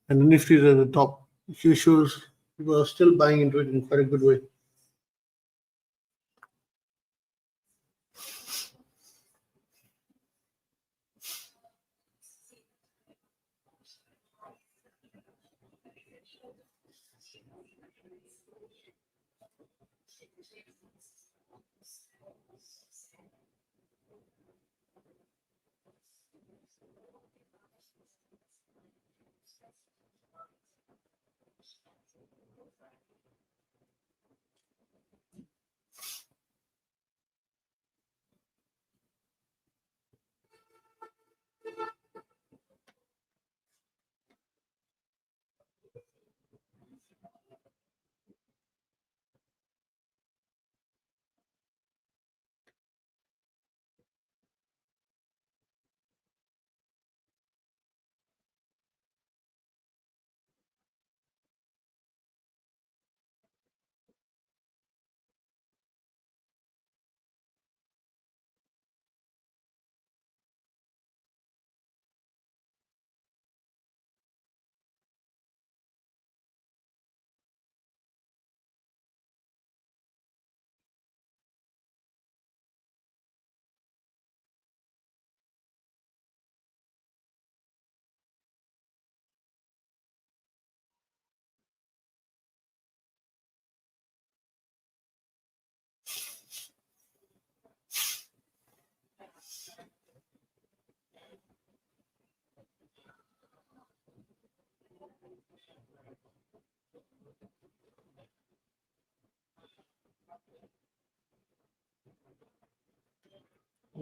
and the Nifty is at the top. It shows people are still buying into it in quite a good way.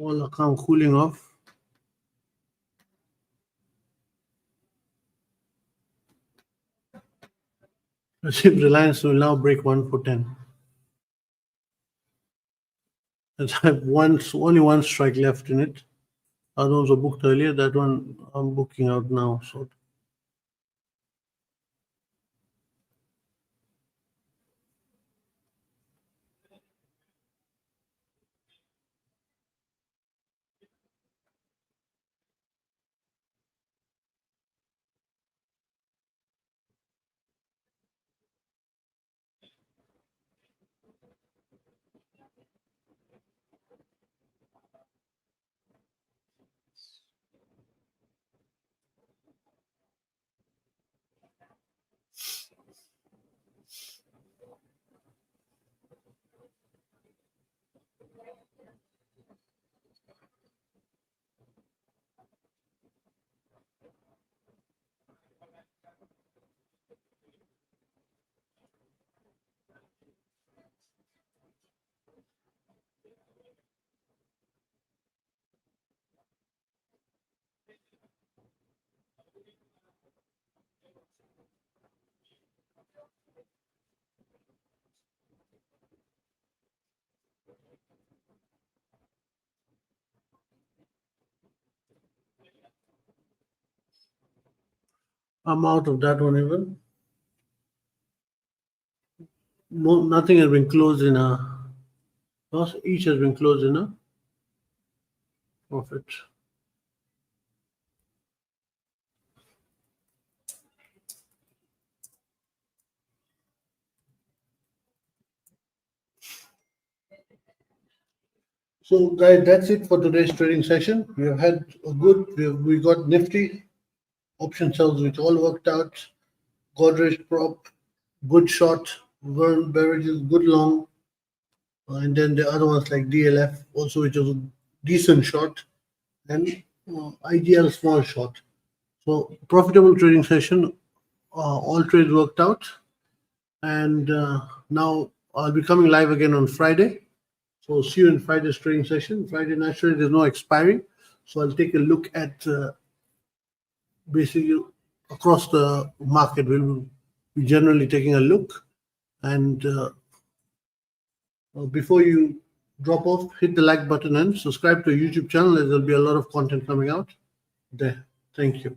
All account cooling off. Reliance will now break 1 for 10. I have only one strike left in it. Other ones were booked earlier. That one I'm booking out now. So I'm out of that one even. No, nothing has been closed in a. Each has been closed in a profit. So guys, that's it for today's trading session. We have had a good. We got Nifty option sells which all worked out. Godrej prop, good short. Warren Beverages, good long. And then the other ones like DLF also, which was a decent short, and IGL small short. So profitable trading session. All trades worked out, and now I'll be coming live again on Friday. So see you in Friday's trading session. Friday naturally there's no expiry, so I'll take a look at basically across the market. We'll be generally taking a look, and before you drop off, hit the like button and subscribe to our YouTube channel, as there'll be a lot of content coming out there. Thank you.